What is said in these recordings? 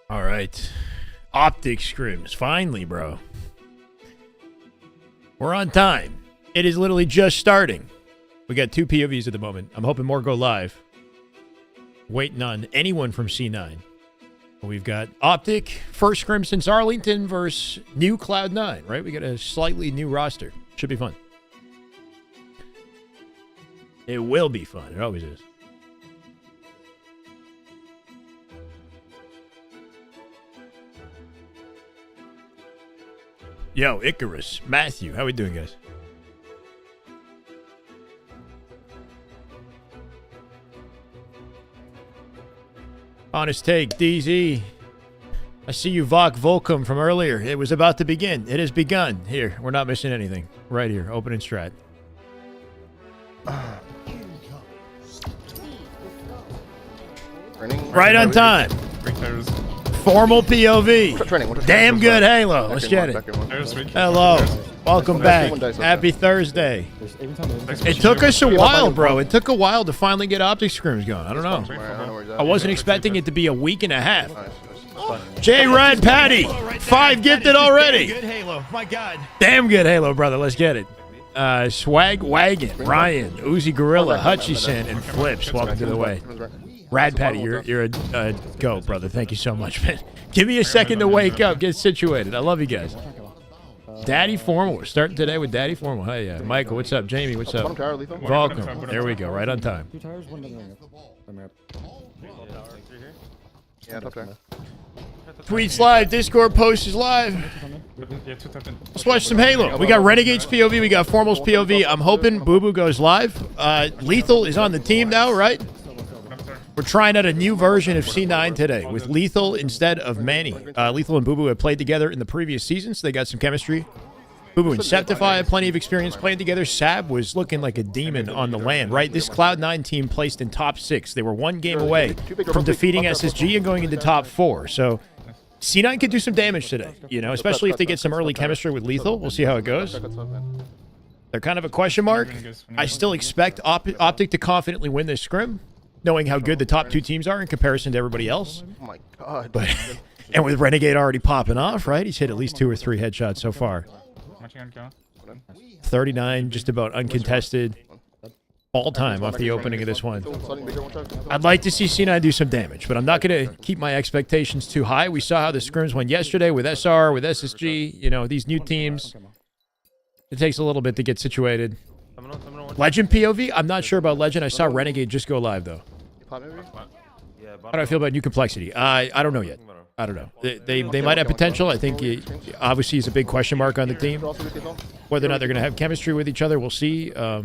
All right. Optic Scrims. Finally, bro. We're on time. It is literally just starting. We got 2 POVs at the moment. I'm hoping more go live. Waiting on anyone from C9. We've got Optic, first Scrim since Arlington versus new Cloud9, right? We got a slightly new roster. Should be fun. It will be fun. It always is. Yo, Icarus, Matthew, how we doing, guys? Honest take, DZ. I see you Vok Volcom from earlier. It was about to begin. It has begun. Here, we're not missing anything. Right here, opening strat. Right on time. Formal POV. Damn good Halo. Let's get it. Hello. Welcome back. Happy Thursday. It took us a while, bro. It took a while to finally get Optic Scrims going. I don't know. I wasn't expecting it to be a week and a half. J Rad Patty. 5 gifted already. Good Halo. My God. Damn good Halo, brother. Let's get it. Swag Wagon, Ryan, Uzi Gorilla, Hutchison, and Flips. Welcome to the way. Rad Patty, you're a go, brother. Thank you so much, man. Give me a second to wake up, get situated. I love you guys. Daddy Formal. We're starting today with Daddy Formal. Hey, yeah. Michael, what's up? Jamie, what's up? Welcome. There we go. Right on time. Tweets live. Discord post is live. Let's watch some Halo. We got Renegade's POV. We got Formal's POV. I'm hoping Bubu goes live. Lethul is on the team now, right? We're trying out a new version of C9 today with Lethul instead of Manny. Lethul and Bubu have played together in the previous season, so they got some chemistry. Bubu and Sceptify had plenty of experience playing together. Sab was looking like a demon on the land, right? This Cloud9 team placed in top 6. They were 1 game away from defeating SSG and going into top 4. So C9 could do some damage today, you know, especially if they get some early chemistry with Lethul. We'll see how it goes. They're kind of a question mark. I still expect Optic to confidently win this scrim, knowing how good the top 2 teams are in comparison to everybody else. Oh my God. But, and with Renegade already popping off, right? He's hit at least 2 or 3 headshots so far. 39, just about uncontested all time off the opening of this one. I'd like to see C9 do some damage, but I'm not going to keep my expectations too high. We saw how the scrims went yesterday with SR, with SSG, you know, these new teams. It takes a little bit to get situated. Legend POV? I'm not sure about Legend. I saw Renegade just go live, though. How do I feel about New Complexity? I don't know yet. I don't know. They might have potential. I think obviously is a big question mark on the team. Whether or not they're going to have chemistry with each other, we'll see. Yeah,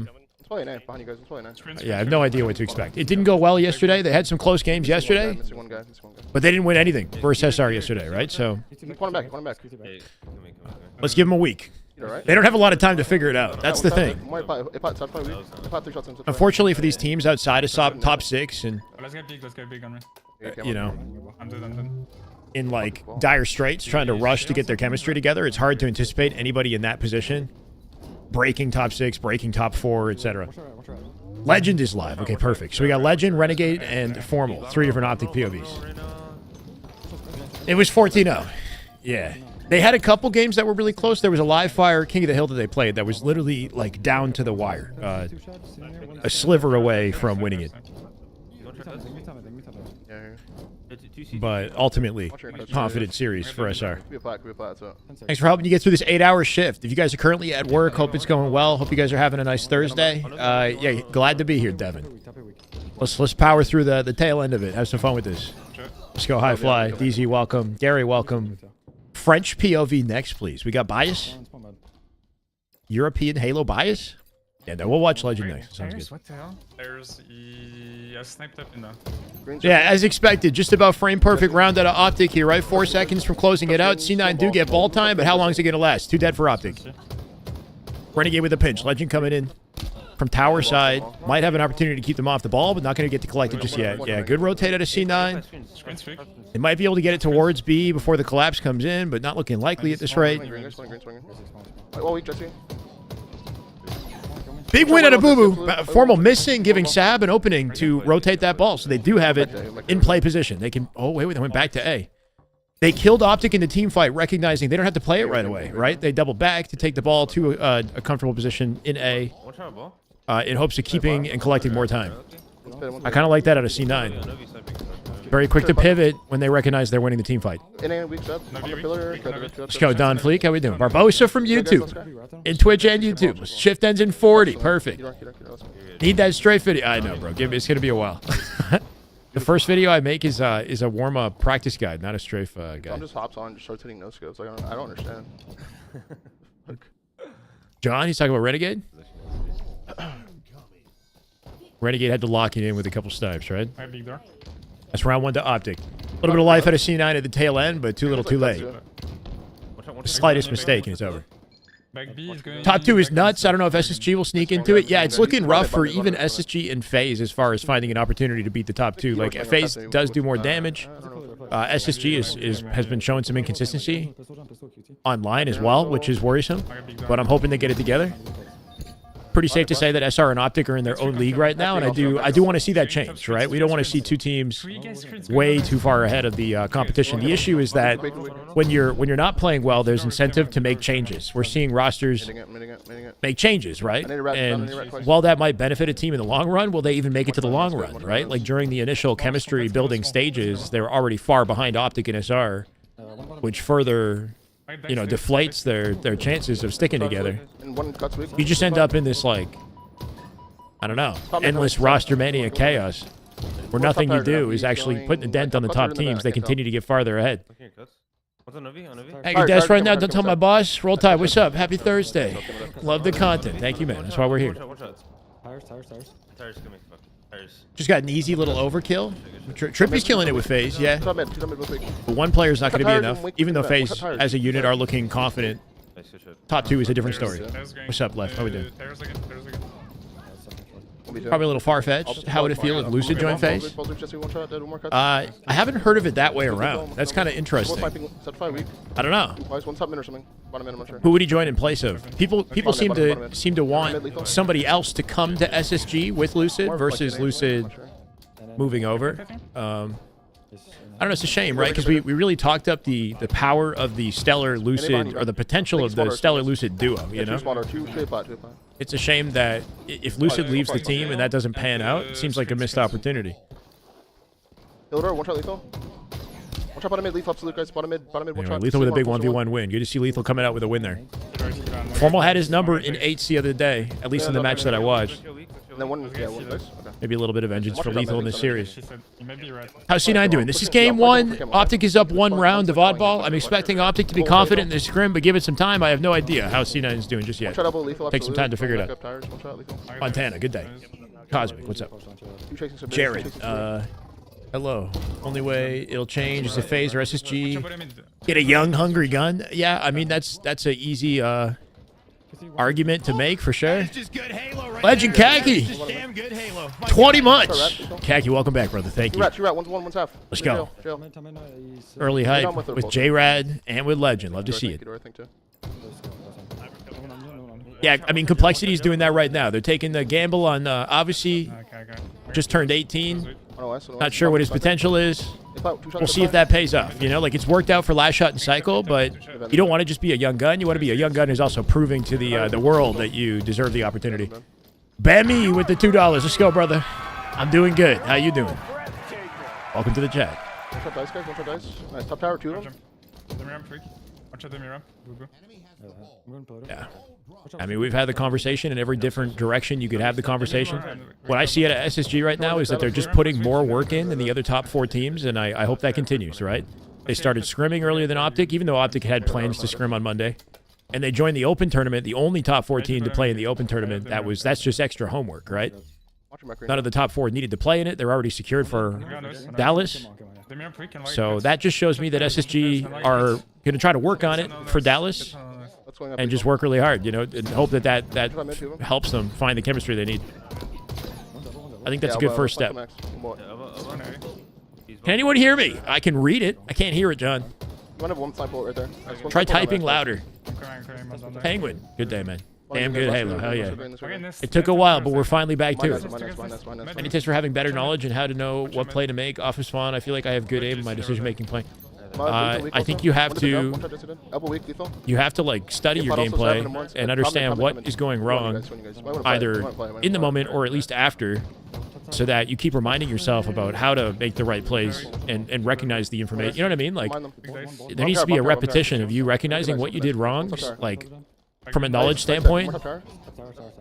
I have no idea what to expect. It didn't go well yesterday. They had some close games yesterday, but they didn't win anything versus SR yesterday, right? So let's give them a week. They don't have a lot of time to figure it out. That's the thing. Unfortunately for these teams outside of top 6 and, you know, in like dire straits trying to rush to get their chemistry together, it's hard to anticipate anybody in that position breaking top 6, breaking top 4, etc. Legend is live. Okay, perfect. So we got Legend, Renegade, and Formal. 3 different Optic POVs. It was 14-0. Yeah. They had a couple games that were really close. There was a live fire King of the Hill that they played that was literally like down to the wire. A sliver away from winning it. But ultimately, confident series for SR. Thanks for helping you get through this 8-hour shift. If you guys are currently at work, hope it's going well. Hope you guys are having a nice Thursday. Yeah, glad to be here, Devin. Let's power through the tail end of it. Have some fun with this. Let's go high fly. DZ, welcome. Gary, welcome. French POV next, please. We got Bias. European Halo Bias. Yeah, no, we'll watch Legend next. Sounds good. What the hell? There's a sniped up in there. Yeah, as expected, just about frame perfect round out of Optic here, right? 4 seconds from closing it out. C9 do get ball time, but how long is it going to last? 2 dead for Optic. Renegade with a pinch. Legend coming in from tower side. Might have an opportunity to keep them off the ball, but not going to get to collect it just yet. Yeah, good rotate out of C9. They might be able to get it towards B before the collapse comes in, but not looking likely at this rate. Big win out of Bubu. Formal missing, giving Sab an opening to rotate that ball. So they do have it in play position. They can... Oh, wait, they went back to A. They killed Optic in the team fight, recognizing they don't have to play it right away, right? They double back to take the ball to a comfortable position in A in hopes of keeping and collecting more time. I kind of like that out of C9. Very quick to pivot when they recognize they're winning the team fight. Let's go, Don Fleek. How we doing? Barbosa from YouTube. In Twitch and YouTube. Shift ends in 40. Perfect. Need that strafe video. I know, bro. It's going to be a while. The first video I make is a warm-up practice guide, not a strafe guide. I'm just hops on and just starts hitting no scopes. Like, I don't understand. John, he's talking about Renegade? Renegade had to lock it in with a couple snipes, right? That's round 1 to Optic. A little bit of life out of C9 at the tail end, but too little too late. The slightest mistake and it's over. Top 2 is nuts. I don't know if SSG will sneak into it. Yeah, it's looking rough for even SSG and FaZe as far as finding an opportunity to beat the top 2. Like, FaZe does do more damage. SSG has been showing some inconsistency online as well, which is worrisome. But I'm hoping they get it together. Pretty safe to say that SR and Optic are in their own league right now, and I do want to see that change, right? We don't want to see 2 teams way too far ahead of the competition. The issue is that when you're not playing well, there's incentive to make changes. We're seeing rosters make changes, right? And while that might benefit a team in the long run, will they even make it to the long run, right? Like during the initial chemistry building stages, they were already far behind Optic and SR, which further, you know, deflates their chances of sticking together. You just end up in this, like, I don't know, endless roster mania chaos where nothing you do is actually putting a dent on the top teams. They continue to get farther ahead. At your desk right now, don't tell my boss. Roll Tide, what's up? Happy Thursday. Love the content. Thank you, man. That's why we're here. Just got an easy little overkill. Trippy's killing it with FaZe, yeah. But one player's not going to be enough, even though FaZe as a unit are looking confident. Top 2 is a different story. What's up, Left? How we doing? Probably a little far-fetched. How would it feel if Lucid joined FaZe? I haven't heard of it that way around. That's kind of interesting. I don't know. Who would he join in place of? People seem to want somebody else to come to SSG with Lucid versus Lucid moving over. I don't know, it's a shame, right? Because we really talked up the power of the Stellar Lucid, or the potential of the Stellar Lucid duo, you know? It's a shame that if Lucid leaves the team and that doesn't pan out, it seems like a missed opportunity. Lethul with a big 1v1 win. Good to see Lethul coming out with a win there. Formal had his number in 8s the other day, at least in the match that I watched. Maybe a little bit of vengeance for Lethul in this series. How's C9 doing? This is game 1. Optic is up 1 round of oddball. I'm expecting Optic to be confident in this scrim, but give it some time. I have no idea how C9 is doing just yet. Take some time to figure it out. Montana, good day. Cosmic, what's up? Jared, hello. Only way it'll change is if FaZe or SSG get a young, hungry gun. Yeah, I mean, that's an easy argument to make for sure. Legend Khaki, 20 months. Khaki, welcome back, brother. Thank you. Let's go. Early hype with J-Rad and with Legend. Love to see it. Yeah, I mean, Complexity's doing that right now. They're taking the gamble on, obviously, just turned 18. Not sure what his potential is. We'll see if that pays off. You know, like, it's worked out for Last Shot and Cycle, but you don't want to just be a young gun. You want to be a young gun who's also proving to the world that you deserve the opportunity. Bammy with the $2. Let's go, brother. I'm doing good. How you doing? Welcome to the chat. Nice. Top tower, 2 of them. Yeah. I mean, we've had the conversation in every different direction you could have the conversation. What I see at SSG right now is that they're just putting more work in than the other top 4 teams, and I hope that continues, right? They started scrimming earlier than Optic, even though Optic had plans to scrim on Monday. And they joined the Open Tournament, the only top 4 team to play in the Open Tournament. That's just extra homework, right? None of the top 4 needed to play in it. They're already secured for Dallas. So that just shows me that SSG are going to try to work on it for Dallas and just work really hard, you know, and hope that helps them find the chemistry they need. I think that's a good first step. Can anyone hear me? I can read it. I can't hear it, John. Try typing louder. Penguin. Good day, man. Damn good Halo. Hell yeah. It took a while, but we're finally back to it. Many tips for having better knowledge and how to know what play to make off of spawn. I feel like I have good aim in my decision-making play. I think you have to like study your gameplay and understand what is going wrong either in the moment or at least after, so that you keep reminding yourself about how to make the right plays and recognize the information. You know what I mean? Like, there needs to be a repetition of you recognizing what you did wrong, like from a knowledge standpoint,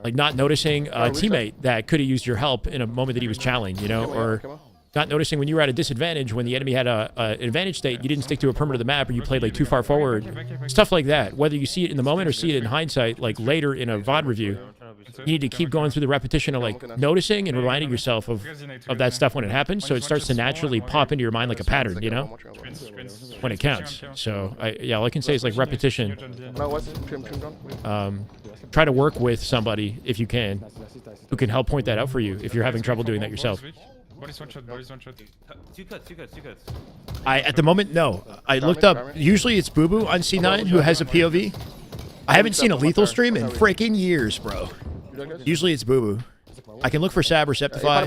like not noticing a teammate that could have used your help in a moment that he was challenged, you know, or not noticing when you were at a disadvantage when the enemy had an advantage state, you didn't stick to a perimeter of the map or you played like too far forward. Stuff like that. Whether you see it in the moment or see it in hindsight, like later in a VOD review, you need to keep going through the repetition of like noticing and reminding yourself of that stuff when it happens, so it starts to naturally pop into your mind like a pattern, you know, when it counts. So yeah, all I can say is like repetition. Try to work with somebody if you can, who can help point that out for you if you're having trouble doing that yourself. Body's one shot. Two cuts. At the moment, no. I looked up. Usually it's Bubu on C9 who has a POV. I haven't seen a Lethul stream in freaking years, bro. Usually it's Bubu. I can look for Sab or Sceptify,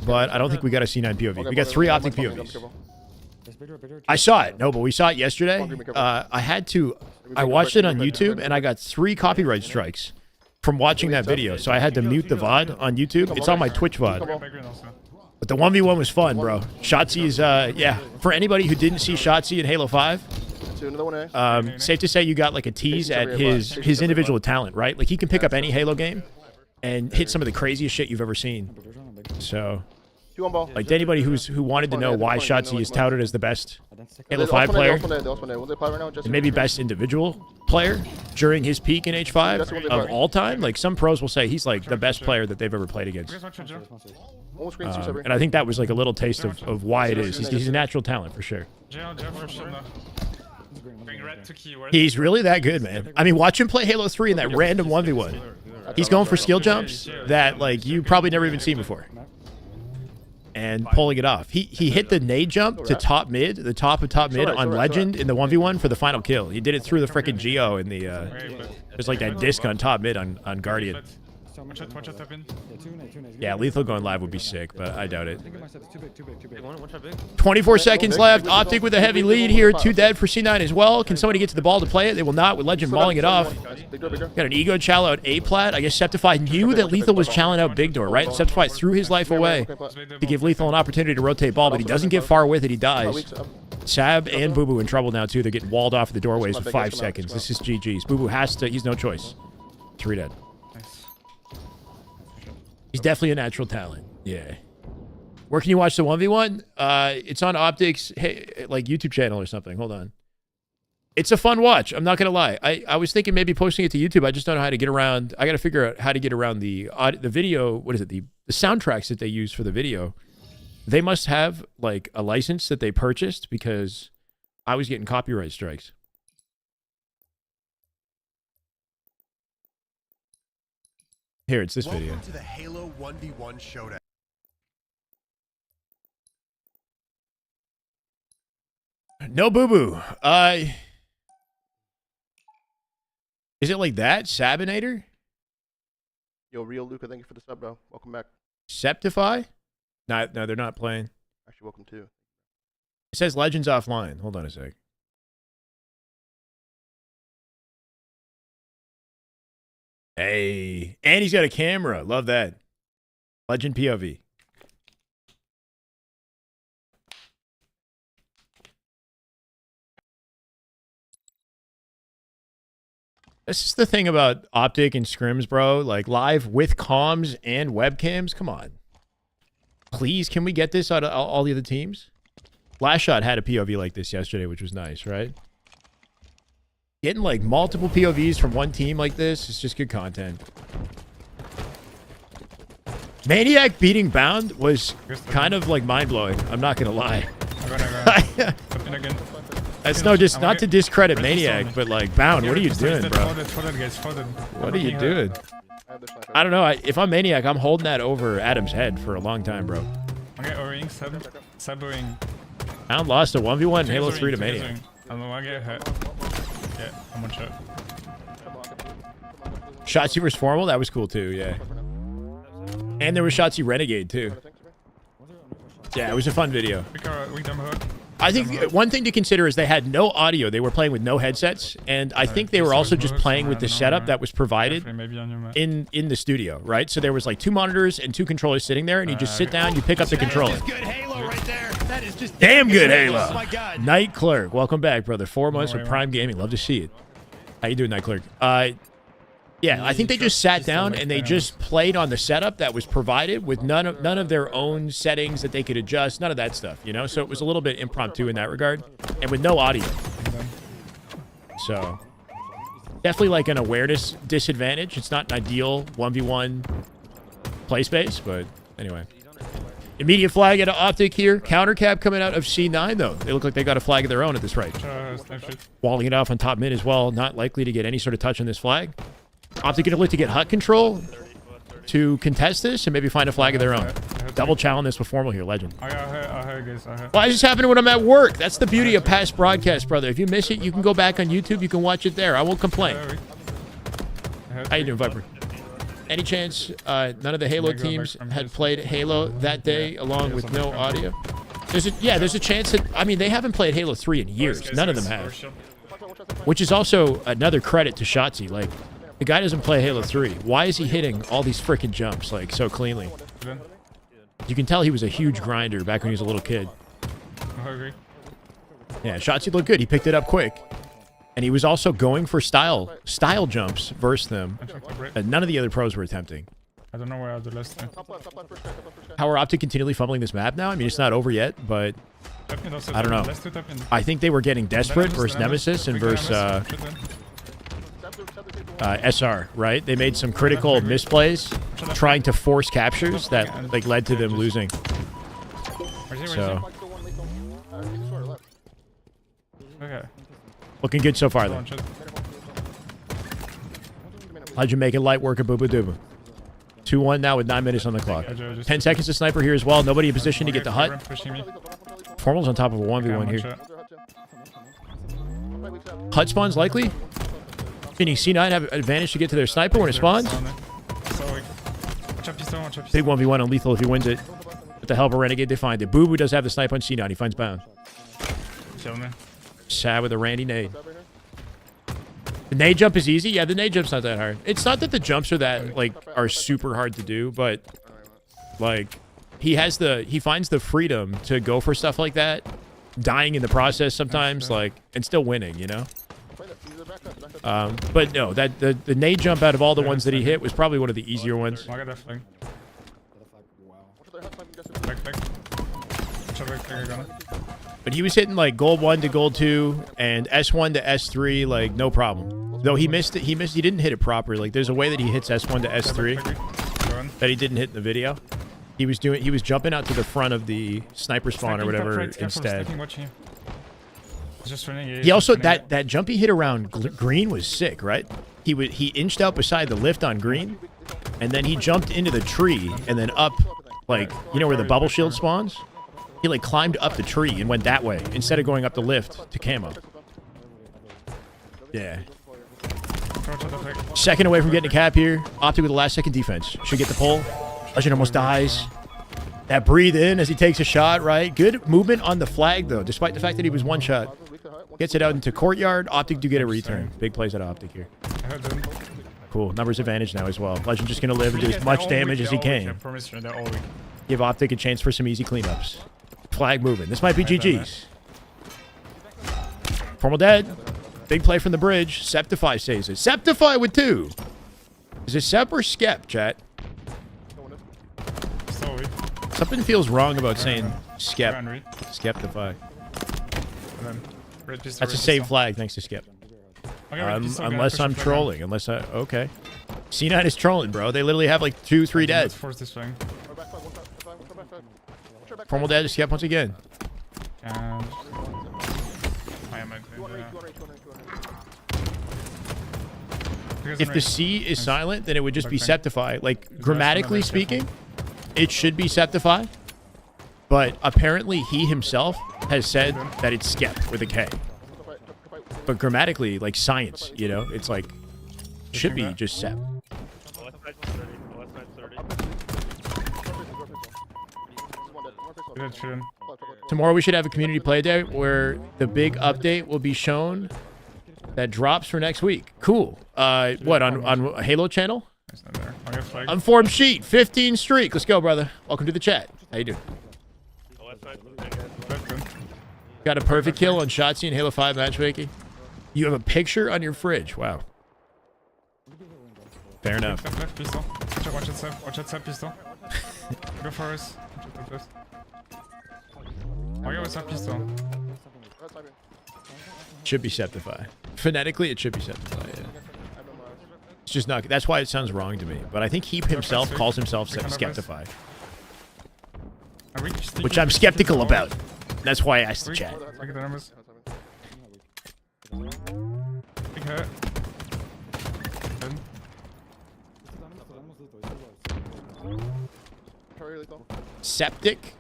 but I don't think we got a C9 POV. We got 3 Optic POVs. I saw it. No, but we saw it yesterday. I watched it on YouTube, and I got 3 copyright strikes from watching that video, so I had to mute the VOD on YouTube. It's on my Twitch VOD. But the 1v1 was fun, bro. Shotzzy's, yeah. For anybody who didn't see Shotzzy in Halo 5, safe to say you got like a tease at his individual talent, right? Like he can pick up any Halo game and hit some of the craziest shit you've ever seen. So, like to anybody who wanted to know why Shotzzy is touted as the best Halo 5 player, and maybe best individual player during his peak in H5 of all time, like some pros will say he's like the best player that they've ever played against. And I think that was like a little taste of why it is. He's a natural talent for sure. He's really that good, man. I mean, watch him play Halo 3 in that random 1v1. He's going for skill jumps that like you probably never even seen before. And pulling it off. He hit the nade jump to top mid, the top of top mid on Legend in the 1v1 for the final kill. He did it through the freaking Geo in the there's like that disc on top mid on Guardian. Yeah, Lethul going live would be sick, but I doubt it. 24 seconds left. Optic with a heavy lead here. 2 dead for C9 as well. Can somebody get to the ball to play it? They will not, with Legend mauling it off. Got an ego challenge out A-plat. I guess Sceptify knew that Lethul was challenging out Big Door, right? Sceptify threw his life away to give Lethul an opportunity to rotate ball, but he doesn't get far with it. He dies. Sab and Bubu in trouble now, too. They're getting walled off at the doorways with 5 seconds. This is GG's. Bubu has to, he's no choice. 3 dead. He's definitely a natural talent. Yeah. Where can you watch the 1v1? It's on Optic's like YouTube channel or something. Hold on. It's a fun watch. I'm not going to lie. I was thinking maybe posting it to YouTube. I just don't know how to get around. I got to figure out how to get around the video. What is it? The soundtracks that they use for the video. They must have like a license that they purchased because I was getting copyright strikes. Here, it's this video. Welcome to the Halo 1v1 showdown. No Bubu. Is it like that? Sabinator? Yo, real Luca, thank you for the sub, bro. Welcome back. Sceptify? No, they're not playing. Actually, welcome too. It says Legends offline. Hold on a sec. Hey, and he's got a camera. Love that. Legend POV. This is the thing about Optic and Scrims, bro. Like live with comms and webcams. Come on. Please, can we get this out of all the other teams? Last Shot had a POV like this yesterday, which was nice, right? Getting like multiple POVs from one team like this is just good content. Maniac beating Bound was kind of like mind-blowing. I'm not gonna lie. That's no, just not to discredit Maniac, but like Bound, what are you doing, bro? What are you doing? I don't know. If I'm Maniac, I'm holding that over Adam's head for a long time, bro. Okay, O-ring, sub O-ring. Bound lost a 1v1 in Halo 3 to Maniac. Yeah, I'm one shot. Shotzzy vs Formal, that was cool too, yeah. And there was Shotzzy Renegade too. Yeah, it was a fun video. We dumb hook. I think one thing to consider is they had no audio. They were playing with no headsets, and I think they were also just playing with the setup that was provided in the studio, right? So there was like 2 monitors and 2 controllers sitting there, and you just sit down, you pick up the controller. That is just good Halo right there. That is just Damn good Halo. Oh my God. Night Clerk, welcome back, brother. 4 months with Prime Gaming. Love to see it. How you doing, Night Clerk? Yeah, I think they just sat down and they just played on the setup that was provided with none of their own settings that they could adjust, none of that stuff, you know? So it was a little bit impromptu in that regard, and with no audio. So, definitely like an awareness disadvantage. It's not an ideal 1v1 play space, but anyway. Immediate flag at Optic here. Counter cap coming out of C9, though. They look like they got a flag of their own at this rate. Walling it off on top mid as well. Not likely to get any sort of touch on this flag. Optic going to look to get hut control to contest this and maybe find a flag of their own. Double challenge this with Formal here, legend. Why is this happening when I'm at work? That's the beauty of past broadcasts, brother. If you miss it, you can go back on YouTube. You can watch it there. I won't complain. How you doing, Viper? Any chance none of the Halo teams had played Halo that day along with no audio? There's a chance that, I mean, they haven't played Halo 3 in years. None of them have. Which is also another credit to Shotzzy. Like, the guy doesn't play Halo 3. Why is he hitting all these freaking jumps, like, so cleanly? You can tell he was a huge grinder back when he was a little kid. Yeah, Shotzzy looked good. He picked it up quick. And he was also going for style jumps versus them. None of the other pros were attempting. I don't know where are the last two. How are Optic continually fumbling this map now? I mean, it's not over yet, but I don't know. I think they were getting desperate versus Nemesis and versus SR, right? They made some critical misplays trying to force captures that like led to them losing. So, okay. Looking good so far, though. Legend making light work of Bubu Dubu. 2-1 now with 9 minutes on the clock. 10 seconds to sniper here as well. Nobody in position to get the hut. Formal's on top of a 1v1 here. Hut spawns likely. Meaning C9 have advantage to get to their sniper when it spawns. Big 1v1 on Lethul if he wins it. With the help of Renegade, they find it. Bubu does have the snipe on C9. He finds Bound. Sad with a Randy nade. The nade jump is easy. Yeah, the nade jump's not that hard. It's not that the jumps are that, like, are super hard to do, but, like, he finds the freedom to go for stuff like that, dying in the process sometimes, like, and still winning, you know? But no, the nade jump out of all the ones that he hit was probably one of the easier ones. But he was hitting like gold 1 to gold 2 and S1 to S3 like no problem. Though he missed it, he didn't hit it properly. Like there's a way that he hits S1 to S3 that he didn't hit in the video. He was jumping out to the front of the sniper spawn or whatever instead. He also that jump he hit around green was sick, right? He inched out beside the lift on green, and then he jumped into the tree and then up, like you know where the bubble shield spawns. He like climbed up the tree and went that way instead of going up the lift to camo. Yeah. Second away from getting a cap here. Optic with the last second defense. Should get the pull. Legend almost dies. That breathe in as he takes a shot, right? Good movement on the flag, though, despite the fact that he was one shot. Gets it out into courtyard. Optic do get a return. Big plays at Optic here. Cool. Numbers advantage now as well. Legend just going to live and do as much damage as he can. Give Optic a chance for some easy cleanups. Flag moving. This might be GG's. Formal dead. Big play from the bridge. Sceptify saves it. Sceptify with 2. Is it Sep or Skep, chat? Something feels wrong about saying Skep. Skeptify. That's a save flag, thanks to Skep. Unless I'm trolling. Okay. C9 is trolling, bro. They literally have like 2-3 dead. Formal dead to Skep once again. If the C is silent, then it would just be Sceptify. Like, grammatically speaking, it should be Sceptify. But apparently he himself has said that it's Skep with a K. But grammatically, like science, you know, it's like, should be just Sep. Tomorrow we should have a community play day where the big update will be shown that drops for next week. Cool. What, on Halo channel? He's not there. I'll get flagged. Unformed sheet, 15 streak. Let's go, brother. Welcome to the chat. How you doing? Got a perfect kill on Shotzzy in Halo 5 matchmaking. You have a picture on your fridge. Wow. Fair enough. Left, pistol. Watch that side pistol. Go for us. Oh, yeah, what's that pistol? Should be Sceptify. Phonetically, it should be Sceptify, yeah. It's just not... That's why it sounds wrong to me. But I think he himself calls himself Sceptify. Which I'm skeptical about. That's why I asked the chat. I get the numbers. Big hurt. Septic?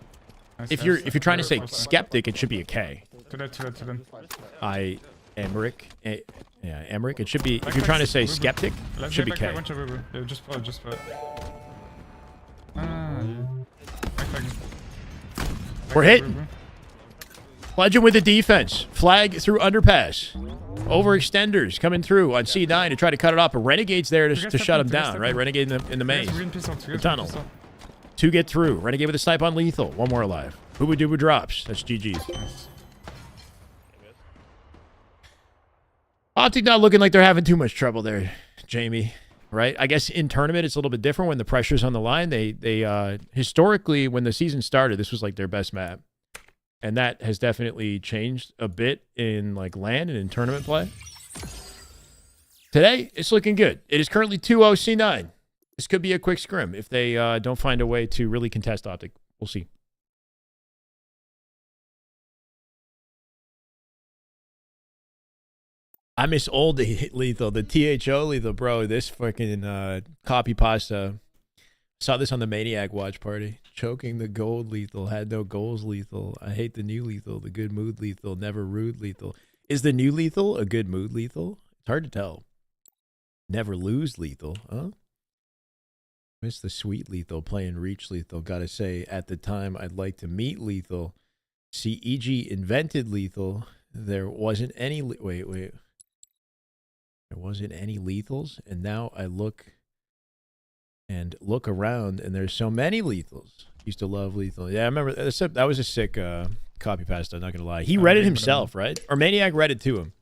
If you're trying to say skeptic, it should be a K. To that. Emmerich. Yeah, Emmerich. It should be... If you're trying to say skeptic, it should be K. Yeah, just put it. We're hitting. Legend with the defense. Flag through underpass. Overextenders coming through on C9 to try to cut it off. But Renegade's there to shut him down, right? Renegade in the maze. The tunnel. 2 get through. Renegade with a snipe on Lethul. 1 more alive. Bubu Dubu drops. That's GG's. Optic not looking like they're having too much trouble there, Jamie. Right? I guess in tournament it's a little bit different when the pressure's on the line. They historically, when the season started, this was like their best map. And that has definitely changed a bit in like LAN and in tournament play. Today, it's looking good. It is currently 2-0 C9. This could be a quick scrim if they don't find a way to really contest Optic. We'll see. I miss old Lethul, the THO Lethul, bro. This fucking copy pasta. Saw this on the Maniac watch party. Choking the gold Lethul. Had no goals Lethul. I hate the new Lethul. The good mood Lethul. Never rude Lethul. Is the new Lethul a good mood Lethul? It's hard to tell. Never lose Lethul, huh? Miss the sweet Lethul playing Reach Lethul. Gotta say, at the time, I'd like to meet Lethul. CEG invented Lethul. There wasn't any... Wait. There wasn't any Lethuls, and now I look around, and there's so many Lethuls. Used to love Lethul. Yeah, I remember that was a sick copy pasta. I'm not gonna lie. He read it himself, right? Or Maniac read it to him.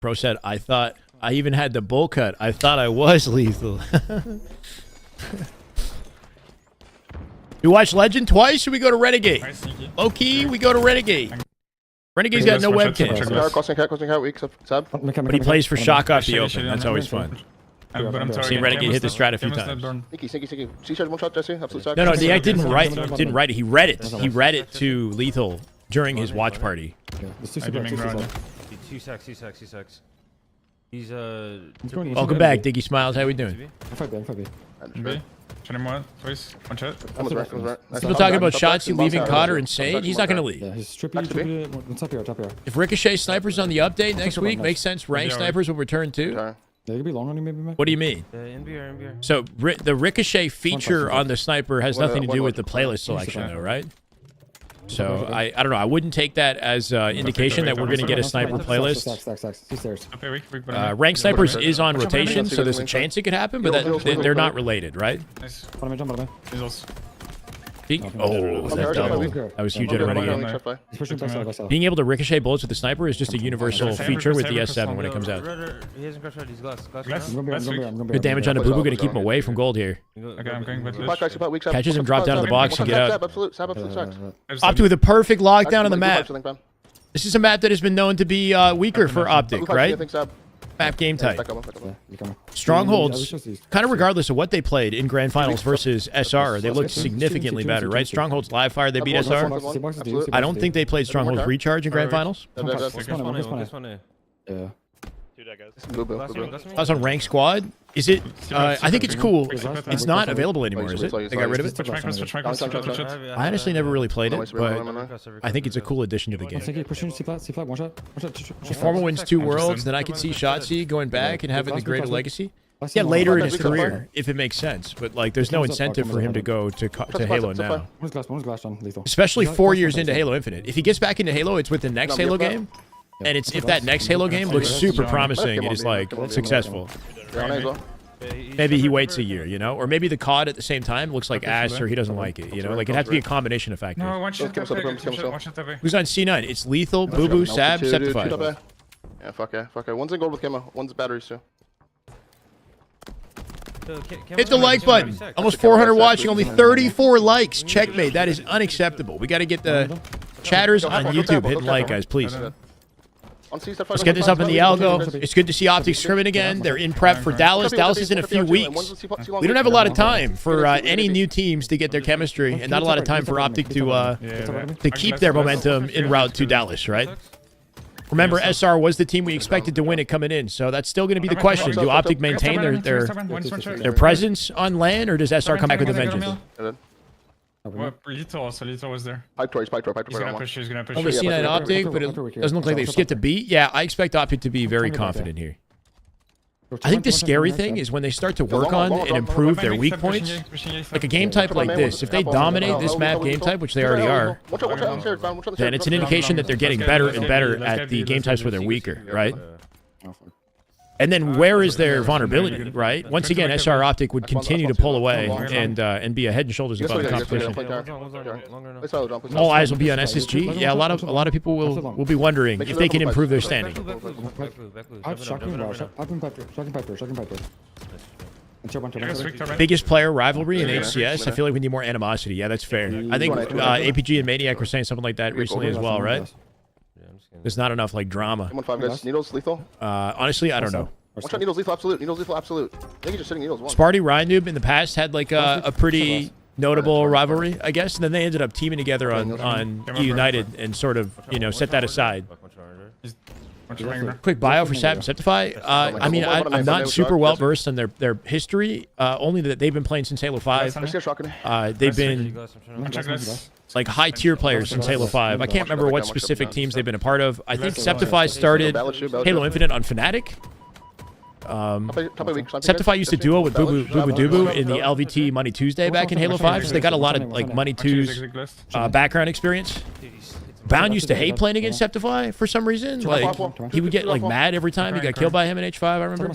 Bro said, I thought I even had the bowl cut. I thought I was Lethul. You watch Legend twice, or we go to Renegade? Low key, we go to Renegade. Renegade's got no webcam. Crossing out, weak, sub. But he plays for shock off the open. That's always fun. I've seen Renegade hit the strat a few times. Sneaky. C-charge, one shot, Jesse. Absolute sack. No, the act didn't write it. He read it. He read it to Lethul during his watch party. Two sacks. He's Welcome back, Diggy Smiles. How we doing? People talking about Shotzzy leaving Cotter and Sage. He's not going to leave. If Ricochet snipers on the update next week, makes sense. Rank snipers will return too. What do you mean? So the Ricochet feature on the sniper has nothing to do with the playlist selection, though, right? So I don't know. I wouldn't take that as indication that we're going to get a sniper playlist. Rank snipers is on rotation, so there's a chance it could happen, but they're not related, right? Oh, that double. That was huge at a Renegade. Being able to ricochet bullets with the sniper is just a universal feature with the S7 when it comes out. Good damage on a Bubu, gonna keep him away from gold here. Okay, I'm going with Catches him, drop down to the box and get out. Optic with a perfect lockdown on the map. This is a map that has been known to be weaker for Optic, right? Map game type. Strongholds, kind of regardless of what they played in Grand Finals versus SR, they looked significantly better, right? Strongholds live fire, they beat SR. I don't think they played Strongholds Recharge in Grand Finals. I was on Rank Squad. Is it? I think it's cool. It's not available anymore, is it? They got rid of it? I honestly never really played it, but I think it's a cool addition to the game. If Formal wins 2 worlds, then I could see Shotzzy going back and having the greater legacy. Yeah, later in his career, if it makes sense. But like, there's no incentive for him to go to Halo now. Especially 4 years into Halo Infinite. If he gets back into Halo, it's with the next Halo game. And it's if that next Halo game looks super promising and is like successful. Maybe he waits a year, you know? Or maybe the COD at the same time looks like ass or he doesn't like it, you know? Like, it has to be a combination of factors. No, one shot. Who's on C9? It's Lethul, Bubu, Sab, Sceptify. Yeah, fuck yeah, fuck yeah. One's in gold with camo, one's batteries too. Hit the like button. Almost 400 watching, only 34 likes. Checkmate. That is unacceptable. We got to get the chatters on YouTube hitting like, guys, please. Let's get this up in the algo. It's good to see Optic scrimming again. They're in prep for Dallas. Dallas is in a few weeks. We don't have a lot of time for any new teams to get their chemistry, and not a lot of time for Optic to keep their momentum en route to Dallas, right? Remember, SR was the team we expected to win it coming in, so that's still going to be the question. Do Optic maintain their presence on LAN, or does SR come back with a vengeance? Lethul was there. Pipe door. He's gonna push. Over C9 Optic, but it doesn't look like they've skipped a beat. Yeah, I expect Optic to be very confident here. I think the scary thing is when they start to work on and improve their weak points, like a game type like this. If they dominate this map game type, which they already are, then it's an indication that they're getting better and better at the game types where they're weaker, right? And then where is their vulnerability, right? Once again, SR Optic would continue to pull away and be a head and shoulders above the competition. All eyes will be on SSG. Yeah, a lot of people will be wondering if they can improve their standing. Biggest player rivalry in HCS. I feel like we need more animosity. Yeah, that's fair. I think APG and Maniac were saying something like that recently as well, right? There's not enough like drama. Needles lethal. Honestly, I don't know. One shot needles lethal absolute. Needles lethal absolute. I think he's just sitting needles one. Sparty Ryan Noob in the past had like a pretty notable rivalry, I guess, and then they ended up teaming together on United and sort of set that aside. Quick bio for Sab and Sceptify. I mean, I'm not super well versed on their history. Only that they've been playing since Halo 5. They've been like high tier players since Halo 5. I can't remember what specific teams they've been a part of. I think Sceptify started Halo Infinite on Fnatic. Sceptify used to duo with Bubu Dubu in the LVT Money Tuesday back in Halo 5, so they got a lot of like Money 2's background experience. Bound used to hate playing against Sceptify for some reason. Like, he would get like mad every time he got killed by him in H5, I remember. He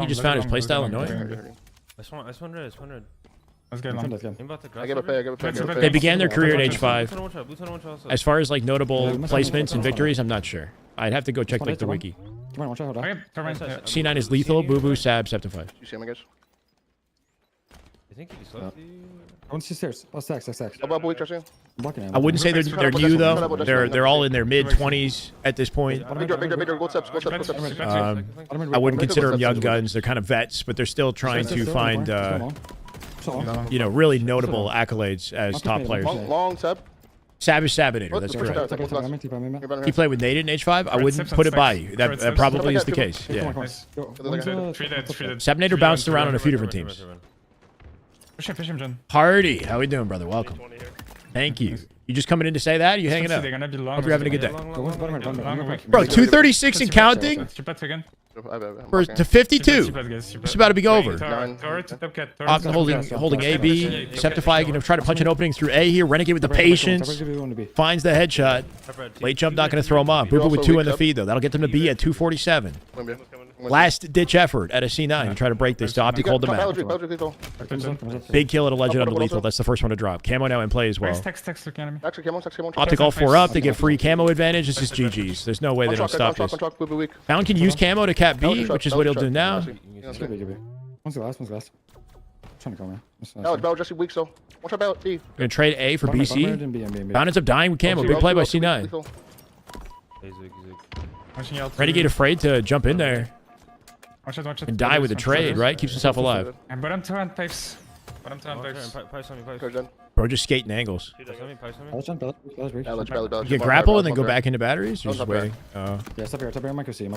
just found his playstyle annoying. They began their career at H5. As far as like notable placements and victories, I'm not sure. I'd have to go check like the wiki. C9 is Lethul, Bubu, Sab, Sceptify. You see him, I guess? I think he's left you. I want to see stairs. Oh, stacks. I wouldn't say they're new though. They're all in their mid-20s at this point. Big door, go steps. I wouldn't consider them young guns. They're kind of vets, but they're still trying to find really notable accolades as top players. Long Seb. Sab is Sabinator, that's correct. He played with Nate in H5. I wouldn't put it by you. That probably is the case. Yeah. Sabinator bounced around on a few different teams. Hardy, how we doing, brother? Welcome. Thank you. You just coming in to say that? Or you hanging out? Hope you're having a good day. Bro, 236 and counting? To 52. It's about to be over. Optic holding A, B. Sceptify try to punch an opening through A here. Renegade with the patience. Finds the headshot. Late jump not going to throw him off. Bubu with 2 in the feed, though. That'll get them to B at 247. Last ditch effort at a C9 to try to break this. To Optic hold them out. Big kill at a legend under Lethul. That's the first one to drop. Camo now in play as well. Optic all 4 up. They get free camo advantage. This is GG's. There's no way they don't stop this. Found can use camo to cap B, which is what he'll do now. One's last. Trying to come here. No, it's Jesse weak, so watch out about B. Gonna trade A for BC. Bound ends up dying with camo. Big play by C9. Renegade afraid to jump in there and die with a trade, right? Keeps himself alive. Bro, just skating angles. You get grapple and then go back into batteries? Or just waiting? Yeah, stop here, Micro C.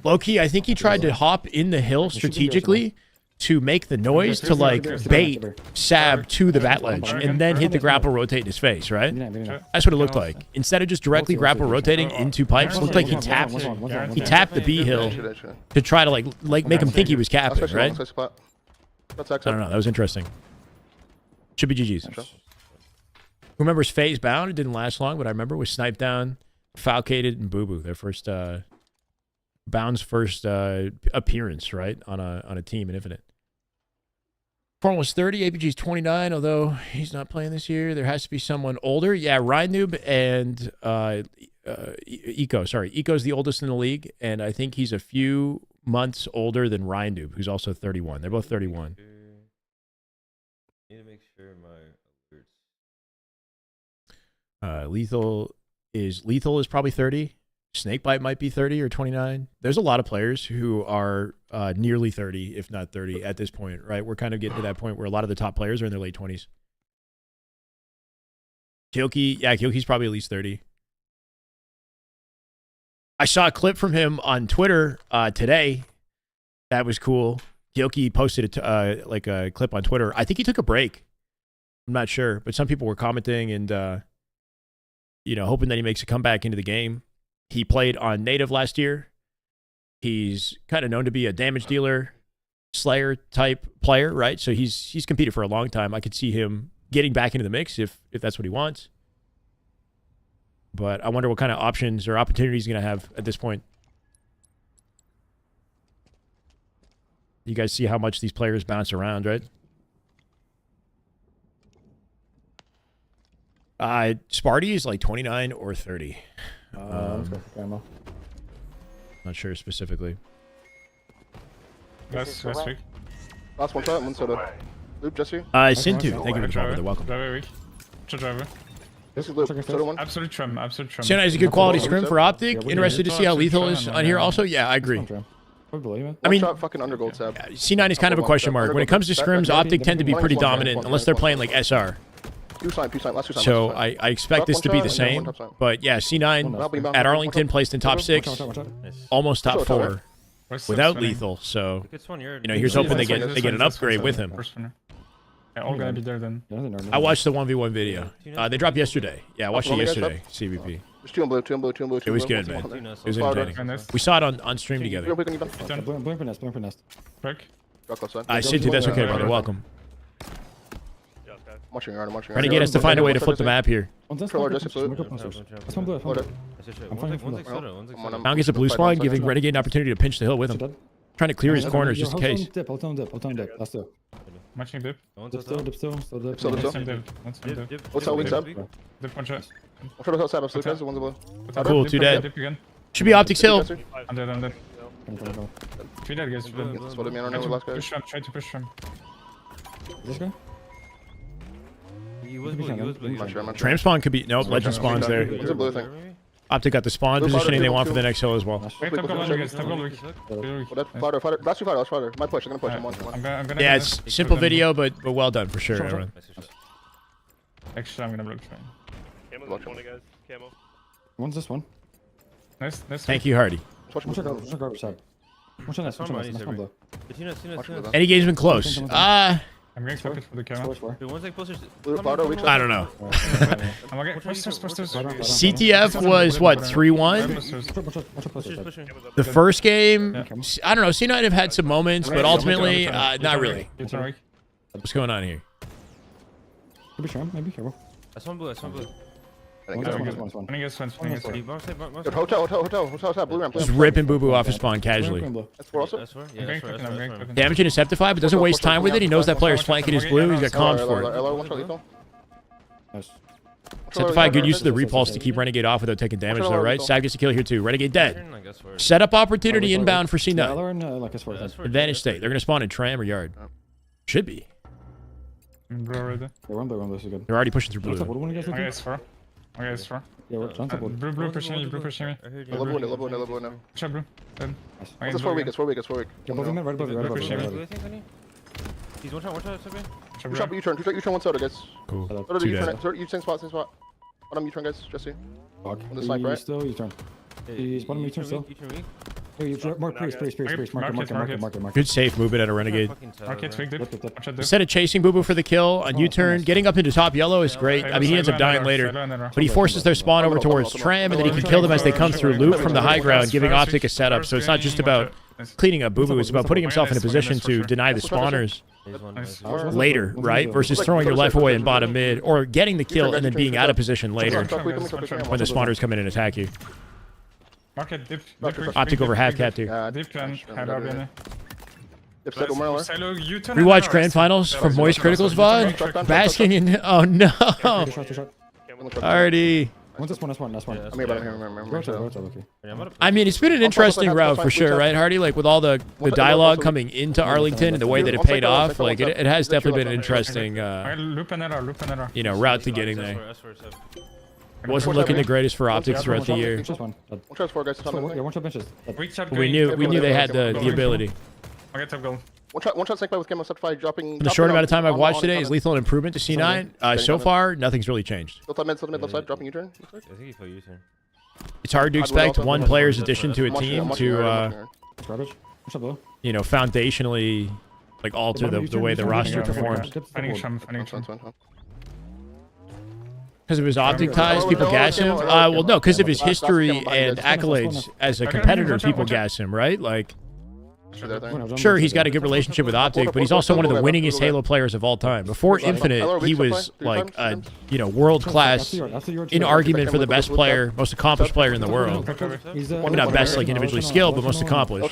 Low key, I think he tried to hop in the hill strategically to make the noise to like bait Sab to the bat ledge and then hit the grapple rotate in his face, right? That's what it looked like. Instead of just directly grapple rotating into pipes, it looked like he tapped the B hill to try to like make him think he was capping, right? I don't know. That was interesting. Should be GG's. Who remembers FaZe Bound? It didn't last long, but I remember it was Snipe Down, Falcated, and Bubu. Their first Bound's first appearance, right, on a team in Infinite. Form was 30, APG's 29, although he's not playing this year. There has to be someone older. Yeah, Rynoob and Eco. Sorry, Eco's the oldest in the league, and I think he's a few months older than Rynoob, who's also 31. They're both 31. Need to make sure my Lethul is probably 30. Snakebite might be 30 or 29. There's a lot of players who are nearly 30, if not 30 at this point, right? We're kind of getting to that point where a lot of the top players are in their late 20s. Kilky, yeah, Kilky's probably at least 30. I saw a clip from him on Twitter today. That was cool. Kilky posted like a clip on Twitter. I think he took a break. I'm not sure, but some people were commenting and hoping that he makes a comeback into the game. He played on Native last year. He's kind of known to be a damage dealer, Slayer type player, right? So he's competed for a long time. I could see him getting back into the mix if that's what he wants. But I wonder what kind of options or opportunities he's going to have at this point. You guys see how much these players bounce around, right? Sparty is like 29 or 30. Not sure specifically. Last week. Last one shot, one soda. Loop, Jesse. Sintu, thank you for the drop. Welcome. Driver week. Driver. This is Loop, soda one. Absolute trim. Sienna is a good quality scrim for Optic. Interested to see how Lethul is on here also. Yeah, I agree. I mean, fucking undergold, Sab. C9 is kind of a question mark. When it comes to scrims, Optic tend to be pretty dominant unless they're playing like SR. So I expect this to be the same. But yeah, C9 at Arlington placed in top 6, almost top 4 without Lethul. So here's hoping they get an upgrade with him. Yeah, all gonna be there then. I watched the 1v1 video. They dropped yesterday. Yeah, I watched it yesterday. CVP. There's two on blue, two on blue, two on blue. It was good, man. It was entertaining. We saw it on stream together. Blink for nest. Quick. Sintu, that's okay, brother. Welcome. Watching around, watching around. Renegade has to find a way to flip the map here. Pound gets a blue spawn, giving Renegade an opportunity to pinch the hill with him. Trying to clear his corners just in case. I'll tell him dip. Last two. Matching dip. Dip still. What's that wing, Sab? Dip one shot. I'll try to help Sab up, so guys, one's below. Cool, Dip 2 again, dead. Dip again. Should be Optic's hill. I'm dead. 3 dead, guys. Spotted me, I don't know the last guy. Try to push him. This guy? He was blue. Tram spawn could be... Nope, legend spawn's there. It's a blue thing. Optic got the spawn positioning they want for the next hill as well. Wait, top gold, guys. Top gold. Fighter. Last two fighter. My push, I'm gonna push him. I'm gonna Yeah, it's simple video, but well done for sure, everyone. Actually, I'm gonna block try. Camo's on 20, guys. Camo. One's this one. Nice. Thank you, Hardy. Watch garbage side. Watch nest. Blue. Any game's been close. I'm going to for the camera. I don't know. I'm okay. Posters. CTF was what, 3-1? The first game, I don't know. C9 have had some moments, but ultimately, not really. What's going on here? Could be Shrimp, maybe. Careful. That's one blue. Hotel, blue ramp. Just ripping Bubu off his spawn casually. That's four also. Damaging a Sceptify, but doesn't waste time with it. He knows that player's flanking his blue. He's got comms for it. Sceptify, good use of the repulse to keep Renegade off without taking damage, though, right? Sav gets a kill here, too. Renegade dead. Setup opportunity inbound for C9. Advantage state. They're going to spawn in tram or yard. Should be. They're already pushing through blue. Okay, it's 4. Yeah, blue pushing me. Level one now. Shot blue. Dead. It's 4 weak. Right above you. He's one shot, Shot, U-turn, one soda, guys. Cool. Soda, U-turn, same spot. Bottom U-turn, guys, Jesse. Fuck. On the snipe, right? Still U-turn. He's bottom U-turn still. Mark, please. Mark. Good safe movement at a Renegade. Market twig, dude. Watch out, dude. Instead of chasing Bubu for the kill on U-turn, getting up into top yellow is great. I mean, he ends up dying later. But he forces their spawn over towards Tram, and then he can kill them as they come through loot from the high ground, giving Optic a setup. So it's not just about cleaning up Bubu, it's about putting himself in a position to deny the spawners later, right? Versus throwing your life away in bottom mid, or getting the kill and then being out of position later when the spawners come in and attack you. Market dip. Optic over half cat too. Dip can. Rewatch grand finals from Moist Critical's VOD. Basking in. Oh no. Already. That's one. I mean, it's been an interesting route for sure, right, Hardy? Like with all the dialogue coming into Arlington and the way that it paid off, like it has definitely been an interesting, you know, route to getting there. Wasn't looking the greatest for Optics throughout the year. We knew they had the ability. One shot snake by with camo Sceptify dropping. In the short amount of time I've watched today, is Lethul an improvement to C9? So far, nothing's really changed. Still top mid left side, dropping U-turn. I think he fell U-turn. It's hard to expect one player's addition to a team to, you know, foundationally, like alter the way the roster performs. Because of his Optic ties, people gas him? Well, no, because of his history and accolades as a competitor, people gas him, right? Like, sure, he's got a good relationship with Optic, but he's also one of the winningest Halo players of all time. Before Infinite, he was like a, you know, world-class in argument for the best player, most accomplished player in the world. Maybe not best like individually skilled, but most accomplished.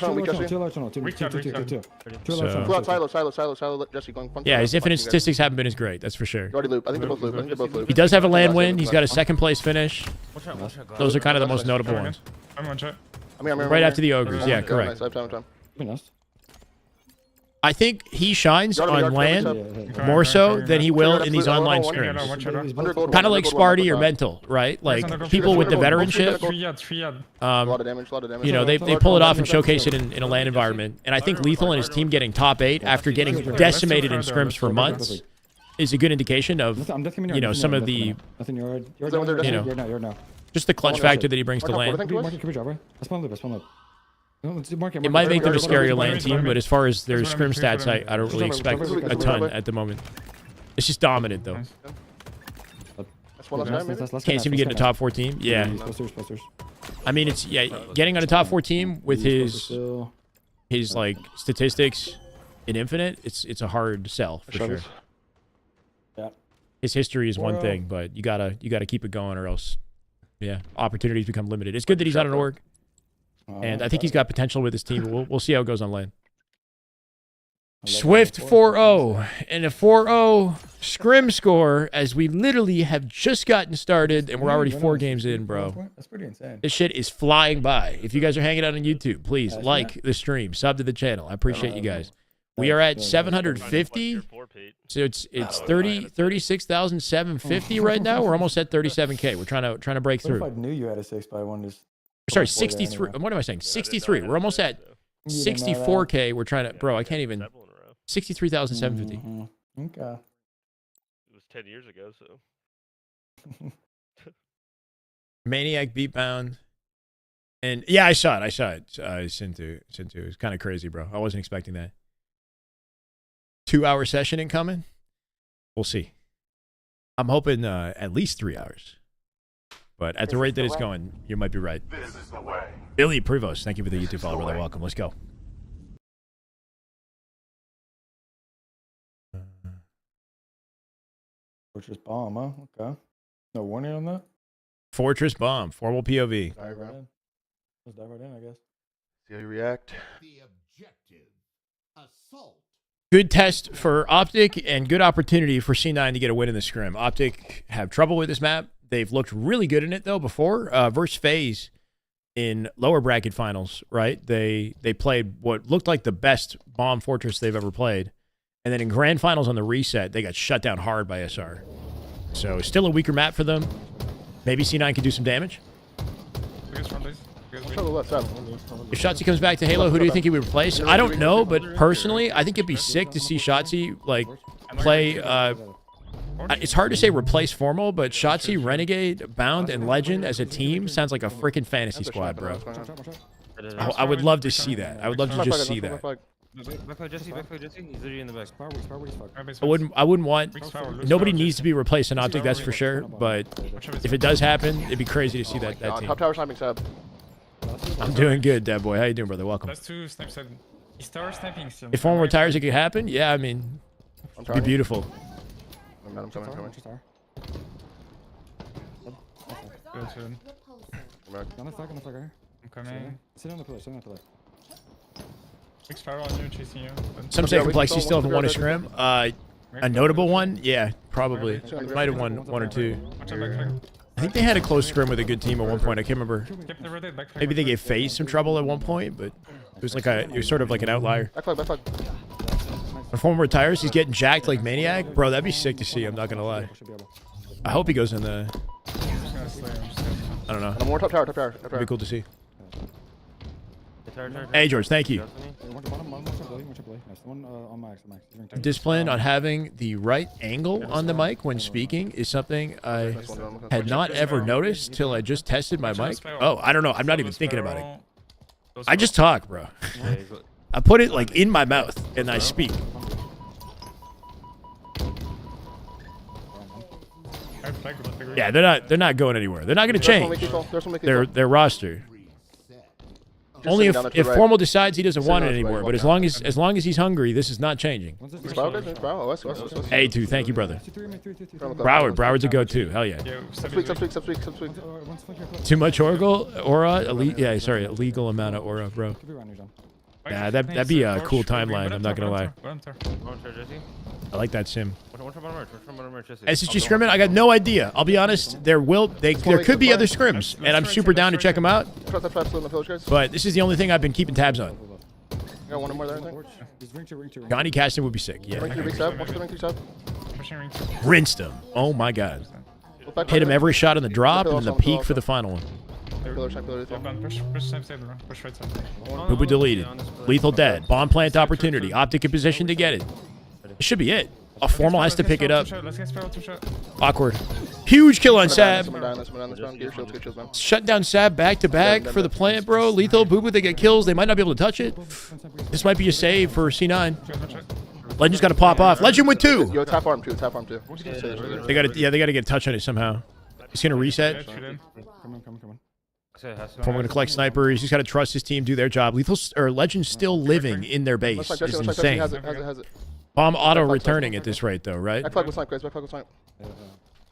Yeah, his Infinite statistics haven't been as great, that's for sure. He does have a land win. He's got a second place finish. Those are kind of the most notable ones. Right after the Ogres, yeah, correct. I think he shines on land more so than he will in these online scrims. Kind of like Sparty or Mental, right? Like people with the veteranship, you know, they pull it off and showcase it in a land environment. And I think Lethul and his team getting top 8 after getting decimated in scrims for months is a good indication of, you know, some of the, you know, just the clutch factor that he brings to land. It might make them a scarier lane team, but as far as their scrim stats, I don't really expect a ton at the moment. It's just dominant, though. Can't seem to get into top 4 team. Yeah. I mean, it's, yeah, getting on a top 4 team with his like, statistics in Infinite, it's a hard sell, for sure. His history is one thing, but you gotta keep it going or else, yeah, opportunities become limited. It's good that he's on an org. And I think he's got potential with his team. We'll see how it goes on lane. Swift 4-0 and a 4-0 scrim score as we literally have just gotten started and we're already 4 games in, bro. That's pretty insane. This shit is flying by. If you guys are hanging out on YouTube, please like the stream, sub to the channel. I appreciate you guys. We are at 750, so it's 36,750 right now. We're almost at 37K. We're trying to break through. If I knew you had a 6x1, just sorry, 63. What am I saying? 63. We're almost at 64K. We're trying to, bro. I can't even. 63,750. Okay. It was 10 years ago, so. Maniac Beatbound. And yeah, I saw it. Sintu. It was kind of crazy, bro. I wasn't expecting that. 2-hour session incoming. We'll see. I'm hoping at least 3 hours. But at the rate that it's going, you might be right. This is the way. Billy Prevost, thank you for the YouTube follow, brother. Welcome. Let's go. Fortress bomb, huh? Okay. No warning on that? Fortress bomb. Formal POV. Let's dive right in, I guess. See how you react. The objective. Assault. Good test for Optic and good opportunity for C9 to get a win in the scrim. Optic have trouble with this map. They've looked really good in it, though, before. Versus FaZe in lower bracket finals, right? They played what looked like the best bomb fortress they've ever played. And then in grand finals on the reset, they got shut down hard by SR. So still a weaker map for them. Maybe C9 can do some damage. If Shotzzy comes back to Halo, who do you think he would replace? I don't know, but personally, I think it'd be sick to see Shotzzy, like, play... it's hard to say replace Formal, but Shotzzy, Renegade, Bound, and Legend as a team sounds like a freaking fantasy squad, bro. I would love to see that. I would love to just see that. Backfire Jesse, backfire Jesse. He's literally in the back. I wouldn't want. Nobody needs to be replaced in Optic, that's for sure. But if it does happen, it'd be crazy to see that team. Top tower sniping, Seb. I'm doing good, Dad boy. How you doing, brother? Welcome. Last two snipes. He's tower sniping still. If one retires, it could happen. Yeah, I mean, it'd be beautiful. I'm coming. Go to him. On the flag, I'm coming. Sit on the pillar, sit on the pillar. Big spiral on you, chasing you. Some say Complexity still haven't won a scrim. A notable one? Yeah, probably. Might have won one or two. Watch out, backfire. I think they had a close scrim with a good team at one point. I can't remember. Keep the rotate, backfire. Maybe they gave FaZe some trouble at one point, but it was sort of like an outlier. Back flag. When Former retires, he's getting jacked like maniac. Bro, that'd be sick to see. I'm not gonna lie. I hope he goes in the. I'm just gonna slay him. I don't know. And more top tower. It'd be cool to see. Hey George, thank you. Discipline on having the right angle on the mic when speaking is something I had not ever noticed till I just tested my mic. Oh, I don't know. I'm not even thinking about it. I just talk, bro. I put it like in my mouth and I speak. Yeah, they're not going anywhere. They're not going to change their roster. Only if Formal decides he doesn't want it anymore. But as long as he's hungry, this is not changing. A2, thank you, brother. Broward's a go-to. Hell yeah. Too much aura? Illegal amount of aura, bro. Yeah, that'd be a cool timeline. I'm not gonna lie. I like that sim. SSG scrimming? I got no idea. I'll be honest. There could be other scrims, and I'm super down to check them out. But this is the only thing I've been keeping tabs on. Got one more there, I think. Gandhi casting would be sick. Yeah. Ring Rinsed him. Oh my god. Hit him every shot on the drop and then the peak for the final one. Bubu deleted. Lethul dead. Bomb plant opportunity. Optic in position to get it. It should be it. A Formal has to pick it up. Awkward. Huge kill on Sab. Shut down Sab back to back for the plant, bro. Lethul, Bubu, they get kills. They might not be able to touch it. This might be a save for C9. Legend's got to pop off. Legend with 2. Yo, tap arm 2. They got to get a touch on it somehow. He's gonna reset. Come on. Formal gonna collect sniper. He's just got to trust his team do their job. Legend's still living in their base. It's insane. Has it. Bomb auto returning at this rate, though, right? Back flag with snipe, guys. Back flag with snipe.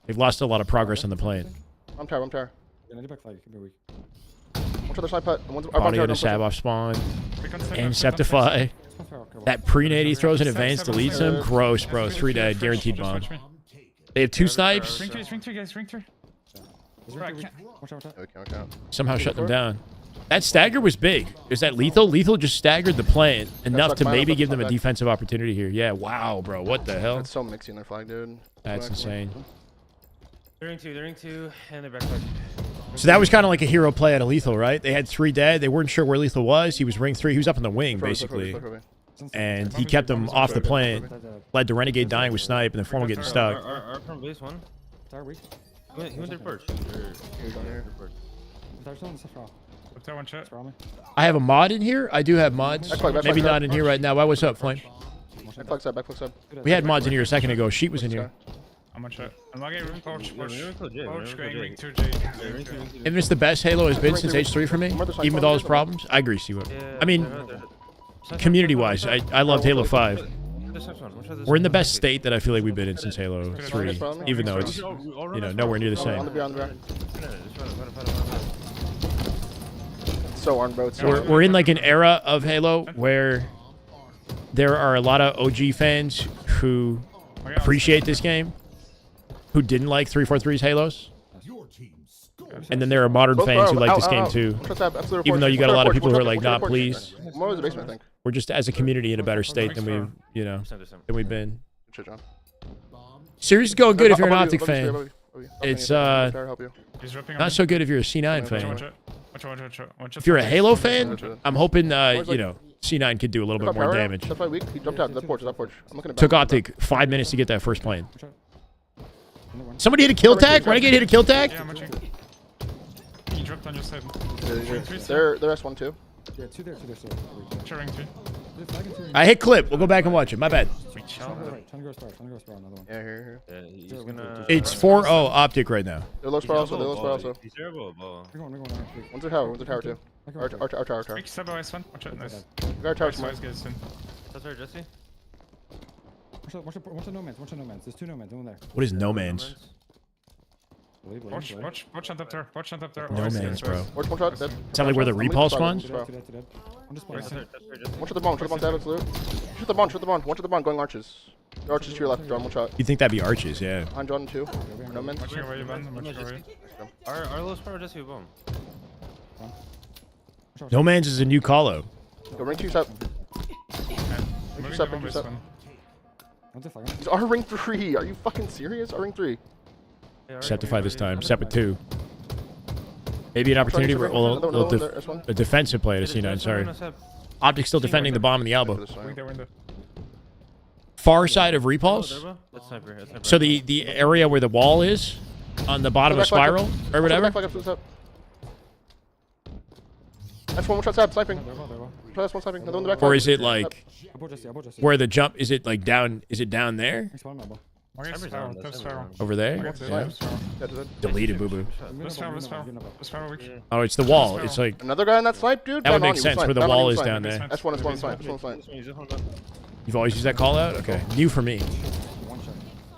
They've lost a lot of progress on the plane. I'm tower. One Audio to Sab off spawn. And Sceptify. That pre-nade he throws in advance deletes him. Gross, bro. 3 dead. Guaranteed bomb. They have 2 snipes. Ring 3, guys. Ring 3. Somehow shut them down. That stagger was big. Is that Lethul? Lethul just staggered the plane enough to maybe give them a defensive opportunity here. Yeah, wow, bro. What the hell? It's so mixy in their flag, dude. That's insane. They're ring 2, and they're back flag. So that was kind of like a hero play out of Lethul, right? They had 3 dead. They weren't sure where Lethul was. He was ring 3. He was up in the wing, basically. And he kept them off the plane. Led to Renegade dying with snipe, and then Formal getting stuck. Our from base 1. Tower weak. He went to perch. I have a mod in here. I do have mods. Maybe not in here right now. Why? What's up, Flame? Back flag sub. We had mods in here a second ago. Sheet was in here. I'm on shot. I'm not getting room. Porch going ring 2, If it's the best Halo has been since H3 for me, even with all his problems, I agree, Siwa. I mean, community-wise, I loved Halo 5. We're in the best state that I feel like we've been in since Halo 3, even though it's, nowhere near the same. So on, bro. We're in like an era of Halo where there are a lot of OG fans who appreciate this game, who didn't like 343's Halos. And then there are modern fans who like this game too. Even though you got a lot of people who are like, nah, please. We're just as a community in a better state than we've been. Series is going good if you're an Optic fan. It's not so good if you're a C9 fan. If you're a Halo fan, I'm hoping C9 could do a little bit more damage. Took Optic 5 minutes to get that first plane. Somebody hit a kill tag? Renegade hit a kill tag? Yeah, I'm watching. He dropped on your side. They're S1 too. Yeah, two there, still. Showing 3. I hit clip. We'll go back and watch it. My bad. Reach Trying out. to go right, trying to go spiral, another one. Yeah, here. Yeah, he's Yeah, gonna. It's 4-0 Optic right now. They're low spiral also. They're low spiral also. He's terrible at ball. We're going. One's a tower too. Our tower. Quick, sub OS 1. Watch out, nice. We got our tower Nice, smart. nice, guys, soon. That's her, Jesse. Watch the no mans. There's two no mans. One there. What is no man's? Watch on top there. Watch on top there. No OS, man's, guys, bro. OS. One shot, dead. Sound like where the repulse spawns? Two dead. I'm just playing. Where's it? That's her, Jesse. One shot the bomb, dead, absolute. Shoot the bomb. One shot the bomb, going arches. The arches to your left, John, one shot. You think that'd be arches, yeah. Behind John, 2. No men. Watching away, man. I'm watching away. Our low spiral Jesse with bomb. No man's is a new call-out. Go ring 2 set. Moving up, the bomb ring is up. one. One's a flag. He's our ring 3. Are you fucking serious? Our ring 3. Sceptify this time. Step with 2. Maybe an opportunity for a defensive play to C9, sorry. Optic still defending the bomb in the elbow. Window. Far side of repulse. That's sniper. That's sniper. So the area where the wall is on the bottom of spiral or whatever. That's one shot stab, sniping. That's one sniping. Another one in the back. Or is it like Above Jesse. where the jump? Is it like down? Is it down there? Okay, Sniper's spiral. down, Top that's spiral. Over there? Top Yeah. spiral. Yeah, dead. Deleted Bubu. This spiral weak. Oh, it's the wall. It's like Another guy in that snipe, dude. that would Down on make you, sense snipe. where the Down on wall you, is snipe. down there. That's one snipe. That's one snipe. You've always used that call out. Okay, new for me. One shot.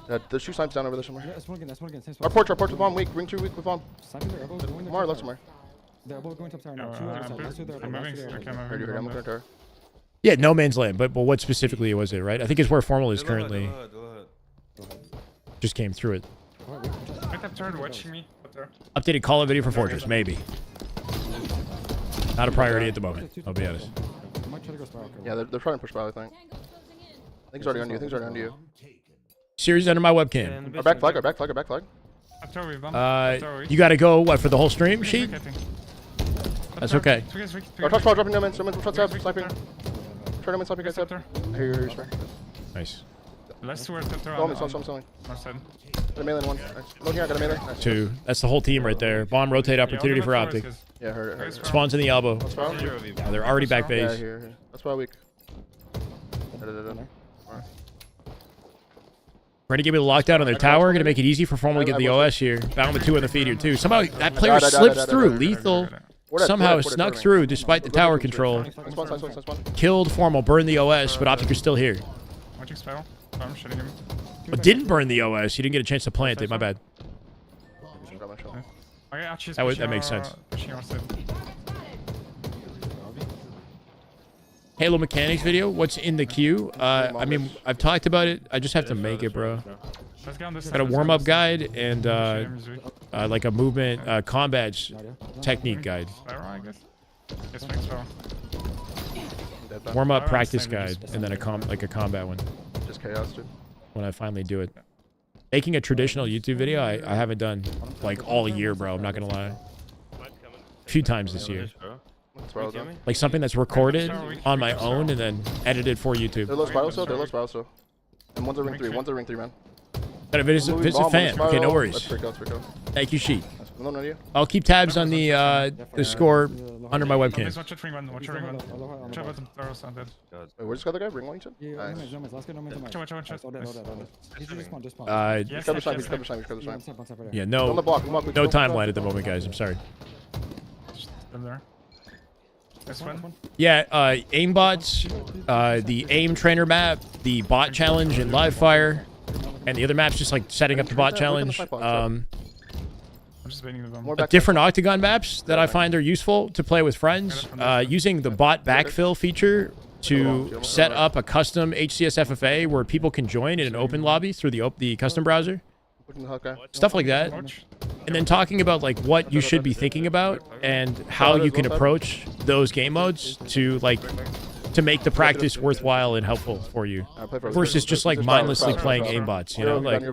Yeah, there's 2 snipes down over there somewhere. Yeah, that's one again. Same Our spot. porch with bomb, weak. Ring 2 weak with bomb. Sniping their elbow. Going Tomorrow, left somewhere. The elbow going top tower now. Two other side. Last two there. I'm moving. Last two Okay, there. I'm Heard you, moving. I'm looking at her. Yeah, no man's land. But what specifically was it? Right? I think it's where formal is currently. Just came through it. Right up turn, watching me. Up there. Updated call out video for Fortress, maybe. Not a priority at the moment. I'll be honest. I might try to go spiral. Yeah, they're trying to push by, I think. I think he's already on you. Series under my webcam. Our back flag. Up there with bomb. You got to go what for the whole stream sheet? That's okay. Our top spot dropping no man. Someone's shot stab, sniping. Turn him in, sniping, guys, Up stab. there. Here, sir. Nice. Last two are top there. Follow me, selling. North side. Got a melee one. Nice. Load here, got a melee. Nice. 2. That's the whole team right there. Bomb rotate opportunity for Optic. Yeah, heard it. Spawns in the elbow. Spiral? Oh, they're already back Yeah, base. here. That's why weak. Ready to give me the lockdown on their tower. Gonna make it easy for Formal to get the OS here. Bound with 2 on the feed here too. Somehow that player slips through. Lethul somehow snuck through despite the tower control. Spawn. Killed Formal, burned the OS, but Optic is still here. Watching spiral. I'm shooting him. But didn't burn the OS. He didn't get a chance to plant it. My bad. Okay, Archie's That makes sense. pushing our side. Halo mechanics video. What's in the queue? I mean, I've talked about it. I just have to make it, bro. Let's go on this side. Got a let's go on warm-up this guide and side. Is weak. like a movement combat technique guide. Spiral, I guess. Yes, make spiral. Warm-up Spiral practice is guide and then a combat one Just chaos, dude. when I finally do it. Making a traditional YouTube video, I haven't done like all year, bro. I'm not gonna lie. A few times this year. Spiral done. Like something that's recorded on my own and then edited for YouTube. They're low spiral still. And one's a ring 3, man. Got a visit fan. Okay, no worries. Let's freak out. Thank you, Sheet. No idea. I'll keep tabs on the score under my webcam. Watch it, ring one. Watch out bottom. Arrows on dead. Wait, where's this other guy? Ring one, you said? Yeah, Nice. no mans. Last guy, no mans. Watch out. All dead. Just spawn. Yes, Cover yes, snipe, yes, cover snipe. Yeah, On the no block, timeline at the moment, guys. I'm sorry. Just them there. This one. Yeah, aimbots, the aim trainer map, the bot challenge in live fire, and the other maps just like setting up the bot challenge. I'm just waiting the bomb. More back. Different octagon maps that I find are useful to play with friends. Using the bot backfill feature to set up a custom HCS FFA where people can join in an open lobby through the custom browser. Stuff like that. And then talking about like what you should be thinking about and how you can approach those game modes to make the practice worthwhile and helpful for you versus just like mindlessly playing aimbots, you know, like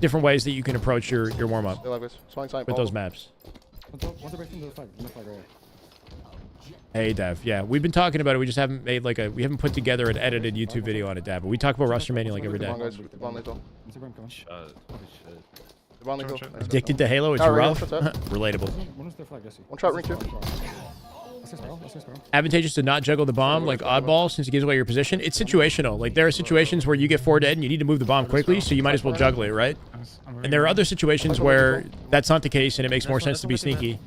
different ways that you can approach your warm-up with those maps. Hey Dev, yeah, we've been talking about it. We just haven't made we haven't put together an edited YouTube video on it, Dev. But we talk about roster mania like every day. Addicted to Halo, it's rough. Relatable. One shot, ring 2. Advantageous to not juggle the bomb like oddball since it gives away your position. It's situational. Like there are situations where you get 4 dead and you need to move the bomb quickly, so you might as well juggle it, right? And there are other situations where that's not the case and it makes more sense to be sneaky,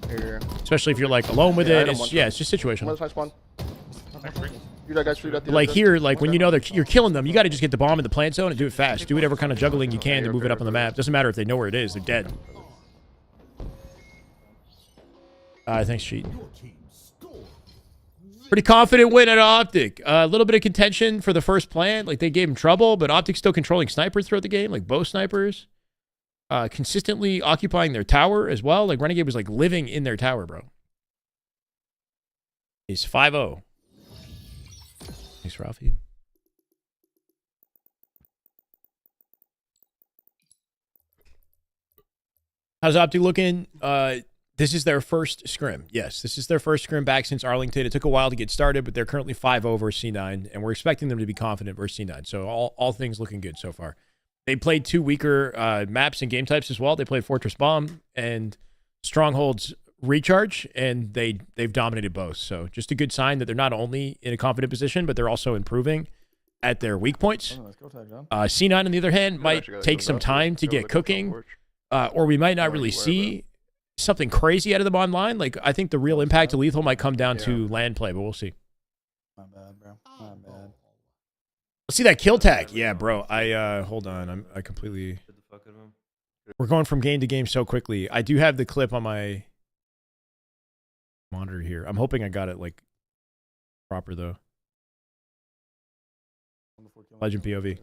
especially if you're like alone with it. It's just situational. Like here, like when you know you're killing them, you got to just get the bomb in the plant zone and do it fast. Do whatever kind of juggling you can to move it up on the map. Doesn't matter if they know where it is; they're dead. Thanks, Cheat. Pretty confident win at Optic. A little bit of contention for the first plant. Like they gave him trouble, but Optic's still controlling snipers throughout the game, like bow snipers. Consistently occupying their tower as well. Like Renegade was like living in their tower, bro. He's 5-0. Thanks, Rafi. How's Optic looking? This is their first scrim. Yes, this is their first scrim back since Arlington. It took a while to get started, but they're currently 5-0 versus C9, and we're expecting them to be confident versus C9. So all things looking good so far. They played 2 weaker maps and game types as well. They played Fortress Bomb and Stronghold's Recharge, and they've dominated both. So just a good sign that they're not only in a confident position, but they're also improving at their weak points. C9, on the other hand, might take some time to get cooking, or we might not really see something crazy out of them online. Like, I think the real impact to Lethul might come down to land play, but we'll see. My bad, bro. My bad. Let's see that kill tag. Yeah, bro. Hold on. I completely... We're going from game to game so quickly. I do have the clip on my monitor here. I'm hoping I got it, like, proper, though. Legend POV.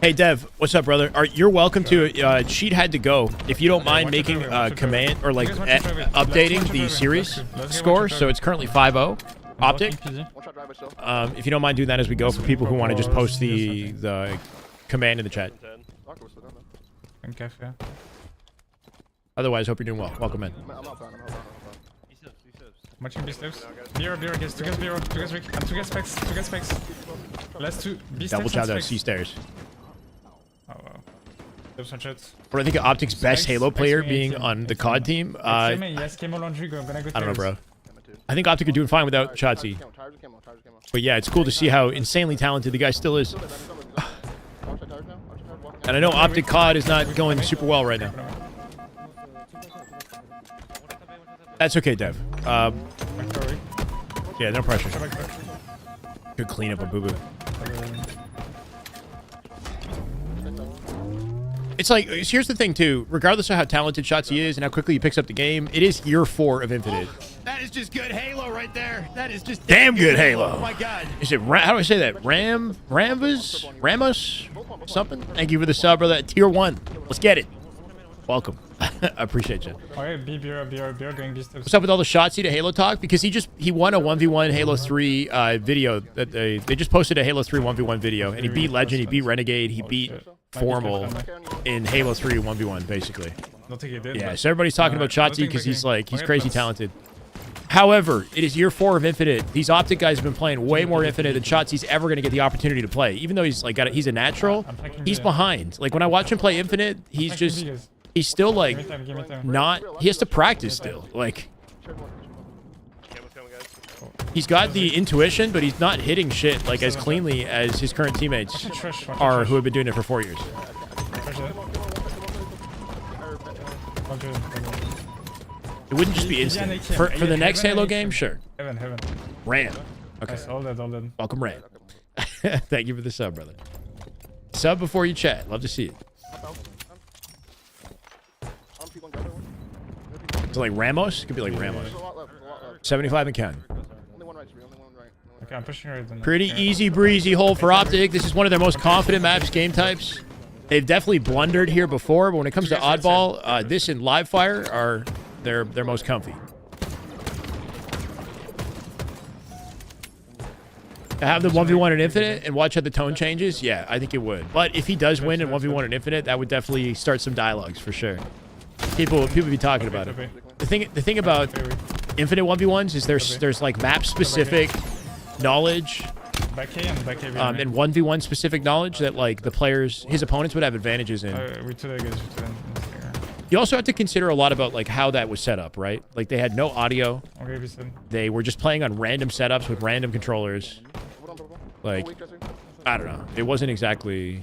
Hey Dev, what's up, brother? You're welcome to. Sheet had to go. If you don't mind making a command or like updating the series score, so it's currently 5-0. Optic. If you don't mind doing that as we go for people who want to just post the command in the chat. Otherwise, hope you're doing well. Welcome in. Matching B steps. Beer, guys. 2 guys, beer. 2 guys, Rick. And 2 guys, specs. 2 guys, specs. Last 2. B steps. Double shout out C stairs. Oh, wow. There's some shots. But I think Optic's best Halo player being on the COD team. I don't know, bro. I think Optic are doing fine without Shotzi. But yeah, it's cool to see how insanely talented the guy still is. And I know Optic COD is not going super well right now. That's okay, Dev. Yeah, no pressure. Good cleanup on Bubu. It's like, here's the thing, too. Regardless of how talented Shotzi is and how quickly he picks up the game, it is year 4 of Infinite. That is just good Halo right there. That is just damn good Halo. Oh, my God. Is it, how do I say that? Ramos? Something? Thank you for the sub, brother. Tier 1. Let's get it. Welcome. I appreciate you. Alright, beer going B steps. What's up with all the Shotzi to Halo talk? Because he won a 1v1 Halo 3 video. That they just posted a Halo 3 1v1 video, and he beat Legend, he beat Renegade, he beat Formal in Halo 3 1v1, basically. Yeah, so everybody's talking about Shotzi because he's crazy talented. However, it is year 4 of Infinite. These Optic guys have been playing way more Infinite than Shotzi's ever going to get the opportunity to play. Even though he's like he's a natural, he's behind. Like when I watch him play Infinite, he's still like not. He has to practice still. Like he's got the intuition, but he's not hitting shit like as cleanly as his current teammates are, who have been doing it for 4 years. It wouldn't just be instant. For the next Halo game, sure. Heaven. Ram. Okay. All dead. Welcome, Ram. Thank you for the sub, brother. Sub before you chat. Love to see it. So like Ramos? It could be like Ramos. 75 and counting. Okay, I'm pushing right then. Pretty easy breezy hole for Optic. This is one of their most confident maps, game types. They've definitely blundered here before, but when it comes to oddball, this and live fire are their most comfy. To have the 1v1 in Infinite and watch how the tone changes, yeah, I think it would. But if he does win in 1v1 in Infinite, that would definitely start some dialogues for sure. People be talking about it. The thing about Infinite 1v1s is there's like map specific knowledge Back A and back A. And 1v1 specific knowledge that like the players, his opponents would have advantages in. We today guys. You also have to consider a lot about like how that was set up, right? Like they had no audio. Okay, we said. They were just playing on random setups with random controllers. Like, I don't know. It wasn't exactly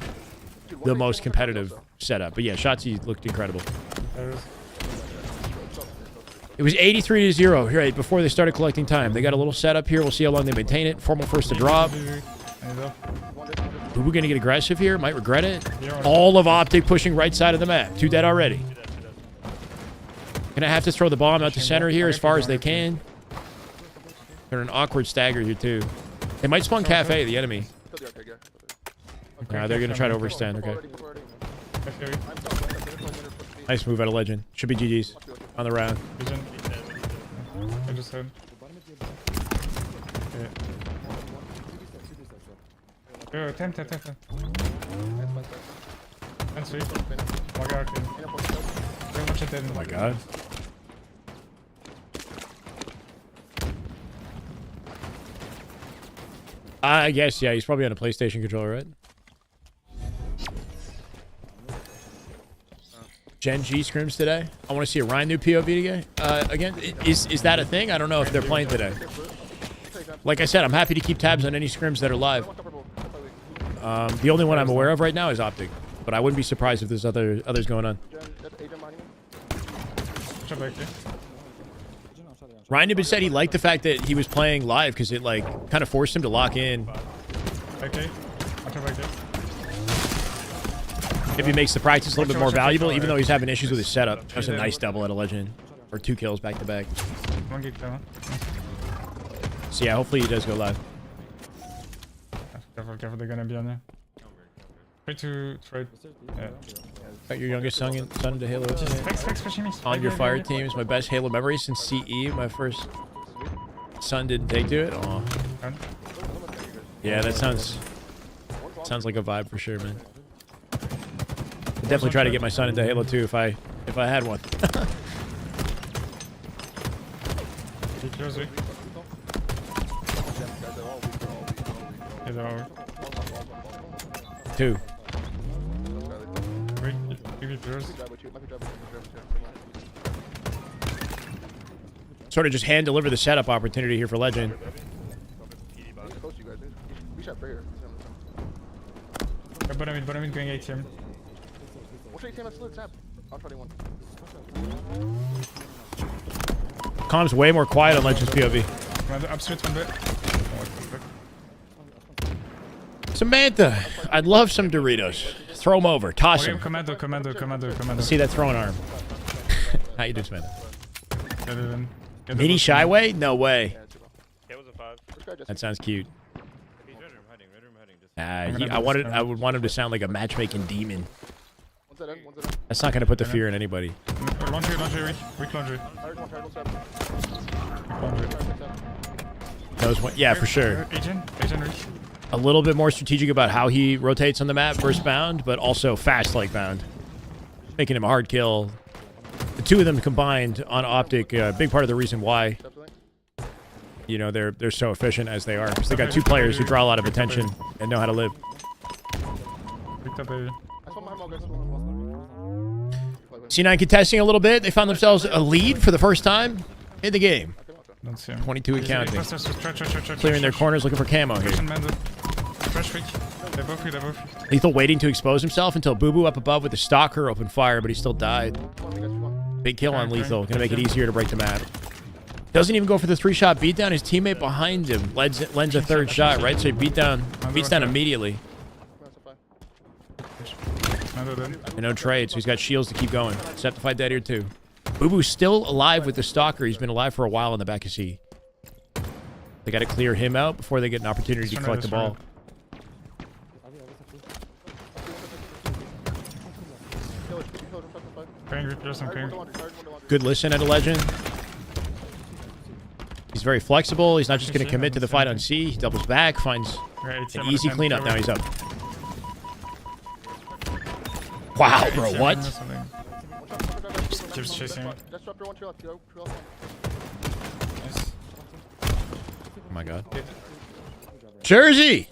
the most competitive setup. But yeah, Shotzi looked incredible. It was 83-0 right before they started collecting time. They got a little setup here. We'll see how long they maintain it. Formal first to drop. Bubu gonna get aggressive here. Might regret it. All of Optic pushing right side of the map. 2 dead already. Gonna have to throw the bomb out to center here as far as they can. They're an awkward stagger here too. They might spawn Cafe, the enemy. They're gonna try to overextend. Okay. Nice move out of Legend. Should be GG's on the round. I just heard. Yo, 10. 10 sweep. Oh my god. I guess, yeah, he's probably on a PlayStation controller, right? Gen G scrims today. I want to see a Ryan new POV again. Is that a thing? I don't know if they're playing today. Like I said, I'm happy to keep tabs on any scrims that are live. The only one I'm aware of right now is Optic, but I wouldn't be surprised if there's others going on. Ryan Nibin said he liked the fact that he was playing live because it like kind of forced him to lock in. Okay. Maybe it makes the practice a little bit more valuable, even though he's having issues with his setup. That was a nice double at a Legend. Or 2 kills back to back. So yeah, hopefully he does go live. Careful, they're gonna be on there. Try to trade. Yeah. Got your youngest son into Halo. Pushing me. On your fire team is my best Halo memory since CE. My first son didn't take to it. Aw. Yeah, that sounds like a vibe for sure, man. I'd definitely try to get my son into Halo 2 if I had one. Two. Sort of just hand deliver the setup opportunity here for Legend. Bottom going ATM. Calm's way more quiet on Legend's POV. Samantha, I'd love some Doritos. Throw them over. Toss them. Commando. See that throwing arm. How you doing, Samantha? Mini Shyway? No way. That sounds cute. I would want him to sound like a matchmaking demon. That's not gonna put the fear in anybody. Laundry. Yeah, for sure. A little bit more strategic about how he rotates on the map versus bound, but also fast like bound, making him a hard kill. The two of them combined on Optic, a big part of the reason why, you know, they're so efficient as they are, because they got 2 players who draw a lot of attention and know how to live. C9 contesting a little bit. They found themselves a lead for the first time in the game. 22 and counting. Clearing their corners, looking for camo here. Lethul waiting to expose himself until Bubu up above with the stalker opened fire, but he still died. Big kill on Lethul. Gonna make it easier to break the map. Doesn't even go for the 3-shot beatdown. His teammate behind him lends a 3rd shot, right? So he beats down immediately. And no trade, so he's got shields to keep going. Sceptify dead here too. Bubu's still alive with the stalker. He's been alive for a while in the back of C. They got to clear him out before they get an opportunity to collect the ball. Good listen at a Legend. He's very flexible. He's not just going to commit to the fight on C. He doubles back, finds an easy cleanup. Now he's up. Wow, bro, what? Keeps chasing. Oh my god. Jersey.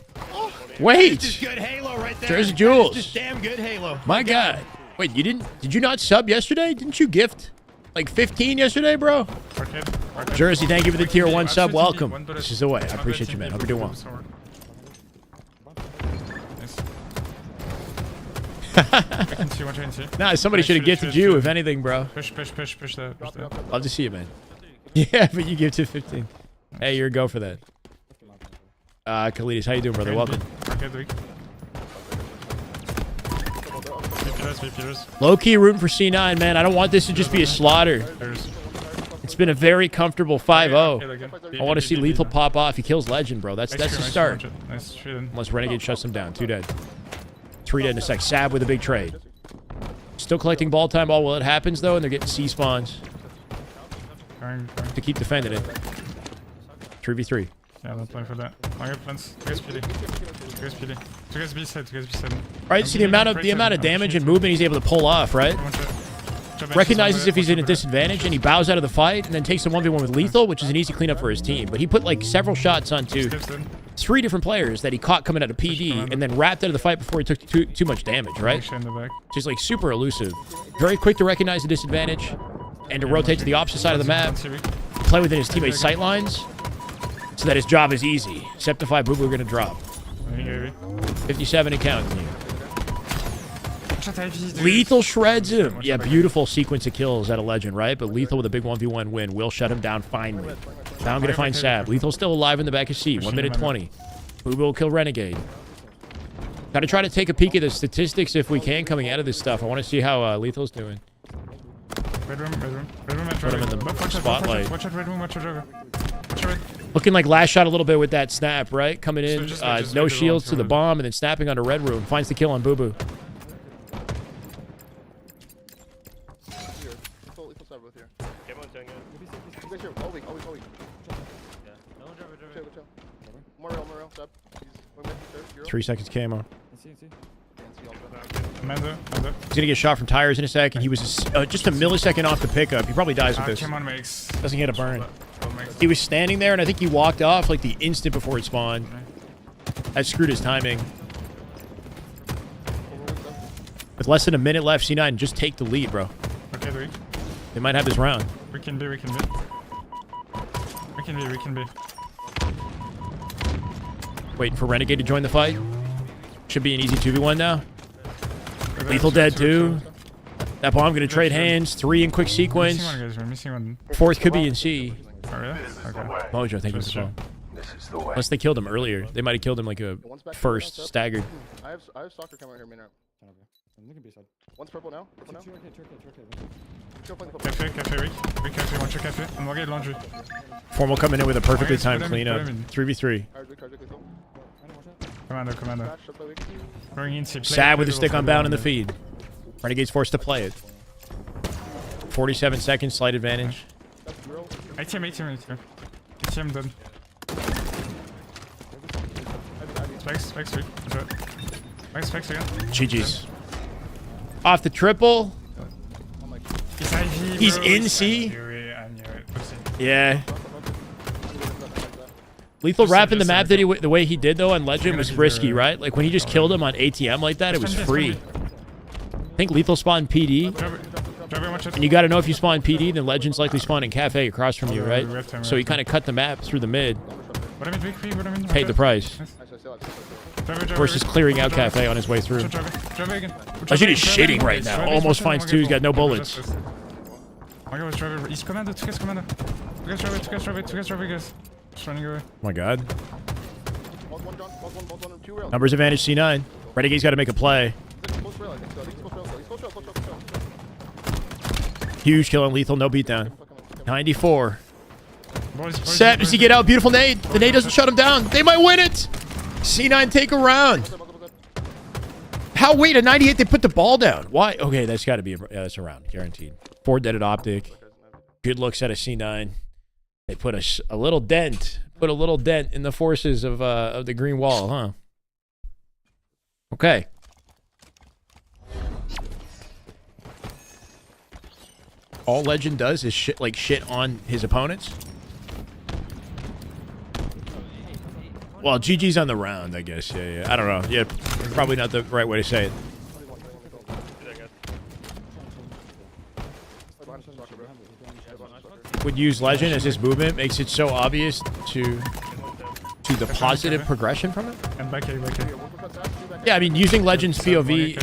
Wait. Just good Halo right there. Jersey Jules. Just damn good Halo. My God. Wait, did you not sub yesterday? Didn't you gift like 15 yesterday, bro? Arcade. Jersey, thank you for the tier 1 sub. One Welcome. bullet. This is the way. I One appreciate bullet you, man. TP, Hope you're doing well. somewhere. Nice. I can see, one see. Nah, somebody should have gifted you, if anything, bro. Push that. Love to see you, man. Yeah, but you gifted 15. Hey, you're a go for that. Kalidas, how you doing, brother? Welcome. Arcade weak. VPers. Low-key rooting for C9, man. I don't want this to just be a slaughter. It's been a very comfortable 5-0. I want to see Lethul pop off. He kills Legend, bro. That's the start. Nice shooting. Unless Renegade shuts him down. 2 dead. 3 dead in a sec. Sab with a big trade. Still collecting ball time ball while it happens, though, and they're getting C-spawns to keep defending it. 3v3. Yeah, I'm not playing for that. I got plans. 2 guys PD. 2 guys PD. 2 guys B side. 2 guys B side. Right, see the amount of damage and movement he's able to pull off, right? Recognizes if he's in a disadvantage and he bows out of the fight and then takes a 1v1 with Lethul, which is an easy cleanup for his team. But he put like several shots onto 3 different players that he caught coming out of PD and then wrapped out of the fight before he took too much damage, right? Just like super elusive. Very quick to recognize the disadvantage and to rotate to the opposite side of the map. Play within his teammates' sight lines so that his job is easy. Sceptify, Bubu are going to drop. 57 and counting. Lethul shreds him. Yeah, beautiful sequence of kills at a Legend, right? But Lethul with a big 1v1 win will shut him down finally. Now I'm going to find Sab. Lethal's still alive in the back of C. 1 minute 20. Bubu will kill Renegade. Got to try to take a peek at the statistics if we can coming out of this stuff. I want to see how Lethal's doing. Red room. Put him in the spotlight. Watch out, red room, watch out. Looking like last shot a little bit with that snap, right? Coming in, just no leave it shields alone to the for bomb, and then snapping onto red room. Finds the kill on Bubu. Lethal side both here. Come on, Jenga. You guys here. All weak. Yeah. No, driver. Chill. Morel, sub. He's 1 minute, third, 3 seconds camo. Amanda. He's going to get shot from tires in a second. He was just a millisecond off the pickup. He probably dies with this. Come on, Makes. Doesn't get a burn. He was standing there, and I think he walked off like the instant before it spawned. That screwed his timing. With less than a minute left, C9, just take the lead, bro. Okay, three. They might have this round. We can be. Waiting for Renegade to join the fight. Should be an easy 2v1 now. Lethul dead too. That bomb gonna trade hands. 3 in quick sequence. We're missing one. 4th could be in C. Oh, really? Okay. Mojo, thank you for the phone. Unless they killed him earlier. They might have killed him like a first staggered. I have stalker coming here, main ramp. One's purple now. Cafe, weak. One cafe. I'm gonna get laundry. Formal coming in with a perfectly timed cleanup. 3v3. Commander. Going in, Sad with a stick on bound in the feed. Renegade's forced to play it. 47 seconds, slight advantage. ATM done. Specs, weak. Specs again. GG's. Off the triple. He's in C. I knew it. Yeah. Lethul wrapping the map the way he did, though, on Legend was risky, right? Like, when he just killed him on ATM like that, it was free. I think Lethul spawned PD. And you got to know if you spawn PD, then Legend's likely spawning Cafe across from you, right? So he kind of cut the map through the mid. Paid the price. Versus clearing out Cafe on his way through. Legend is shitting right now. Almost finds 2. He's got no bullets. He's commander. 2 guys driver, guys. Just running away. Oh my god. Numbers advantage C9. Renegade's got to make a play. Huge kill on Lethul, no beatdown. 94. Set, does he get out? Beautiful nade. The nade doesn't shut him down. They might win it. C9 take a round. How? Wait, a 98, they put the ball down. Why? Okay, that's got to be that's a round, guaranteed. 4 dead at Optic. Good looks at a C9. They put a little dent. Put a little dent in the forces of the green wall, huh? Okay. All Legend does is shit on his opponents. Well, GG's on the round, I guess. Yeah. I don't know. Yeah, probably not the right way to say it. Would use Legend as his movement makes it so obvious to the positive progression from it. And back A, back A. Yeah, I mean, using Legend's POV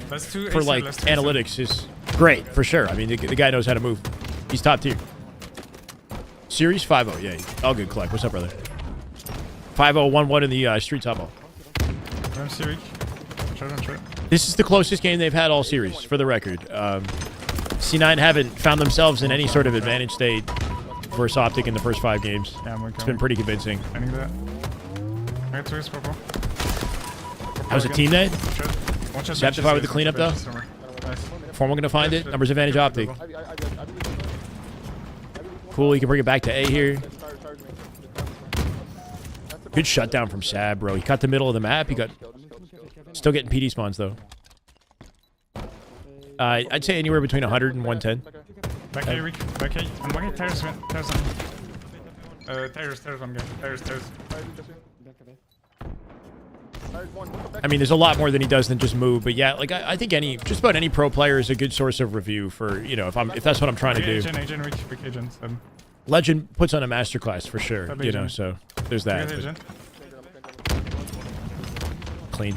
That's two for AC, like last two analytics is great for sure. I mean, the guy knows how to move. He's top tier. Series 5-0, yeah. All good, Collect. What's up, brother? 5-0, 1-1 in the street top ball. I'm Series. Try. This is the closest game they've had all series, for the record. C9 haven't found themselves in any sort of advantage state versus Optic in the first 5 games. Yeah, It's been pretty convincing. I think that. I got 2 is purple. How's the team night? One shot. Sceptify with the cleanup, though? Nice. Formal gonna find it. Numbers advantage Optic. Cool, he can bring it back to A here. Good shutdown from Sab, bro. He cut the middle of the map. He got... Still getting PD spawns, though. I'd say anywhere between 100 and 110. Back A, Rick. Back A. I'm walking tires, man. Tires on. Tires, one guy. Tires. I mean, there's a lot more than he does than just move, but yeah, like I think just about any pro player is a good source of review for, you know, if that's what I'm trying to do. Agent, Rick, agent. Legend puts on a masterclass for sure, you know, so there's that. Agent. Clean.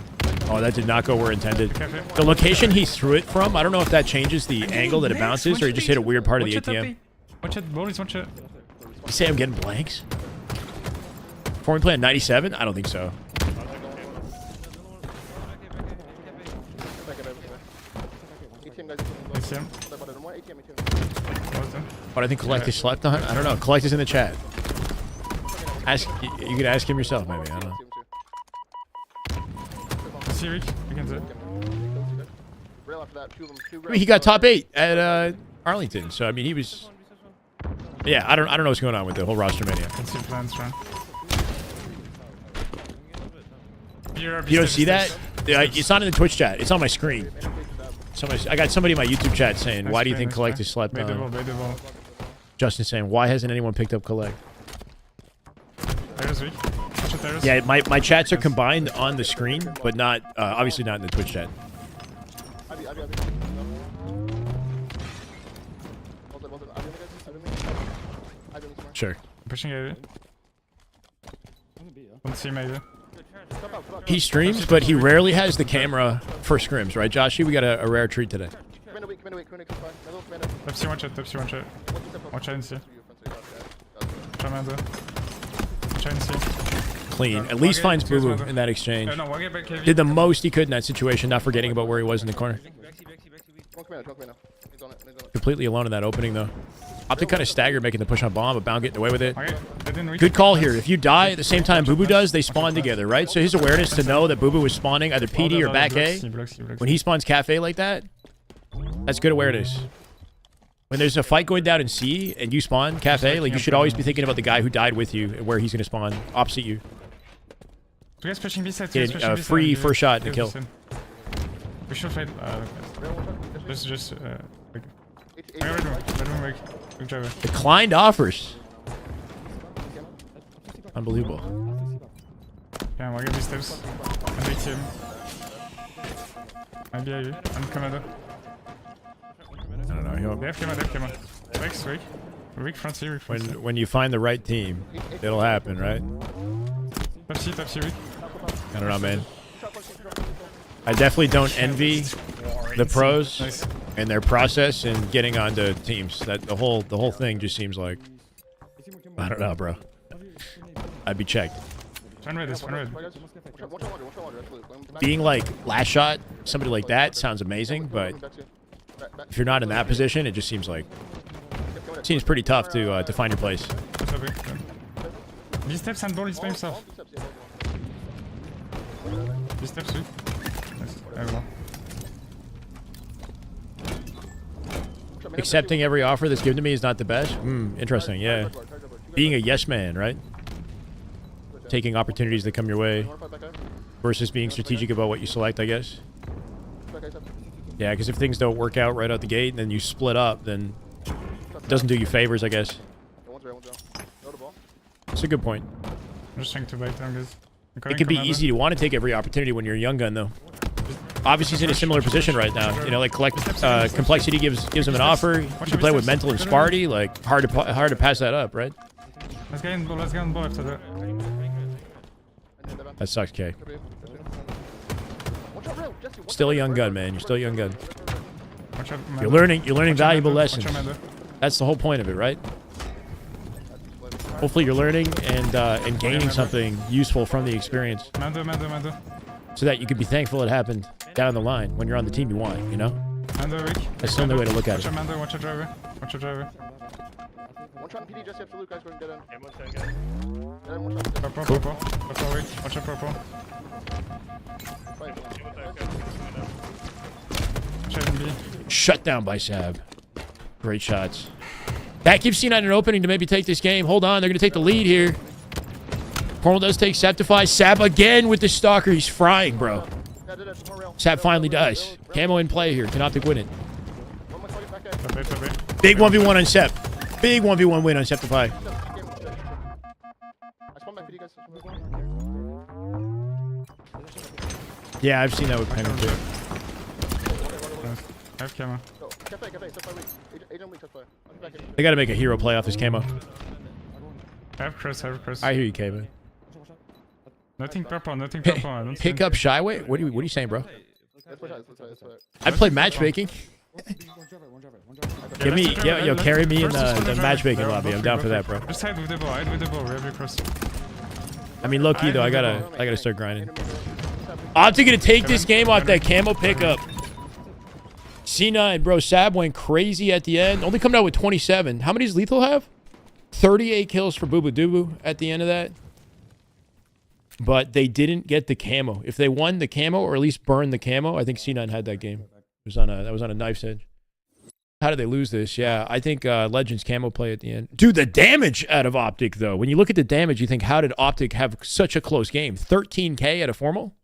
Oh, that did not go where intended. The location he threw it from, I don't know if that changes the angle that it bounces or he just hit a weird part of the ATM. One shot, Boris, one shot. You say I'm getting blanks? Before we play at 97? I don't think so. ATM. But I think Collect is slept on. I don't know. Collect is in the chat. You could ask him yourself, maybe. I don't know. See, Rick, you can do it. I mean, he got top 8 at Arlington, so I mean he was. Yeah, I don't know what's going on with the whole roster mania. Can see plans, right? You don't see that? It's not in the Twitch chat. It's on my screen. I got somebody in my YouTube chat saying, "Why do you think Collect is slept on?" Justin saying, "Why hasn't anyone picked up Collect?" Yeah, my chats are combined on the screen, but not obviously not in the Twitch chat. Sure. Pushing A. One C maybe. He streams, but he rarely has the camera for scrims, right, Joshy? We got a rare treat today. Top C, one shot. One shot in C. Tremendo. Try and C. Clean. At least finds Bubu in that exchange. Did the most he could in that situation, not forgetting about where he was in the corner. Completely alone in that opening, though. Optic kind of staggered making the push on bomb, but Bound getting away with it. Good call here. If you die at the same time Bubu does, they spawn together, right? So his awareness to know that Bubu was spawning either PD or back A, when he spawns Cafe like that, that's good awareness. When there's a fight going down in C and you spawn Cafe, like you should always be thinking about the guy who died with you and where he's going to spawn opposite you. Get a free first shot to kill. We should fight. Just Declined offers. Unbelievable. Yeah, we'll get these steps. And big team. Maybe I'm Canada. I don't know. They have Kema. Rex, Rick front C, Rick front C. When you find the right team, it'll happen, right? Top C, Rick. I don't know, man. I definitely don't envy the pros and their process in getting onto teams. That the whole thing just seems like, I don't know, bro. I'd be checked. Being like last shot, somebody like that sounds amazing, but if you're not in that position, it just seems like pretty tough to find your place. These steps and ball is by himself. These steps, oui. Accepting every offer that's given to me is not the best. Interesting, yeah. Being a yes man, right? Taking opportunities that come your way versus being strategic about what you select, I guess. Yeah, because if things don't work out right out the gate and then you split up, then it doesn't do you favors, I guess. It's a good point. I'm just trying to bite them, guys. It can be easy to want to take every opportunity when you're a young gun, though. Obviously, he's in a similar position right now. You know, like complexity gives him an offer. You can play with mental and Sparty. Like hard to pass that up, right? Let's get on ball after that. That sucks, K. Watch out, real. Jesse, watch Still a out, young real. gun, man. You're still a young gun. Watch out, You're learning valuable Watch lessons. out, Mando. That's the whole point of it, right? Hopefully, you're learning and gaining something useful from the experience, Mando. so that you can be thankful it happened down the line when you're on the team you want. You know, Mando, Rick. that's the only way to look at Watch it. out, Mando. Watch out, driver. One shot in PD, Jesse, have to loot, guys. Go and get in. I'm one tank, guys. Get in, one shot. Purple, Rick. Watch out, purple. Fight. I'm one tank, guys. Watch out, B. Shut down by Sab. Great shots. That gives C9 an opening to maybe take this game. Hold on, they're going to take the lead here. Cornwall does take Sceptify. Sab again with the Stalker. He's frying, bro. Sab finally dies. Camo in play here. Can Optic win it? Big 1v1 on Sep. Big 1v1 win on Sceptify. I spawn back PD, guys. Yeah, I've seen that with Penguin too. I have camera. Go. Cafe, Sceptify weak. Agent weak, Sceptify. I'll be back in. They got to make a hero play off this camo. I have cross. I hear you, K-Man. Nothing purple. I don't Pick see up Shyway? What are you saying, bro? Let's push out, let's push out. I play matchmaking. Give me, yo, carry me in the matchmaking lobby. I'm down for that, bro. Just hide with the ball. We have your cross. I mean, low key though, I gotta start grinding. Optic gonna take this game off that camo pickup. C9, bro. Sab went crazy at the end. Only coming out with 27. How many does Lethul have? 38 kills for Bubu at the end of that. But they didn't get the camo. If they won the camo, or at least burned the camo, I think C9 had that game. That was on a knife's edge. How did they lose this? Yeah, I think Legends camo play at the end. Dude, the damage out of Optic, though. When you look at the damage, you think, how did Optic have such a close game? 13k at a formal?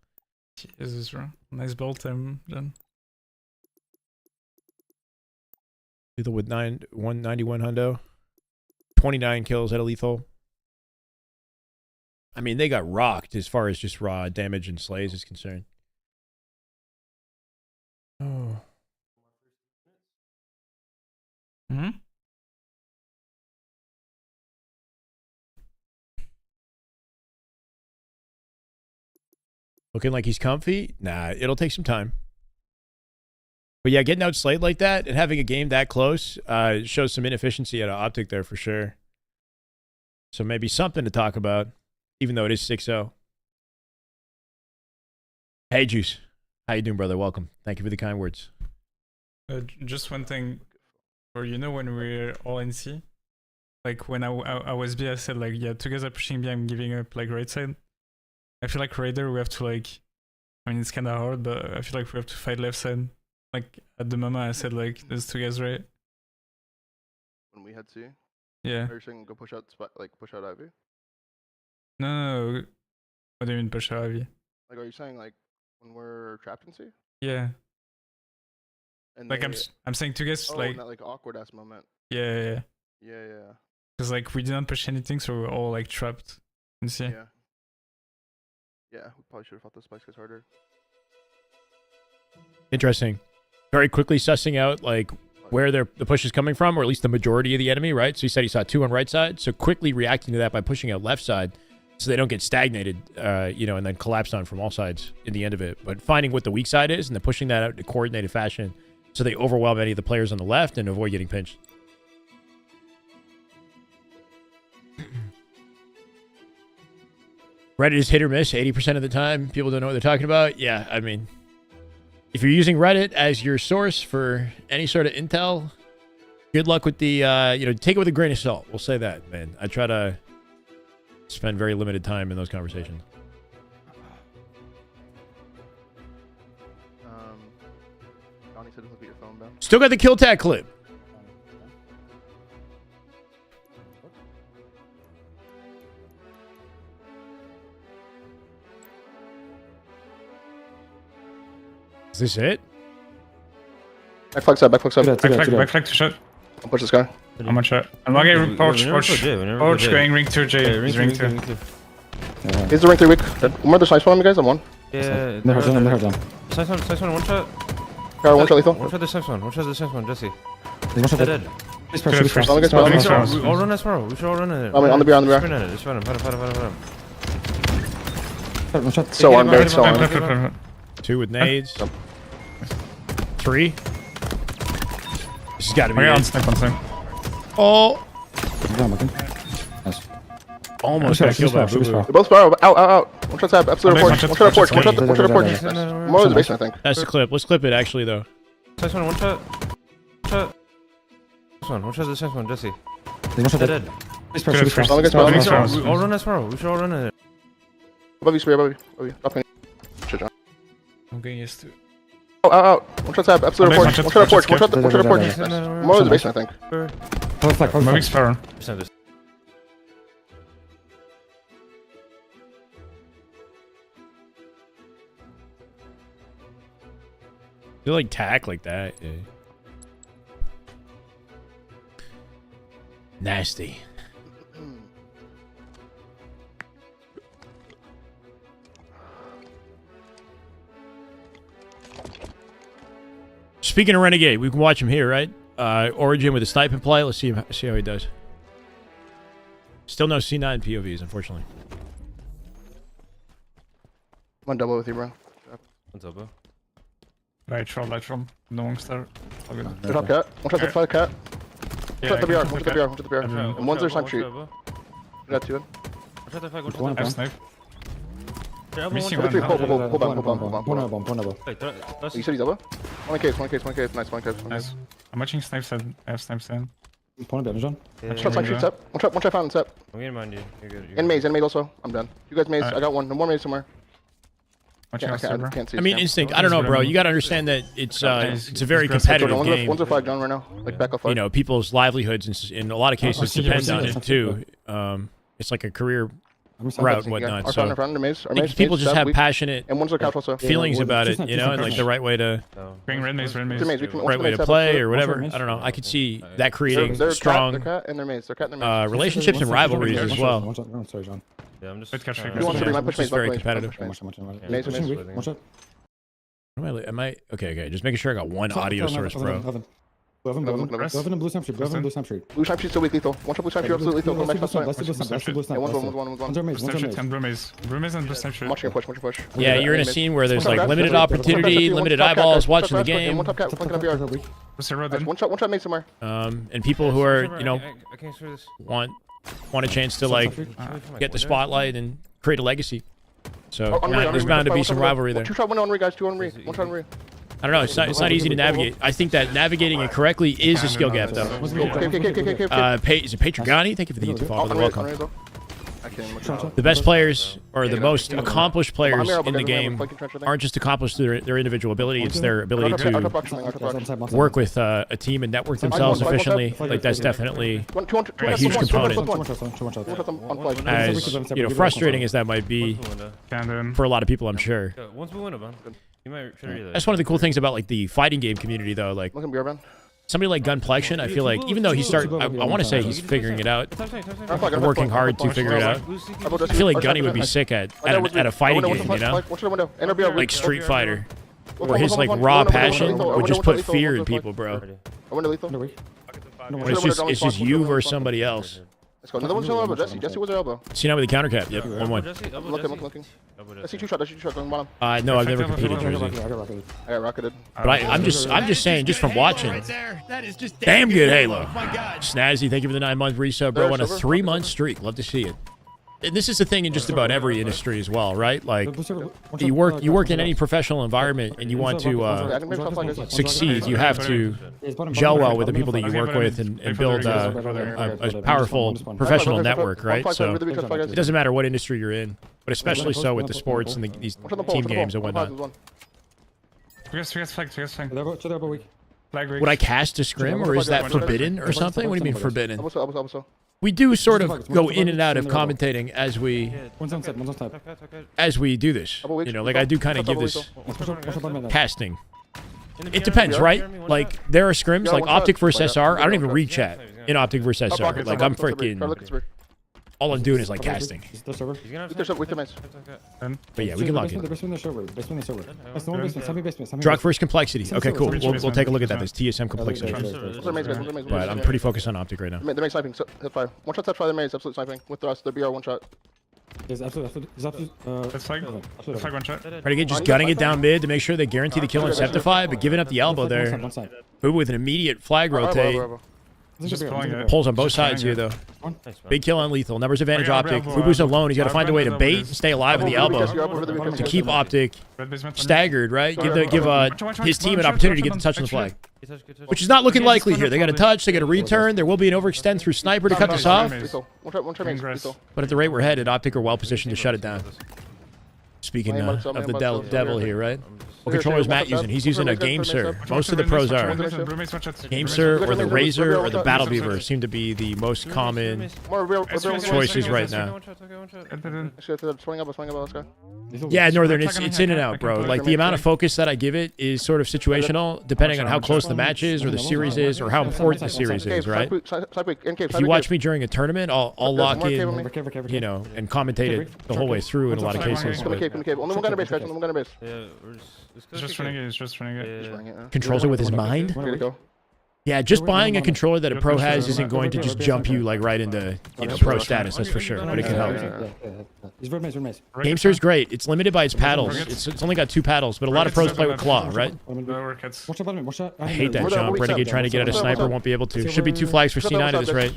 Jesus, bro. Nice bolt time, John. Lethul with 191 hundo. 29 kills at a Lethul. I mean, they got rocked as far as just raw damage and slays is concerned. Oh. Hmm? Looking like he's comfy? Nah, it'll take some time. But yeah, getting outslayed like that and having a game that close shows some inefficiency at Optic there for sure. So maybe something to talk about, even though it is 6-0. Hey, Juice. How you doing, brother? Welcome. Thank you for the kind words. Just one thing. Or you know when we're all in C? Like when I was B, I said like, yeah, two guys are pushing B, I'm giving up like right side. I feel like Raider, we have to like, I mean, it's kind of hard, but I feel like we have to fight left side. Like at the moment I said like, there's two guys right. When we had C, Yeah. are you saying go push out Ivy? No. What do you mean push out Ivy? Like, are you saying like when we're trapped in C? Yeah. And Like they, I'm saying two guys in like, that like awkward ass moment. yeah. Yeah. Because like we didn't push anything, so we're all like trapped in C. Yeah, we probably should have fought those spikes guys harder. Interesting. Very quickly sussing out like where the push is coming from, or at least the majority of the enemy, right? So he said he saw two on right side. So quickly reacting to that by pushing out left side so they don't get stagnated, and then collapsed on from all sides in the end of it. But finding what the weak side is and then pushing that out in a coordinated fashion so they overwhelm any of the players on the left and avoid getting pinched. Reddit is hit or miss 80% of the time. People don't know what they're talking about. Yeah, I mean, if you're using Reddit as your source for any sort of intel, good luck with the, take it with a grain of salt. We'll say that, man. I try to spend very limited time in those conversations. Donnie said look at your phone, bro. Still got the kill tag clip. Is this it? Back flag side. Back flag to shot. I'll push this guy. How much shot? I'm not getting pouch going ring to J. He's ring 2. Is the ring 3 weak? Dead. One more the side on me, guys. I'm one. Yeah. They're hard, they're down. Size one, one shot. Car, one shot lethal. One shot the Sims one, one shot the Sims one, Jesse. One shot Dead. dead. Please press, please press. All against All me. against me. We all run as well. We should all run it. On the beer, on the beer. Sprint at it. Just run him. Fight him. One shot. So armed, Barrett, so Flip, armed. flip, flip, flip. 2 with nades. Yep. 3. This has got to be Okay, on it. snipe, on snipe. Oh, Down, looking. Nice. almost got killed by Bubu. They're both far. Out. One shot's up. Absolute One porch. shot, One shot porch. One shot one shot porch. porch. Nice. More of the basement, I think. That's the clip. Let's clip it actually though. Size one shot. One shot the Sims one, Jesse. One shot dead. Dead. Please press, please press. All against me. All against me. We all run as well. We should all run it. Above you, Spear, above you. Up in. Shit, John. I'm getting used to. Out. One shot's up. Absolute One porch. shot, One shot porch. one One shot, shot porch. Nice. Nice. More of the basement, I think. Hold flag, hold Moving flag. Sparrow. You like tack like that. Yeah. Nasty. Speaking of Renegade, we can watch him here, right? Origin with a snipe play. Let's see how he does. Still no C9 POVs, unfortunately. One double with you, bro. What's up, bro? Right from. No one star. All good. Good top cat. One shot the fly cat. Yeah, One shot the BR. I One can shot the BR. One shot the BR. Mm. And one's their snipe shoot. One You got 2 in. shot the flag, one One shot I have up. snipe. the Missing Three, one. pull back. One elbow, one elbow. Wait, You said he's double? One case. Nice, one case. Nice. I'm watching snipes and I have snipes in. Point better, John. One shot shoots up. One shot found up. I'm gonna mind you. You're good. And maze also. I'm done. You guys maze. I got one. No more maze somewhere. Watching I us server. can't see. I mean, instinct. I don't know, bro. You got to understand that it's a very he's competitive One's game. a flag down right now. Like back off. You know, people's livelihoods in a lot of cases see you, depend I on see it you. too. It's like a career I'm route and whatnot. Our So front, maze. I think people just have passionate And one's a couch also. feelings Yeah, about just it, not- you just know, not and like push. the right way to Bring red maze, red maze. Two maze. We can right way to play or whatever. I don't know. I could see that creating They're strong cat and their maze. They're cat and their maze. relationships and rivalries as well. Oh, sorry, John. Yeah, I'm just. Wait, catch me, Who wants to be my push Which is maze? very Push maze, competitive. push maze. Maze, Maze, maze. One shot. Am I okay? Just making sure I got one audio source, bro. Go in blue snap street. Go in blue snap street. Blue snipe shoot's still weak lethal. One shot blue snipe shoot absolutely lethal. Come back to Let's the do blue snap. Let's do blue snap. Yeah, one's one. One's our maze. Snip One's our shoot maze. and blue maze. Blue maze and blue snip shoot. Watching a push. Yeah, you're in a scene where there's like One limited top cat, opportunity, one limited top cat, eyeballs one watching the top cat, game, One top cat, one top BR. What's the road Nice. then? One shot maze somewhere. and people who are I can't swear this. want a chance to like get the spotlight and create a legacy. So On Marie, there's bound to be some rivalry there. Two shot one on Marie, guys. Two on Marie. One shot on Marie. I don't know. It's not easy to navigate. I think that navigating it correctly is a skill gap, though. Okay. Is it Patrigani? Thank you for the YouTube follow. They're welcome. I can't even. The best players, or the most accomplished players in the game, aren't just accomplished through their individual ability. It's their ability to work with a team and network themselves efficiently. Like that's definitely a huge component. As frustrating as that might be for a lot of people, I'm sure. Once we win it, man. You might should read that. That's one of the cool things about like the fighting game community, though. Like Look at BR, man. somebody like Gunplexion, I feel like even though I want to say he's figuring it out, working hard to figure it out. I feel like Gunny would be sick at a fighting game, you know, like Street Fighter, where his like raw passion would just put fear in people, bro. I went to lethal. When it's just you versus somebody else. Let's go. Another one's elbow. Jesse was their elbow. See now with the counter cap. Yep, 1-1. Looking. I see two shot. On bottom. No, I've never competed Jersey, I got rocketed. but I'm just saying, just from watching, That is just damn good Halo. Oh my god. Snazzy, thank you for the 9-month resub, bro. On a 3-month streak, love to see it. And this is the thing in just about every industry as well, right? Like you work in any professional environment, and you want to succeed. You have to gel well with the people that you work with and build a powerful professional network, right? So it doesn't matter what industry you're in, but especially so with the sports and these team games and whatnot. Would I cast a scrim, or is that forbidden or something? What do you mean forbidden? We do sort of go in and out of commentating as we do this. You know, like I do kind of give this casting. It depends, right? Like there are scrims like Optic versus SR. I don't even read chat in Optic versus SR. Like I'm freaking All I'm doing is like casting. They're server. He's gonna have There's side. with the maze. But yeah, we can lock The it. basement, the server. Basement, the server. That's the one basement. Semi basement. Semi Drug first complexity. Okay, cool. Which We'll take a look at that. This TSM complexity. Yeah, What's the maze, guys? What's the maze? But I'm pretty focused on Optic right now. The maze sniping. Hit fire. One shot, touch fire. The maze. Absolute sniping. With the rest. The BR one shot. There's absolute. That's flag. Absolute. Flag one shot. Renegade just gunning it down mid to make sure they guarantee the kill on Sceptify, but giving up the elbow there. One side. Bubu with an immediate flag rotate. Just pulling it. Pulls on both sides here though. Big kill on Lethul. Numbers advantage Optic. Bubu's alone. He's got to find a way to bait and stay alive with the elbow to keep Optic Red basement. staggered, right? Give his team an opportunity to get the touch on the flag. Which is not looking likely here. They got a touch, they got a return. There will be an overextend through Sniper to cut this off. One shot maze. But at the rate we're headed, Optic are well positioned to shut it down. Speaking of the devil here, right? What controller is Matt using? He's using a GameSir. Most of the pros are. GameSir or the Razor or the Battle Beaver seem to be the most common choices right now. Swing up, let's go. Yeah, Northern, it's in and out, bro. Like, the amount of focus that I give it is sort of situational, depending on how close the match is, or the series is, or how important the series is, right? If you watch me during a tournament, I'll lock in, you know, and commentate it the whole way through in a lot of cases. Only one gunner base, guys. Only one gunner base. Yeah, It's just running it. It's just running it. Controls it with his mind? Ready to go. Yeah, just buying a controller that a pro has isn't going to just jump you like right into, you know, pro status, that's for sure, but it can help. He's red maze, red maze. GameSir's great. It's limited by its paddles. It's only got 2 paddles, but a lot of pros play with claw, right? Watch out, watch out. I hate that jump. Renegade trying to get at a sniper won't be able to. Should be 2 flags for C9 at this rate.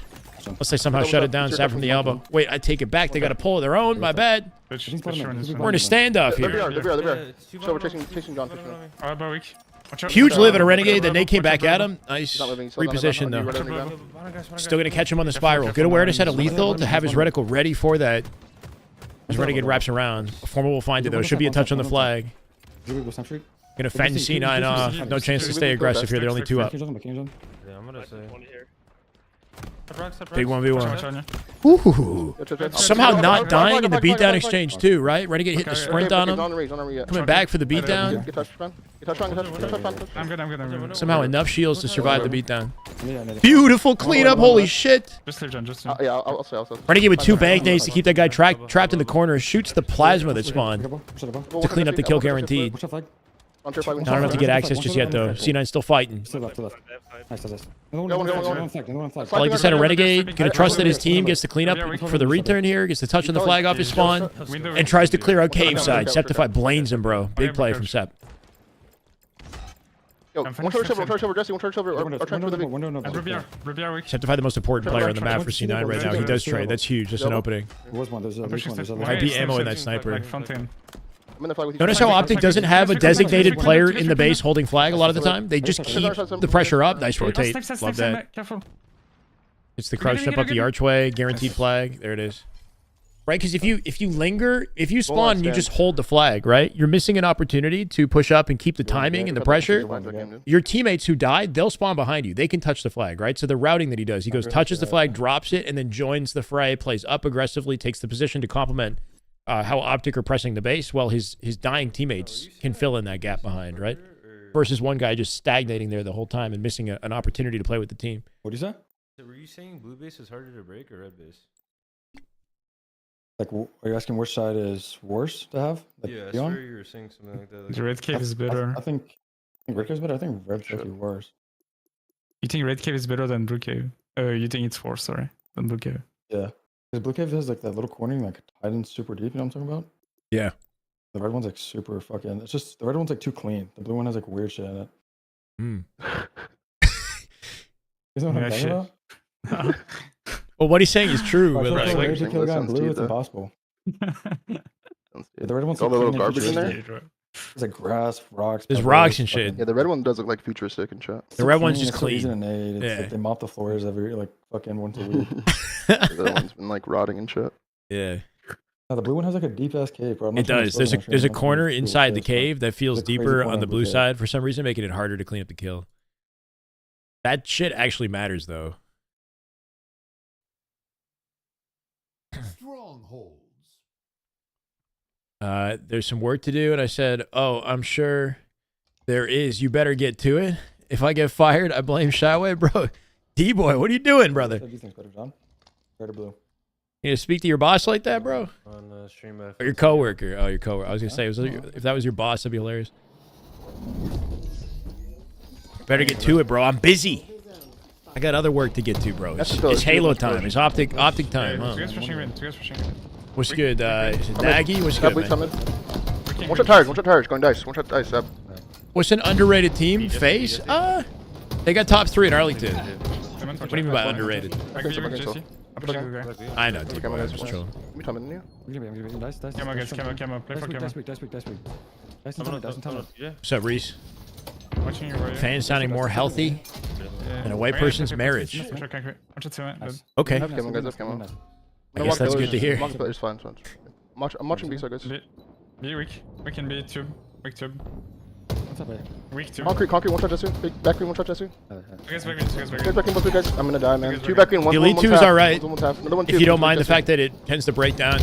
Unless they somehow shut it down, stab from the elbow. Wait, I take it back. They got a pull of their own. My bad. We're in a standoff The here. bear. So we're chasing John. Huge live at a Renegade. Then Nate came back at him. Nice reposition though. Still gonna catch him on the spiral. Good awareness out of Lethul to have his reticle ready for that. As Renegade wraps around. Formal will find it though. Should be a touch on the flag. Gonna fend C9 off. No chance to stay aggressive here. They're only 2 up. Yeah, I'm gonna say. Big 1v1. Ooh. Somehow not dying in the beatdown exchange too, right? Renegade hitting the sprint on him. Coming back for the beatdown. I'm good. Somehow enough shields to survive the beatdown. Beautiful cleanup. Holy shit. Just leave, John. Just Yeah, I'll say. Renegade with 2 bank nades to keep that guy trapped in the corner. Shoots the plasma that spawned to clean up the kill guaranteed. I don't have to get access just yet though. C9's still fighting. I like this out of Renegade. Gonna trust that his team gets the cleanup for the return here. Gets the touch on the flag off his spawn. And tries to clear out cave side. Sceptify blames him, bro. Big play from Sep. Yo, one charge over, Jesse, one charge over, or try for the big. Sceptify the most important player on the map for C9 right now. He does trade. That's huge. That's an opening. Might be ammo in that sniper. Notice how Optic doesn't have a designated player in the base holding flag a lot of the time. They just keep the pressure up. Nice rotate. Love that. It's the crouch step up the archway. Guaranteed flag. There it is. Right, because if you linger, if you spawn and you just hold the flag, right, you're missing an opportunity to push up and keep the timing and the pressure. Your teammates who died, they'll spawn behind you. They can touch the flag, right? So the routing that he does, he goes, touches the flag, drops it, and then joins the fray, plays up aggressively, takes the position to complement how Optic are pressing the base, while his dying teammates can fill in that gap behind, right? Versus one guy just stagnating there the whole time and missing an opportunity to play with the team. What is that? So were you saying blue base is harder to break or red base? Like, are you asking which side is worse to have? Like, Yeah, I swear you were saying something like that. Like, The red cave is better. I think red cave is better. I think red cave is worse. You think red cave is better than blue cave? You think it's worse, sorry, than blue cave? Yeah. Because blue cave has like that little cornering, like tied in super deep. You know what I'm talking about? Yeah. The red one's like super fucking. It's just the red one's like too clean. The blue one has like weird shit in it. You know what I'm talking about? Well, what he's saying is true. But Like, like, to kill a guy in blue, it's impossible. Yeah, the red one's All like the little clean and garbage in futuristic. there? There's like grass, rocks. There's pebbles, rocks and fucking- shit. Yeah, the red one does look like futuristic and shit. It's The so red one's just it's so easy clean. to nade. It's Yeah. like they mop the floors every like fucking once a week. The other one's been like rotting and shit. yeah. Now, the blue one has like a deep ass cave, bro. I'm not It trying to does. spoil it, There's a I'm trying corner to inside the spoil it, cave that feels There's a crazy deeper corner on the in blue blue cave. side for some reason, making it harder to clean up the kill. That shit actually matters though. Strongholds. There's some work to do, and I said, "Oh, I'm sure there is. You better get to it. If I get fired, I blame Shyway, bro. D-boy, what are you doing, brother?" What do you think better, John? Red or blue? You need to speak to your boss like that, bro? On stream. Or your coworker? Oh, your coworker. I was gonna say, if that was your boss, that'd be hilarious. Better get to it, bro. I'm busy. I got other work to get to, bro. It's Halo time. It's Optic time. Huh? Two guys pushing in. What's good? Is it Nagy? What's good, man? One shot tires. Going dice. One shot dice. Seb. What's an underrated team? FaZe? They got top 3 in Arlington. What do you mean by underrated? I know, dude. I'm just trolling. We coming in here. Camo. Play for camo. What's up, Reese? Watching you, bro. Fans sounding more healthy than a white person's marriage. Okay. Come on, guys. Let's come on. I guess that's good to hear. It's fine. I'm watching B, so guys. Be weak. We can be tube. Weak tube. Weak tube. Concrete. One shot Jesse. Big back green. One shot Jesse. Two guys back green. Guys back green. Both guys. I'm gonna die, man. 2 back green. One. The Elite 2 is alright. Another one. If you don't mind the fact that it tends to break down,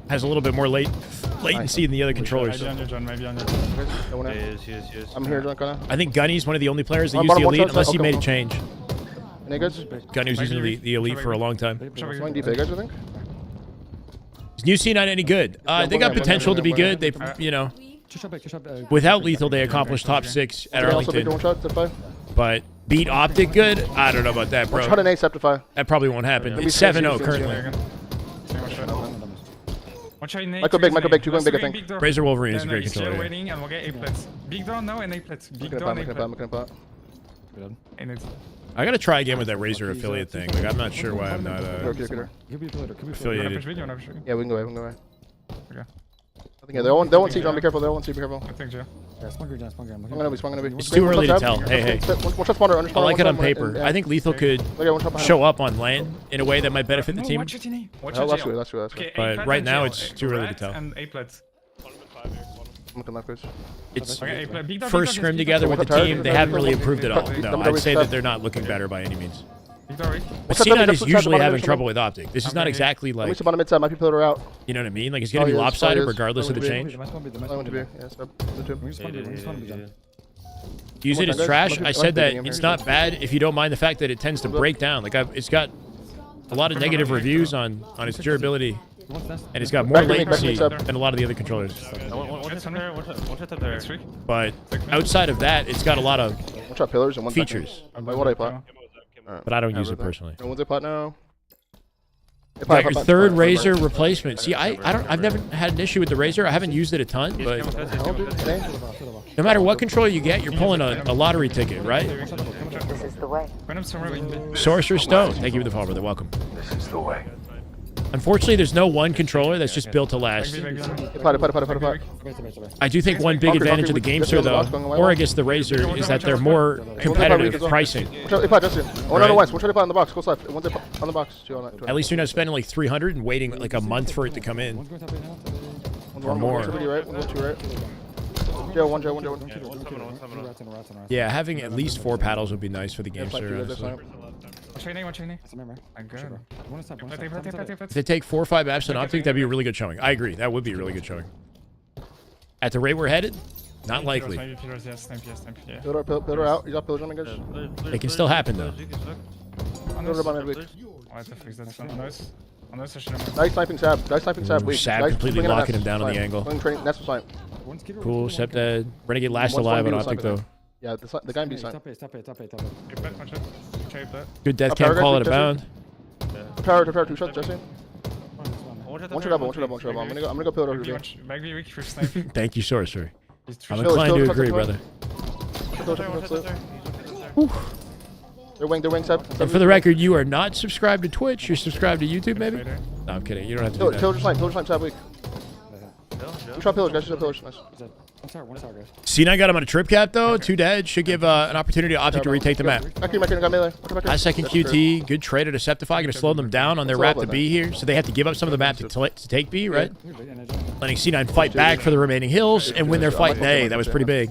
has a little bit more latency than the other controllers. Maybe on your John. I'm here, John. Kinda. I think Gunny's one of the only players that use the Elite unless he made a change. Niggas. Gunny was using the Elite for a long time. Going deep, guys. I think. Is New C9 any good? They got potential to be good. They, without Lethul, they accomplished top 6 at Arlington. But beat Optic good? I don't know about that, bro. Try to nade Sceptify. That probably won't happen. It's 7-0 currently. Michael Big. 2 going big, I think. Razor Wolverine is a great controller. Waiting and we'll get A-plates. Big door now and A-plates. Big door and A-plates. I gotta try again with that Razor affiliate thing. Like, I'm not sure why I'm not affiliated. Yeah, we can go away. Okay. I think they won't see John. Be careful. They won't see. Be careful. I think, Joe. I'm gonna be. It's too early to tell. Hey. One shot spawner. I like it on paper. I think Lethul could show up on LAN in a way that might benefit the team. That's good. But right now, it's too early to tell. And A-plates. It's first scrim together with the team. They haven't really improved at all. No, I'd say that they're not looking better by any means. But C9 is usually having trouble with Optic. This is not exactly like, you know what I mean? Like, it's going to be lopsided regardless of the change. Use it as trash. I said that it's not bad if you don't mind the fact that it tends to break down. Like, it's got a lot of negative reviews on its durability. And it's got more latency than a lot of the other controllers. But outside of that, it's got a lot of features. But I don't use it personally. Got your 3rd Razor replacement. See, I've never had an issue with the Razor. I haven't used it a ton, but no matter what controller you get, you're pulling a lottery ticket, right? This is the way. Sorcerer Stone, thank you for the follow, brother. Welcome. This is the way. Unfortunately, there's no one controller that's just built to last. I do think one big advantage of the Gamester, though, or I guess the Razor, is that they're more competitive pricing. At least you're not spending like 300 and waiting like a month for it to come in. Or more. Yeah, having at least 4 paddles would be nice for the Gamester, honestly. If they take 4 or 5 apps on Optic, that'd be a really good showing. I agree. That would be a really good showing. At the rate we're headed, not likely. It can still happen, though. Nice sniping Sab. Sab completely locking him down on the angle. Cool. Sep dead. Renegade last alive on Optic, though. Yeah, the guy in B side. Good death cam, call it a bound. Tower, 2 shots, Jesse. One shot double. I'm gonna go pillar over here. Thank you, Sorcerer. I'm inclined to agree, brother. They're wing, Seb. And for the record, you are not subscribed to Twitch. You're subscribed to YouTube, maybe? No, I'm kidding. You don't have to do that. Pillar snipe, Sab weak. 2 shot pillars, guys. 2 shot pillars. Nice. C9 got him on a trip cap, though. 2 dead. Should give an opportunity to Optic to retake the map. Last second QT. Good trade at Sceptify. Going to slow them down on their wrap to B here. So they have to give up some of the map to take B, right? Letting C9 fight back for the remaining hills and win their fight in A. That was pretty big.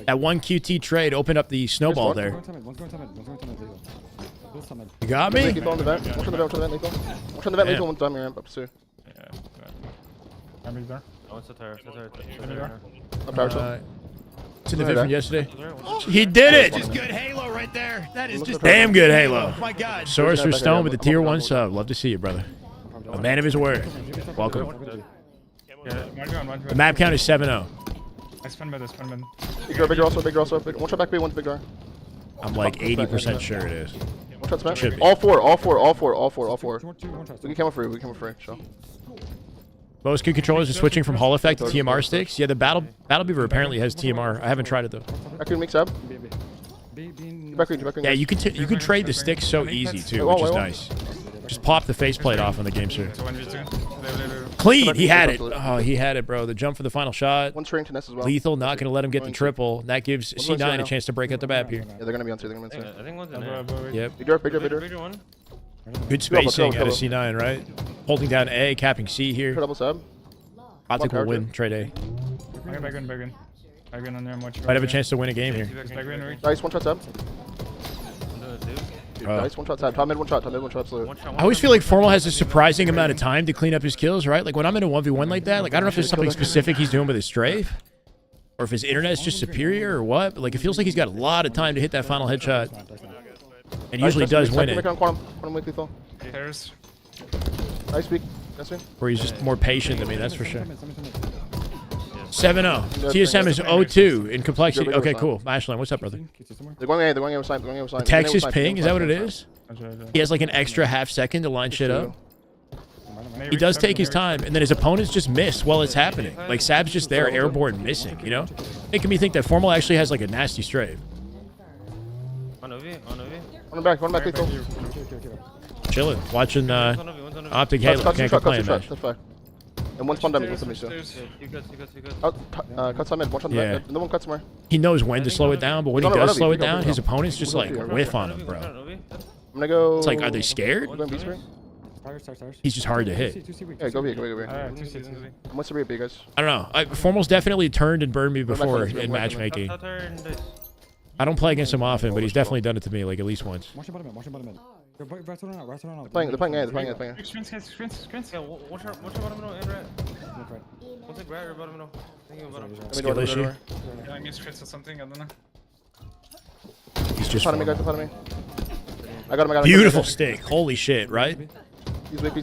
That 1 QT trade opened up the snowball there. You got me? It's in the vid from yesterday. He did it! Just good Halo right there. That is just damn good Halo. Oh my God. Sorcerer Stone with the tier 1 sub. Love to see you, brother. A man of his word. Welcome. Yeah, one The map count is 7-0. I spun mid, Big door, big door also, big door also. One shot back B, one's big door. I'm like 80% sure it is. One shot smash. Should be. All four. We can come free, Chill. Most good controllers are switching from Hall Effect to TMR sticks. Yeah, the Battle Beaver apparently has TMR. I haven't tried it though. Back green, make sub. Back green. Yeah, you could trade the sticks so easy too, which is nice. Just pop the faceplate off on the game, sir. It's 1v2. Clean. He had it. Oh, he had it, bro. The jump for the final shot. One's turning to Nest as well. Lethul not going to let him get the triple. That gives C9 a chance to break out the map here. Yeah, they're gonna be on two. I think one's in there. Yep. Big door. Bigger one. Good spacing out of C9, right? Holding down A, capping C here. Double sub. Optic will win trade A. Okay, back in. Back in on there much. Might have a chance to win a game here. Nice, one shot sub. Oh. Nice, one shot sub. Top mid, one shot, absolute. I always feel like Formal has a surprising amount of time to clean up his kills, right? Like when I'm in a 1v1 like that, like I don't know if there's something specific he's doing with his strafe, or if his internet is just superior or what, but like it feels like he's got a lot of time to hit that final headshot. And usually does win it. Quantum weak lethal. Pairs. Nice weak. That's it. Or he's just more patient than me, that's for sure. 7-0. TSM is 0-2 in complexity. Okay, cool. Ashline, what's up, brother? They're going A, they're going A. Texas ping, is that what it is? He has like an extra half second to line shit up. He does take his time, and then his opponents just miss while it's happening. Like Sab's just there, airborne, missing, you know? Making me think that Formal actually has like a nasty strafe. On OV. One back lethal. Chilling, watching Optic Halo. Can't complain, man. And one spawn damage with me too. You good. Cut some mid, one shot Yeah. no one cuts more. He knows when to slow it down, but when he does slow it down, his opponents just like whiff on him, bro. I'm gonna go. It's like, are they scared? Going B screen? He's just hard to hit. Yeah, go B. What's the rate, B guys? I don't know. Formal's definitely turned and burned me before in matchmaking. I don't play against him often, but he's definitely done it to me like at least once. They're playing A. Screens. Yeah, watch your bottom middle and red. One take red or bottom middle. Skill issue. Yeah, I missed crits or something, I don't know. He's just Follow me, guys. Follow me. I got him. beautiful stick. Holy shit, right? He's weak.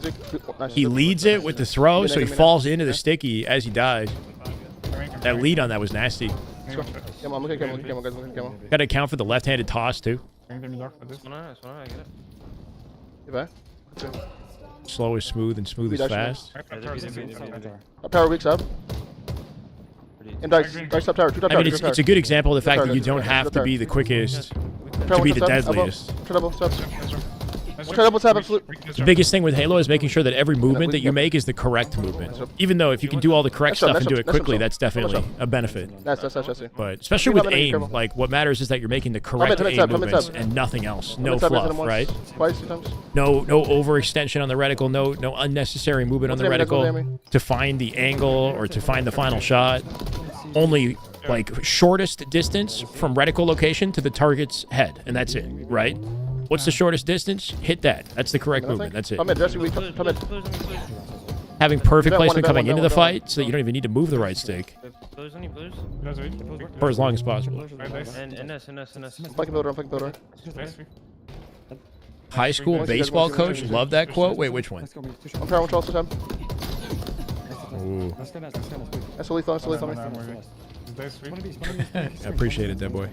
Nice. He leads it with the throw, so he falls into the sticky as he dies. That lead on that was nasty. Come on, look at Camo, guys. Look at Camo. Got to account for the left-handed toss too. I get it. Get back. Slow is smooth and smooth is fast. Power weak sub. And dice top tower. Two top I tower. mean, it's a good example of the fact that you don't have to be the quickest to be the deadliest. Double sub. Double sub, absolute. The biggest thing with Halo is making sure that every movement that you make is the correct movement. Even though if you can do all the correct stuff and do it quickly, that's definitely a benefit. That's. But especially with aim, like what matters is that you're making the correct aim movements and nothing else. No fluff, right? Twice, 2 times. No overextension on the reticle. No unnecessary movement on the reticle to find the angle or to find the final shot. Only like shortest distance from reticle location to the target's head, and that's it, right? What's the shortest distance? Hit that. That's the correct movement. That's it. Having perfect placement coming into the fight so that you don't even need to move the right stick for as long as possible. And NS. Fucking builder. High school baseball coach, love that quote. Wait, which one? I'm power also time. Ooh. That's lethal. I appreciate it, that boy.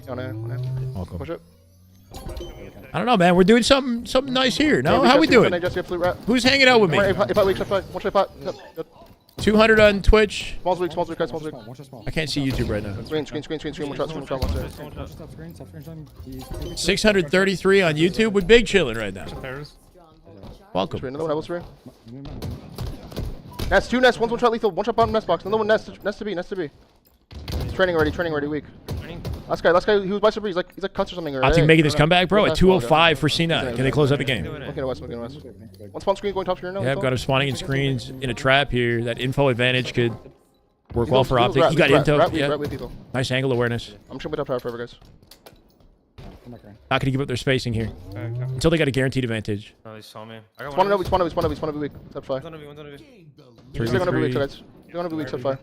Welcome. Push it. I don't know, man. We're doing something nice here. No, how we doing? Who's hanging out with me? 200 on Twitch. Small's weak. I can't see YouTube right now. Screen. One shot. 633 on YouTube with Big chilling right now. Welcome. Another one, Nest, 2 Nest, one shot lethal, one shot bottom Nest box, another one Nest to be. He's training already, weak. Last guy, he was by Sabri, he's like cuts or something. Optic making this comeback, bro, at 205 for C9. Can they close out the game? Looking at West. One spawn screen going top screen now. Yeah, I've got him spawning in screens in a trap here. That info advantage could work well for Optic. He got info. Yeah. Nice angle awareness. I'm sure we top tower forever, guys. Not going to give up their spacing here until they got a guaranteed advantage. Oh, they saw me. I got Spawn over weak. Step 5. One's on OV. They're gonna be weak, guys. They're gonna be weak, step 5.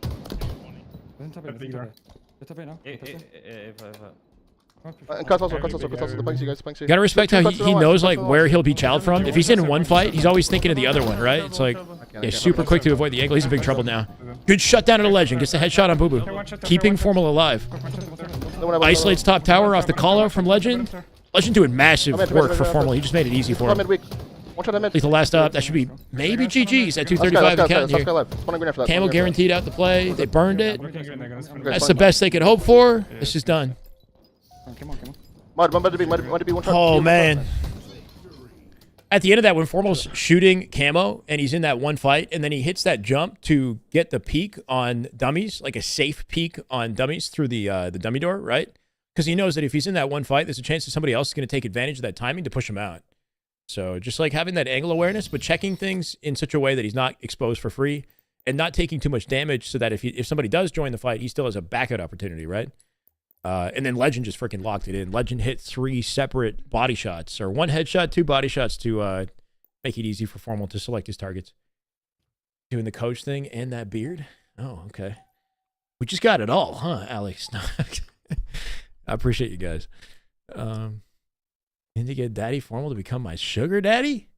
And cuts also. The planks you guys. Planks you. Gotta respect Two how cuts to the he left, knows two like cuts to the where left. he'll be chowed from. If he's in one fight, he's always thinking of the other one, right? It's like, yeah, super quick to avoid the angle. He's in big trouble now. Good shutdown of the legend. Gets the headshot on Bubu. Keeping Formal alive. Isolates top tower off the call out from Legend. Legend doing massive work for Formal. He just made it easy for him. Midweek. One shot mid. Lethal last up. That should be maybe GG's at 235 and counting here. Camo guaranteed out the play. They burned it. That's the best they could hope for. This is done. Come on. Might be one shot. Oh, man. At the end of that, when Formal's shooting camo and he's in that one fight, and then he hits that jump to get the peek on dummies, like a safe peek on dummies through the dummy door, right? Because he knows that if he's in that one fight, there's a chance that somebody else is going to take advantage of that timing to push him out. So just like having that angle awareness, but checking things in such a way that he's not exposed for free and not taking too much damage so that if somebody does join the fight, he still has a backup opportunity, right? And then Legend just freaking locked it in. Legend hit 3 separate body shots, or 1 headshot, 2 body shots to make it easy for Formal to select his targets. Doing the coach thing and that beard. Oh, okay. We just got it all, huh, Alex? I appreciate you guys. Need to get Daddy Formal to become my sugar daddy?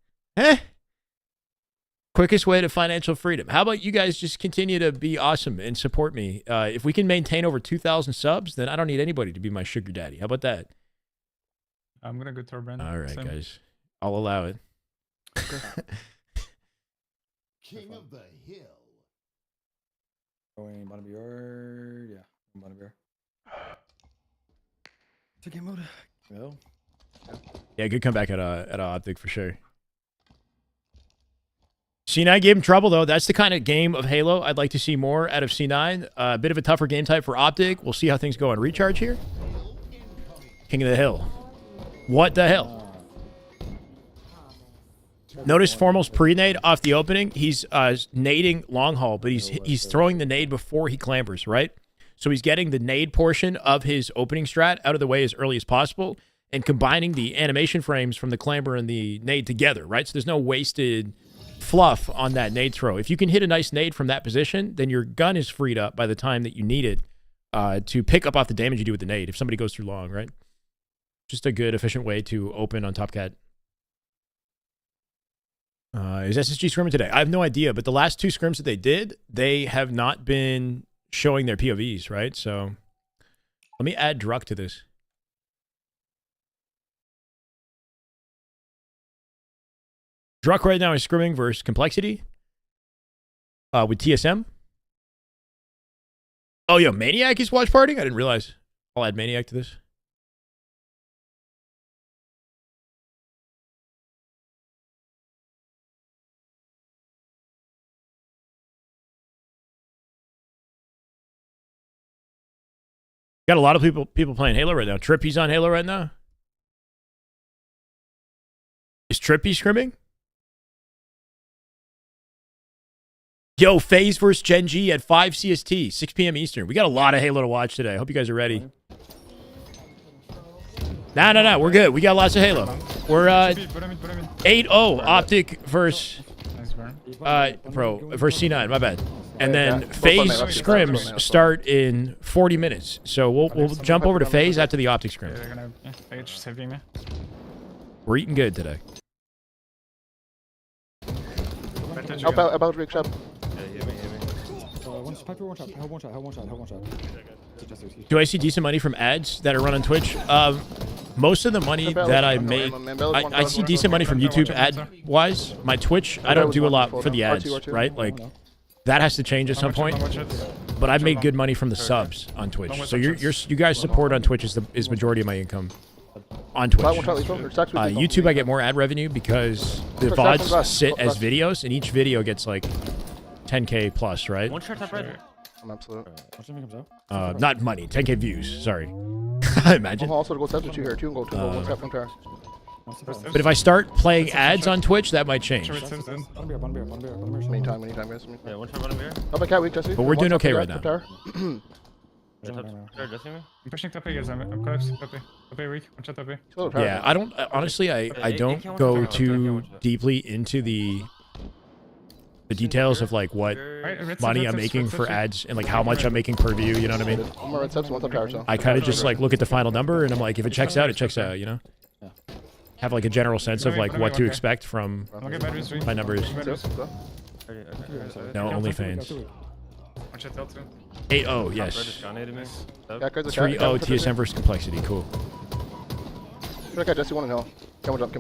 Quickest way to financial freedom. How about you guys just continue to be awesome and support me? If we can maintain over 2,000 subs, then I don't need anybody to be my sugar daddy. How about that? I'm gonna go Torben. All right, guys. I'll allow it. King of the Hill. Going bottom of yard. Yeah, bottom of yard. To game mode. Well. Yeah, good comeback at Optic for sure. C9 gave him trouble, though. That's the kind of game of Halo I'd like to see more out of C9. A bit of a tougher game type for Optic. We'll see how things go on Recharge here. King of the Hill. What the hell? Notice Formal's pre-nade off the opening. He's nading long haul, but he's throwing the nade before he clambers, right? So he's getting the nade portion of his opening strat out of the way as early as possible and combining the animation frames from the clamber and the nade together, right? So there's no wasted fluff on that nade throw. If you can hit a nice nade from that position, then your gun is freed up by the time that you need it to pick up off the damage you do with the nade if somebody goes through long, right? Just a good, efficient way to open on Top Cat. Is SSG scrimming today? I have no idea, but the last 2 scrims that they did, they have not been showing their POVs, right? So let me add Druck to this. Druck right now is scrimming versus Complexity with TSM. Oh, yo, Maniac is watch partying? I didn't realize. I'll add Maniac to this. Got a lot of people playing Halo right now. Trippy's on Halo right now. Is Trippy scrimming? Yo, FaZe versus Gen G at 5 CST, 6 p.m. Eastern. We got a lot of Halo to watch today. I hope you guys are ready. No. We're good. We got lots of Halo. We're 8-0 Optic versus versus C9. My bad. And then FaZe scrims start in 40 minutes. So we'll jump over to FaZe after the Optic scrim. We're eating good today. About Rick Shop. One shot. Do I see decent money from ads that are run on Twitch? Most of the money that I make, I see decent money from YouTube ad-wise. My Twitch, I don't do a lot for the ads, right? Like, that has to change at some point. But I've made good money from the subs on Twitch. So you guys' support on Twitch is majority of my income on Twitch. YouTube, I get more ad revenue because the VODs sit as videos, and each video gets like 10K plus, right? One shot top right. I'm absolute. Not money, 10K views. Sorry. Imagine. I'll also go test with you here. 2 and go 2 one step from there. But if I start playing ads on Twitch, that might change. Anytime, guys. Yeah, one shot bottom here. How about Cat Week, Jesse? But we're doing okay right now. I'm pushing top A, guys. I'm collapsing top A. Top A weak. One shot top A. Yeah, I don't honestly I don't go too deeply into the the details of like what money I'm making for ads and like how much I'm making per view. You know what I mean? One more red steps, one top tower. So. I kind of just like look at the final number and I'm like, if it checks out, it checks out. You know? Have like a general sense of like what to expect from my numbers. No, OnlyFans. 8-0, yes. 3-0 TSM versus Complexity. Cool. Okay, Jesse, one in hell. Camel jump.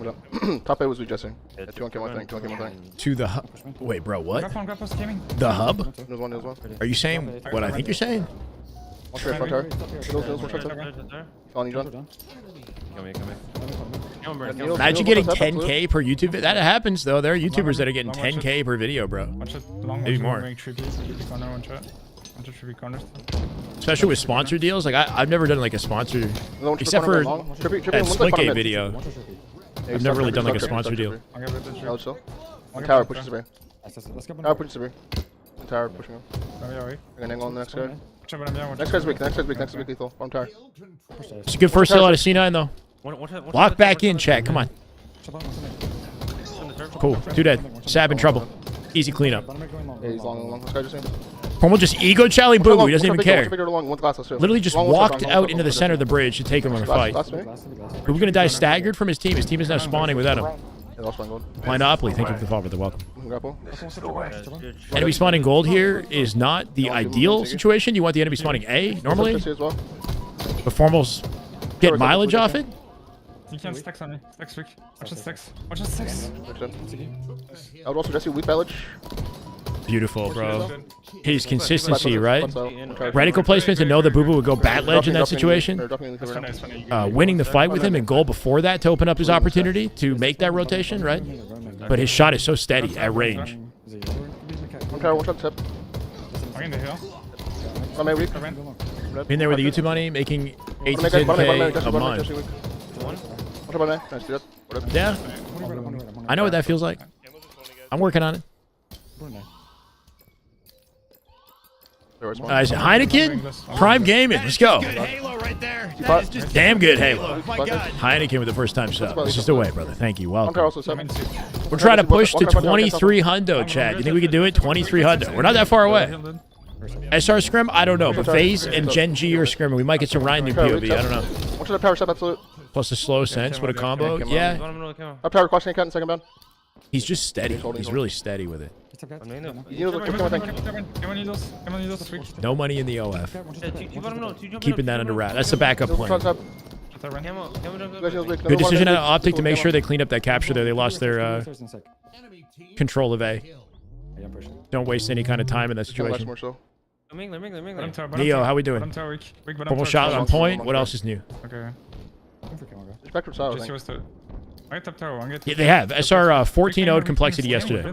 Top 8 was weak, Jesse. Yeah, 2 on camel thing, 2 on camel thing. To the hub. Wait, bro, what? The hub? There's one. Are you saying what I think you're saying? One straight front tower. Hills, one shot top. On you, John. Imagine getting 10K per YouTube. That happens, though. There are YouTubers that are getting 10K per video, bro. Maybe more. Especially with sponsor deals. Like, I've never done like a sponsor, except for that Splinkgate video. I've never really done like a sponsor deal. Tower pushes Sabri. Tower pushes Sabri. Tower pushing him. We're gonna angle on the next guy. Next guy's weak, Lethul. Farm tower. It's a good first kill out of C9, though. Lock back in, chat. Come on. Cool. 2 dead. Sab in trouble. Easy cleanup. Yeah, he's long. This guy just in. Formal just ego Charlie Bubu. He doesn't even care. Literally Literally just walked out into the center of the bridge to take him on the fight. But we're gonna die staggered from his team. His team is now spawning without him. Monopoly, thank you for the follow. They're welcome. Enemy spawning gold here is not the ideal situation. You want the enemy spawning A normally, but Formals get mileage off it. You can stacks on me. Stacks weak. Watch the stacks. Watch the stacks. I would also Jesse weak village. Beautiful, bro. His consistency, right? Reticle placement to know that Bubu would go bat ledge in that situation. Winning the fight with him and goal before that to open up his opportunity to make that rotation, right? But his shot is so steady at range. One shot tip. I'm in the hill. I'm weak. Being there with the YouTube money, making 8 to 10K a month. Yeah. I know what that feels like. I'm working on it. Heineken? Prime Gaming. Let's go. Halo right there. Damn good Halo. Oh my God. Heineken with the first time sub. It's just a way, brother. Thank you. Welcome. We're trying to push to 23 hundo, Chad. You think we can do it? 23 hundo. We're not that far away. SR Scrim? I don't know. But FaZe and Geng or Scrim. We might get some Ryan new POV. I don't know. What's the power step absolute? Plus the slow sense. What a combo. Yeah. Up tower crossing account in second bound. He's just steady. He's really steady with it. No money in the OF. Keeping that under wrap. That's the backup plan. Good decision out of Optic to make sure they clean up that capture there. They lost their control of A. Don't waste any kind of time in that situation. Neo, how we doing? Formal shot on point. What else is new? Okay. Yeah, they have. SR 14-0'd complexity yesterday.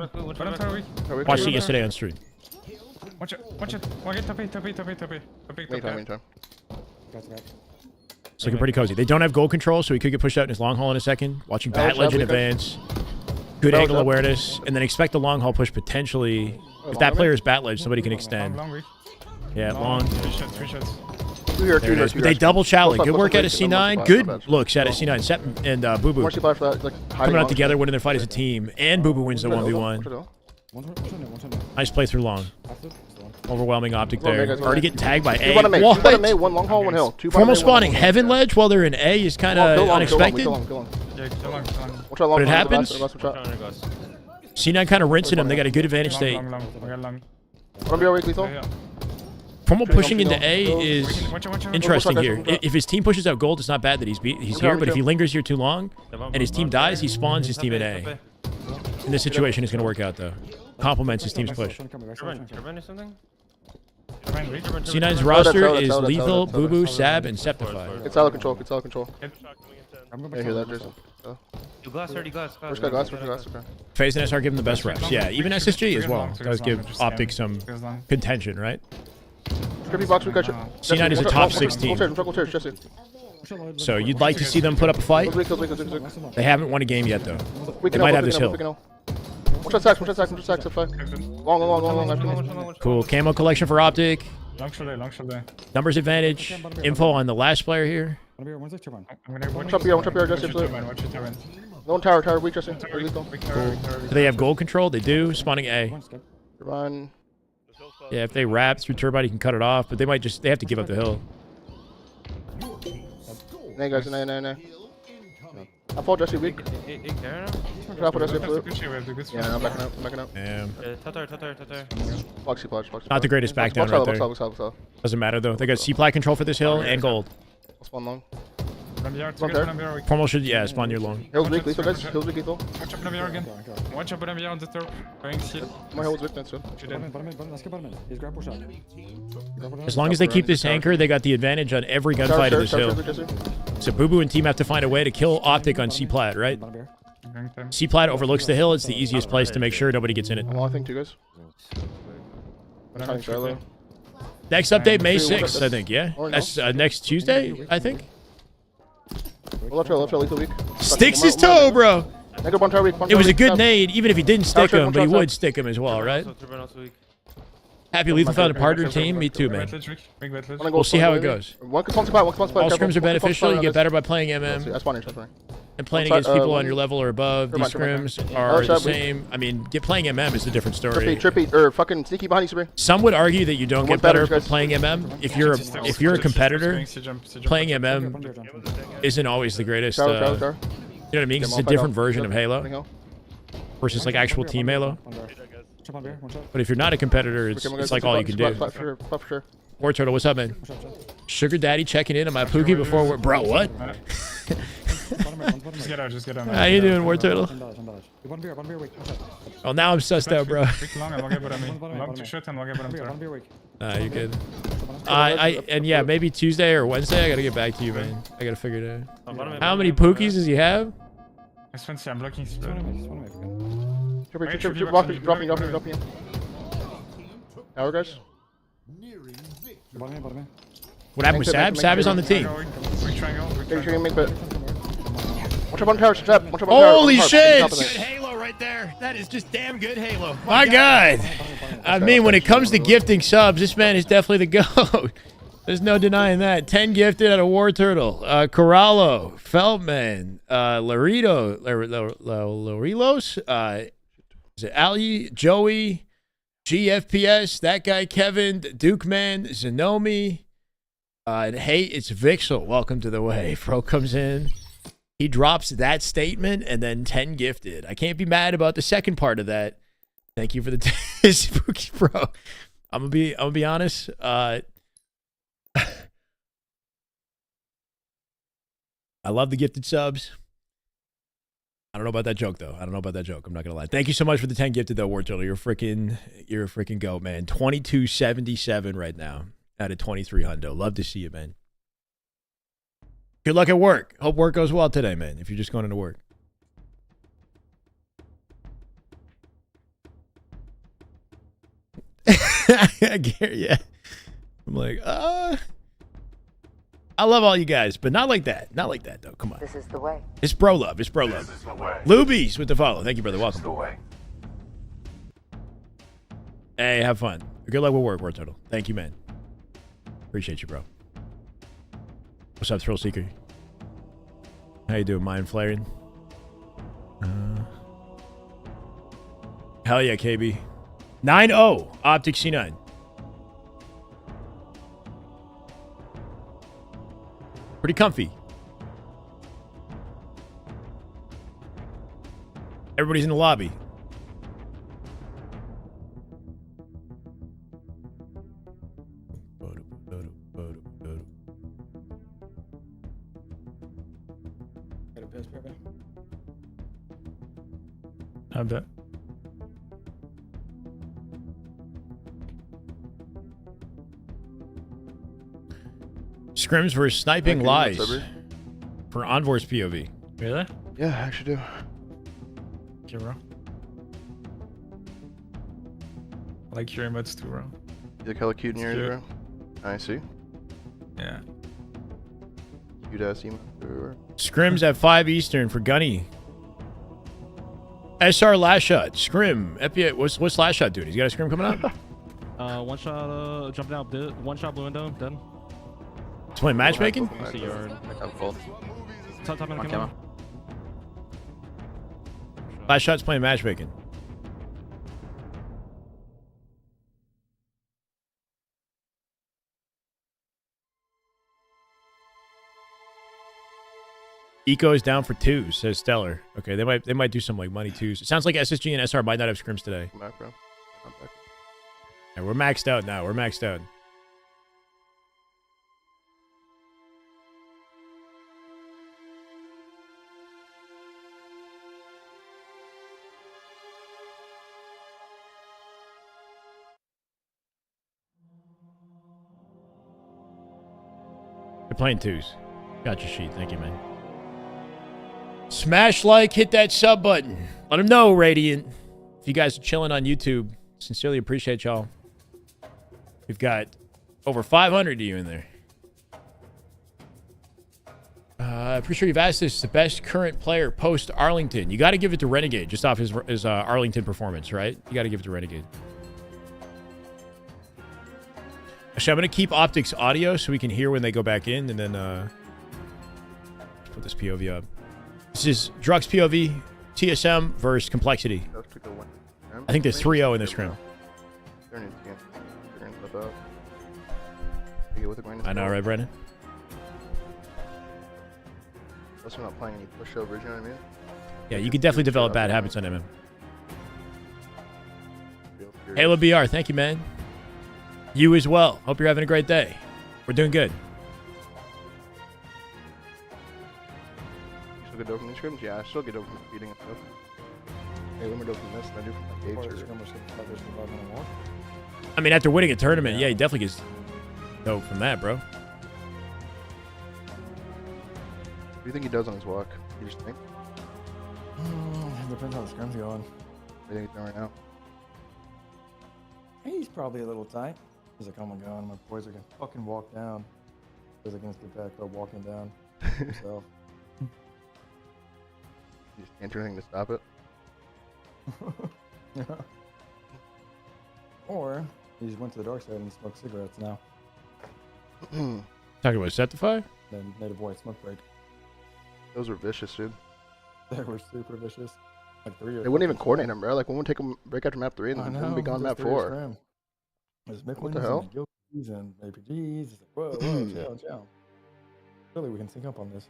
Watched it yesterday on stream. Watch it. Top eight. It's looking pretty cozy. They don't have goal control, so he could get pushed out in his long haul in a second. Watching Bat Ledge in advance. Good angle awareness. And then expect the long haul push potentially. If that player is Bat Ledge, somebody can extend. Yeah, long. 3 shots. There it is. But they double challenge. Good work out of C9. Good looks out of C9. Sep and Bubu coming out together, winning their fight as a team. And Bubu wins the 1v1. Nice play through long. Overwhelming Optic there. Already getting tagged by A. What? One long haul, one hill. Formal spawning Heaven Ledge while they're in A is kind of unexpected. But it happens. C9 kind of rinsing them. They got a good advantage state. Formal pushing into A is interesting here. If his team pushes out gold, it's not bad that he's here. But if he lingers here too long and his team dies, he spawns his team in A. In this situation, it's going to work out, though. Complements his team's push. C9's roster is Lethul, Bubu, Sab, and Sceptify. It's out of control. I hear that, Jason. Glass. First guy glass, okay. FaZe and SR give him the best reps. Yeah, even SSG as well. Does give Optic some contention, right? C9 is a top 16. So you'd like to see them put up a fight? They haven't won a game yet, though. They might have this hill. One shot sacks, long. Cool. Camo collection for Optic. Long shoulder. Numbers advantage. Info on the last player here. One shot here, Jesse. No one tower, weak, Jesse. Lethal. Do they have gold control? They do. Spawning A. Run. Yeah, if they wrap through turbine, you can cut it off, but they might just, they have to give up the hill. Nay, guys, nay. I fought Jesse weak. Drop Jesse flip. Yeah, I'm backing up. Damn. Tatar. Foxy. Not the greatest back down right there. Box. Doesn't matter though. They got C-ply control for this hill and gold. I'll spawn long. Formal should, yeah, spawn your long. Hills weak, lethal guys. Hills weak, lethal. Watch up again. Watch up on the top. Going seal. More hills weak, that's good. As long as they keep this anchor, they got the advantage on every gunfight of this hill. So Bubu and team have to find a way to kill Optic on C-plat, right? C-plat overlooks the hill. It's the easiest place to make sure nobody gets in it. I think two guys. Next update, May 6th, I think, yeah? That's next Tuesday, I think? Left trail, lethal weak. Sticks his toe, bro! It was a good nade. nade, even if he didn't stick him, but he would stick him as well, right? Happy Lethul found a partner team. Me too, man. We'll see how it goes. One can spawn All scrims are beneficial. You get better by playing MM. And playing against people on your level or above. These scrims are the same. I mean, playing MM is a different story. Trippy, or fucking sneaky behind you, Sabrina. Some would argue that you don't get better by playing MM. If you're a competitor, playing MM isn't always the greatest. You know what I mean? 'Cause it's a different version of Halo versus like actual team Halo. But if you're not a competitor, it's like all you can do. War Turtle, what's up, man? Sugar Daddy checking in on my Pookie before we're... Bro, what? Just get out. How you doing, War Turtle? Oh, now I'm sussed out, bro. Nah, you're good. And yeah, maybe Tuesday or Wednesday, I gotta get back to you, man. I gotta figure it out. How many Pookies does he have? I'm blocking. Dropping. Tower guys. What happened with Sab? Sab is on the team. Watch up on tower, Seb. Holy shit! Good Halo right there. That is just damn good Halo. My God. I mean, when it comes to gifting subs, this man is definitely the GOAT. There's no denying that. 10 gifted out of War Turtle. Corallo, Feldman, Lorilos, is it Ali, Joey, GFPS, that guy Kevin, Duke Man, Zenomi, and hey, it's Vixel. Welcome to the wave. Bro comes in. He drops that statement and then 10 gifted. I can't be mad about the second part of that. Thank you for the spooky, bro. I'm gonna be honest. I love the gifted subs. I don't know about that joke though. I'm not gonna lie. Thank you so much for the 10 gifted though, War Turtle. You're a freaking goat, man. 2277 right now out of 23 hundo. Love to see you, man. Good luck at work. Hope work goes well today, man. If you're just going into work. Yeah. I'm like, I love all you guys, but not like that. Not like that, though. Come on. This is the way. It's bro love. Lubies with the follow. Thank you, brother. Welcome. Hey, have fun. Good luck with work, War Turtle. Thank you, man. Appreciate you, bro. What's up, Thrill Seeker? How you doing, Mind Flaring? Hell yeah, KB. 9-0. Optic C9. Pretty comfy. Everybody's in the lobby. I bet. Scrims versus sniping lies for Envor's POV. Really? Yeah, I actually do. Okay, bro. I like your emotes too, bro. You look hella cute in yours, bro. I see. Yeah. Cute ass emote everywhere. Scrims at 5 Eastern for Gunny. SR last shot. Scrim. Epi, what's last shot doing? He's got a scrim coming up? One shot, jumping out, one shot, blue window, done. It's playing matchmaking? I'm full. Top in the camera. Last shot's playing matchmaking. Eco is down for 2, says Stellar. Okay, they might do some like money 2s. It sounds like SSG and SR might not have scrims today. I'm back, bro. I'm back. Yeah, we're maxed out now. We're maxed out. They're playing 2s. Got your sheet. Thank you, man. Smash like, hit that sub button. Let them know, Radiant. If you guys are chilling on YouTube, sincerely appreciate y'all. We've got over 500 of you in there. Pretty sure you've asked this. The best current player post Arlington. You got to give it to Renegade just off his Arlington performance, right? You got to give it to Renegade. Actually, I'm going to keep Optic's audio so we can hear when they go back in, and then let's put this POV up. This is Drux POV, TSM versus Complexity. I think there's 3-0 in this scrim. I know, right, Brennan? Plus, we're not playing any pushovers, you know what I mean? Yeah, you could definitely develop bad habits on him. Halo BR, thank you, man. You as well. Hope you're having a great day. We're doing good. You still get dope from these scrims? Yeah, I still get dope from feeding and stuff. Hey, when we're dope from this, than I do from like Gates or... I mean, after winning a tournament, yeah, he definitely gets dope from that, bro. What do you think he does on his walk? You just think? Depends how the scrim's going. What do you think he's doing right now? He's probably a little tight. He's like, oh my god, my boys are gonna fucking walk down. He's against the back row walking down himself. You just can't do anything to stop it? Yeah. Or he just went to the dark side and smoked cigarettes now. Talking about Sceptify? Then made a boy smoke break. Those were vicious, dude. They were super vicious. Like 3 or They wouldn't even coordinate them, bro. Like, when would take them break after map 3 and then we'll be gone map 4. There's What the hell? and Guilties and APGs. It's like, whoa, whoa, chill. Really, we can sync up on this.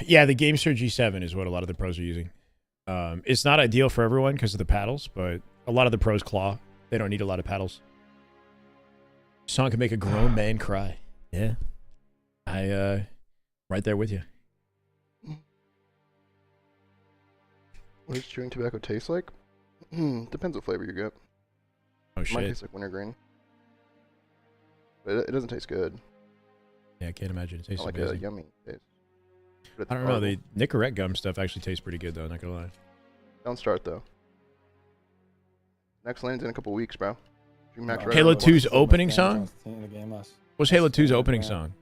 Yeah, the GameStar G7 is what a lot of the pros are using. It's not ideal for everyone because of the paddles, but a lot of the pros claw. They don't need a lot of paddles. Song can make a grown man cry. Yeah. Right there with you. What does chewing tobacco taste like? Depends what flavor you get. Oh, It might shit. taste like wintergreen. But it doesn't taste good. Yeah, I can't imagine. It tastes Not like amazing. a yummy taste. But it's I don't know. The horrible. Nicorette gum stuff actually tastes pretty good, though. Not gonna lie. Don't start, though. Next lane's in a couple weeks, bro. Dream Max Red Halo on the 2's one. opening song? What's Halo 2's opening song?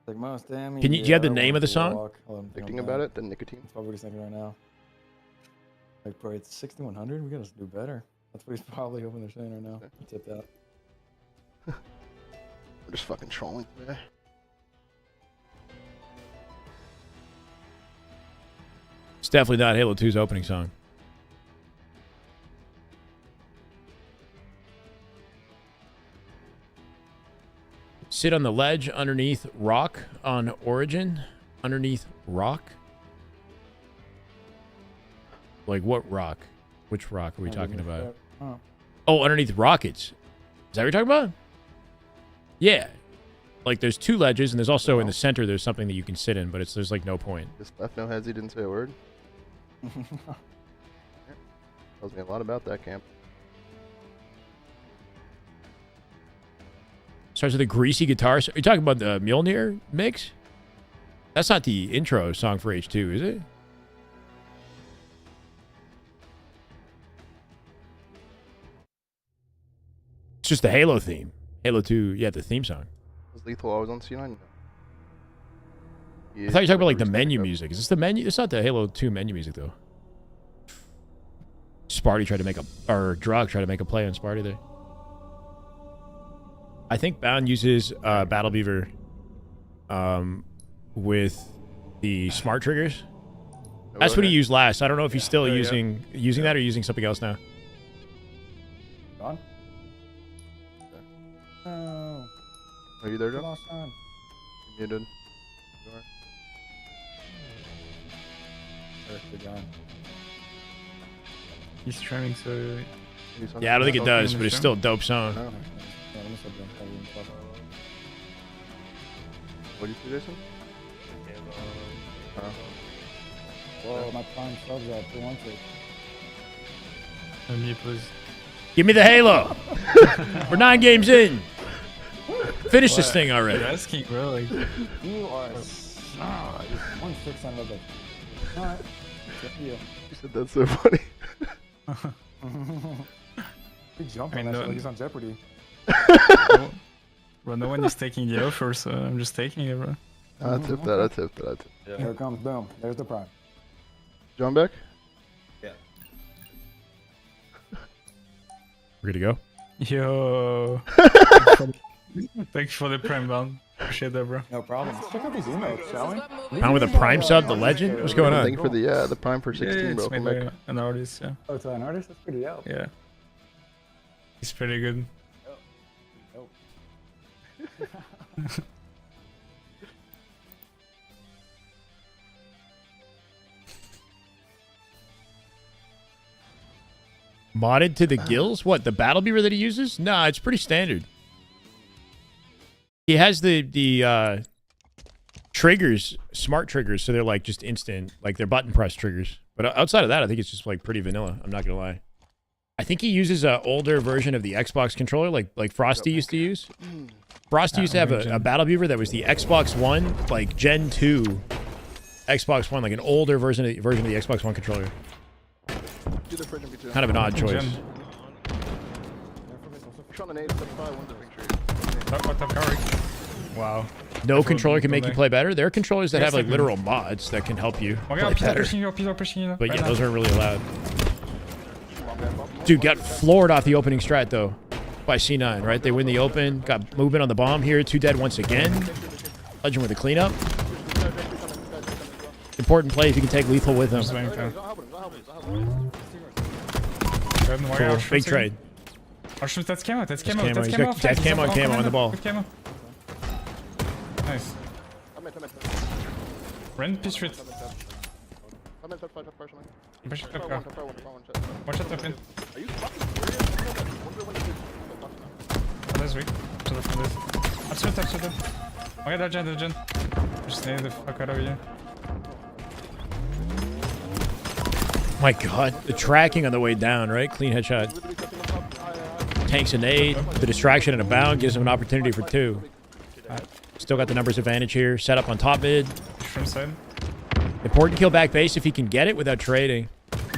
Can Do you have the name of the song? Thinking about it, the nicotine. That's probably what he's thinking right now. Like, bro, it's 6100. We gotta do better. That's what he's probably hoping they're saying right now. Tip that. We're just fucking trolling today. It's definitely not Halo 2's opening song. Sit on the ledge underneath rock on Origin. Underneath rock? Like what rock? Which rock are we talking about? Oh, underneath rockets. Is that what you're talking about? Yeah. Like there's 2 ledges and there's also in the center there's something that you can sit in, but there's like no point. Just left no heads, he didn't say a word. Tells me a lot about that camp. Starts with a greasy guitar. Are you talking about the Mjolnir mix? That's not the intro song for H2, is it? It's just the Halo theme. Halo 2, yeah, the theme song. Was Lethul always on C9? I thought you were talking about like the menu music. Is this the menu? It's not the Halo 2 menu music though. Sparty tried to make or Drug tried to make a play on Sparty there. I think Bound uses Battle Beaver with the smart triggers. That's what he used last. I don't know if he's still using that or using something else now. Gone? Oh. Are you there, Joe? Lost on. You muted. They're gone. He's streaming, so Yeah, I don't think it does, but it's still a dope song. No. Yeah, let me stop doing that. What do you see, Jason? Whoa, my prime subs at 216. me please. Give me the Halo. We're 9 games in. Finish this thing already. You're asking, bro. Like, You are. Ah, 1-6 on level. Alright. Good for you. You said that's so funny. Big jump I on that know. shit like he's on Jeopardy. bro, no one is taking the offer, so I'm just taking it, bro. I tipped that. I tipped that. Here it comes. Boom. There's the prime. John back? We're good to go. Yo. Thanks for the prime bound. Appreciate that, bro. No problem. Let's check out these emotes, shall we? Prime with a prime sub, the legend. What's going Thank on? you for the prime for 16, Yeah, bro. it's made Come by back. an artist, yeah. Oh, it's an artist? That's pretty dope. Yeah. He's pretty good. Dope. Modded to the gills? What, the battle beaver that he uses? Nah, it's pretty standard. He has the triggers, smart triggers, so they're like just instant, like they're button press triggers. But outside of that, I think it's just like pretty vanilla. I'm not gonna lie. I think he uses an older version of the Xbox controller, like Frosty used to use. Frosty used to have a battle beaver that was the Xbox One, like Gen 2 Xbox One, like an older version of the Xbox One controller. Kind of an odd choice. Wow. No controller can make you play better. There are controllers that have like literal mods that can help you play better. But yeah, those aren't really allowed. Dude got floored off the opening strat though by C9, right? They win the open. Got movement on the bomb here. 2 dead once again. Legend with a cleanup. Important play if you can take Lethul with him. Cool. Big trade. Oh shoot, that's camo, that's That's camo, camo. that's He's camo. got that camo on camo on the ball. Good camo. Nice. Run, P street. Push it up car. Watch it up in. This week. To the front this. Absolute. Okay, that gen. Just nailed the fuck out of you. My god. The tracking on the way down, right? Clean headshot. Tanks a nade. The distraction and a bound gives him an opportunity for 2. Still got the numbers advantage here. Set up on top mid. From side. Important kill back base if he can get it without trading.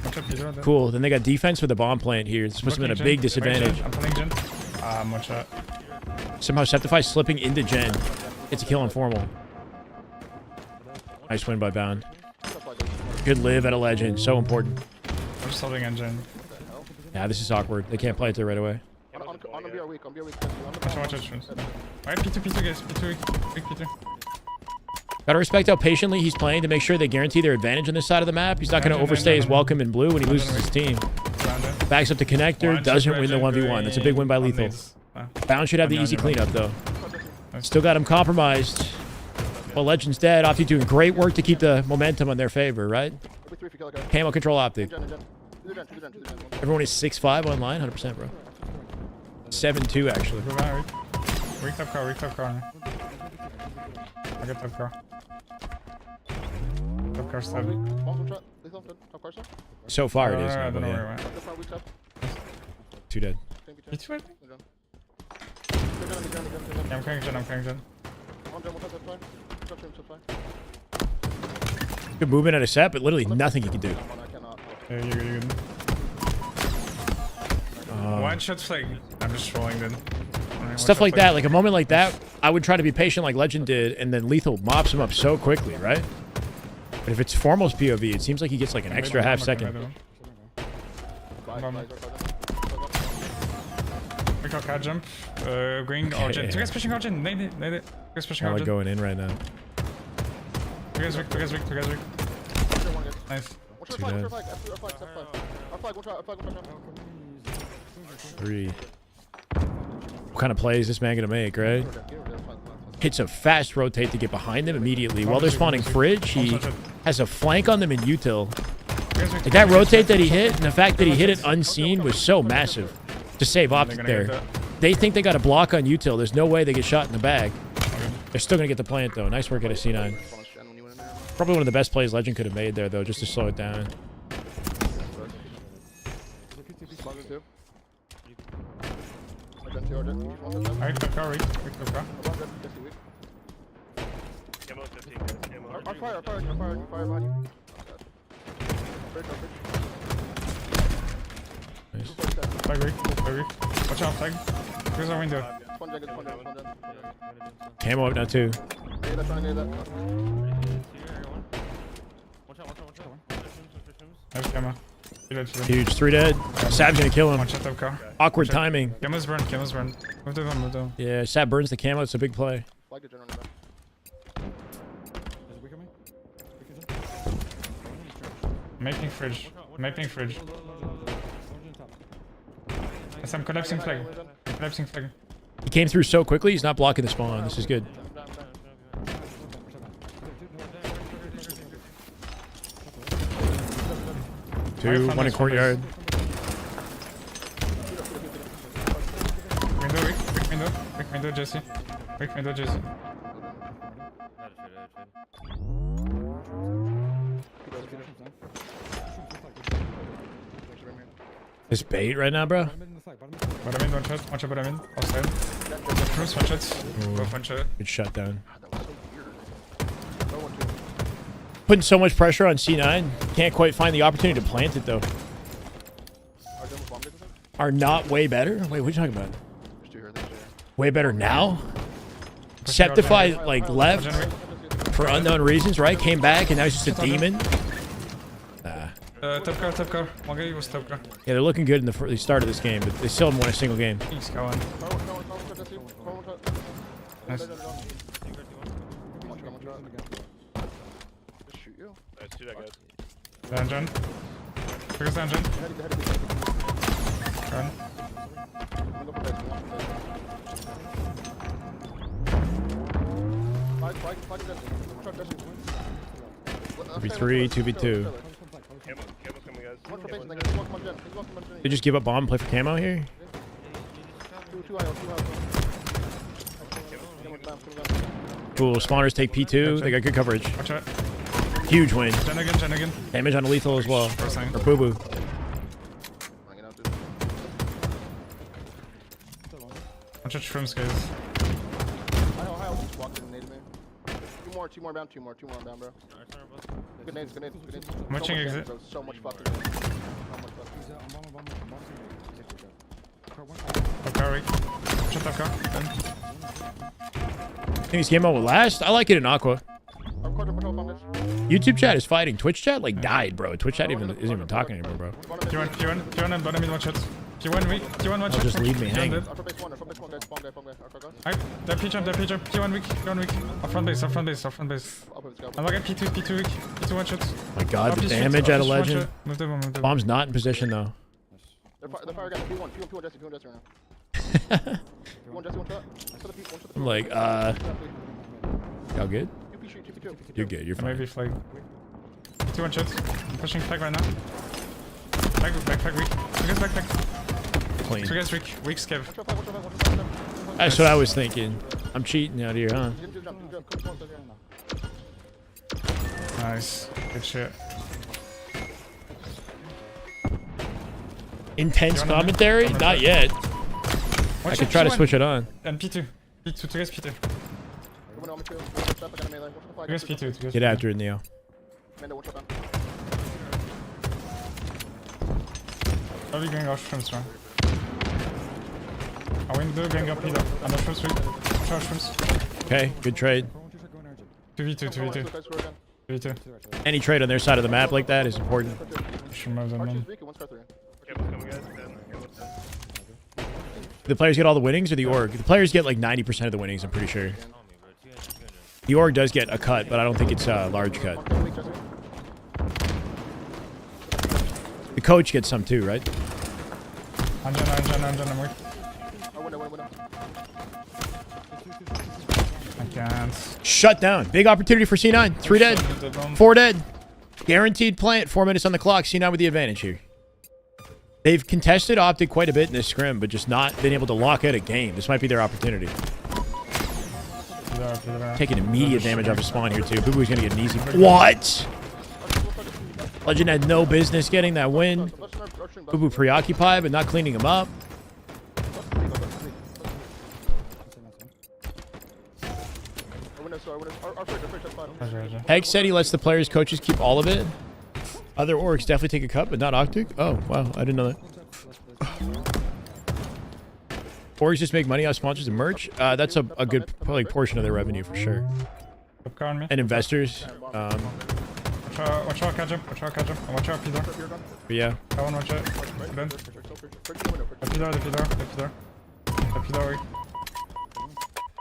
Watch up, Peter. Cool. Then they got defense with the bomb plant here. This must have been a big disadvantage. I'm pulling gen. One shot. Somehow Sceptify slipping into gen. It's a kill on formal. Nice win by bound. Good live at a legend. So important. I'm just holding on gen. Yeah, this is awkward. They can't play it there right away. On be weak. Watch it. Alright, P2 guys. P2 weak, P2. Gotta respect how patiently he's playing to make sure they guarantee their advantage on this side of the map. He's not going to overstay his welcome in blue when he loses his team. Backs up to connector, doesn't win the 1v1. That's a big win by Lethul. Bound should have the easy cleanup though. Still got him compromised. Well, Legend's dead. Optic doing great work to keep the momentum on their favor, right? Camo control Optic. Everyone is 6'5" online, 100%, bro. 7-2 actually. Weak top car. I get top car. Top car stab. So far it is. I Now, don't but know yeah. where 2 dead. P2 I think? Yeah, I'm carrying gen. Good movement at a set, but literally nothing he can do. Yeah, you're good. One shot flag. I'm just trolling then. Stuff like that, like a moment like that, I would try to be patient like Legend did, and then Lethul mops him up so quickly, right? But if it's Formal's POV, it seems like he gets like an extra half second. We got car jump. Going Argent. 2 guys pushing Argent. Nade it. 2 guys pushing I'm Argent. going in right now. 2 guys weak. Nice. Watch our Two flag, dead. watch our flag, absolute our flag, step flag. Our flag, watch out. 3. What kind of play is this man gonna make, right? Hits a fast rotate to get behind them immediately. While they're spawning Fridge, he has a flank on them in util. Like that rotate that he hit, and the fact that he hit it unseen was so massive to save Optic there. They think they got a block on util. There's no way they get shot in the bag. They're still gonna get the plant though. Nice work out of C9. Probably one of the best plays Legend could have made there though, just to slow it down. Alright, top car, right? Top car. Camo 15, guys. Camo. Our fire behind you. Nice. Flag right. Watch out, flag. Here's our window. Camo up now too. Nice camo. Huge. 3 dead. Sab's gonna kill him. Watch out, top car. Awkward timing. Camo's burn, camo's burn. Move them, move them. Yeah, Sab burns the camo. It's a big play. Making fridge. Making fridge. Yes, I'm collapsing flag. Collapsing flag. He came through so quickly. He's not blocking the spawn. This is good. Two, one in courtyard. Window, quick window, Jesse. Quick window, Jesse. This bait right now, bro. Bottom in, one shot. Watch out, bottom in. Outside. Cruise, one shot. Both one shot. Good shutdown. Putting so much pressure on C9. Can't quite find the opportunity to plant it, though. Are not way better? Wait, what are you talking about? Way better now? Sceptify, like, left for unknown reasons, right? Came back, and now he's just a demon. Top car, top car. One guy was top car. Yeah, they're looking good in the start of this game, but they still haven't won a single game. He's going. Nice. Nice, do that, guys. Dungeon. Focus dungeon. Run. V3, 2v2. Camo's coming, guys. They just give up bomb and play for camo here? Cool, spawners take P2. They got good coverage. Watch out. Huge win. Gen again. Damage on Lethul as well. Sign. Or Bubu. Watch out, Scrims, guys. Two more down, two more down, bro. Good nades. I'm watching exit. So much fucking nades. Top car, right? Watch out, top car. Think this game will last? I like it in Aqua. YouTube chat is fighting. Twitch chat like died, bro. Twitch chat isn't even talking anymore, bro. P1 and bottom in one shot. P1 weak, P1 one shot. Just leave me hanging. Alright, they're P-jump, P1 weak, P1 weak. Off front base. I'm looking P2 weak, P2 one shot. My god, the damage out of Legend. Bomb's not in position though. They're fire guys. P1 Jesse right now. P1 Jesse, one shot. I'm like, y'all good? You're good, you're fine. Maybe flag. P2 one shot. I'm pushing flag right now. Flag weak. Two guys back. Clean. Two guys weak scav. That's what I was thinking. I'm cheating out here, huh? Nice. Good shit. Intense commentary? Not yet. I could try to switch it on. And P2. Two guys P2. Two guys P2. Get after it, Neo. Probably going off Scrims, man. I window going up either. I'm not Scrims weak. Watch out, Scrims. Okay, good trade. 2v2. Any trade on their side of the map like that is important. Should move them in. Camo's coming, guys. The players get all the winnings or the org? The players get like 90% of the winnings, I'm pretty sure. The org does get a cut, but I don't think it's a large cut. coach gets some too, right? I'm weak. Window. I can't. Shut down. Big opportunity for C9. 3 dead. 4 dead. Guaranteed plant. 4 minutes on the clock. C9 with the advantage here. They've contested Optic quite a bit in this scrim, but just not been able to lock out a game. This might be their opportunity. Taking immediate damage off his spawn here, too. Bubu's going to get an easy... What? Legend had no business getting that win. Bubu preoccupied, but not cleaning him up. Hex said he lets the players' coaches keep all of it. Other orgs definitely take a cut, but not Optic. Oh, wow. I didn't know that. Orgs just make money off sponsors and merch. That's a good probably portion of their revenue for sure. And investors. Watch out, catch him. Watch out, Pidor. But yeah. I want to watch it. Ben. The Pidor.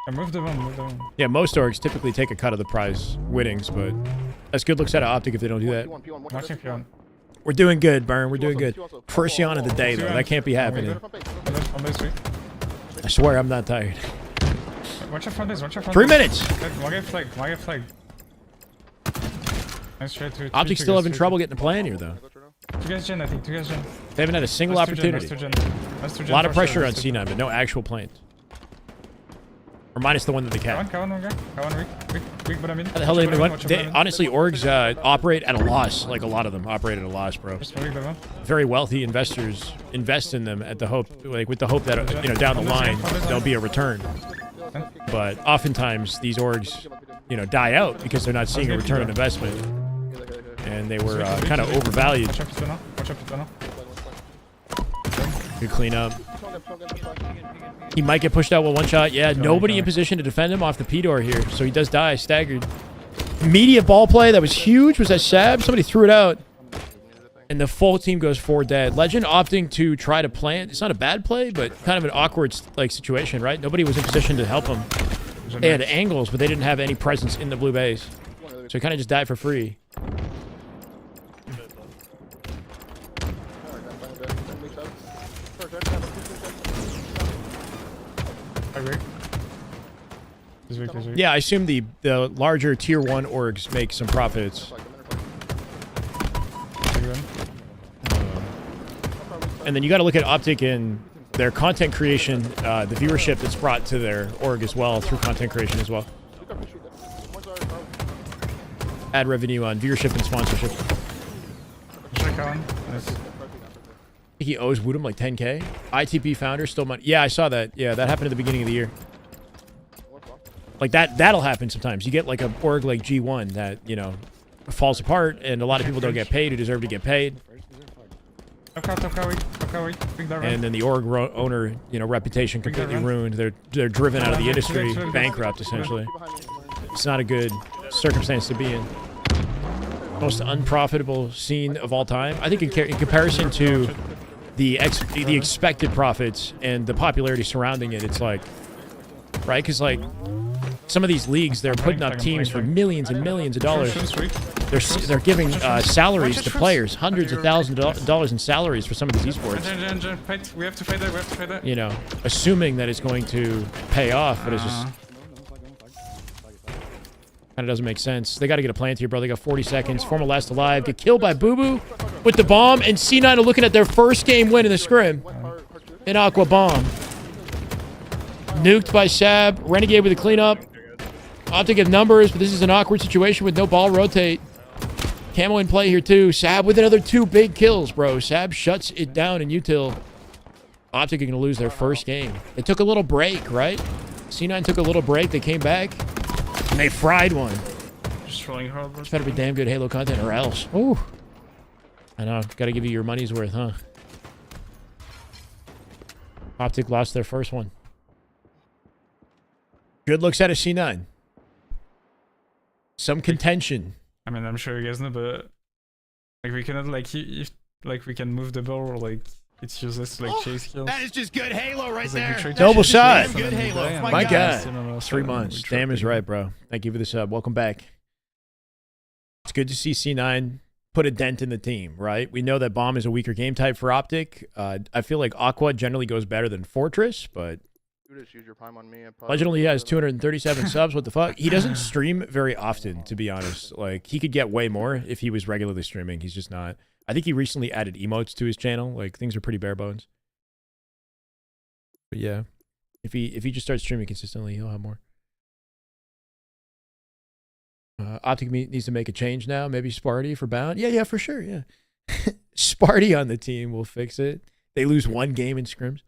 I moved the one. Yeah, most orgs typically take a cut of the prize winnings, but that's good looks out of Optic if they don't do that. We're doing good, Burn. We're doing good. First yawn of the day, though. That can't be happening. I swear I'm not tired. Watch your front base. 3 minutes. One get flag. Optic's still having trouble getting the plan here, though. 2 guys gen, I think. 2 guys gen. They haven't had a single opportunity. A lot of pressure on C9, but no actual plans. Or minus the one that they kept. Kawan, weak, but I mean. How the hell did they win? Honestly, orgs operate at a loss. Like a lot of them operate at a loss, bro. Very wealthy investors invest in them at the hope, like with the hope that down the line there'll be a return. But oftentimes these orgs, die out because they're not seeing a return on investment, and they were kind of overvalued. Good cleanup. He might get pushed out with one shot. Yeah, nobody in position to defend him off the P-door here, so he does die, staggered. Immediate ball play that was huge. Was that Sab? Somebody threw it out. And the full team goes 4 dead. Legend opting to try to plant. It's not a bad play, but kind of an awkward situation, right? Nobody was in position to help him. They had angles, but they didn't have any presence in the blue base. So he kind of just died for free. Yeah, I assume the larger tier 1 orgs make some profits. And then you got to look at Optic and their content creation, the viewership that's brought to their org as well through content creation as well. Ad revenue on viewership and sponsorship. He owes Woodham like 10K. ITP founder still money. Yeah, I saw that. Yeah, that happened at the beginning of the year. Like that'll happen sometimes. You get like a org like G1 that, falls apart and a lot of people don't get paid who deserve to get paid. And then the org owner, reputation completely ruined. They're driven out of the industry, bankrupt essentially. It's not a good circumstance to be in. Most unprofitable scene of all time. I think in comparison to the expected profits and the popularity surrounding it, it's like, right? Because like some of these leagues, they're putting up teams for millions and millions of dollars. They're giving salaries to players, hundreds of thousands of dollars in salaries for some of these esports. We have to fight that. Assuming that it's going to pay off, but it's just kind of doesn't make sense. They got to get a plant here, bro. They got 40 seconds. Former last alive. Get killed by Bubu with the bomb, and C9 are looking at their first game win in the scrim. In Aqua Bomb. Nuked by Sab. Renegade with a cleanup. Optic have numbers, but this is an awkward situation with no ball rotate. Camo in play here too. Sab with another 2 big kills, bro. Sab shuts it down in util. Optic are going to lose their first game. They took a little break, right? C9 took a little break. They came back, and they fried one. Just rolling hard. It's better be damn good Halo content or else. Ooh. I know. Got to give you your money's worth, huh? Optic lost their first one. Good looks out of C9. Some contention. I mean, I'm sure you guys know, but like we cannot if we can move the ball, like it's useless to chase kills. That is just good Halo right there. Double shot. Good Halo. My God. 3 months. Damn is right, bro. Thank you for the sub. Welcome back. It's good to see C9 put a dent in the team, right? We know that Bomb is a weaker game type for Optic. I feel like Aqua generally goes better than Fortress, but You just use your prime on me. Legend only has 237 subs. What the fuck? He doesn't stream very often, to be honest. Like, he could get way more if he was regularly streaming. He's just not. I think he recently added emotes to his channel. Like, things are pretty bare bones. But yeah, if he just starts streaming consistently, he'll have more. Optic needs to make a change now. Maybe Sparty for Bound. Yeah, for sure. Yeah, Sparty on the team will fix it. They lose one game in scrims.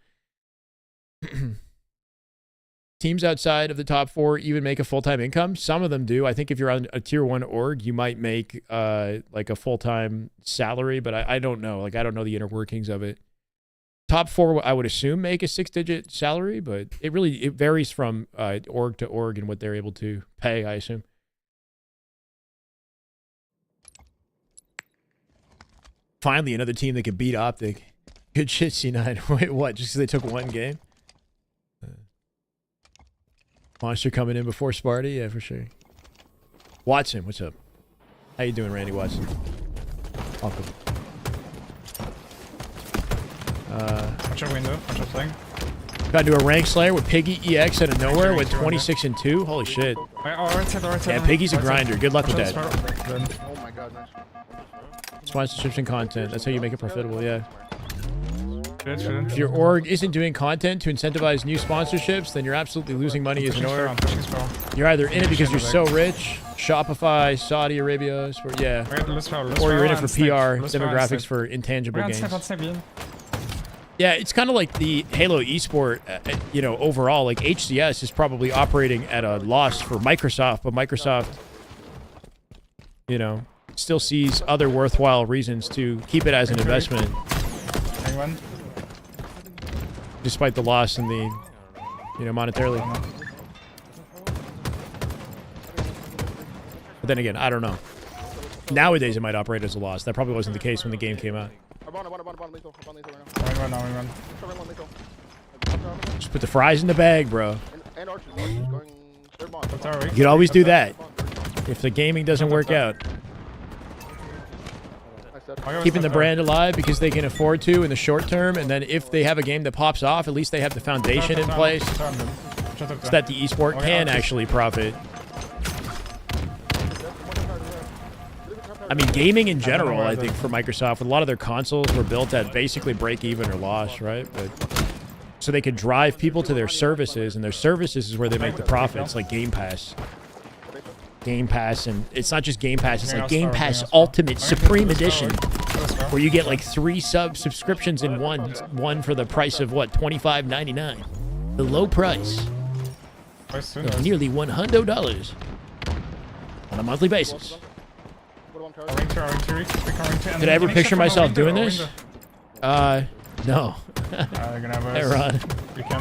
Teams outside of the top 4 even make a full-time income. Some of them do. I think if you're on a tier 1 org, you might make like a full-time salary, but I don't know. Like, I don't know the inner workings of it. Top 4, I would assume, make a 6-digit salary, but it varies from org to org and what they're able to pay, I assume. Finally, another team that can beat Optic. Good shit, C9. Wait, what? Just because they took one game? Monster coming in before Sparty? Yeah, for sure. Watson, what's up? How you doing, Randy Watson? Welcome. Watch your window. Watch your thing. Got to do a rank slayer with Piggy EX out of nowhere with 26 and 2. Holy shit. Yeah, Piggy's a grinder. Good luck with that. Oh my god, nice. Sponsorships and content. That's how you make it profitable, yeah. Good. If your org isn't doing content to incentivize new sponsorships, then you're absolutely losing money as an org. You're either in it because you're so rich, Shopify, Saudi Arabia, yeah, or you're in it for PR, demographics for intangible gains. Yeah, it's kind of like the Halo esport, you know, overall. Like, HCS is probably operating at a loss for Microsoft, but Microsoft, you know, still sees other worthwhile reasons to keep it as an investment. Anyone? Despite the loss in the, you know, monetarily. But then again, I don't know. Nowadays, it might operate as a loss. That probably wasn't the case when the game came out. Just put the fries in the bag, bro. You could always do that if the gaming doesn't work out. Keeping the brand alive because they can afford to in the short term, and then if they have a game that pops off, at least they have the foundation in place so that the esport can actually profit. I mean, gaming in general, I think, for Microsoft, a lot of their consoles were built at basically break even or loss, right? But so they could drive people to their services, and their services is where they make the profits, like Game Pass. Game Pass, and it's not just Game Pass, it's like Game Pass Ultimate Supreme Edition, where you get like 3 subscriptions in one for the price of what, $25.99, the low price of nearly $100 on a monthly basis. Did I ever picture myself doing this? No. Hey, Ron.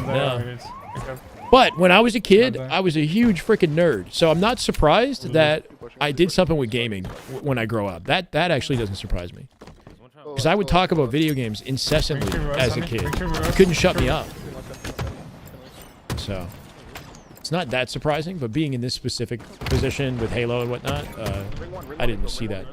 No. But when I was a kid, I was a huge freaking nerd. So I'm not surprised that I did something with gaming when I grow up. That actually doesn't surprise me. Because I would talk about video games incessantly as a kid. You couldn't shut me up. So it's not that surprising, but being in this specific position with Halo and whatnot, I didn't see that.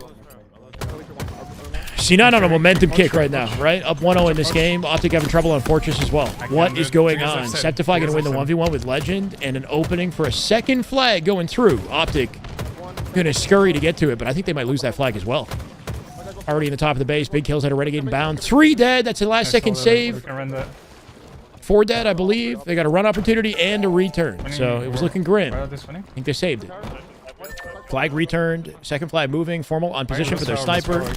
C9 on a momentum kick right now, right? Up 1-0 in this game. Optic having trouble on Fortress as well. What is going on? Sceptify going to win the 1v1 with Legend, and an opening for a second flag going through. Optic going to scurry to get to it, but I think they might lose that flag as well. Already in the top of the base. Big kills at a Renegade and Bound. 3 dead. That's a last-second save. 4 dead, I believe. They got a run opportunity and a return, so it was looking grim. I think they saved it. Flag returned. Second flag moving. Formal on position for their sniper.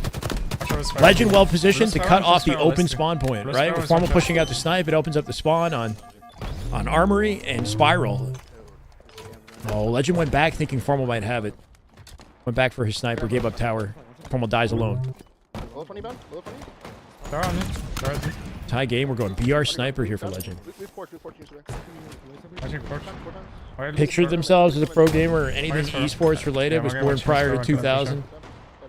Legend well positioned to cut off the open spawn point, right? With Formal pushing out the snipe, it opens up the spawn on Armory and Spiral. Oh, Legend went back thinking Formal might have it. Went back for his sniper, gave up tower. Formal dies alone. Tie game, we're going BR sniper here for Legend. Pictured themselves as a pro gamer or anything esports related, was born prior to 2000.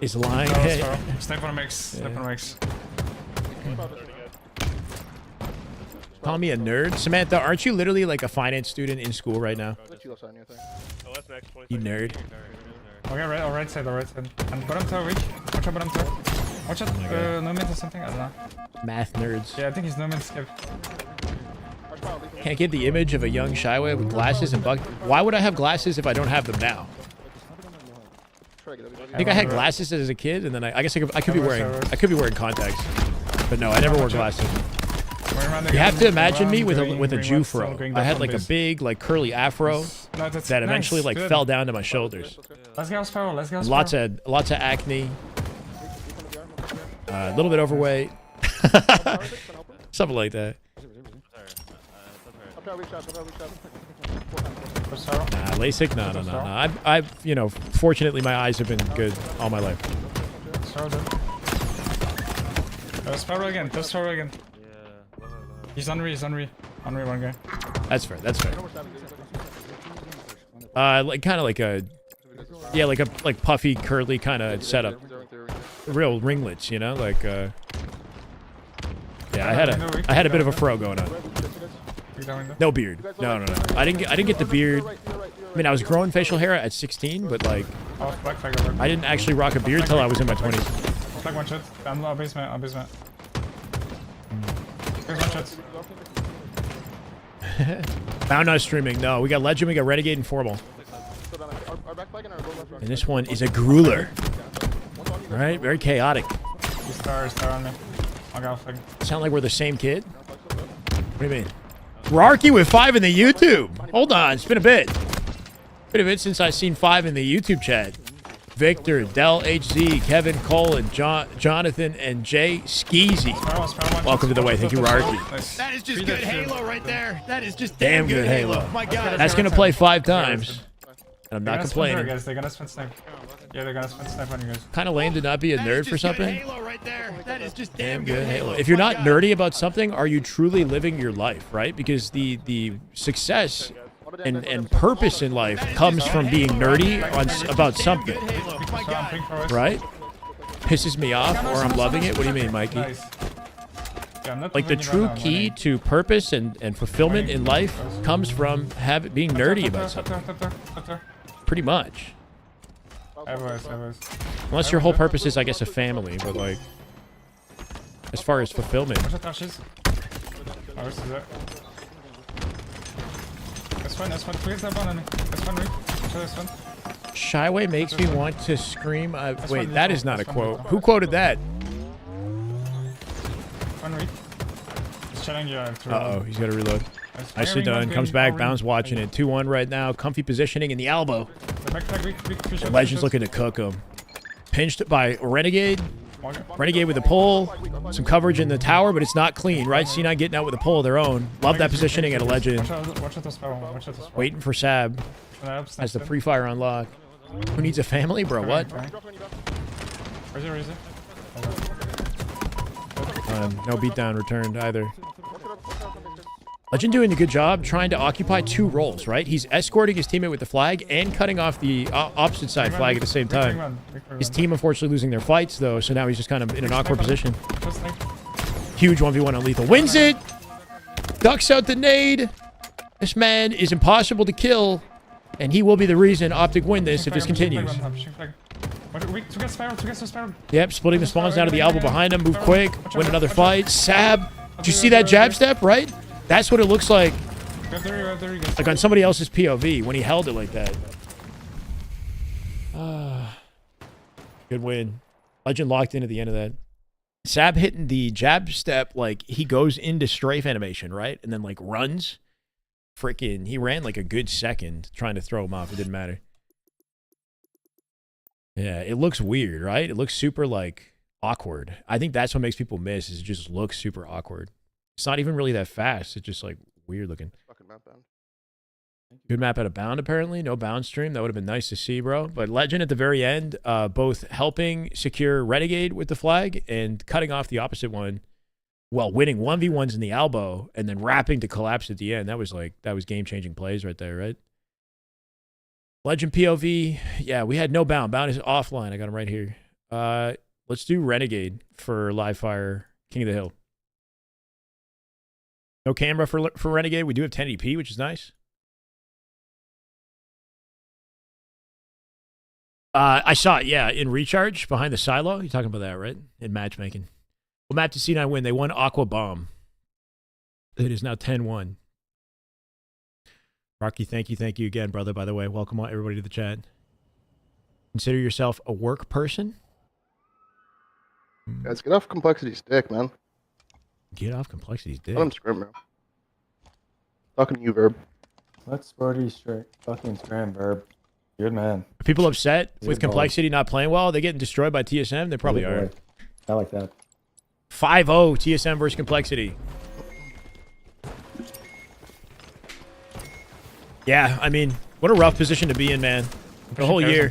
Is lying. Hey. Snipe on mix. Snipe on mix. Call me a nerd. Samantha, aren't you literally like a finance student in school right now? You nerd. Okay, right side, right side. And bottom tower weak. Watch out bottom tower. Watch out, no mid or something, I don't know. Math nerds. Yeah, I think he's no mid skip. Can't get the image of a young Shyway with glasses and bucket. Why would I have glasses if I don't have them now? I think I had glasses as a kid, and then I guess I could be wearing contacts, but no, I never wore glasses. You have to imagine me with a Jew fro. I had like a big like curly afro that eventually like fell down to my shoulders. Let's go Sparrow, let's go Lots of acne, a little bit overweight, something like that. Nah, LASIK, no. I've you know, fortunately my eyes have been good all my life. Sparrow again, just Sparrow again. He's on re, Unre one guy. That's fair. Like kind of like a, yeah, like puffy, curly kind of setup. Real ringlets, you know, like yeah. I had a bit of a fro going on. No beard. No. I didn't get the beard. I mean, I was growing facial hair at 16, but like, I didn't actually rock a beard till I was in my 20s. Flag one shot. I'm basement. Here's one shot. Bound not streaming. No, we got Legend, we got Renegade, and Formal. And this one is a grueler. All right, very chaotic. Star on me. I'll go flag. Sound like we're the same kid? What do you mean? Rarky with 5 in the YouTube. Hold on, it's been a bit. Since I've seen 5 in the YouTube chat. Victor, Del HZ, Kevin Cole, and Jonathan, and Jay Skeezy. Welcome to the way. Thank you, Rarky. That is just good Halo right there. That is just damn good Halo. My God. That's going to play 5 times. And I'm not complaining. They're going to spend snipe. Yeah, they're going to spend snipe on you guys. Kind of lame to not be a nerd for something. Halo right there. That is just damn good Halo. If you're not nerdy about something, are you truly living your life, right? Because the success and purpose in life comes from being nerdy about something, right? Pisses me off or I'm loving it. What do you mean, Mikey? Like the true key to purpose and fulfillment in life comes from being nerdy about something. Pretty much. Unless your whole purpose is, I guess, a family, but like, as far as fulfillment. Shyway makes me want to scream. Wait, that is not a quote. Who quoted that? Uh-oh, he's got to reload. Nicely done. Comes back. Bounce watching it. 2-1 right now. Comfy positioning in the elbow. The Legend's looking to cook him. Pinched by Renegade. Renegade with a pull. Some coverage in the tower, but it's not clean, right? C9 getting out with a pull of their own. Love that positioning at a Legend. Waiting for Sab. Has the pre-fire on lock. Who needs a family, bro? What? No beatdown returned either. Legend doing a good job trying to occupy 2 roles, right? He's escorting his teammate with the flag and cutting off the opposite side flag at the same time. His team unfortunately losing their fights, though, so now he's just kind of in an awkward position. Huge 1v1 on Lethul. Wins it! Ducks out the nade. This man is impossible to kill, and he will be the reason Optic win this if this continues. Yep, splitting the spawns down to the elbow behind him. Move quick. Win another fight. Sab. Did you see that jab step, right? That's what it looks like. Like on somebody else's POV when he held it like that. Good win. Legend locked in at the end of that. Sab hitting the jab step like he goes into strafe animation, right? And then like runs. Freaking, he ran like a good second trying to throw him off. It didn't matter. Yeah, it looks weird, right? It looks super like awkward. I think that's what makes people miss is it just looks super awkward. It's not even really that fast. It's just like weird looking. Good map at a bound, apparently. No bound stream. That would have been nice to see, bro. But Legend at the very end, both helping secure Renegade with the flag and cutting off the opposite one while winning 1v1s in the elbow and then wrapping to collapse at the end. That was game-changing plays right there, right? Legend POV. Yeah, we had no bound. Bound is offline. I got him right here. Let's do Renegade for live fire King of the Hill. No camera for Renegade. We do have 1080p, which is nice. I saw it, yeah, in Recharge, behind the silo. You're talking about that, right? In matchmaking. Well, map to C9 win. They won Aqua Bomb. It is now 10-1. Rocky, thank you again, brother, by the way. Welcome everybody to the chat. Consider yourself a work person? Guys, get off Complexity's dick, man. Get off Complexity's dick. Let him scrim, bro. Talking to you, Verb. Let's Sporty straight. Fucking Scrim, Verb. Good man. Are people upset Good with ball. Complexity not playing well? Are they getting destroyed by TSM? They probably Good are. boy. I like that. 5-0 TSM versus Complexity. Yeah, I mean, what a rough position to be in, man. The whole year.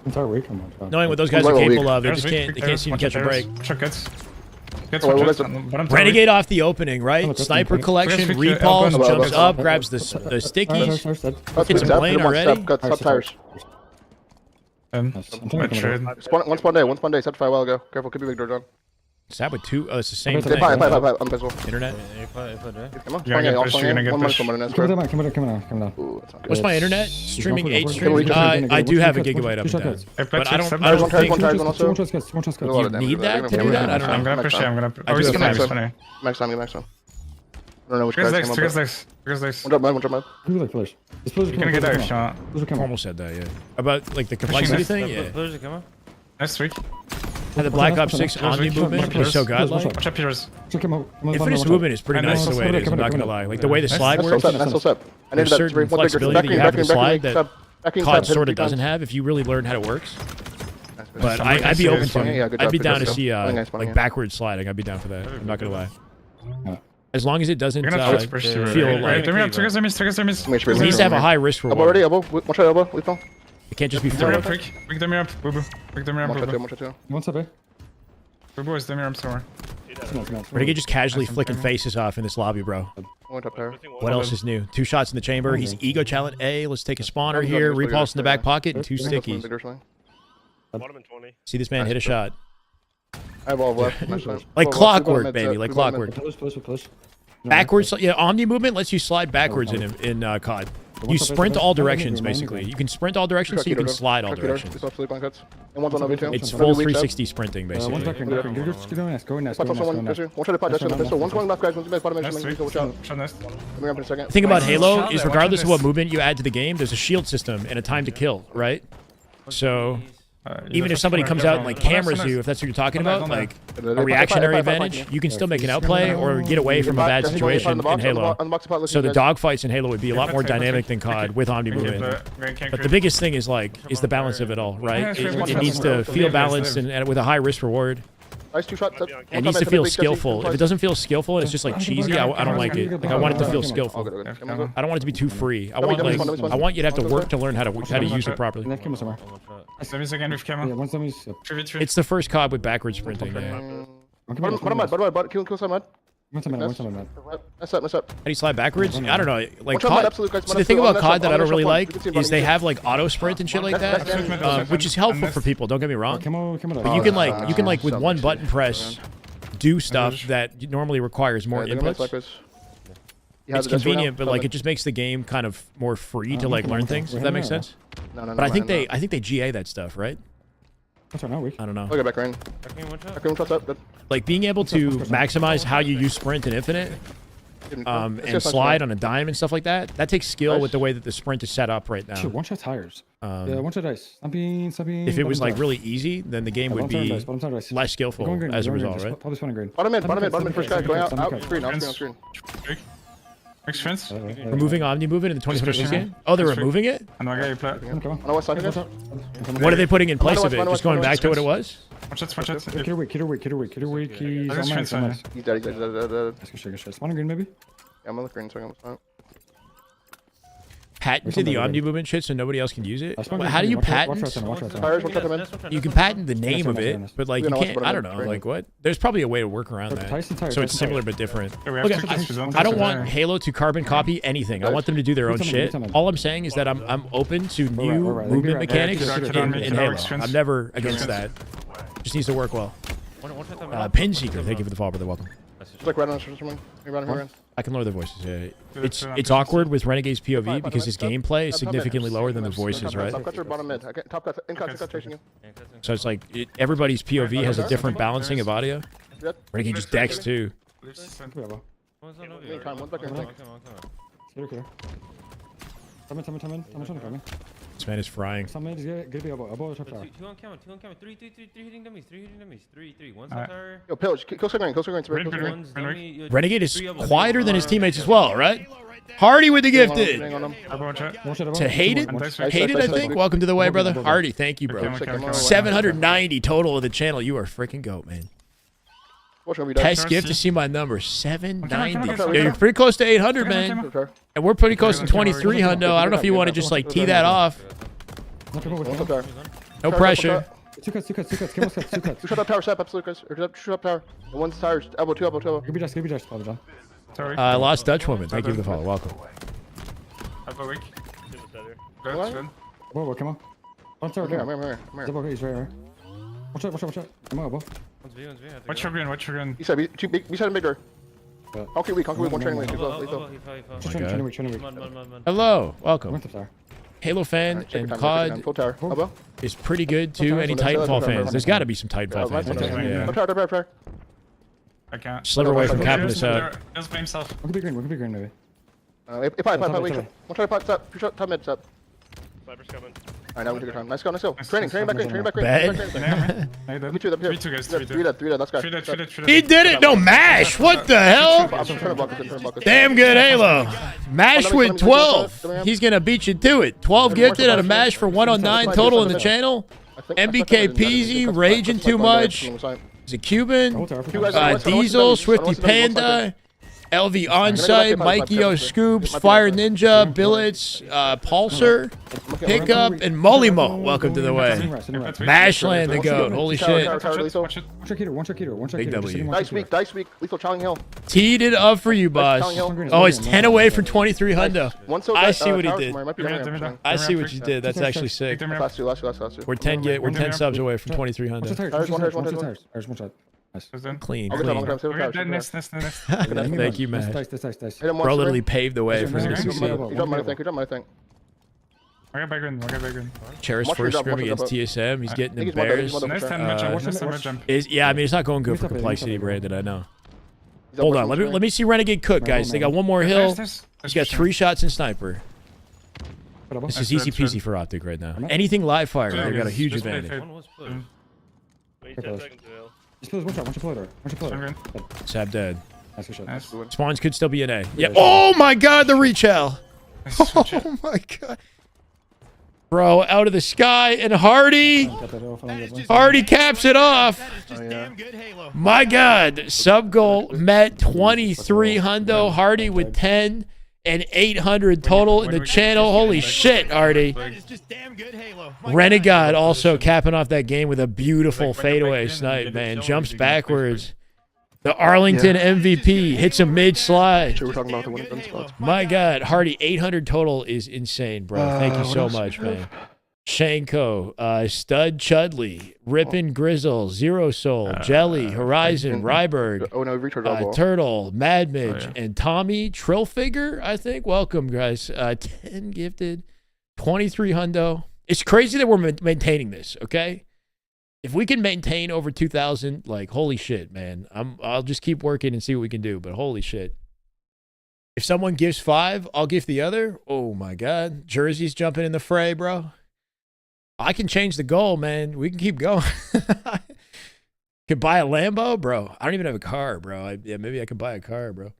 Entire week, come on, John. Knowing what those guys are capable of, they just can't seem to catch a break. Renegade off the opening, right? Sniper collection, repulse, jumps up, grabs the stickies. Hits him lane already. Got sub tires. One spawn day. Sceptify a while ago. Careful, could be big door, John. Stab with two. Oh, it's the same Pipe, thing. I'm pistol. Internet. Come on, You're gonna swing get in. pushed, One you're minute, gonna 1 minute, Come bro. down. Ooh, that's not good. What's my internet? Streaming 8 Go streams? for it. I do have a gigabyte up and down. But I don't think One tries, also. you need that to do that. I don't I'm know. gonna push you. I'm gonna. I Oh, do he's have gonna. max He's time. funny. Max time, get max time. I don't know which Trigger's guys legs. came up Trigger's with. legs. Trigger's legs. One drop mid. You're gonna get out if you want. Almost said that, yeah. About like the complexity thing, yeah. Next week. And the Black Ops 6 Omni movement was so godlike. Watch up yours. Infinite's movement is pretty nice the way it is, I'm not gonna lie. Like the way the slide That's works, so set. That's so set. I there's needed that certain three. One bigger. flexibility Back that you green, have back in the green, slide back that green, COD hit sort three of doesn't times. have if you really learn how it works. Nice, But Somebody I'd be can open see to Yeah, it. good I'd job, be good down to job. see Nice, like yeah. backward sliding. I'd be down for that. I'm not gonna lie. As long as it doesn't You're gonna try to push you. feel like Triggers are missed. Triggers are missed. Make sure it needs to have a high risk Elbow reward. ready, elbow. One shot elbow. Lethal. It can't just be Pick them thrown. up quick. Pick them up, Bubu. Pick them up, One shot two. Bubu. One shot two. What's up, eh? Bubu is them up somewhere. Renegade just casually flicking faces off in this lobby, bro. One top tower. What else is new? 2 shots in the chamber. He's ego challenge A. Let's take a spawner here. Repulse in the back pocket and 2 stickies. Bottom and 20. See this man hit a shot. I have all left. Nice shot. Like Well, clockwork, mid, baby. set. Like We bought clockwork. Push. Backwards, yeah. Omni movement lets you slide backwards in COD. You sprint all directions, basically. You can sprint all directions, so you can slide all directions. And one's on OV2. It's full 360 sprinting, One's basically. back green. Go in. One shot to pot, that's on the pistol. One's going left, guys. One's mid, bottom edge. Next week. Watch out. Shot nest. Coming up in a second. The thing about Halo shot is there, regardless of watch what movement you add to the game, there's a shield system and a time to kill, right? So even if somebody comes out and like cameras you, if that's what you're talking about, like a reactionary advantage, you can still make an outplay or get away from a bad situation in Halo. So the dogfights in Halo would be a lot more dynamic than COD with Omni movement. But the biggest thing is the balance of it all, right? It needs to feel balanced and with a high risk reward. Nice 2 shot. It needs to feel skillful. If it doesn't feel skillful and it's just like cheesy, I don't like it. Like I want it to feel skillful. I don't want it to be too free. I want you to have to work to learn how to use it properly. Semis again with camo. It's the first COD with backward sprinting. Yeah. Bottom, kill some mud. That's up. How do you slide backwards? I don't know. Like Watch out, mud, COD, absolute, guys, so mud, the thing absolute. about COD that I don't really You like can see is they bottom. have like auto sprint and shit like that, which is helpful for people. Don't get me wrong. But you can like with one button press do stuff that normally requires more inputs. It's convenient, but like it just makes the game kind of more free to like learn things. If that makes sense. But I think they GA that stuff, right? I don't know. Look at back rain. Back rain, what's up? Like being able to maximize how you use sprint in Infinite, and slide on a dime and stuff like that. That takes skill with the way that the sprint is set up right now. One shot tires. One shot dice. If it was like really easy, then the game would be less skillful as a result, right? Probably spawning green. Bottom mid, first guy, going out, screen, on screen. Next friends. Removing Omni movement in the 2026 game? Oh, they're removing it? On the west side, guys. What are they putting in place of it? Just going back to what it was? Watch it. Kid away. He's Next friends. He's dead. Let's go. Spawning green, maybe? Yeah, I'm on the green, so I'm gonna Patented the Omni movement shit so nobody else can use it? How do you patent? Tires, one shot them in. You can patent the name of it, but like you can't, I don't know, like what? There's probably a way to work around that. So it's similar but different. Look, I don't want Halo to carbon copy anything. I want them to do their own shit. All I'm saying is that I'm open to new movement mechanics in Halo. I'm never against that. Just needs to work well. Pin Seeker, thank you for the follow, brother. Welcome. Just like right on the something. Here, I can lower the voices. Yeah. That's It's awkward with Renegade's POV because his gameplay is significantly lower than the voices, right? Top cutter, bottom mid. Okay, top cut, in cut chasing you. So it's like everybody's POV has a different balancing of audio. Yep. Renegade just decks too. Come here, bro. Meantime, one's back here. Clear. Come in. This man is frying. Some man, just get the elbow top tower. Two on camera. Three hitting dummies. Three. One's on tower. Yo, Pillage, kill Green. One's dummy. Renegade is quieter than his teammates as well, right? Hardy with the gifted. To hate it, I think. Welcome to the way, brother. Hardy, thank you, bro. 790 total of the channel. You are freaking goat, man. Test gift to see my number. 790. Yeah, you're pretty close to 800, man. And we're pretty close to 23, hundo. I don't know if you want to just like tee that off. No pressure. Two cuts. Shoot up tower, step up, Lucas. Or shoot up tower. One's tires, elbow, two. Give me just, Papa John. Sorry. Lost Dutch woman. Thank you for the follow. Welcome. Have a week. What? Good. Whoa, come on. On tower, I'm here. Zebo, he's right here. Watch out. Come on, elbow. One's V. Watch your green. He said, beside him, big door. Conquer weak, one training weak. Training weak. Hello. Welcome. Went up there. Halo fan and COD Full tower. Elbow. is pretty good too. Any Titanfall fans? There's got to be some Titanfall fans. Top tower. I can't. Sliver away from capping this out. Just by himself. One could be green, maybe. If I wait. One try to pot step. Push up, top mid step. Sniper's coming. Alright, now we take our time. Let's go. Training back green. Bad. Me too, Three two guys. Three dead, let's go. Three dead. He did it. No mash. What the hell? I'm trying to block it. Damn good Halo. Mash with 12. He's gonna beat you to it. 12 gifted out of Mash for 109 total in the channel. MBK Peasy, raging too much. Is it Cuban? Diesel, Swifty Panda, LV Onsite, Mikey O Scoops, Fire Ninja, Billets, Pulsar, Pickup, and Mollymo. Welcome to the way. Mashland the goat. Holy shit. One trick heater. Big W. Dice week. Lethal challenging hill. Teed it up for you, boss. Oh, he's 10 away from 23 hundo. I see what he did. I see what you did. That's actually sick. Last two. We're 10 subs away from 23 hundo. One. Clean. Thank Thank you, man. Nice. Bro literally paved the way for him to You succeed. drop my thing. I got back green. Cheris first scrim against TSM. He's getting embarrassed. Nice 10 mid jump. Watch this mid jump. Yeah, I mean, it's not going good for Complexity, Brandon, I know. Hold on, let me see Renegade cook, guys. They got one more hill. He's got 3 shots in sniper. This is easy peasy for Optic right now. Anything live fire, they got a huge advantage. One was split. Wait 10 seconds, Will. Just one shot. Sab dead. Nice. Spawns could still be an A. Yeah. Oh my god, the reach hell. Oh my god. Bro, out of the sky, and Hardy caps it off. My god, sub goal met 23 hundo. Hardy with 10 and 800 total in the channel. Holy shit, Hardy. Renegade also capping off that game with a beautiful fadeaway snipe, man. Jumps backwards. The Arlington MVP hits a mid slide. We're talking about the winning spots. My god, Hardy 800 total is insane, bro. Thank you so much, man. Shanko, Stud Chudley, Rippin' Grizzle, Zero Soul, Jelly, Horizon, Ryberg, Oh no, we returned our ball. Turtle, Mad Midge, and Tommy Trillfigure, I think. Welcome, guys. 10 gifted, 23 hundo. It's crazy that we're maintaining this, okay? If we can maintain over 2,000, like, holy shit, man. I'll just keep working and see what we can do, but holy shit. If someone gives 5, I'll give the other. Oh, my God. Jersey's jumping in the fray, bro. I can change the goal, man. We can keep going. Could buy a Lambo, bro. I don't even have a car, bro. Yeah, maybe I could buy a car, bro.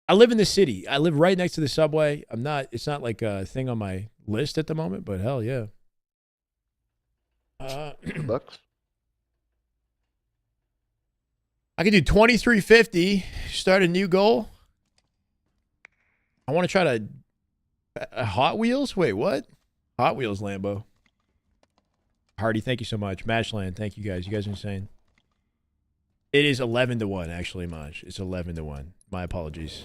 I live in the city. I live right next to the subway. It's not like a thing on my list at the moment, but hell yeah. Bucks. I could do 2350. Start a new goal. I want to try to Hot Wheels. Wait, what? Hot Wheels Lambo. Hardy, thank you so much. Mashland, thank you guys. You guys are insane. It is 11-1, actually, Maj. It's 11-1. My apologies.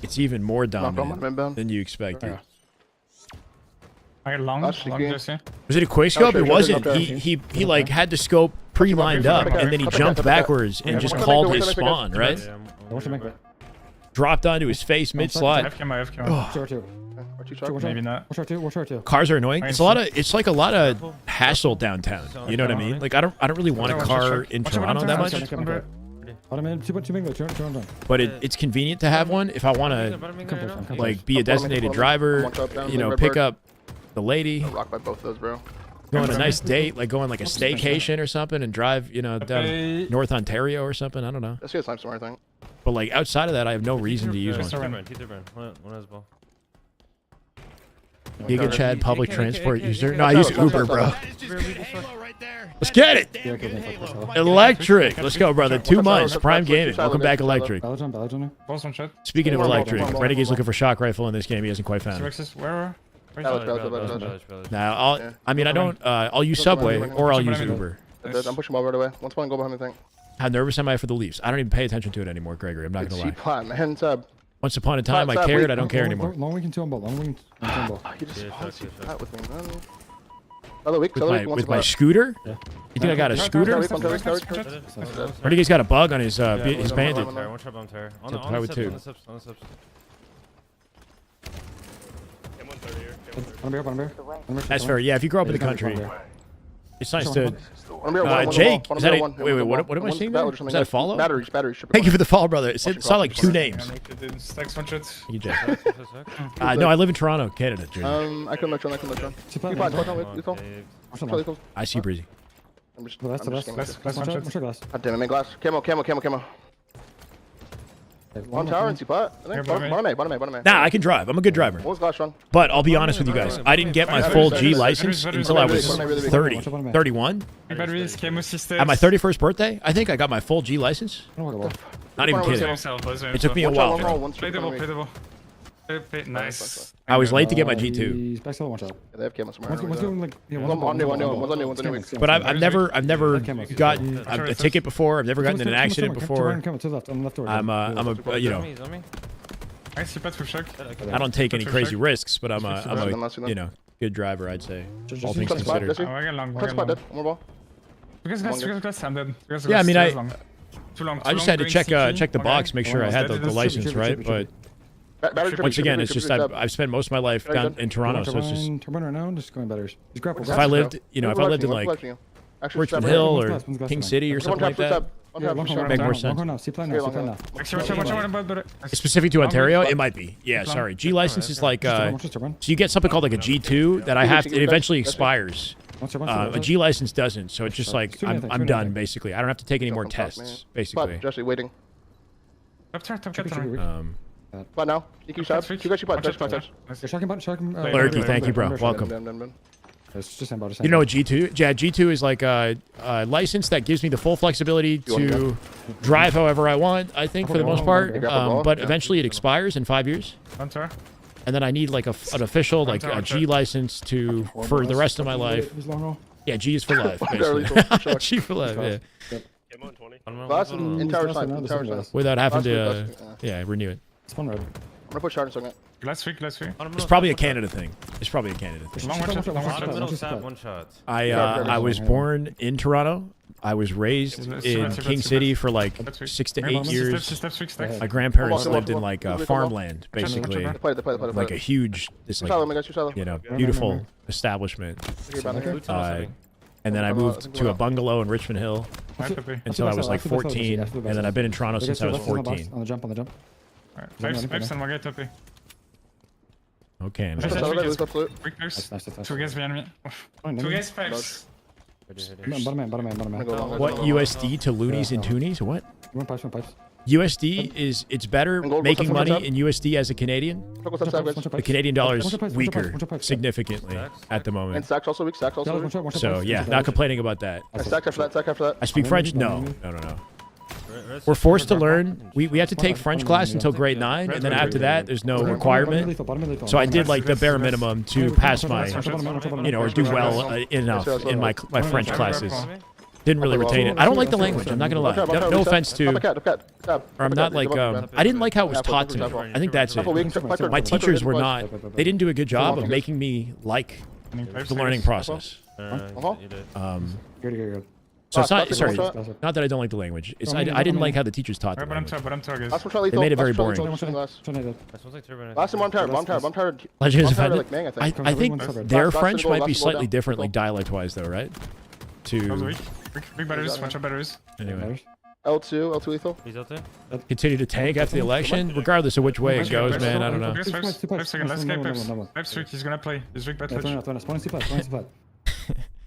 It's even more dominant than you expected. I got long just here. Was it a quick scope? It wasn't. He like had the scope pre-lined up, and then he jumped backwards and just called his spawn, right? dropped onto his face mid-slide. R2. Maybe not. Watch R2. Cars are annoying. It's like a lot of hassle downtown. You know what I mean? Like I don't really want a car in Toronto that much. But it's convenient to have one if I want to like be a designated driver. You know, pick up the lady. Rock by both of those, bro. Go on a nice date, like go on like a staycation or something, and drive, you know, down North Ontario or something. I don't know. Let's get some somewhere, I think. But like outside of that, I have no reason to use one. Giga Chad public transport user. No, I use Uber, bro. Let's get it. Electric. Let's go, brother. 2 months. Prime Gaming. Welcome back, Electric. Speaking of Electric, Renegade's looking for shock rifle in this game. He hasn't quite found it. Now, I'll use Subway or I'll use Uber. I'm pushing ball right away. Once one, go behind me, think. How nervous am I for the Leafs? I don't even pay attention to it anymore, Gregory. I'm not gonna lie. Pot, man, sub. Once upon a time, I cared. I don't care anymore. Long week and 2 on ball. Long week and 2 on ball. You just pot with me, man. Other week, With my scooter? You think I got a scooter? Renegade's got a bug on his bandit. With 2. That's fair. Yeah, if you grow up in the country, it's nice to. Jake, is that wait, what am I seeing there? Is that a follow? Batteries. Thank you for the follow, brother. It saw like 2 names. Thank you, Jake. No, I live in Toronto, Canada. I can look on. I see Breezy. Glass. God damn it, man, glass. Camo. One tower and see pot. Bottom A. Nah, I can drive. I'm a good driver. What was glass run? But I'll be honest with you guys. I didn't get my full G license until I was 30, 31. At my 31st birthday, I think I got my full G license. Not even kidding. It took me a while. Nice. I was late to get my G2. They have camo somewhere. One's on. But I've never gotten a ticket before. I've never gotten in an accident before. I'm a you know. I don't take any crazy risks, but I'm a you know good driver. I'd say all things considered. Yeah, I mean I just had to check the box, make sure I had the license right, but. Once again, it's just I've spent most of my life down in Toronto, so it's just. If I lived in like Richmond Hill or King City or something like that, make more sense. Specific to Ontario, it might be. Yeah, sorry. G license is like so you get something called like a G2 that I have to. It eventually expires. A G license doesn't, so it's just like I'm done basically. I don't have to take any more tests basically. Just waiting. But now, you can shot. You got your touch. Lurky, thank you, bro. Welcome. You know what G2? Yeah, G2 is like a license that gives me the full flexibility to drive however I want, I think, for the most part. But eventually it expires in 5 years. And then I need like an official, like a G license for the rest of my life. Yeah, G is for life, basically. G for life, yeah. Without having to, renew it. I'm gonna put shard in second. Last week. It's probably a Canada thing. One shot. I was born in Toronto. I was raised in King City for like 6 to 8 years. My grandparents lived in like farmland, basically, like a huge, beautiful establishment. And then I moved to a bungalow in Richmond Hill until I was like 14, and then I've been in Toronto since I was 14. On the jump. Pipes and one guy toppy. Okay. Quick pipes. 2 guys behind me. 2 guys pipes. Bottom man. What USD to loonies and toonies? What? USD it's better making money in USD as a Canadian. The Canadian dollar is weaker significantly at the moment. And stacks also weak. So yeah, not complaining about that. Stack after that. I speak French? No. We're forced to learn. We have to take French class until grade 9, and then after that, there's no requirement. So I did like the bare minimum to pass my, or do well enough in my French classes. Didn't really retain it. I don't like the language. I'm not gonna lie. No offense to, or I'm not like. I didn't like how it was taught to me. I think that's it. My teachers were not. They didn't do a good job of making me like the learning process. Good. So it's not, Last sorry, one shot. not that I don't like the language. It's I didn't like how the teachers taught the Alright, language. but I'm guys. Last one shot, They made it very lethal, boring. last one, last. That sounds like turbo. Last one, bomb tower. Legend is Bomb tower, offended. like, Mang, I think. I think Last their last French goal, might be last goal slightly down. different, like dialect-wise, though, right? That was To weak. Big batteries, watch out batteries. anyway, L2 lethal. He's out there. continue to tank after the election, regardless of which way it goes, man. I don't know. 5 seconds, let's get Pips. Pips weak, he's gonna play. He's weak, bad touch.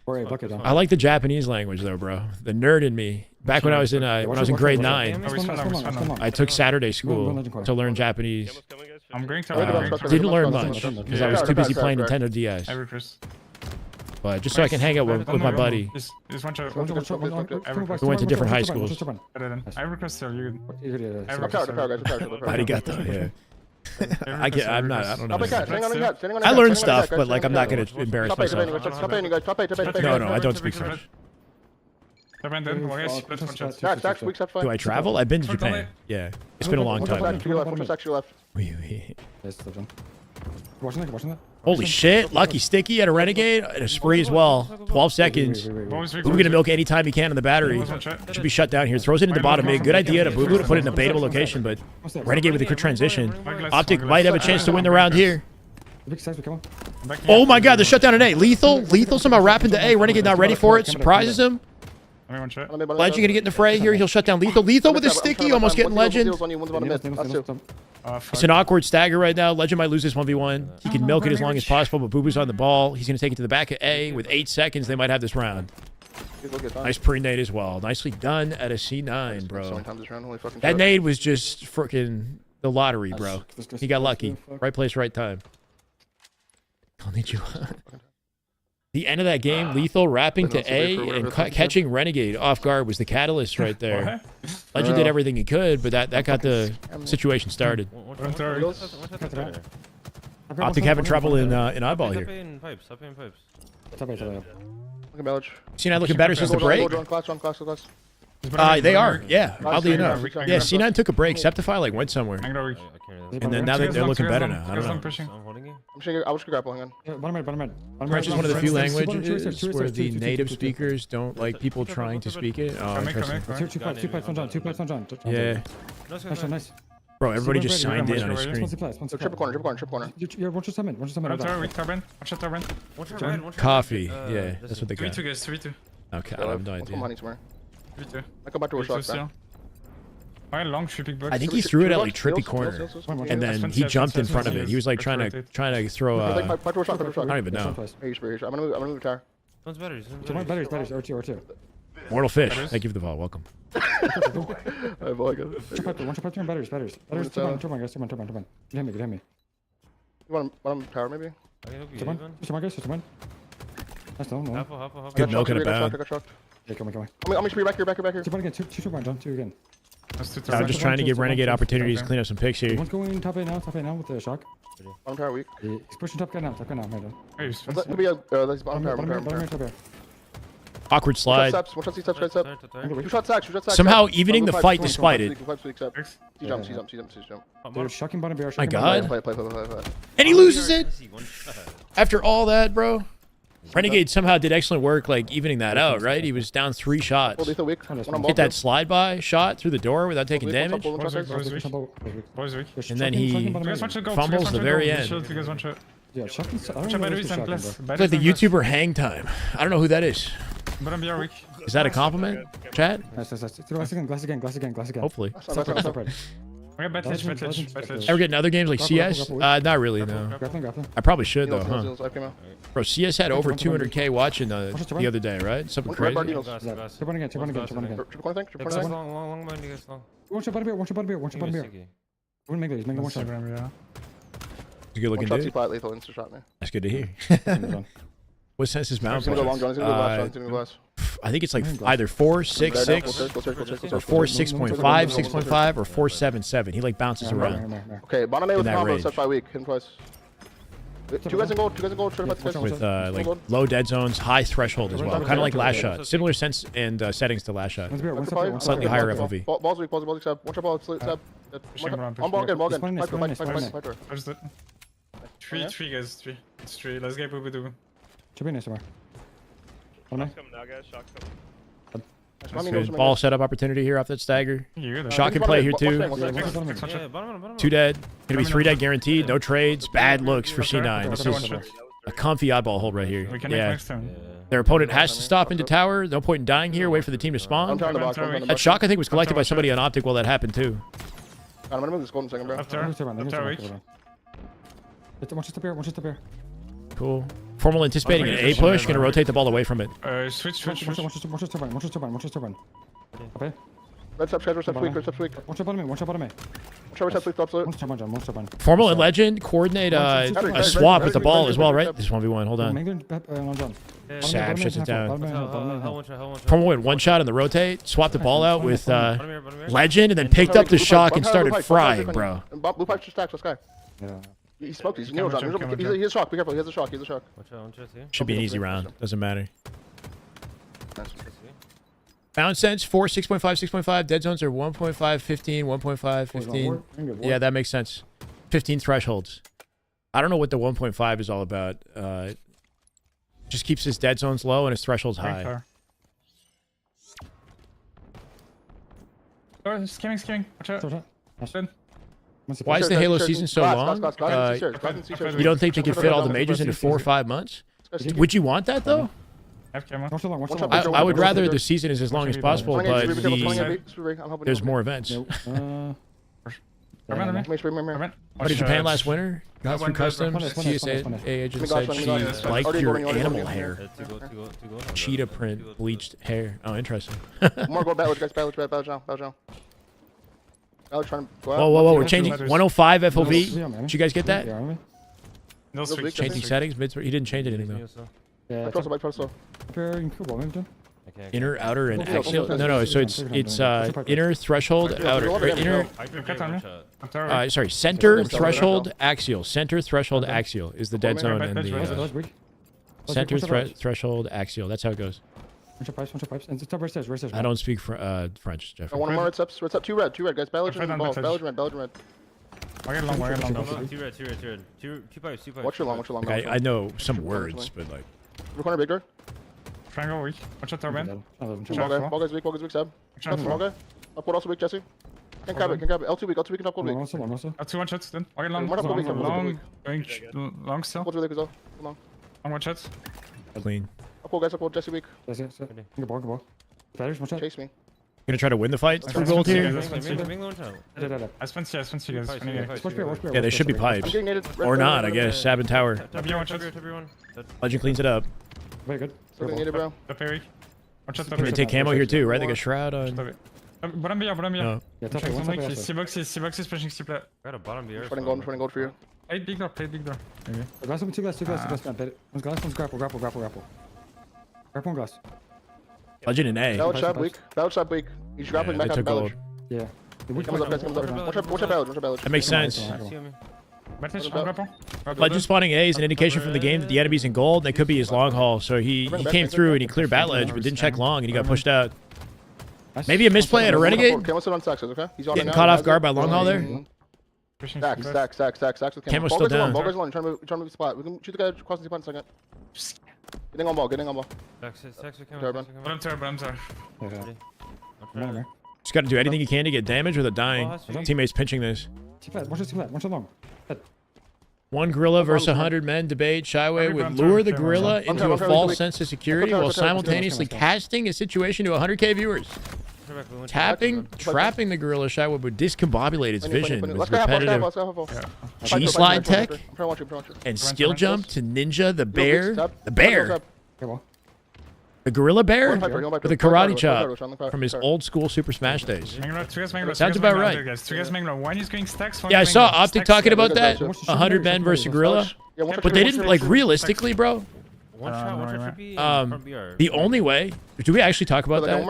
I like the Japanese language, though, bro. The nerd in me. Back when I was in grade 9, Oh, he's fun now. I took Saturday school to learn Japanese. Camel's coming, guys. I'm going to Didn't learn much because I was too busy playing Nintendo DS. Every Chris. But just so I can hang out with my buddy. He's one shot. We went to different high schools. I request still you. Power, guys. Buddy got them, yeah. I don't know. Standing on your head, standing on your I head, learned standing on your stuff, head, but like standing I'm on not your gonna embarrass Top 8, myself. top 8, you guys. Top 8. No, I don't speak French. Stacks, weak, step Do I travel? I've been to Japan. Yeah, it's been a long time. Stacks to your left, stacks to your left. Holy shit! Lucky Sticky at a Renegade and a spree as well. 12 seconds. Bubu gonna milk any time he can in the battery. Should be shut down here. Throws it into bottom mid. Good idea to Bubu to put it in a baitable location, but Renegade with a quick transition. Optic might have a chance to win the round here. Oh my god, the shutdown at A. Lethul somehow wrapping to A. Renegade not ready for it. Surprises him. Legend gonna get in the fray here. He'll shut down Lethul with his sticky. Almost getting Legend. It's an awkward stagger right now. Legend might lose this 1v1. He can milk it as long as possible, but Bubu's on the ball. He's going to take it to the back of A. With 8 seconds, they might have this round. Nice pre-nade as well. Nicely done at a C9, bro. That nade was just freaking the lottery, bro. He got lucky. Right place, right time. The end of that game, Lethul wrapping to A and catching Renegade off guard was the catalyst right there. Legend did everything he could, but that got the situation started. Optic having trouble in eyeball here. C9 looking better since the break. They are, yeah. Oddly enough, yeah. C9 took a break. Sceptify like went somewhere, and then now they're looking better now. I don't know. I was grappling on. French is one of the few languages where the native speakers don't like people trying to speak it. Oh, interesting. Yeah. Bro, everybody just signed in on his screen. Triple corner. Coffee. Yeah, that's what they got. 3-2. Okay, I have no idea. I come back to a shot. I think he threw it at like trippy corner, and then he jumped in front of it. He was like trying to throw. I don't even know. I'm gonna move tower. Batteries. R2. Mortal Fish, thank you for the follow. Welcome. Turbine. Get hit me. You want him tower maybe? Turbine. That's no. Good milk in a bound. Yeah, come on. I'm gonna back here. Turbine again. Two turbine, John. Two again. I'm just trying to give Renegade opportunities to clean up some picks here. One's going top 8 now with the shock. Bottom tower weak. He's pushing top guy now. That could be a bottom tower. Awkward slide. One shot, C-steps, right step. Two shot sacks. Somehow evening the fight despite it. He jumps. They're shocking bottom bear. My God. Play. And he loses it. After all that, bro. Renegade somehow did excellent work, like evening that out, right? He was down 3 shots. Hit that slide by shot through the door without taking damage. And then he fumbles the very end. Yeah, shocking. It's like the YouTuber hang time. I don't know who that is. Is that a compliment, chat? Glass again. Hopefully. Bad touch. Ever get in other games like CS? Not really, no. Grappling. I probably should though, huh? Bro, CS had over 200k watching the other day, right? Something crazy. Turbine again. Long man, you guys long. One shot bottom beer. One make these. Make one shot. He's a good looking dude. Lethal insta shot me. That's good to hear. What sense is mount? He's gonna go long, John. He's gonna go last. I think it's like either 4.66 or 4.6.5, 6.5 or 4.77. He like bounces around. Okay, bottom A with that combo, range. set by week, hit him twice. Two guys in gold, With like low dead zones, high threshold as well. Kind of like last shot. Similar sense and settings to last shot. Slightly higher FOV. Balls weak, stab. One shot ball, stab. On ball again. Fight. 3 guys, 3. It's 3. Let's get Bubu. Turbine somewhere. Shock's coming now, guys. Shock's coming. That's Good ball setup opportunity here off that stagger. Shot can play here too. Yeah, bottom. 2 dead. Gonna be 3 dead guaranteed. No trades. Bad looks for C9. This is a comfy oddball hold right here. Yeah. Their opponent has to stop into tower. No point in dying here. Wait for the team to spawn. That shock, I think, was collected by somebody on Optic while that happened too. I'm gonna move this golden second, bro. Cool. Formal anticipating an A push. Gonna rotate the ball away from it. Switch. Red step, red step, weak, red step, weak. Red step, weak, absolute. Formal and Legend coordinate a swap with the ball as well, right? This 1v1. Hold on. Sab shuts it down. Formal went 1 shot in the rotate, swapped the ball out with Legend, and then picked up the shock and started frying, bro. Blue pipe stacks, let's go. He smoked, he's near drop. He's a shock, be careful, he has a shock, Should be an easy round. Doesn't matter. Bounce sense 4, 6.5, 6.5. Dead zones are 1.5, 15, 1.5, 15. Yeah, that makes sense. 15 thresholds. I don't know what the 1.5 is all about. Just keeps his dead zones low and his thresholds high. Scamming. Watch out. Why is the Halo season so long? You don't think they could fit all the majors into 4 or 5 months? Would you want that though? I would rather the season is as long as possible, but there's more events. What did Japan last winter? Got through customs. TSA agent said she liked your animal hair. Cheetah print bleached hair. Oh, interesting. More go battle, guys. Battle now. Whoa, we're changing 105 FOV. Did you guys get that? No switch. Changing settings. He didn't change anything though. Inner, outer, and axial. No. So it's inner, threshold, outer, or inner. Sorry, center, threshold, axial. Center, threshold, axial is the dead zone, and the center, threshold, axial. That's how it goes. I don't speak French, Jeffrey. One more red steps. Red step, two red, guys. Belgian red. Watch your long. Okay, I know some words, but like. Corner big door. Triangle weak. Watch out, man. Ball guys weak, Seb. Small guy. Upward also weak, Jesse. Can grab it. L2 weak, and upward weak. L2 one shots then. Long. Going long still. Long one shots. Clean. Upward guys, Jesse weak. Chase me. Gonna try to win the fight for gold here. I spent you guys. Yeah, they should be pipes. Or not, I guess. Sab and tower. Legend cleans it up. Very good. Bro. Can they take camo here too, right? They got shroud on. Bottom B. No. C-box is pushing C-plat. Got a bottom beer. Running gold for you. Play big door. Glass open, two glass, One's glass, one's grapple. Grapple on glass. Legend and A. Battle shot weak. He's grappling back up Belge. Yeah. Comes up. Watch out Belge. That makes sense. Legend spawning A is an indication from the game that the enemy's in gold. They could be his long haul. So he came through and he cleared battle edge, but didn't check long and he got pushed out. Maybe a misplay at a renegade. Getting caught off guard by long haul there. Stacks with Camo's still down. Ball guys alone. Trying to move the spot. We can shoot the guy across the spot in a second. Getting on ball. I'm sorry. Just got to do anything you can to get damage without dying. Teammates pinching this. Watch long. One gorilla versus 100 men debate. Shyway would lure the gorilla into a false sense of security while simultaneously casting a situation to 100k viewers. Trapping the gorilla, Shyway would discombobulate its vision with repetitive G-slide tech and skill jump to ninja the bear. The gorilla bear with a karate chop from his old school Super Smash days. Sounds about right. Yeah, I saw Optic talking about that. 100 men versus gorilla. But they didn't, like, realistically, bro. The only way, do we actually talk about that?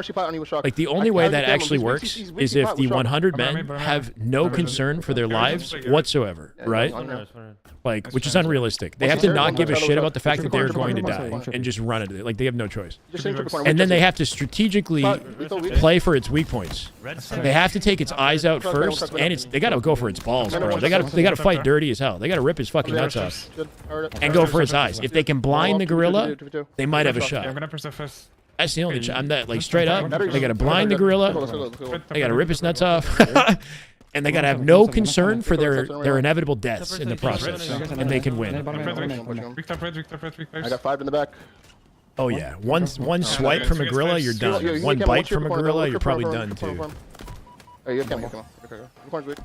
Like, the only way that actually works is if the 100 men have no concern for their lives whatsoever, right? Like, which is unrealistic. They have to not give a shit about the fact that they're going to die and just run into it. Like, they have no choice. And then they have to strategically play for its weak points. They have to take its eyes out first, and they got to go for its balls, bro. They got to fight dirty as hell. They got to rip his fucking nuts off and go for its eyes. If they can blind the gorilla, they might have a shot. I'm gonna push the first. That's the only. I'm that like straight up. They gotta blind the gorilla. They gotta rip his nuts off. And they gotta have no concern for their inevitable deaths in the process, and they can win. I got 5 in the back. Oh yeah, one swipe from a gorilla, you're done. One bite from a gorilla, you're probably done too. Hey, you can't walk him. Okay, go. Corner's weak.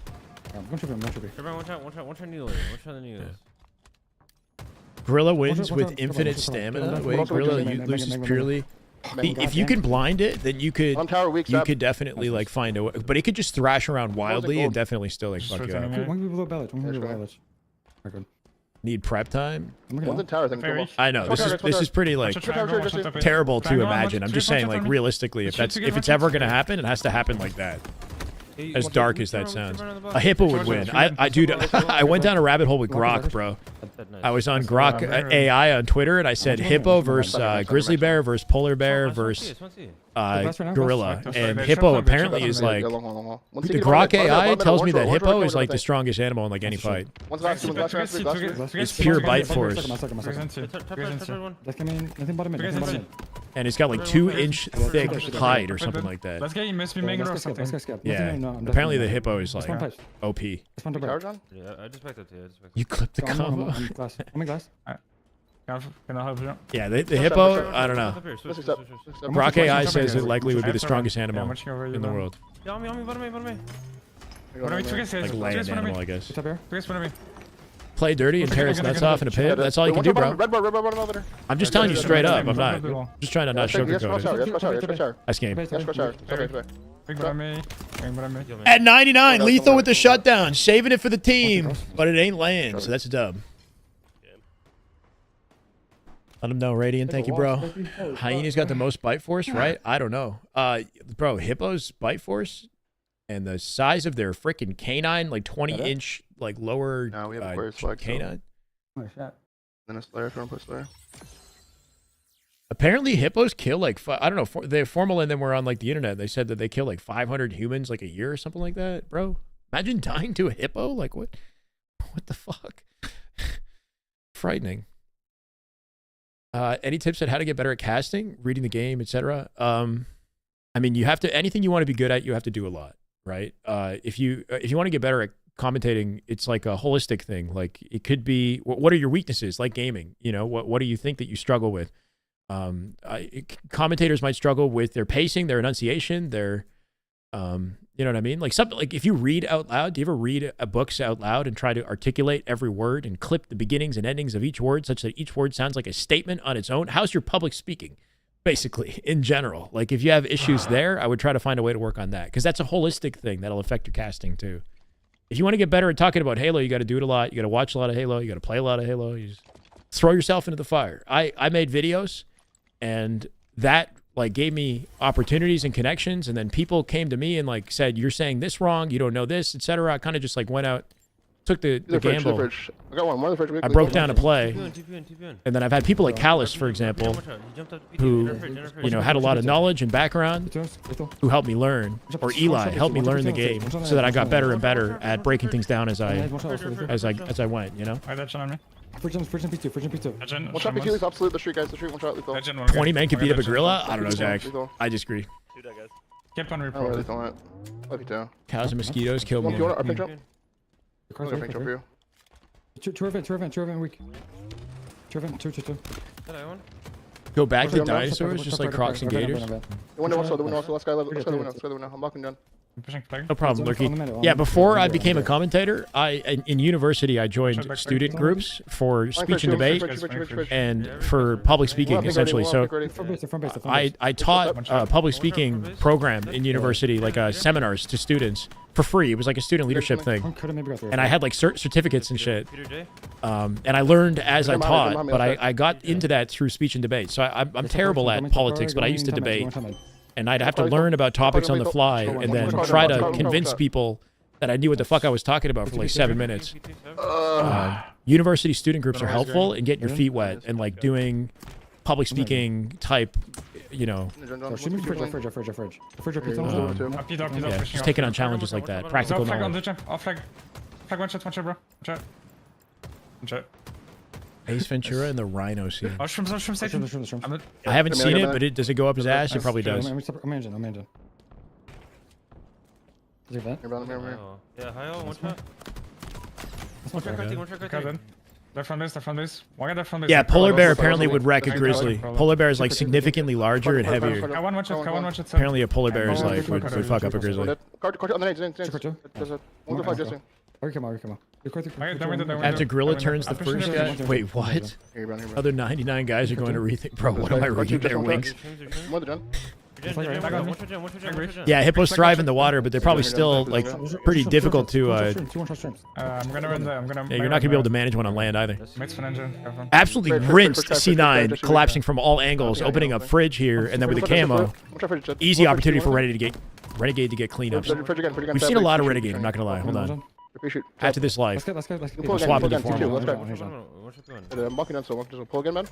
Everyone, watch out, needle. Watch out the needles. Gorilla wins with infinite stamina. Wait, gorilla loses purely. If you can blind it, then you could definitely like find a way. But it could just thrash around wildly and definitely still like fuck you up. Need prep time. I know this is pretty like terrible to imagine. I'm just saying like realistically, if it's ever gonna happen, it has to happen like that. As dark as that sounds, a hippo would win. I went down a rabbit hole with Grok, bro. I was on Grok AI on Twitter, and I said hippo versus grizzly bear versus polar bear versus gorilla, and hippo apparently is like the Grok AI tells me that hippo is like the strongest animal in like any fight. It's pure bite force, and it's got like 2-inch thick hide or something like that. Yeah, apparently the hippo is like OP. Yeah, I just backed up to you. You clipped the combo. Can I help you? Yeah, the hippo, I don't know. Grok AI says it likely would be the strongest animal in the world. Like land animal, I guess. Play dirty and tear its nuts off in a pit. That's all you can do, bro. I'm just telling you straight up. I'm not just trying to not sugarcoat it. Nice game. At 99, Lethul with the shutdown, saving it for the team, but it ain't land, so that's a dub. Let him know, Radiant. Thank you, bro. Hyena's got the most bite force, right? I don't know. Bro, hippos bite force and the size of their freaking canine, like 20-inch, like lower canine. Then a Slayer, if you want to put Slayer. Apparently, hippos kill like I don't know. The Formal and them were on like the internet. They said that they kill like 500 humans like a year or something like that, bro. Imagine dying to a hippo. Like what? What the fuck? Frightening. Any tips on how to get better at casting, reading the game, etc.? I mean, you have to anything you want to be good at, you have to do a lot, right? If you want to get better at commentating, it's like a holistic thing. Like it could be, what are your weaknesses? Like gaming, you know, what do you think that you struggle with? Commentators might struggle with their pacing, their enunciation, their, you know what I mean? Like something like if you read out loud, do you ever read books out loud and try to articulate every word and clip the beginnings and endings of each word such that each word sounds like a statement on its own? How's your public speaking? Basically, in general. Like if you have issues there, I would try to find a way to work on that because that's a holistic thing that'll affect your casting too. If you want to get better at talking about Halo, you got to do it a lot. You got to watch a lot of Halo. You got to play a lot of Halo. You just throw yourself into the fire. I made videos and that like gave me opportunities and connections, and then people came to me and like said, you're saying this wrong, you don't know this, etc. I kind of just like went out, took the gamble. I got one. More the fridge. I broke down a play, and then I've had people like Callus, for example, who you know had a lot of knowledge and background, who helped me learn, or Eli helped me learn the game, so that I got better and better at breaking things down as I went. You know. Fridge P2. One shot P2 is absolute. The street guys. The street. One shot Lethul. 20 men can beat up a gorilla. I don't know, Zach. I disagree. Shoot that, guys. Keep on I don't really feel it. Love you too. Cows and mosquitoes kill me. You want our pink jump? I'm gonna pink jump for you. Two event weak. Two. Go back to dinosaurs, just like Crocs and Gators. The window also. Last guy. Let's go the window. I'm locking down. No problem, Lurky. Yeah, before I became a commentator, in university I joined student groups for speech and debate and for public speaking, essentially. So I taught a public speaking program in university, like seminars to students for free. It was like a student leadership thing, and I had like certificates and shit. And I learned as I taught, but I got into that through speech and debate. So I'm terrible at politics, but I used to debate. And I'd have to learn about topics on the fly and then try to convince people that I knew what the fuck I was talking about for like 7 minutes. University student groups are helpful in getting your feet wet and like doing public speaking type, you know. Yeah, just taking on challenges like that. Practical knowledge. Flag one shot, bro. Ace Ventura and the Rhino scene. Oh, Shrimps. I'm not... I haven't Yeah, seen yeah, it, but does it go up his ass? It probably does. I'm engine. Is it that? Here, I'm here. Yeah, hi, one shot. One shot, Kevin. They're from this. One guy they're from this. Yeah, Polar Bear Let's go. apparently would wreck a Let's go. grizzly. Polar Bear is like significantly larger and heavier. One shot. Apparently a polar bear is like would fuck up a grizzly. Card on the nades. There's a one fight just here. Come on. After Gorilla turns the first guy. Wait, what? Here. Other 99 guys are going to rethink. Bro, what am I reading their wings? More than Yeah, hippos thrive in the water, but they're probably still like pretty difficult to. I'm gonna run there. Yeah, you're not gonna be able to manage one on land either. Absolutely rinsed C9, collapsing from all angles, opening up fridge here, and then with the camo, easy opportunity for Renegade to get cleanups. We've seen a lot of Renegade. I'm not gonna lie. Hold on. After this life, Let's go. swap into formal. I'm walking down, so pull again, man.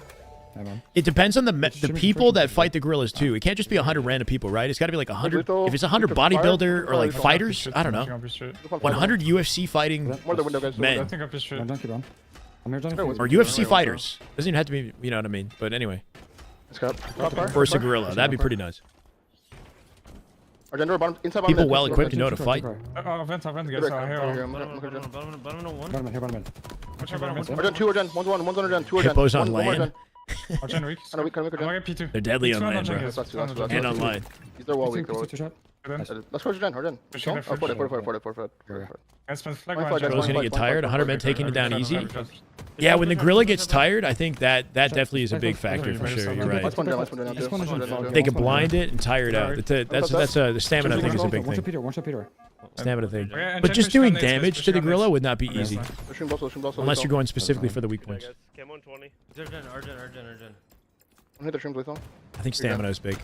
It depends on the people that fight the gorillas too. It can't just be 100 random people, right? It's got to be like 100. If it's 100 bodybuilder or like fighters, I don't know. 100 UFC fighting men or UFC fighters. Doesn't even have to be, you know what I mean? But anyway, versus a gorilla, that'd be pretty nice. People well equipped to know to fight. Vent, guys. Hippos on land. P2. They're deadly on land, bro. And on line. Let's go to Arden. Gorilla's gonna get tired. 100 men taking it down easy. Yeah, when the gorilla gets tired, I think that definitely is a big factor for sure. You're right. They can blind it and tire it out. That's the stamina thing is a big thing. Stamina thing. But just doing damage to the gorilla would not be easy. Unless you're going specifically for the weak points. I think stamina is big.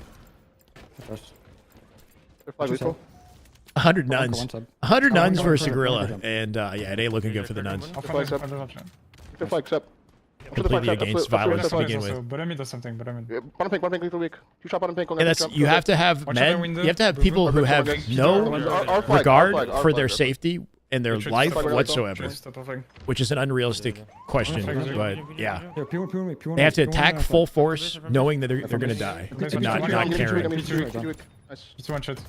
100 nuns. 100 nuns versus a gorilla. And yeah, it ain't looking good for the nuns. Completely against violence to begin with. Bottom does something. Bottom And that's, you have to have men, you have to have people who have no regard for their safety and their life whatsoever, which is an unrealistic question, but yeah. They have to attack full force knowing that they're going to die and not caring. One shot.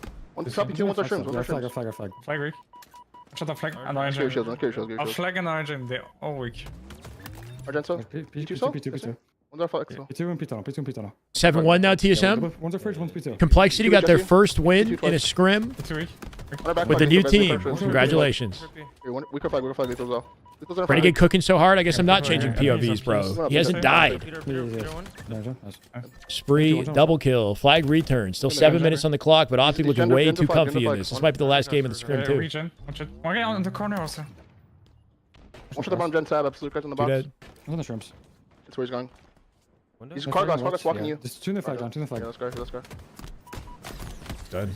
Flag weak. Shot a flag and orange. A flag and orange, they're all weak. Argento? P2. 7-1 now, TSM. Complexity got their first win in a scrim with the new team. Congratulations. Renegade cooking so hard, I guess I'm not changing POVs, bro. He hasn't died. Spree, double kill, flag return. Still 7 minutes on the clock, but Optic looking way too comfy in this. This might be the last game of the scrim, too. One guy on the corner also. One shot on Gen Tab, absolute guys on the box. On the shrimps. That's where he's going. He's Carglass walking you. Just tune the flag, John. Tune the flag. Yeah, let's go. Done.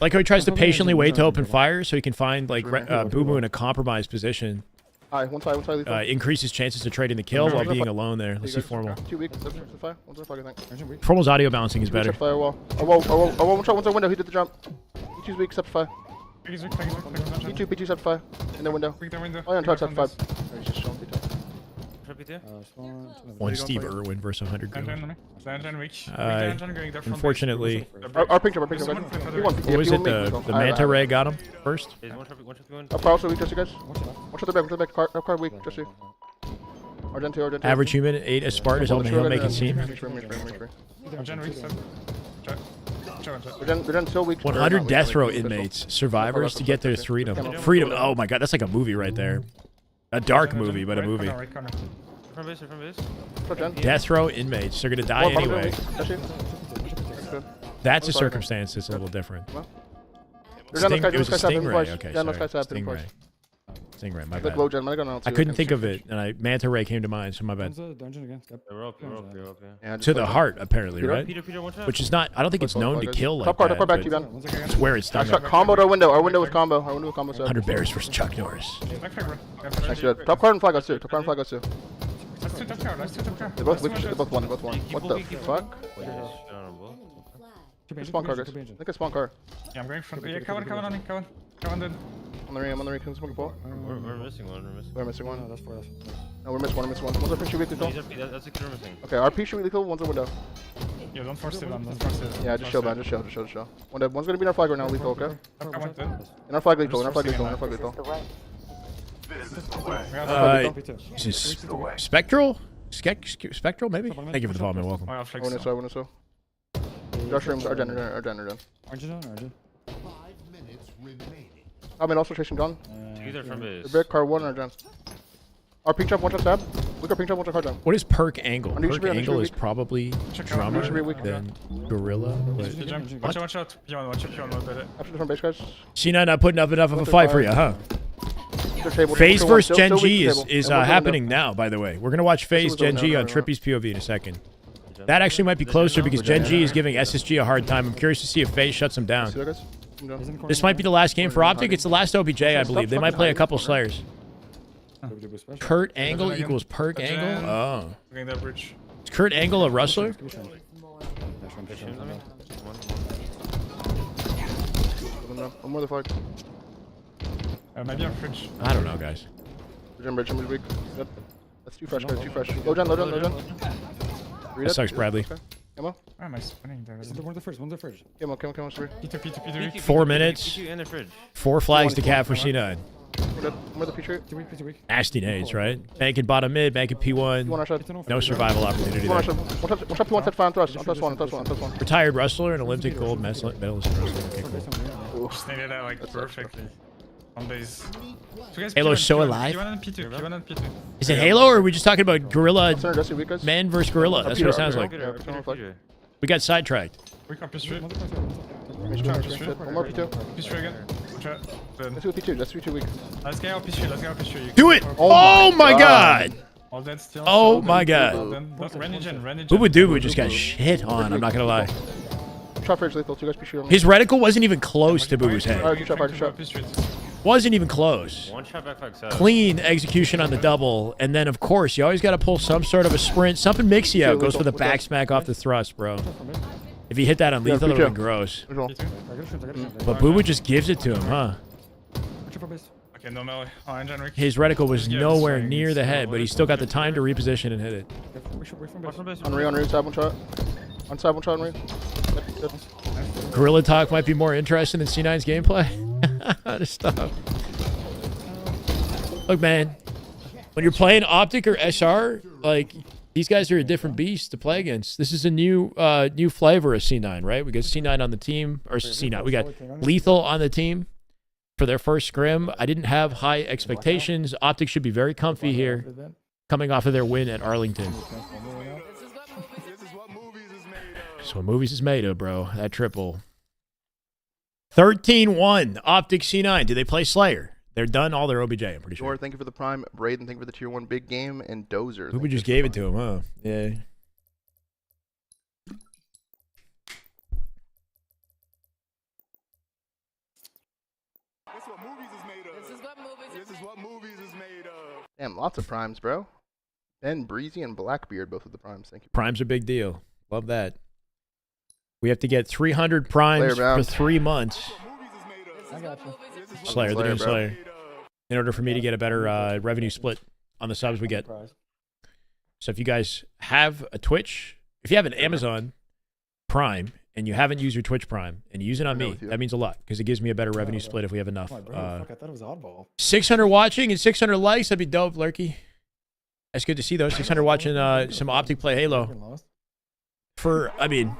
Like how he tries to patiently wait to open fire so he can find like Bubu in a compromised position. Alright, one side. Increases chances of trading the kill while being alone there. Let's see Formal. 2 weak. Sceptify. One's flag, I think. Formal's audio balancing is better. Firewall. One shot window. He did the jump. P2's weak. Sceptify. P2 Sceptify. In the window. Oh, yeah, try Sceptify. He's just showing P2. One Steve Irwin versus 100 goons. Unfortunately, Our picture. what was it? The Manta Ray got him first? Also weak, just you guys. One shot the back. Car weak, just you. Argento. Average human, 8 as Spartans helping him make it seem. 100 death row inmates, survivors to get their freedom. Freedom, oh my god, that's like a movie right there. A dark movie, but a movie. Death row inmates, they're gonna die anyway. That's a circumstance that's a little different. It was a Stingray, okay, sorry. Stingray, my bad. I couldn't think of it, and Manta Ray came to mind, so my bad. To the heart, apparently, right? Which is not, I don't think it's known to kill like that, but it's where it's done. Combo to our window. Our window was combo. 100 Bears versus Chuck Norris. Top card and flag us too. They both won. What the fuck? Spawn car, guys. I think it's spawn car. Yeah, I'm going front. Yeah, come on. Come on, then. On the ring, I'm on the ring. Can someone pull? We're missing one. We're missing one. No, that's 4. No, we're missing one. One's our shoot lethal. That's a clear missing. Okay, RP shoot lethal. One's a window. Yo, don't force it, man. Don't force it. Yeah, just chill, man. Just chill. One's gonna be in our flag right now, lethal. Okay. I want it. In our flag lethal. In our flag This lethal. is the way. Is this Spectral? Spectral, maybe? Thank you for the follow, man. Welcome. Oh, yeah, I flex. want to so. Josh Rooms, our done. Orange is on, orange. 5 minutes remaining. I'm in also chasing gun. Either from his. Brick, car 1, or Jen. Our pink trap, one shot stab. We got pink trap, one shot car jump. What is perk angle? Under you should Perk be- angle under is you should be- probably Check drummer, Under you should be weak. then gorilla. But Watch out. P1, watch out. After different base guys. C9 not putting up enough of a fight for you, huh? FaZe versus Gen G is happening now, by the way. We're going to watch FaZe Gen G on Trippy's POV in a second. That actually might be closer because Gen G is giving SSG a hard time. I'm curious to see if FaZe shuts him down. This might be the last game for Optic. It's the last OBJ, I believe. They might play a couple Slayers. Kurt Angle equals perk angle? Oh. We're getting that bridge. Is Kurt Angle a rustler? One more the flag. Maybe on fridge. I don't know, guys. Jim Bridge, weak. Yep. That's too fresh, guys. Too fresh. Low Jen. Read That it. sucks, Bradley. Ammo. Why am I spinning there? One of the first. Camo, sorry. P2. 4 minutes. In the fridge. 4 flags to cap for C9. More the P-Tree. Too weak. Nasty nades, right? Bank it bottom mid, bank it One P1. shot. No survival opportunity One there. shot. One shot P1, touch 5 on thrust. On thrust one. Retired wrestler and Olympic gold medalist in wrestling. Okay, cool. Just needed that like perfectly. On base. Halo's so alive. P1 and P2. Is it Halo or are we just talking about gorilla Center, Dusty, weak guys. man versus gorilla? That's what it sounds like. We got sidetracked. We can P3. One more P2. P3 again. Let's do P2. That's P2 weak. Let's get out P3. Do it! Oh my god! All dead still. Oh my god. Renigen. Bubu Dubu just got shit on, I'm not gonna lie. Shot fridge lethal. 2 guys P-Tree on me. His reticle wasn't even close to Bubu's head. Alright, good shot. Wasn't even close. One shot back flag side. Clean execution on the double, and then of course you always got to pull some sort of a sprint. Something mix you out. Goes for the back smack off the thrust, bro. If he hit that on lethal, it would have been gross. Visual. But Bubu just gives it to him, huh? Okay, no melee. Oh, engine Rick. His reticle was nowhere near the head, but he still got the time to reposition and hit it. On Re, side one shot. On side one shot on Re. Good. Gorilla Talk might be more interesting than C9's gameplay. Just stop. Look, man, when you're playing Optic or SR, like, these guys are a different beast to play against. This is a new flavor of C9, right? We got C9 on the team, or C9. We got Lethul on the team for their first scrim. I didn't have high expectations. Optic should be very comfy here, coming off of their win at Arlington. That's what movies is made of, bro. That triple. 13-1. Optic C9. Do they play Slayer? They're done all their OBJ, I'm pretty sure. Thank you for the prime. Braden, thank you for the tier 1 big game. And Dozer. Who just gave it to him, huh? Yeah. This is what movies is made of. Damn, lots of primes, bro. Ben, Breezy, and Blackbeard, both of the primes. Thank you. Prime's a big deal. Love that. We have to get 300 primes for 3 months. I got you. Slayer, they're doing Slayer. In order for me to get a better revenue split on the subs we get. So if you guys have a Twitch, if you have an Amazon Prime and you haven't used your Twitch Prime and you use it on me, that means a lot because it gives me a better revenue split if we have enough. Fuck, I thought it was oddball. 600 watching and 600 likes, that'd be dope, Lurky. That's good to see, though. 600 watching some Optic play Halo. For, I mean,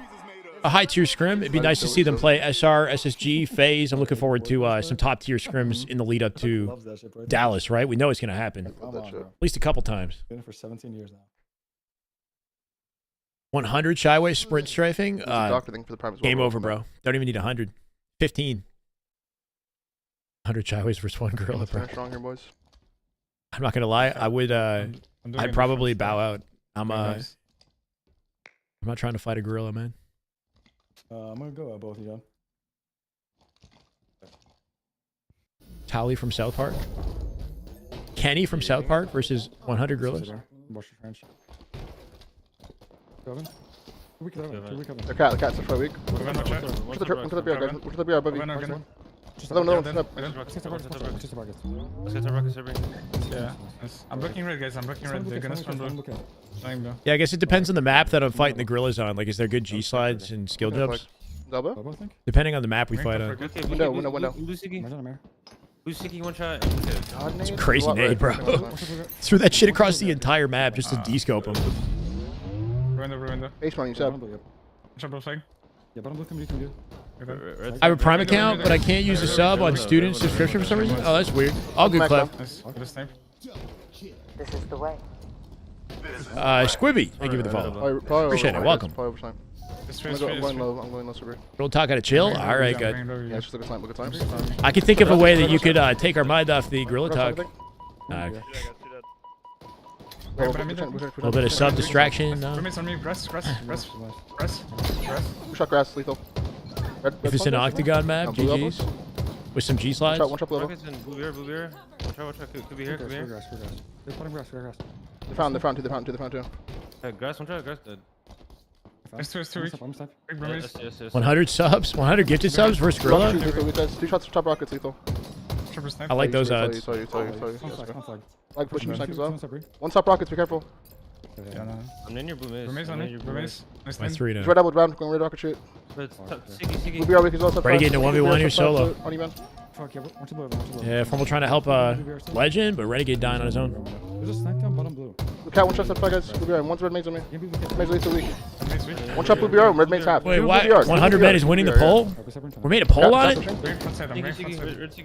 a high-tier scrim, it'd be nice to see them play SR, SSG, FaZe. I'm looking forward to some top-tier scrims in the lead-up to Dallas, right? We know it's going to happen. At least a couple times. Been for 17 years now. 100 Shyway sprint strafing. Game over, bro. Don't even need 100. 15. 100 Shyways versus 1 gorilla, bro. Strong here, boys. I'm not going to lie. I would, I'd probably bow out. I'm not trying to fight a gorilla, man. I'm going to go at both of you. Tally from South Park. Kenny from South Park versus 100 gorillas. They're cats are quite weak. Look at the BR, guys. Look at the BR above you. No, snap. Let's get to rockets, every. Yeah. Nice. I'm blocking red, guys. I'm blocking red. They're gonna spawn blue. Flying blue. Yeah, I guess it depends on the map that I'm fighting the gorillas on. Like, is there good G slides and skill jumps? Double? Depending on the map we fight on. Okay, Window. Blue sticky, one shot. It's a crazy nade, bro. Threw that shit across the entire map just to descope him. Window. Base money, sub. Shot blue flag. Yeah, bottom blue can be too. I have a Prime account, but I can't use a sub on student subscription for some reason. Oh, that's weird. All good, Clef. Nice. Good snipe. This is the way. Squibby, thank you for the follow. Appreciate it. Welcome. I'm going low, super. Real talk out of chill. All right, good. Yeah, just look at time. I could think of a way that you could take our mind off the gorilla talk. A little bit of sub distraction. Roommates on me. Grass. Shot grass, lethal. If it's an octagon map, GG's. With some G slides. One shot level. Rockets and blue beer. Watch out. Could be here. Grass. They're putting grass. The fountain too. Grass, one shot, grass. It's too weak. Big roommates. Yes. 100 subs, 100 gifted subs versus gorilla. Two shots, top rockets, lethal. Triple snipe. I like those odds. Sorry. Flag. Like pushing snipe as well. One top rockets, be careful. Yeah, no. I'm in your blue maze. Roommates on me. Roommates. Nice My name. 3 He's now. red double round, going red rocket shoot. Sticky. Blue BR weak as well. Renegade in a 1v1 here solo. On you, man. Fuck, yeah, one to blue. Yeah, Formal trying to help Legend, but Renegade dying on his own. There's a snipe down bottom blue. Look out, one shot, step guys. Blue BR, one's red maze on me. Maze lethal weak. Nice weak. One shot blue BR, red maze half. Wait, Two why? blue BRs, 100 men is winning the poll? We made a poll on it?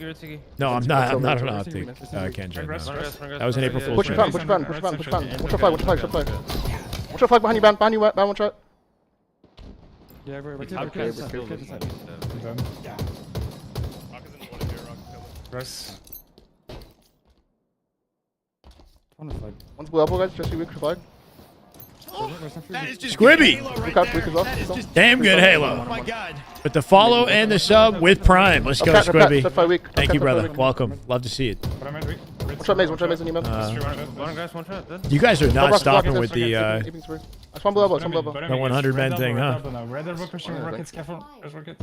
Red sticky. No, I'm not on Optic. I can't join Grass. now. That was an April Fool's Push your prank. fountain. One shot flag. One shot flag behind you, ban one shot. Yeah, right. I'm done. Grass. On the flag. One's blue elbow, guys, just you weak for flag. Squibby! Weak out, weak as well. Damn good Halo. Oh my god. With the follow and the sub with Prime. Let's go, Squibby. Thank you, brother. Welcome. Love to see it. What am I doing? One shot maze on you, man. One grass. You guys are not Rockets, stopping rockets, with the I spawn blue elbow, the 100 men thing, huh? Red elbow pushing rockets. Careful. There's rockets.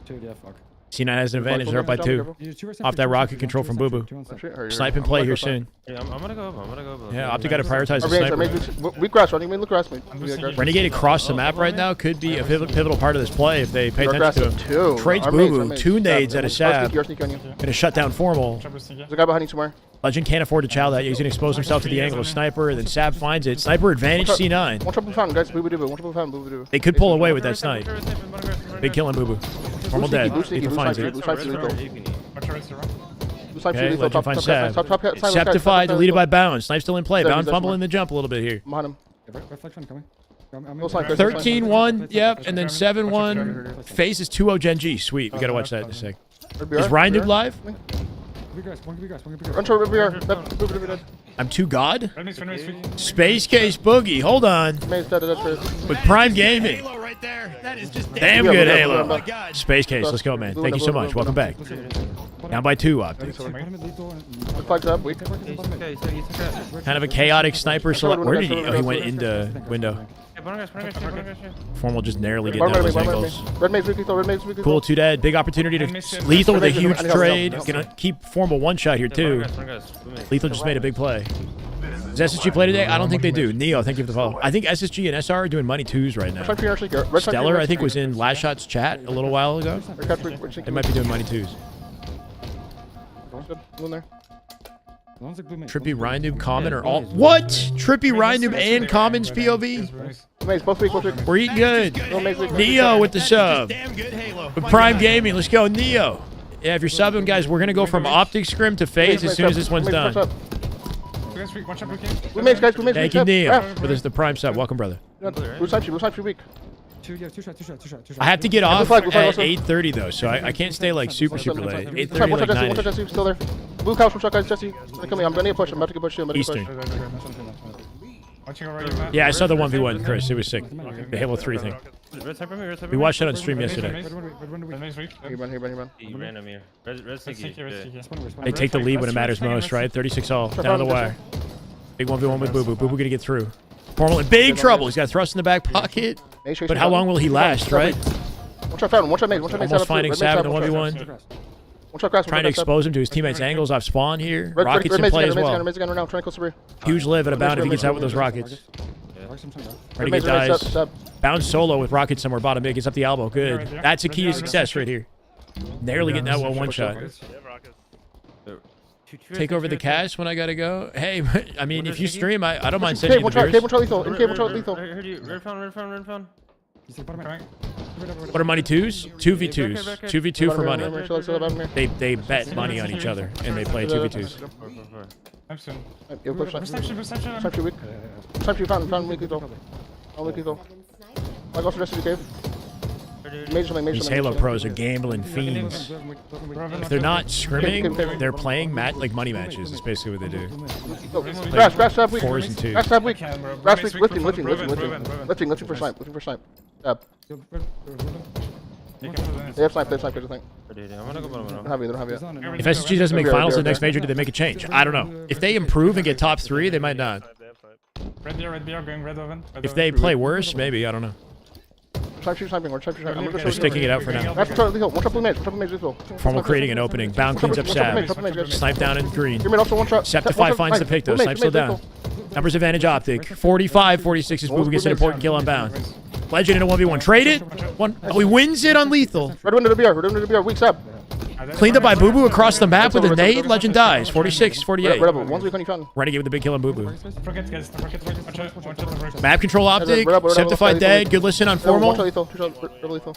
Dude, yeah, fuck. C9 has an advantage. They're up by 2. Off that rocket control from Bubu. Snipe and play here soon. Yeah, I'm gonna go. Yeah, Optic got to prioritize the sniper. Weak grass, running, look grass, mate. Renegade across the map right now could be a pivotal part of this play if they pay attention to him. Trades Bubu, 2 nades at a sab. Gonna shut down Formal. There's a guy behind you somewhere. Legend can't afford to chow that. He's gonna expose himself to the angle of Sniper, and then Sab finds it. Sniper advantage C9. One triple fountain, guys. Bubu. They could pull away with that snipe. Big kill on Bubu. Formal dead. Lethal finds it. Okay, Legend finds Sab. Sceptify, deleted by Bound. Snipe still in play. Bound fumbling the jump a little bit here. I'm on him. 13-1, yep, and then 7-1. FaZe is 2-0 Gen G. Sweet. We gotta watch that in a sec. Is Ryan Noob live? I'm too god? Space Case Boogie. Hold on. With Prime Gaming. Damn good Halo. Space Case. Let's go, man. Thank you so much. Welcome back. Down by 2, Optic. Kind of a chaotic sniper select. Where did he? Oh, he went into window. Formal just narrowly getting out those angles. Cool, 2 dead. Big opportunity to Lethul with a huge trade. Gonna keep Formal 1 shot here too. Lethul just made a big play. Does SSG play today? I don't think they do. Neo, thank you for the follow. I think SSG and SR are doing money 2s right now. Stellar, I think, was in Last Shot's chat a little while ago. They might be doing money 2s. Trippy, Rhindoob, Common, or all. What? Trippy, Rhindoob, and Common's POV? We're eating good. Neo with the sub. With Prime Gaming, let's go, Neo. Yeah, if you're subbing, guys, we're going to go from Optic Scrim to FaZe as soon as this one's done. Thank you, Neo, for the Prime sub. Welcome, brother. I have to get off at 8:30 though, so I can't stay like super late. 8:30, like 9. Still there. Blue couch from shot, guys. Jesse, I'm gonna get push. I'm about to get push. Eastern. Yeah, I saw the 1v1, Chris. It was sick. The Halo 3 thing. We watched that on stream yesterday. They take the lead when it matters most, right? 36-all. Down the wire. Big 1v1 with Bubu. Bubu gonna get through. Formal in big trouble. He's got a thrust in the back pocket. But how long will he last, right? One shot fountain. One shot made. Almost finding Sab in the 1v1. One shot grass. Trying to expose him to his teammates' angles off spawn here. Red, Rockets in play as well. Right now. Trying to close Sabri. Huge live at a bound if he gets out with those rockets. Renegade dies. Bound solo with rockets somewhere bottom mid. Gets up the elbow. Good. That's a key to success right here. Narrowly getting that one shot. They have rockets. Take over the cast when I gotta go. Hey, I mean, if you stream, I don't mind Cave, sending you one the shot. Cave, one beers. shot lethal. In cave, one shot lethal. I heard you. Red found. What are money twos? 2v2s. 2v2 for money. They bet money on each other and they play 2v2s. I'm soon. Yo, push that. Perception. Snipe you weak. Snipe you found weak lethal. Found weak lethal. I got the rest of the cave. These Halo pros are gambling fiends. If they're not scrimming, they're playing like money matches. That's basically what they do. Grass, stab weak. 4s and 2s. Grass, stab weak. Grass, weak. Lifting for snipe. Stab. They have snipe, I think. They don't have you. If SSG doesn't make finals in the next major, do they make a change? I don't know. If they improve and get top 3, they might not. They have snipe. Red beer, going red oven. If they play worse, maybe. I don't know. They're sticking it out for now. Formal creating an opening. Bound cleans up Sab. Snipe down in green. Sceptify finds the pick though. Snipe still down. Numbers advantage Optic. 45-46 is Bubu gets an important kill on Bound. Legend in a 1v1. Trade it. Oh, he wins it on Lethul. Red window to BR. Weak Sab. Cleaned up by Bubu across the map with a nade. Legend dies. 46-48. One's weak on you found. Renegade with the big kill on Bubu. Rocket, guys. Map control Optic. Sceptify dead. Good listen on Formal.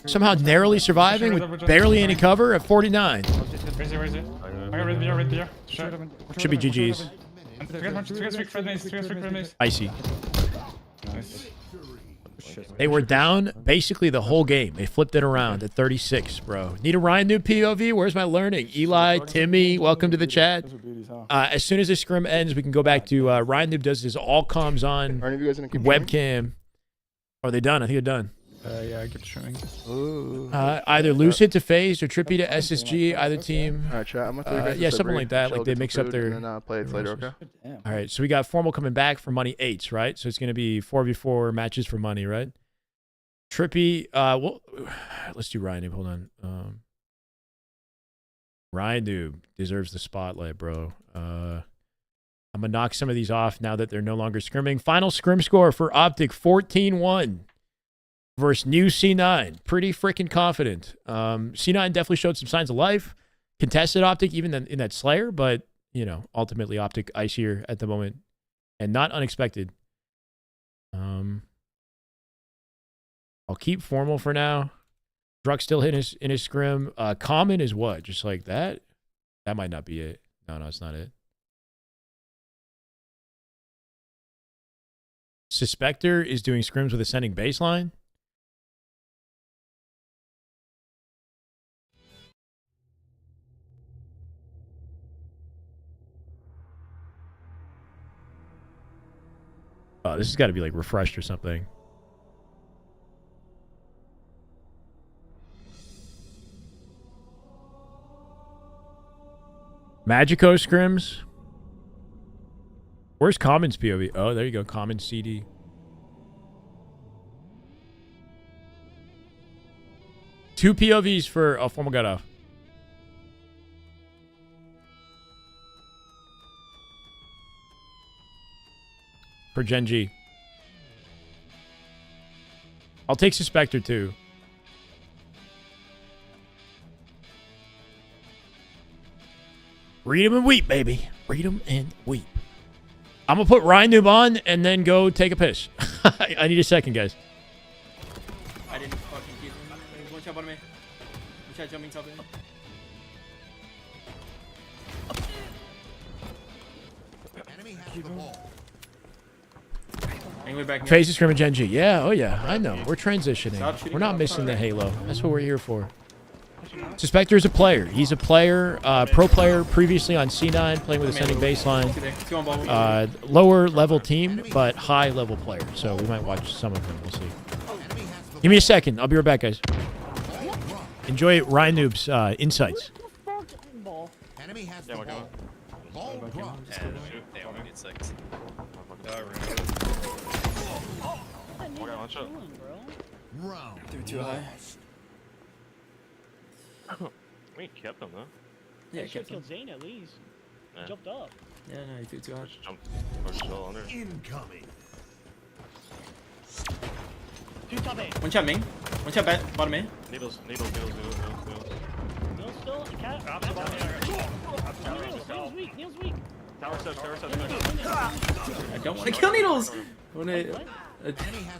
Somehow narrowly surviving with barely any cover at 49. Where is it? I got red beer. Should be GG's. Icy. They were down basically the whole game. They flipped it around at 36, bro. Need a Ryan Noob POV? Where's my learning? Eli, Timmy, welcome to the chat. As soon as this scrim ends, we can go back to Ryan Noob does his all comms on webcam. Are they done? I think they're done. Yeah, I keep streaming. Either Lucid to FaZe or Trippy to SSG, either team. Alright, chat. I'm gonna Yeah, something like that. Like they mix up their. And then play it later, okay? All right, so we got Formal coming back for money 8s, right? So it's going to be 4v4 matches for money, right? Trippy, well, let's do Ryan Noob. Hold on. Ryan Noob deserves the spotlight, bro. I'm going to knock some of these off now that they're no longer scrimming. Final scrim score for Optic, 14-1 versus new C9. Pretty freaking confident. C9 definitely showed some signs of life. Contested Optic even in that Slayer, but, you know, ultimately Optic icier at the moment. And not unexpected. I'll keep Formal for now. Druck still in his scrim. Common is what? Just like that? That might not be it. No, it's not it. Suspector is doing scrims with ascending baseline. Oh, this has got to be like refreshed or something. Magico scrims. Where's Common's POV? Oh, there you go. Common CD. Two POVs for Formal got off. For Gen G. I'll take Suspector too. Read 'em and weep, baby. Read 'em and weep. I'm going to put Ryan Noob on and then go take a piss. I need a second, guys. I didn't fucking get him. One shot on me. One shot jumping top of me. Enemy has the ball. FaZe is scrimmage Gen G. Yeah, oh yeah, I know. We're transitioning. We're not missing the Halo. That's what we're here for. Suspector is a player. He's a player, pro player previously on C9, playing with ascending baseline. Lower level team, but high level player. So we might watch some of them. We'll see. Give me a second. I'll be right back, guys. Enjoy Ryan Noob's insights. Enemy has the ball. Ball dropped. They only need 6. Round. They're too high. We kept them, though. Yeah, I should have kept him. killed Zane at least. Yeah. He jumped up. Yeah, no, he threw too hard. Just jump. Or still under. Incoming. Two top A. One shot main. One shot bottom main. Needles. Neil still. Cat. Neil's weak. Neil's weak. Tower steps. I don't want to kill needles.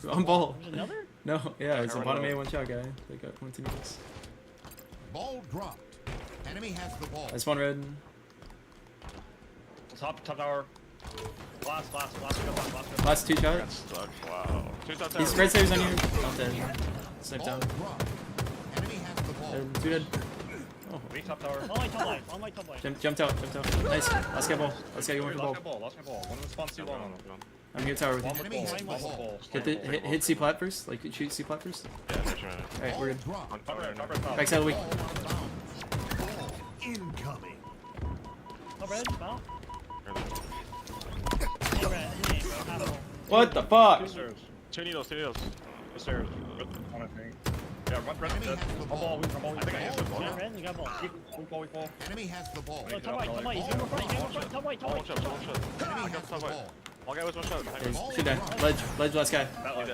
On ball. There's another? No, yeah, it's a bottom A one shot guy. They got one to needles. Ball dropped. Enemy has the ball. I spawn red. Top tower. Last two Got shots. stuck. Wow. Two top He's tower. red stairs on you. Not dead. Snipe Ball down. dropped. Enemy has the ball. Two dead. Weak top tower. On my top line. On my top line. Jumped out. Nice. Last guy ball. Last guy going for ball. Lost my ball. One of the spawns too long. I'm here tower with you. Enemy has the ball. Get the hit C plat first. Like shoot C plat first. Yeah, they're trying to. Alright, we're good. Dropped. On cover. Backside of the week. Incoming. Top red. Bow. Yeah, red. Hey, bro. Half ball. What the fuck? Two needles. Upstairs. One, I think. Yeah, red. Enemy has the ball. I think I answered the ball. Yeah, red. They got ball. Weak ball. Enemy has the ball. Oh, top right. Top right. He's going front. He's going front. Top right. Top One right. shot. Enemy I has got the top right. ball. All guy was one shot. He's two down. Ledge last guy. That ledge.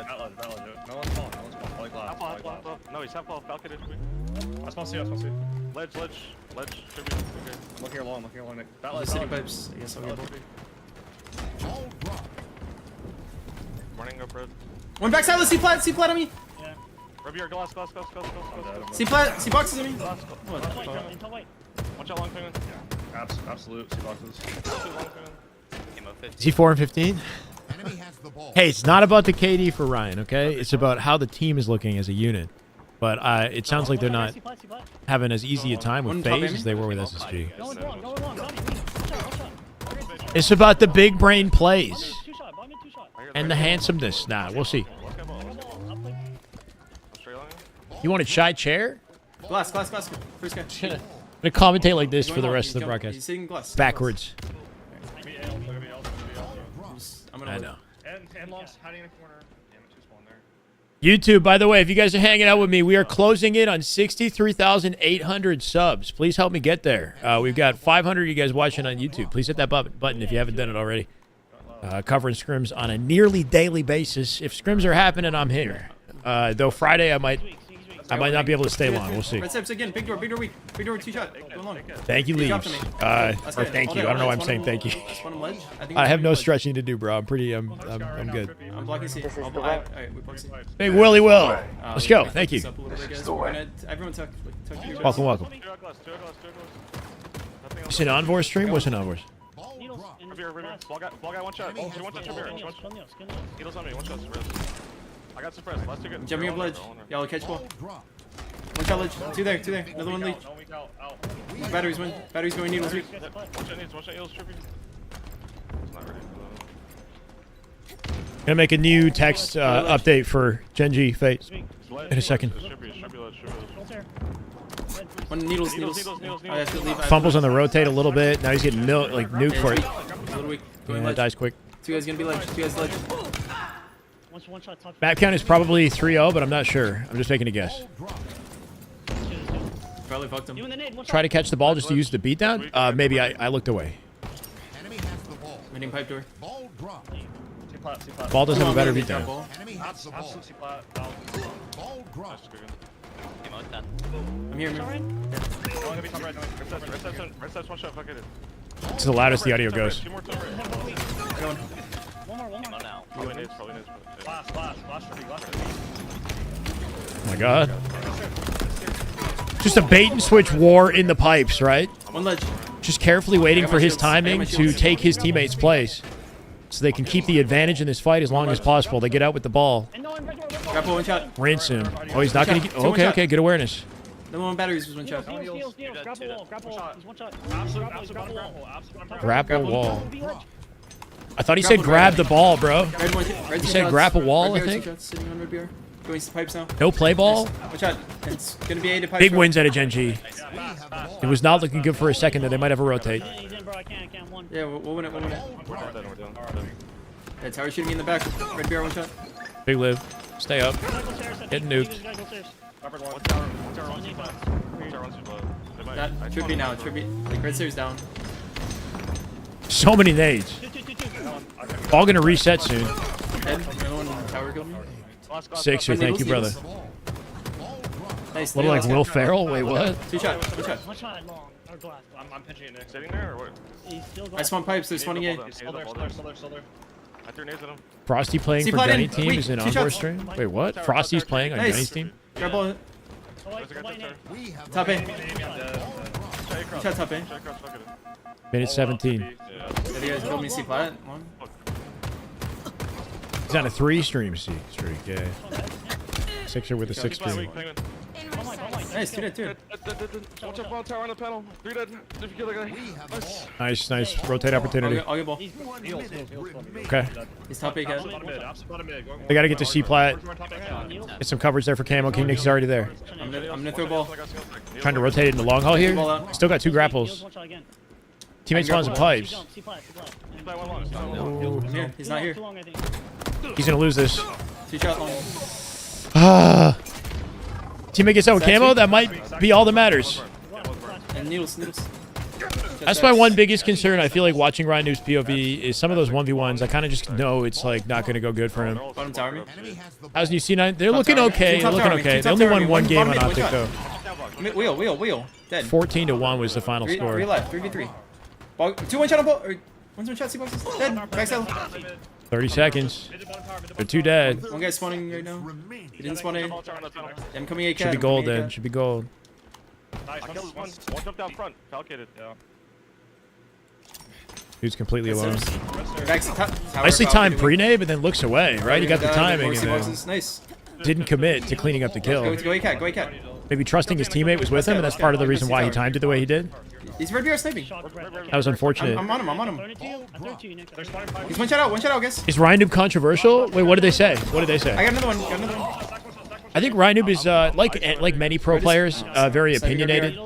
No one's spawned. I like glass. Half. No, he's half off. Balcony. I spawn C. Ledge. Should be okay. Look here long. That The ledge. city pipes. I guess I'll get ball. Ball dropped. Running up red. One backside. Let's C plat on me. Yeah. Rub your glass. C boxes on me. Top white. Top white. One shot long finger. Absolute C boxes. Two long finger. Is he 4 and 15? Enemy has the ball. Hey, it's not about the KD for Ryan, okay? It's about how the team is looking as a unit. But it sounds like they're not C plat. having as easy a time with One top FaZe enemy? as they were with SSG. Going long. Got me. One shot. It's about the big brain plays Two shot. Bottom mid, two shot. and the handsomeness. Nah, we'll see. I'll play. Straight line. You want a shy chair? Glass. First guy. I'm gonna commentate like this He's for the going rest of the long. broadcast. He's sitting glass. Backwards. I'm gonna I live. know. And long's hiding in the corner. Damn it, two spawn there. YouTube, by the way, if you guys are hanging out with me, we are closing in on 63,800 subs. Please help me get there. We've got 500 of you guys watching on YouTube. Please hit that button if you haven't done it already. Covering scrims on a nearly daily basis. If scrims are happening, I'm here. Though Friday I might not be able to stay long. We'll see. Red steps again. Big door weak. Big door two shot. Going long. Thank you, He Leaves. dropped to me. Or thank you. I don't know why I'm saying thank you. Spawn him ledge. I have no stretching to do, bro. I'm good. I'm blocking C. Alright, we block C. Hey, Willie Will. Let's go. Thank you. Everyone tuck to your Welcome. Two glass. It's an Envoy stream? What's an Envoy? Ball Needles dropped. and Revere. Ball guy one shot. Enemy has One shot. the ball. Revere. Skill Neils. Needles on me. One shot. Suppress. I got suppressed. Last two good. Jumping up ledge. Y'all catch ball. Ball dropped. One shot ledge. Two there. Another one leech. No weak out. Batteries win. Batteries going needles weak. One shot needles. Trippy. It's not ready. Gonna make a new text update for Genji Fate in a second. One needles. I have to leave. Fumbles on the rotate a little bit. Now he's getting nuked for it. A little weak. Going Yeah, ledge. dies quick. Two guys gonna be ledge. One shot. Top. Map count is probably 3-0, but I'm not sure. I'm just making a guess. Probably fucked him. You in the nade. One shot. Try to catch the ball just to use the beatdown? Maybe I looked away. Enemy has the ball. Hitting pipe door. Ball dropped. C plat. Ball doesn't have a better Down beatdown. ball. Enemy has the ball. Absolute C plat. Ball dropped. I'm here. Red steps one shot. Fuck it. It's the loudest the audio goes. Two more top right. One more. Probably needs. Glass for me. Oh my god. Just a bait and switch war in the pipes, right? One ledge. Just carefully waiting for his timing to take his teammate's place so they can keep the advantage in this fight as long as possible. They get out with the ball. And no one. Grapple one shot. Rinse him. Oh, he's not going to get... One shot. Okay, good awareness. The one batteries was one shot. Neils. Grapple wall. He's one shot. Absolute Grapple wall. I thought he said grab the ball, bro. Red one. Red He said grapple wall, I Red BR, think. two shots, sitting on red BR. Going to pipes now. No play ball. One shot. It's gonna be 8 to pipes. Big row. wins out of Genji. It was not looking good for a second that they might have a rotate. He's in, bro. I can't. One. Yeah, we'll win it. We'll win it. We're done. Yeah, tower shooting me in the back. Red BR one shot. Big live. Stay up. Gotta go stairs, I think. Getting nuked. Gotta go stairs. One tower on C flat. One tower on C flat. They might. That should be now. It should be. Like, red stairs down. So many nades. All gonna reset soon. Dead. Another one tower killed me. Sixer, thank you, brother. Nice. What, like Will Ferrell? Wait, what? Two shot. Two shot. One shot long. Or glass. I'm pinching it next. Sitting there or what? He's still I spawn pipes. They're spawning in. Still there. I threw nades at him. Frosty playing See, for plat in. Denny team Wait, is an two encore shots. stream? Wait, what? Frosty's playing on Nice. Denny's team? Grab ball. Top A. Two shot top A. Minute 17. Did you guys killed me C flat? One. He's on a 3 stream streak, yeah. Sixer with a 6 stream. Nice. Two dead. Two dead. Watch out, tower on the panel. 3 dead. If you kill the guy. Nice. Nice. Rotate opportunity. I'll get ball. Okay. He's top A guys. They gotta get to C plat. Get some coverage there for Camo. King Nick's already there. I'm gonna throw ball. Trying to rotate it in the long haul here. Ball out. Still got 2 grapples. Teammate spawns in pipes. I'm here. He's not here. He's gonna lose this. Two shot long. Teammate gets out with camo. That might be all that matters. And needles. That's my one biggest concern. I feel like watching Ryan Noob's POV is some of those 1v1s. I kind of just know it's like not going to go good for him. Bottom tower me. How's new C9? They're looking okay. They're looking okay. They only won 1 game on Optic though. Wheel. Dead. 14-1 was the final 3 score. left. 3v3. Ball. 2 1 shot on ball. Or 1 shot C boxes. Dead. Backside. 30 seconds. They're 2 dead. One guy's spawning right now. He didn't spawn A. I'm coming A cat. Should be gold then. Should be gold. I killed one. One jumped down front. Falcated. Yeah. Dude's completely alone. Nicely Nicely timed pre-nade, but then looks away, right? He got the timing and then Nice. didn't commit to cleaning up the kill. Go A cat. Go A cat. Maybe trusting his teammate was with him, and that's part of the reason why he timed it the way he did. He's right here sniping. That was unfortunate. I'm on him. He's one shot out, guys. Is Ryan Noob controversial? Wait, what did they say? What did they I say? got another one. I think Ryan Noob is, like many pro players, very opinionated.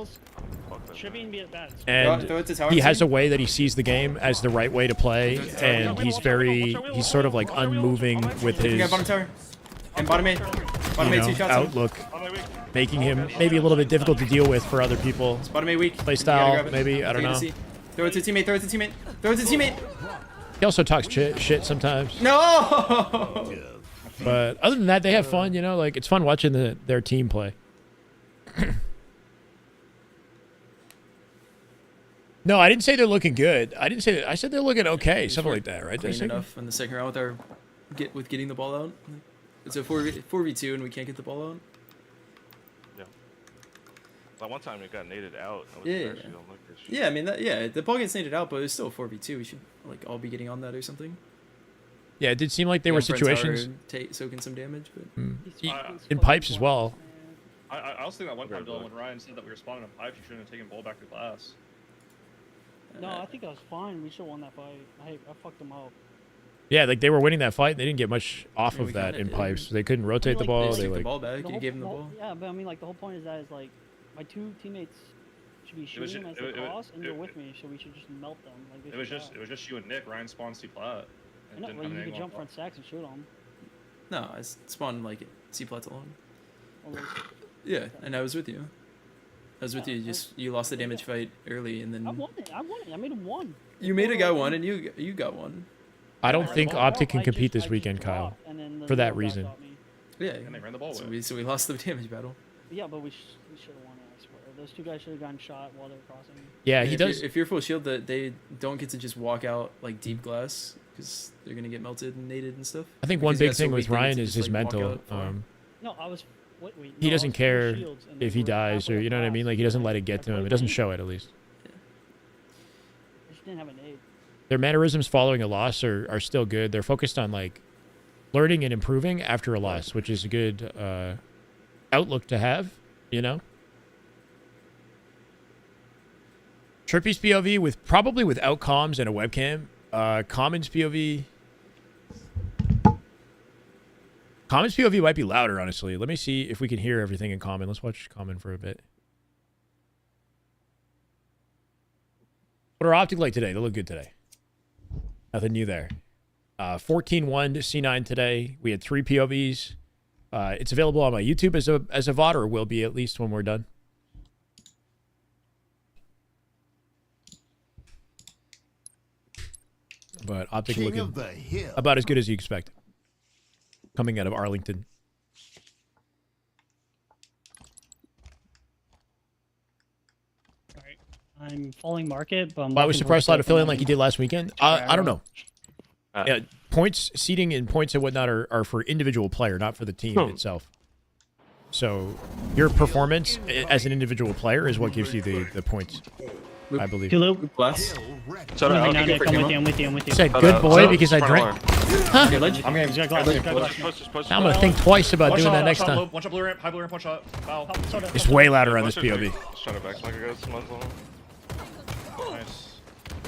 And he has a way that he sees the game as the right way to play, and he's sort of like unmoving with his Bottom tower. And bottom A. Bottom A, 2 shots. outlook, making him maybe a little bit difficult to deal with for other people. Bottom A weak. Playstyle, maybe, I don't know. Throw it to teammate. He also talks shit sometimes. No! But other than that, they have fun, you know, like it's fun watching their team play. No, I didn't say they're looking good. I said they're looking okay, something like that, right? Clean enough in the second round with getting the ball out. It's a 4v2 and we can't get the ball out. Yeah. That one time it got naded out. Yeah, I mean the ball gets naded out, but it's still a 4v2. We should like all be getting on that or something. Yeah, it did seem like there were situations soaking some damage, but in pipes as well. I also think that one time, Dylan, when Ryan said that we were spawning on pipes, you shouldn't have taken ball back to glass. No, I think I was fine. We should have won that fight. I fucked them up. Yeah, like they were winning that fight. They didn't get much off of that in pipes. They couldn't rotate the ball. They They took the like ball back. You gave them the ball. Yeah, but I mean, like the whole point is that is like my 2 teammates should be shooting as they cross, and they're with me, so we should just melt them. Like It was just you and Nick. Ryan spawned C plat. I know, well, you could jump front stacks and shoot them. No, I spawned like C plats alone. Yeah, and I was with you. I was with you. You lost the damage fight early, and then I won it. I made him 1. You made a guy 1, and you got 1. I don't think Optic can compete this weekend, Kyle, for that reason. Yeah, and they ran the ball so we lost the damage battle. Yeah, but we should have won it. I swear, those 2 guys should have gotten shot while they were crossing. Yeah, he does. If you're full shield, that they don't get to just walk out like deep glass because they're gonna get melted and naded and stuff. I think one big thing with Ryan is his mental. No, I was. He doesn't care if he dies or, you know what I mean? Like, he doesn't let it get to him. It doesn't show it, at least. I just didn't have a nade. Their mannerisms following a loss are still good. They're focused on, like, learning and improving after a loss, which is a good outlook to have, you know? Trippy's POV probably without comms and a webcam. Common's POV... Common's POV might be louder, honestly. Let me see if we can hear everything in Common. Let's watch Common for a bit. What are Optic like today? They look good today. Nothing new there. 14-1 to C9 today. We had 3 POVs. It's available on my YouTube as a VOD, or will be at least when we're done. But Optic looking about as good as you expected. Coming out of Arlington. I'm following market, but I was surprised Slide to fill in like he did last weekend. I don't know. Points, seeding, and points and whatnot are for individual player, not for the team itself. So your performance as an individual player is what gives you the points, I believe. Tulu. Bless. I'm with you. You said good boy because I drank. Huh? I'm gonna think twice about doing that next time. One shot blue ramp, high blue ramp, one shot. Foul. It's way louder on this POV. Shut it back, like I guess. Nice.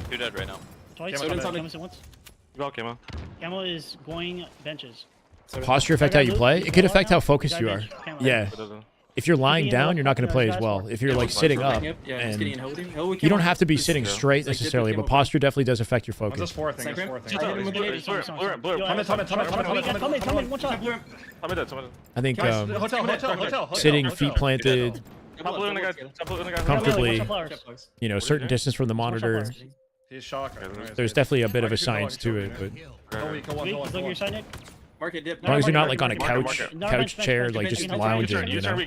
You're dead right now. Twice. Once. Well, Camo. Camo is going benches. Posture affect how you play? It could affect how focused you are. Yeah. If you're lying down, you're not going to play as well. If you're like sitting up, and you don't have to be sitting straight necessarily, but posture definitely does affect your focus. I think sitting feet planted comfortably, you know, certain distance from the monitor. There's definitely a bit of a science to it, but as long as you're not like on a couch chair, like just lounging, you know.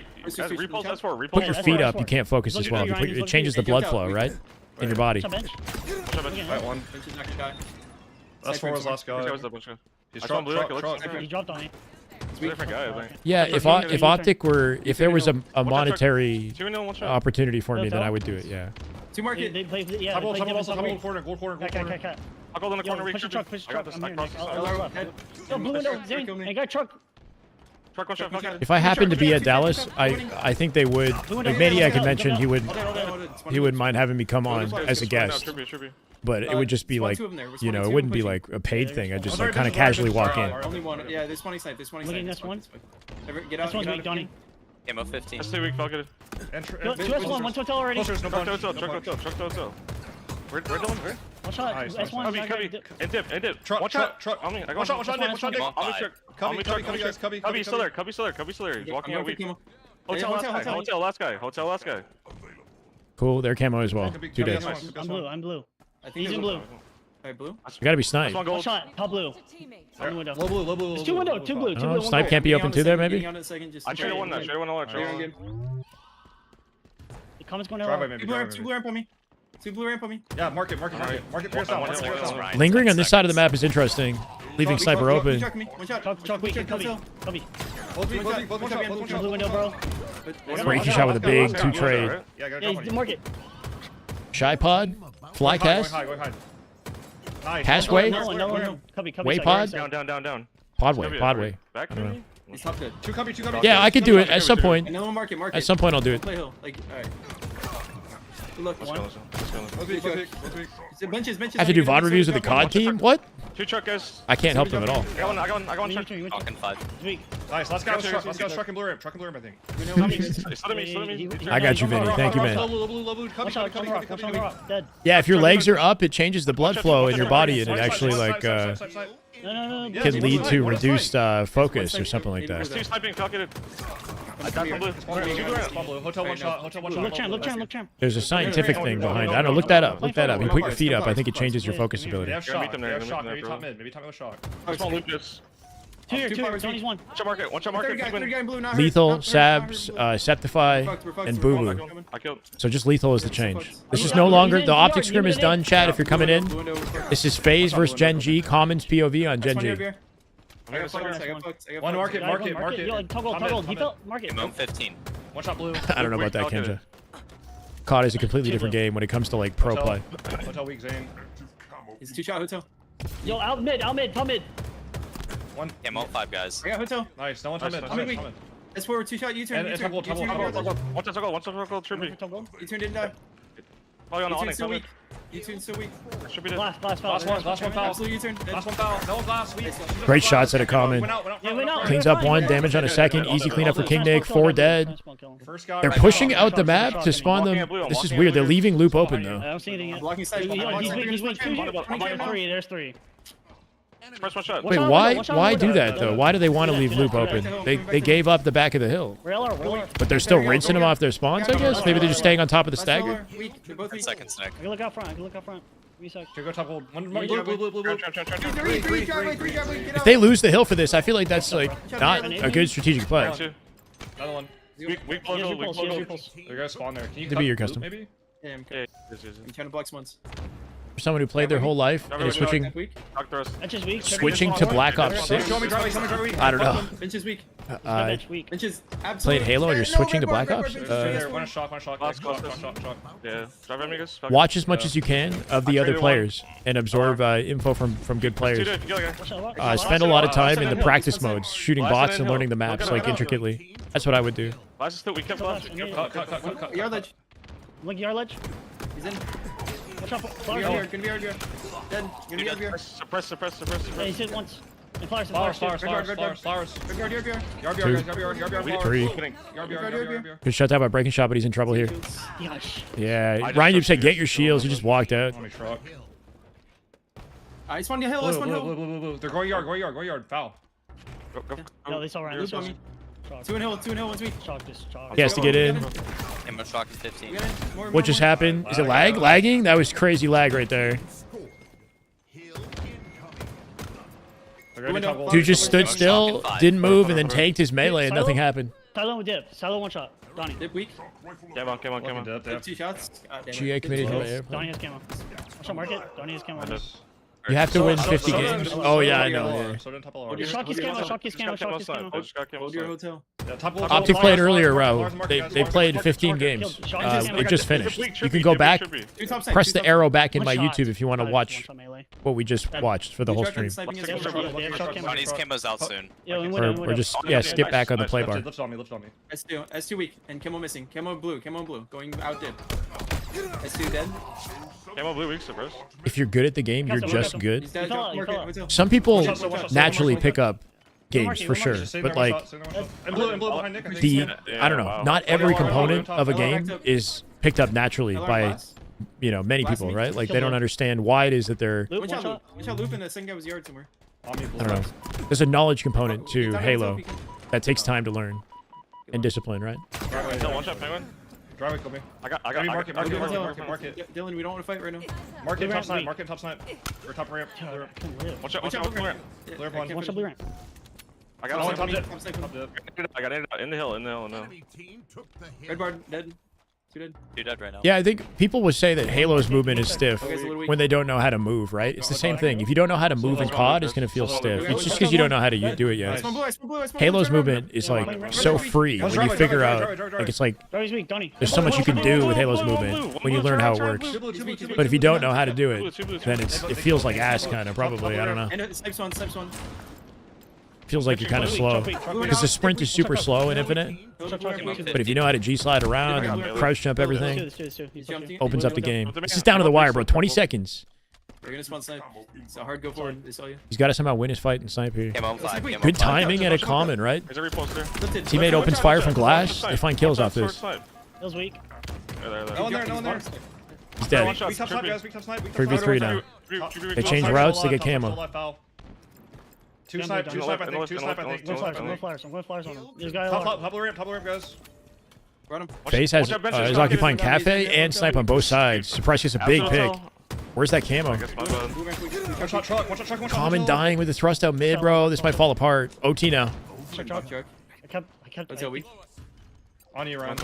Put your feet up, you can't focus as well. It changes the blood flow, right, in your body. Last four was last guy. He's truck. He dropped on me. Different guy, I think. Yeah, if Optic were, if there was a monetary opportunity for me, then I would do it. Yeah. Two market. They play, yeah. Gold corner. I'll go in the corner. Push the truck. I'm here. Yo, blue window. Zane. I got truck. If I happened to be at Dallas, I think they would. Like Maniac had mentioned, he would mind having me come on as a guest. But it would just be like, you know, it wouldn't be like a paid thing. I'd just like kind of casually walk in. Only one. Yeah, there's 20 side. There's 20 side. This one. Get out. This one's weak, Donnie. Camo 15. That's 2 weak, Falcon. 2S1, one's hotel already. Truck to We're doing great. One shot. S1. Cubby. And dip. One shot. On me. I got one shot. Cubby still there. He's walking out weak. Hotel last guy. Cool, they're camo as well. 2 days. I'm blue. He's in blue. Blue? You gotta be sniped. One shot. Top blue. On the window. Low blue. It's two blue. Oh, snipe can't be open too there, maybe? I should have won that. The comment's going out. Two blue ramp on me. Yeah, market. Pierce out. Lingering on this side of the map is interesting. Leaving sniper open. Truck weak. Cubby. Blue window, bro. Breaking shot with a big 2 trade. Yeah, he's market. Shy pod. Fly cast. Passway. No. Cubby. Way pod. Down. Podway. Back. I don't know. He's top good. Two cubby. Yeah, I could do it at some point. No market. At some point, I'll do it. Play hill. Like, alright. Look, Let's go. Benches. I have to do VOD reviews with the COD team? What? 2 truck guys. I can't help them at all. I got one truck. Falcon 5. Nice. Last guy was truck and blue ramp. I think. I got you, Vinny. Thank you, man. Low blue. Dead. Yeah, if your legs are up, it changes the blood flow in your body, and it actually like No. can lead to reduced focus or something like that. 2 sniping, calculated. I got from blue. Hotel one shot. Look champ. There's a scientific thing behind it. I don't know. Look that up. You put your feet up. I think it changes your focus ability. Maybe top mid. Maybe top mid shot. Small Lucas. Two. Tony's one. One shot market. Lethul, Sabs, Sceptify, and Bubu. I killed. So just Lethul is the change. This is no longer the Optic Scrim is done, chat. If you're coming in, this is FaZe versus Gen G. Commons POV on Gen G. One market. Yo, toggle. He felt market. Camo 15. One shot blue. I don't know about that, Kenja. COD is a completely different game when it comes to like pro play. Hotel weak Zane. He's 2 shot hotel. Yo, out mid, top mid. One. Camo 5 guys. I got hotel. Nice. No one top mid. That's forward 2 shot. U-turn. And toggle. One shot tribute. U-turn didn't die. Probably on the Onyx. U-turn so weak. Should be dead. Last foul. Last one foul. Absolute U-turn. Last one foul. No one's last. Great shots at a common. Went out. Cleans up 1, damage on a second. Easy cleanup for King Nick. 4 dead. They're pushing out the map to spawn them. This is weird. They're leaving loop open though. I don't see anything yet. Blocking side. He's weak. 3. There's 3. Press one shot. Wait, why do that though? Why do they want to leave loop open? They gave up the back of the hill. But they're still rinsing them off their spawns, I guess? Maybe they're just staying on top of the stagger? Second snag. I can look out front. I can look out front. Go top hold. One Trap. If they lose the hill for this, I feel like that's like not a good strategic play. Another one. Weak pulse. They're gonna spawn there. Can you To be your cut custom. loop, maybe? Yeah, I'm Yeah. counting blocks once. For someone who played their whole life and is switching Talk to us. Bench is weak. to Black Ops 6, Show me drive weak. I don't know. Bench is weak. Bench weak. Bench is Played absolutely. Halo and you're switching to Black Ops? One shot. Last Shot. close. Yeah. Drive amigos. Watch as much as you can of the other players and absorb info from good players. Spend a lot of time in the practice modes, shooting bots and learning the maps like intricately. That's what I would do. Last still. We kept last. Cut. Yard ledge. Look, yard ledge. He's in. Watch out. Gonna be hard here. Dead. Gonna be hard here. Suppress. Yeah, he's hit once. And flowers. Flowers. Two. Three. Good shutdown by breaking shot, but he's in trouble here. Gosh. Yeah, Ryan, you said get your shields. You just walked out. I spawned a hill. I spawned a hill. Blue. They're going yard. Foul. No, they saw Ryan. Loop on me. Two in hill. One's weak. Chalk this. Chalk. He has to get in. Ammo shock is 15. What just happened? Is it lag? Lagging? That was crazy lag right there. Dude just stood still, didn't move, and then tanked his melee and nothing happened. Silo with dip. Silo one shot. Donnie. Dip weak. Come on. Dip 2 shots. GA committed to my air. Donnie has camo. Watch out, market. Donnie has camo. You have to win 50 games. Oh yeah, I know. Shock his camo. Hold your hotel. Optic played earlier, Raul. They played 15 games. It just finished. You can go back, press the arrow back in my YouTube if you want to watch what we just watched for the whole stream. Donnie's camo's out soon. Or just, yeah, skip back on the play bar. Lift on me. S2 weak. And camo missing. Camo blue. Going out dip. S2 dead. Camo blue weak, suppress. If you're good at the game, you're just good. He's dead. Hotel. Some people naturally pick up games for sure, but like And blue behind Nick. I don't know, not every component of a game is picked up naturally by many people, right? Like they don't understand why it is that they're, Watch out loop and the second guy was yard somewhere. I don't know. There's a knowledge component to Halo that takes time to learn and discipline, right? One shot, penguin. Drive it, kill me. I got Market. Dylan, we don't want to fight right now. Market top snipe. Or top ramp. Watch out, ramp. Watch out, blue ramp. I got one top dip. I got it in the hill, no. Red bar dead. Two dead right now. Yeah, I think people would say that Halo's movement is stiff when they don't know how to move, right? It's the same thing. If you don't know how to move in COD, it's going to feel stiff. It's just because you don't know how to do it yet. Halo's movement is like so free when you figure out, like it's like there's so much you can do with Halo's movement when you learn how it works. But if you don't know how to do it, then it feels like ass kind of, probably. I don't know. Snipes one. Feels like you're kind of slow because the sprint is super slow in Infinite. But if you know how to G-slide around and crouch jump everything, opens up the game. This is down to the wire, bro. 20 seconds. They're gonna spawn snipe. It's a hard go forward. They saw you. He's got to somehow win his fight and snipe here. Good timing at a common, right? Teammate opens fire from glass. They find kills off this. Feels weak. No one there. He's dead. 3v3 now. They change routes. They get camo. Two snipe, I think. I'm going flyers on him. There's a guy top ramp, guys. FaZe is occupying cafe and snipe on both sides. Surprise gets a big pick. Where's that camo? Common dying with the thrust out mid, bro. This might fall apart. OT now. I kept On you, Ryan.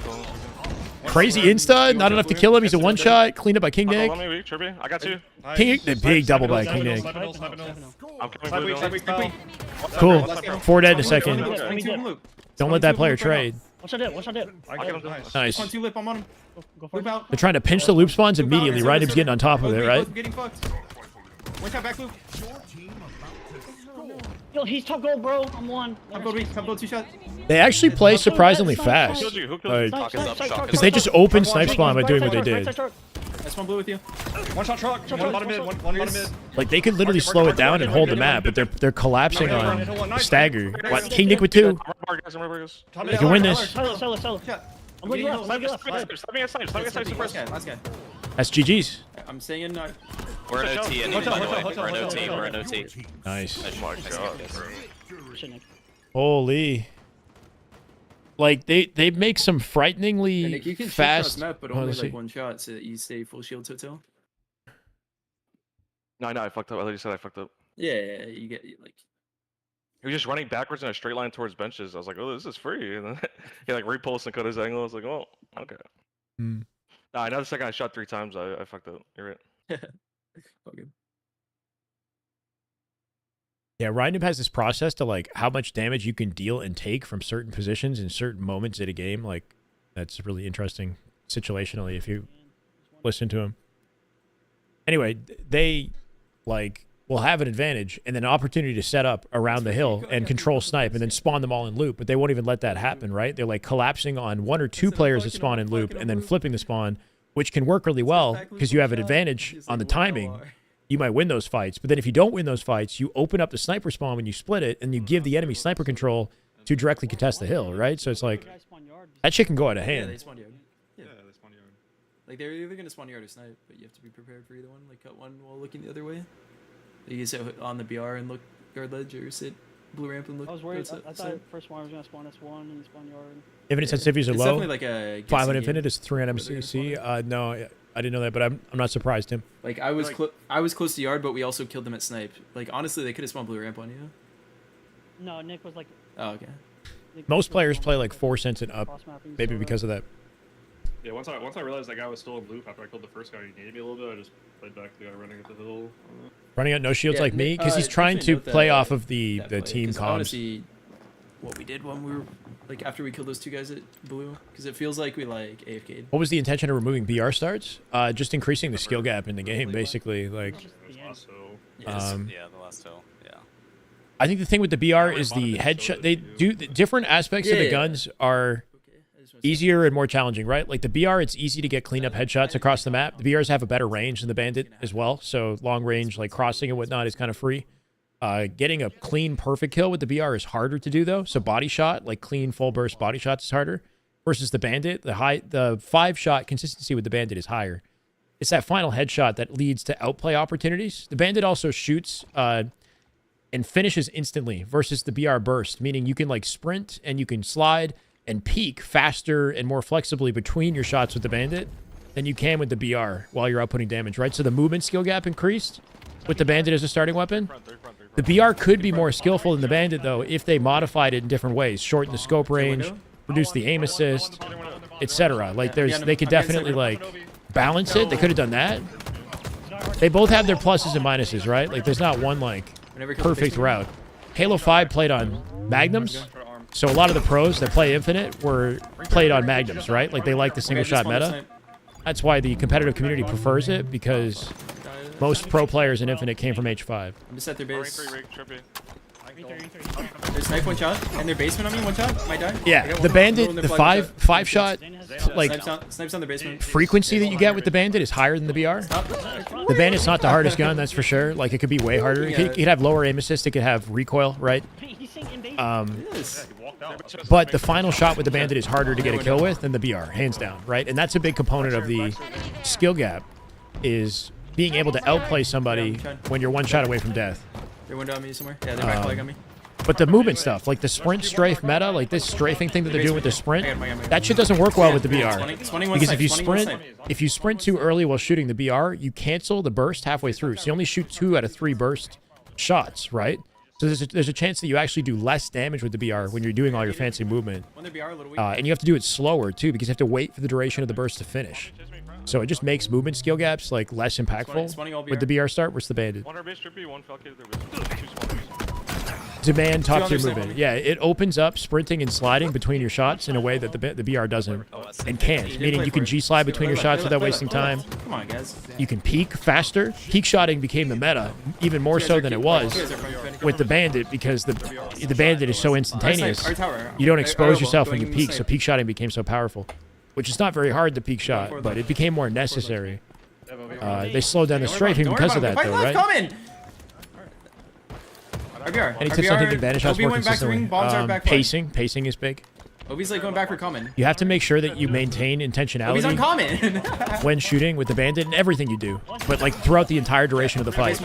Crazy insta, not enough to kill him. He's a one shot. Cleaned up by King Nick. I got two. The big double by King Nick. I'm coming Cool. 4 dead in a second. Don't let that player trade. Watch out dip. Nice. I'm on him. They're trying to pinch the loop spawns immediately. Ryan's getting on top of it, right? One shot back loop. Yo, he's top gold, bro. I'm one. Top gold 2 shot. They actually play surprisingly fast. Because they just opened snipe spawn by doing what they did. That's one blue with you. One shot truck. One bottom mid. Like they could literally slow it down and hold the map, but they're collapsing on stagger. What? King Nick with 2. They can win this. Sell. I'm looking left. Last guy. That's GG's. I'm saying no. We're in OT anyway, by the way. We're in OT. We're in OT. Nice. Nice. Holy. Like, they make some frighteningly And, like, you can shoot fast... cross map, but Hold on, only see. like one shot, so that you stay full shield total. No, I fucked up. I thought you said I fucked up. Yeah, you get like. He was just running backwards in a straight line towards benches. I was like, oh, this is free. And then he like repulsed and cut his angle. I was like, oh, okay. Hmm. Nah, I know the second I shot 3 times, I fucked up. You're right. Okay. Yeah, Rindom has this process to, like, how much damage you can deal and take from certain positions in certain moments in a game. Like, that's really interesting situationally if you listen to him. Anyway, they, like, will have an advantage and then an opportunity to set up around the hill and control snipe and then spawn them all in loop, but they won't even let that happen, right? They're, like, collapsing on 1 or 2 players that spawn in loop and then flipping the spawn, which can work really well because you have an advantage on the timing. You might win those fights, but then if you don't win those fights, you open up the sniper spawn when you split it, and you give the enemy sniper control to directly contest the hill, right? So it's like, that shit can go out of Yeah, hand. they spawn yard. Yeah, they spawn yard. Like they're either gonna spawn yard or snipe, but you have to be prepared for either one. Like cut one while looking the other way. You can sit on the BR and look yard ledge, or sit blue ramp and look. I was worried. outside- I thought first one I was gonna spawn S1 and spawn yard. Infinite sensitivities are It's low. definitely like a 5 on guessing infinite game. is 3 on MCC. No, I didn't know that, but I'm not surprised, Tim. Like I was close to yard, but we also killed them at snipe. Like honestly, they could have spawned blue ramp on you. No, Nick was like. Oh, okay. Most players play like 4 cents and up, maybe because of that. Yeah, once I realized that guy was still in loop after I killed the first guy, he needed me a little bit. I just played back the guy running at the hill. Running out no shields Yeah, like me, because he's definitely trying to note play that- off of the that play, team 'cause I wanna comms. see what we did when we were like after we killed those 2 guys at blue, because it feels like we like AFK'd. What was the intention of removing BR starts? Just increasing the skill gap in the game, basically. Like, Yeah, the last hill. Yeah. I think the thing with the BR is the headshot. They do the different aspects of the guns are easier and more challenging, right? Like the BR, it's easy to get clean up headshots across the map. The BRs have a better range than the Bandit as well, so long range, like crossing and whatnot, is kind of free. Getting a clean, perfect kill with the BR is harder to do though. So body shot, like clean, full burst body shots, is harder. Versus the Bandit, the 5-shot consistency with the Bandit is higher. It's that final headshot that leads to outplay opportunities. The Bandit also shoots and finishes instantly versus the BR burst, meaning you can like sprint and you can slide and peak faster and more flexibly between your shots with the Bandit than you can with the BR while you're outputting damage, right? So the movement skill gap increased with the Bandit as a starting weapon. The BR could be more skillful than the Bandit, though, if they modified it in different ways. Shorten the scope range, reduce the aim assist, etc. Like, they could definitely, like, balance it. They could have done that. They both have their pluses and minuses, right? Like, there's not one, like, perfect route. Halo 5 played on Magnums, so a lot of the pros that play Infinite were played on Magnums, right? Like, they like the single-shot meta. That's why the competitive community prefers it, because most pro players in Infinite came from H5. I'm just at their base. There's snipe 1 shot, and their basement on me 1 shot. Might die. Yeah, the Bandit, the 5-shot, like, snipes on their basement. frequency that you get with the Bandit is higher than the BR. The Bandit's not the hardest gun, that's for sure. Like, it could be way harder. It could have lower aim assist. It could have recoil, right? But the final shot with the Bandit is harder to get a kill with than the BR, hands down, right? And that's a big component of the skill gap, is being able to outplay somebody when you're 1 shot away from death. They're window on me somewhere. Yeah, they're back flag on me. But the movement stuff, like the sprint strafe meta, like this strafing thing that they're doing with the sprint, that shit doesn't work well with the BR. Because if you sprint too early while shooting the BR, you cancel the burst halfway through. So you only shoot 2 out of 3 burst shots, right? So there's a chance that you actually do less damage with the BR when you're doing all your fancy movement. And you have to do it slower too, because you have to wait for the duration of the burst to finish. So it just makes movement skill gaps like less impactful with the BR start versus the Bandit. Demand top tier movement. Yeah, it opens up sprinting and sliding between your shots in a way that the BR doesn't and can't. Meaning you can G-slide between your shots without wasting time. Come on, guys. You can peek faster. Peek shotting became the meta, even more so than it was with the Bandit, because the Bandit is so instantaneous. You don't expose yourself when you peek, so peek shotting became so powerful. Which is not very hard to peek shot, but it became more necessary. They slowed down the strafing because of that, though, right? Any tips on taking advantage shots more consistently? Pacing is big. Obi's like going back for common. You have to make sure that you maintain Obi's intentionality uncommon. when shooting with the bandit and everything you do, but like throughout the entire duration of the fight.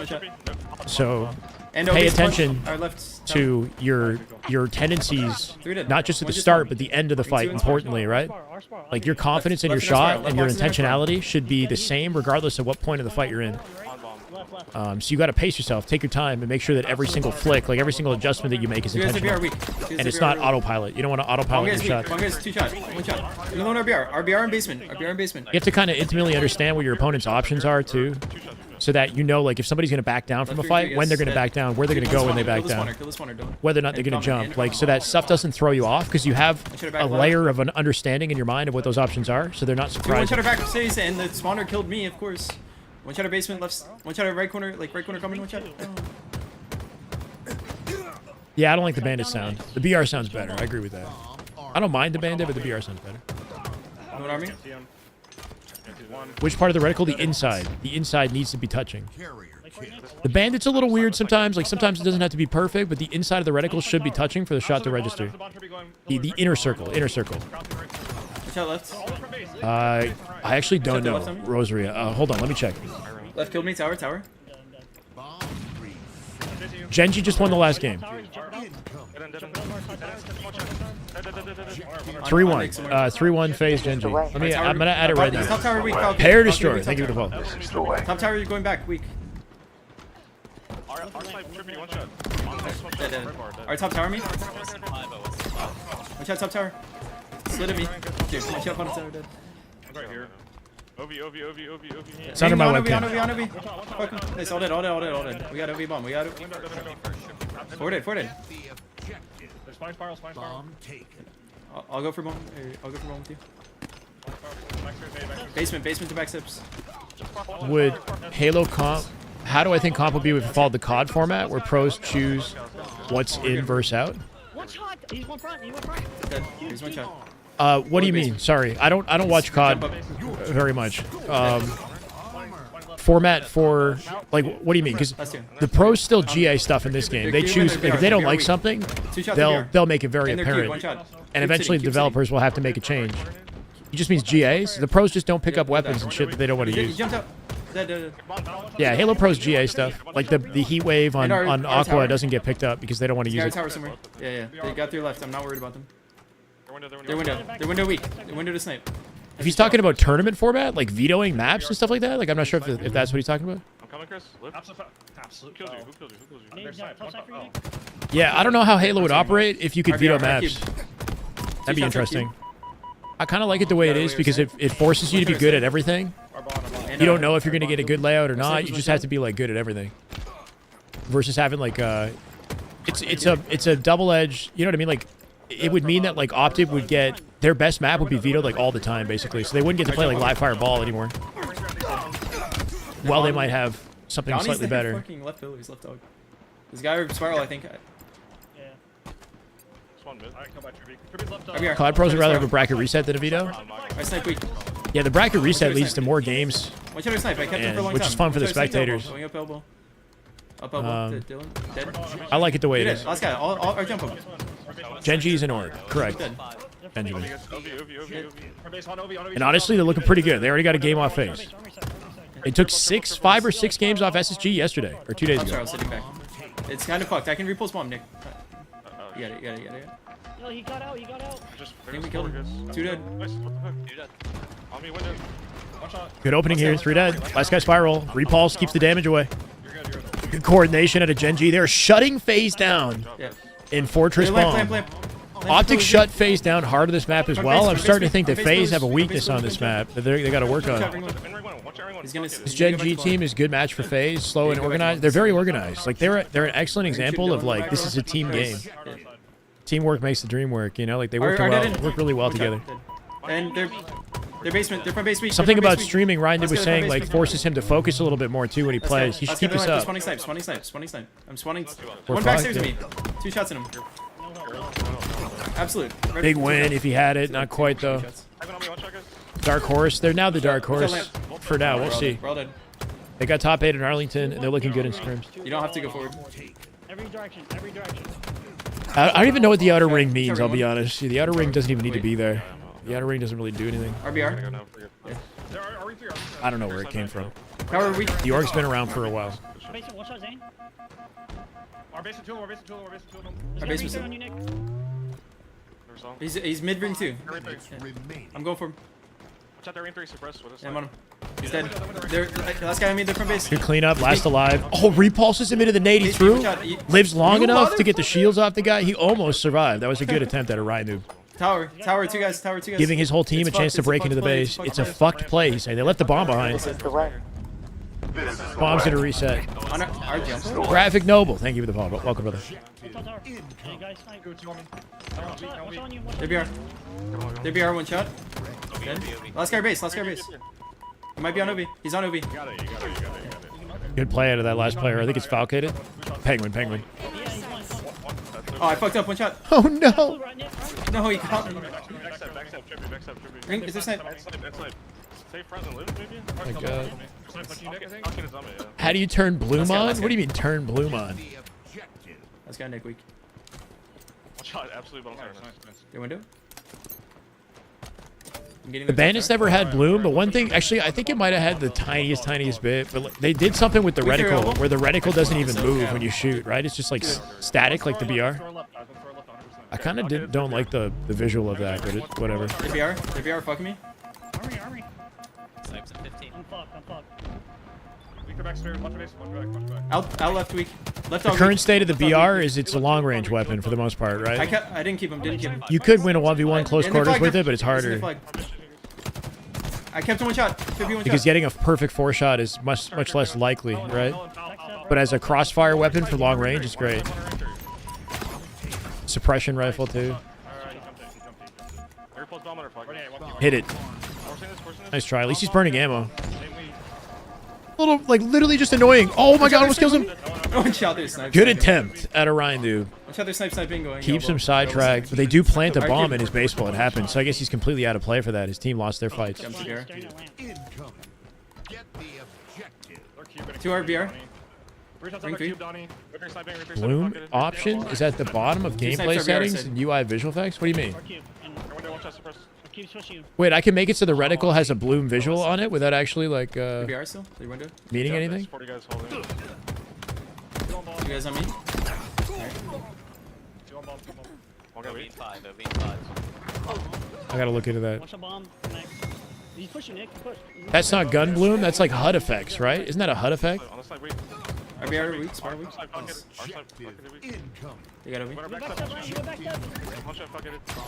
So And pay Obi's attention our left to your tendencies, not just at the start, but the end of the fight, importantly, right? Like your confidence in your shot and your intentionality should be the same regardless of what point of the fight you're in. So you got to pace yourself, take your time, and make sure that every single flick, like every single adjustment that you make is intentional. And it's not autopilot. You don't want to autopilot your shots. One guy's 2 shots. 1 shot. No RBR. RBR in basement. RBR in basement. You have to kind of intimately understand what your opponent's options are, too. So that you know, like, if somebody's going to back down from a fight, when they're going to back down, where they're going to go when they back down, whether or not they're going to jump, like, so that stuff doesn't throw you off, because you have a layer of an understanding in your mind of what those options are, so they're not surprised. 1 shot back stays, and the spawner killed me, of course. 1 shot of basement, left, 1 shot of right corner, like right corner coming, 1 shot. Yeah, I don't like the bandit sound. The BR sounds better. I agree with that. I don't mind the bandit, but the BR sounds better. What army? Which part of the reticle? The inside. The inside needs to be touching. The bandit's a little weird sometimes. Like, sometimes it doesn't have to be perfect, but the inside of the reticle should be touching for the shot to register. The inner circle. Inner circle. Left. I actually don't know. Rosary. Hold on. Let me check. Left killed me. Tower. Genji just won the last game. 3-1. 3-1 FaZe Genji. I'm gonna add it right now. Top tower weak. Pair destroy. Thank you for the follow. Top tower, you're going back. Weak. Our top tower me. 1 shot top tower. Slid at me. Dude, 1 shot bottom tower dead. Right here. OV. It's under my webcam. OV. Nice, all dead. We got OV bomb. We got it. Forward it. There's spine spiral. I'll go for bomb. I'll go for bomb with you. Basement to back steps. Would Halo comp... How do I think comp would be if it followed the COD format, where pros choose what's in versus out? 1 shot. He's one front. Dead. Here's 1 shot. What do you mean? Sorry, I don't watch COD very much. Format for, like, what do you mean? Because the pros still GA stuff in this game. They choose, like, if they don't like something, they'll make it very apparent, and eventually the developers will have to make a change. It just means GAs. The pros just don't pick up weapons and shit that they don't want to use. Yeah, Halo Pros GA stuff, like the heat wave on Aqua doesn't get picked up because they don't want to use it. Tower somewhere. Yeah. They got through left. I'm not worried about them. Their window weak. Their window to snipe. If he's talking about tournament format, like vetoing maps and stuff like that, like I'm not sure if that's what he's talking about. I'm coming, Chris. Who killed you? Yeah, I don't know how Halo would operate if you could veto maps. That'd be interesting. I kind of like it the way it is because it forces you to be good at everything. You don't know if you're going to get a good layout or not. You just have to be like good at everything. Versus having like it's a double-edged, you know what I mean? Like it would mean that like Optic would get their best map would be vetoed like all the time basically. So they wouldn't get to play like live fire ball anymore. Well, they might have something slightly better. Fucking left pillars, left dog. This guy spiral, I think. COD pros would rather have a bracket reset than a veto. Yeah, the bracket reset leads to more games, which is fun for the spectators. I like it the way it is. Last guy, I'll jump him. Genji's an orb, correct. Benjamin. And honestly, they're looking pretty good. They already got a game off FaZe. It took 5 or 6 games off SSG yesterday, or 2 days ago. Sorry, I was sitting back. It's kind of fucked. I can repulse bomb, Nick. You got it. No, he got out. I think we killed him. 2 dead. On me, window. 1 shot. Good opening here, 3 dead. Last guy spiral. Repulse keeps the damage away. Good coordination at a Genji. They're shutting FaZe down in Fortress Bomb. Optic shut FaZe down hard on this map as well. I'm starting to think that FaZe have a weakness on this map that they got to work on. This Genji team is a good match for FaZe. Slow and organized. They're very organized. Like they're an excellent example of like this is a team game. Teamwork makes the dream work. You know, like they work really well together. And they're basement. They're from base weak. Something about streaming, Ryan was saying, like forces him to focus a little bit more too when he plays. He should keep this up. Spawning snipe. I'm spawning. 1 backstairs to me. 2 shots in him. Absolute. Big win if he had it. Not quite though. Dark Horse. They're now the Dark Horse. For now, we'll see. They got top 8 in Arlington, and they're looking good in Scrims. You don't have to go forward. Every direction. I don't even know what the outer ring means, I'll be honest. The outer ring doesn't even need to be there. The outer ring doesn't really do anything. RBR. I don't know where it came from. How are we? The org's been around for a while. Watch out, Zane. Our base of two, our base of two, our base of two. Our base was on you, Nick. He's mid ring too. I'm going for him. Watch out, they're in 3 suppressed. What is I'm on him. He's dead. Last guy I made, they're from base. Good cleanup, last alive. Oh, repulses him into the nade. He threw. Lives long enough to get the shields off the guy. He almost survived. That was a good attempt at a Ryan noob. Tower, two guys. Giving his whole team a chance to break into the base. It's a fucked play, he's saying. They left the bomb behind. Bomb's gonna reset. Graphic Noble, thank you for the follow. Welcome, brother. There BR one shot. Dead. Last guy base. He might be on OB. He's on OB. Good play out of that last player. I think it's Falcated. Penguin. Oh, I fucked up. One shot. Oh no. No, he caught me. Backstab. Ring, is there snipe? Save front and live, maybe? Oh my god. How do you turn bloom on? What do you mean turn bloom on? Let's go Nick weak. Watch out, absolute bonus. Your window? The bandits never had bloom, but one thing, actually, I think it might have had the tiniest bit, but they did something with the reticle, where the reticle doesn't even move when you shoot, right? It's just like static, like the BR. I kind of don't like the visual of that, but it's whatever. The BR fucking me. Armory. Snipes at 15. I'm fucked. Out left weak. Left The current state of the BR is it's a long-range weapon for the most part, right? I didn't keep him. You could win a 1v1 close quarters with it, but it's harder. I kept him one shot. Because getting a perfect 4-shot is much less likely, right? But as a crossfire weapon for long range, it's great. Suppression rifle too. Hit it. Nice try. At least he's burning ammo. Little, like, literally just annoying. Oh my god, almost kills him. One shot there, snipe. Good attempt at a Ryan dude. One shot there, sniping going. Keeps him sidetracked, but they do plant a bomb in his base while it happens, so I guess he's completely out of play for that. His team lost their fights. 2 RBR. Bloom option is at the bottom of gameplay settings and UI visual effects? What do you mean? Wait, I can make it so the reticle has a bloom visual on it without actually like meaning anything? You guys on me? I gotta look into that. Watch a bomb. He's pushing, Nick. Push. That's not gun bloom, that's like HUD effects, right? Isn't that a HUD effect? RBR weak, spar weak. You got OB.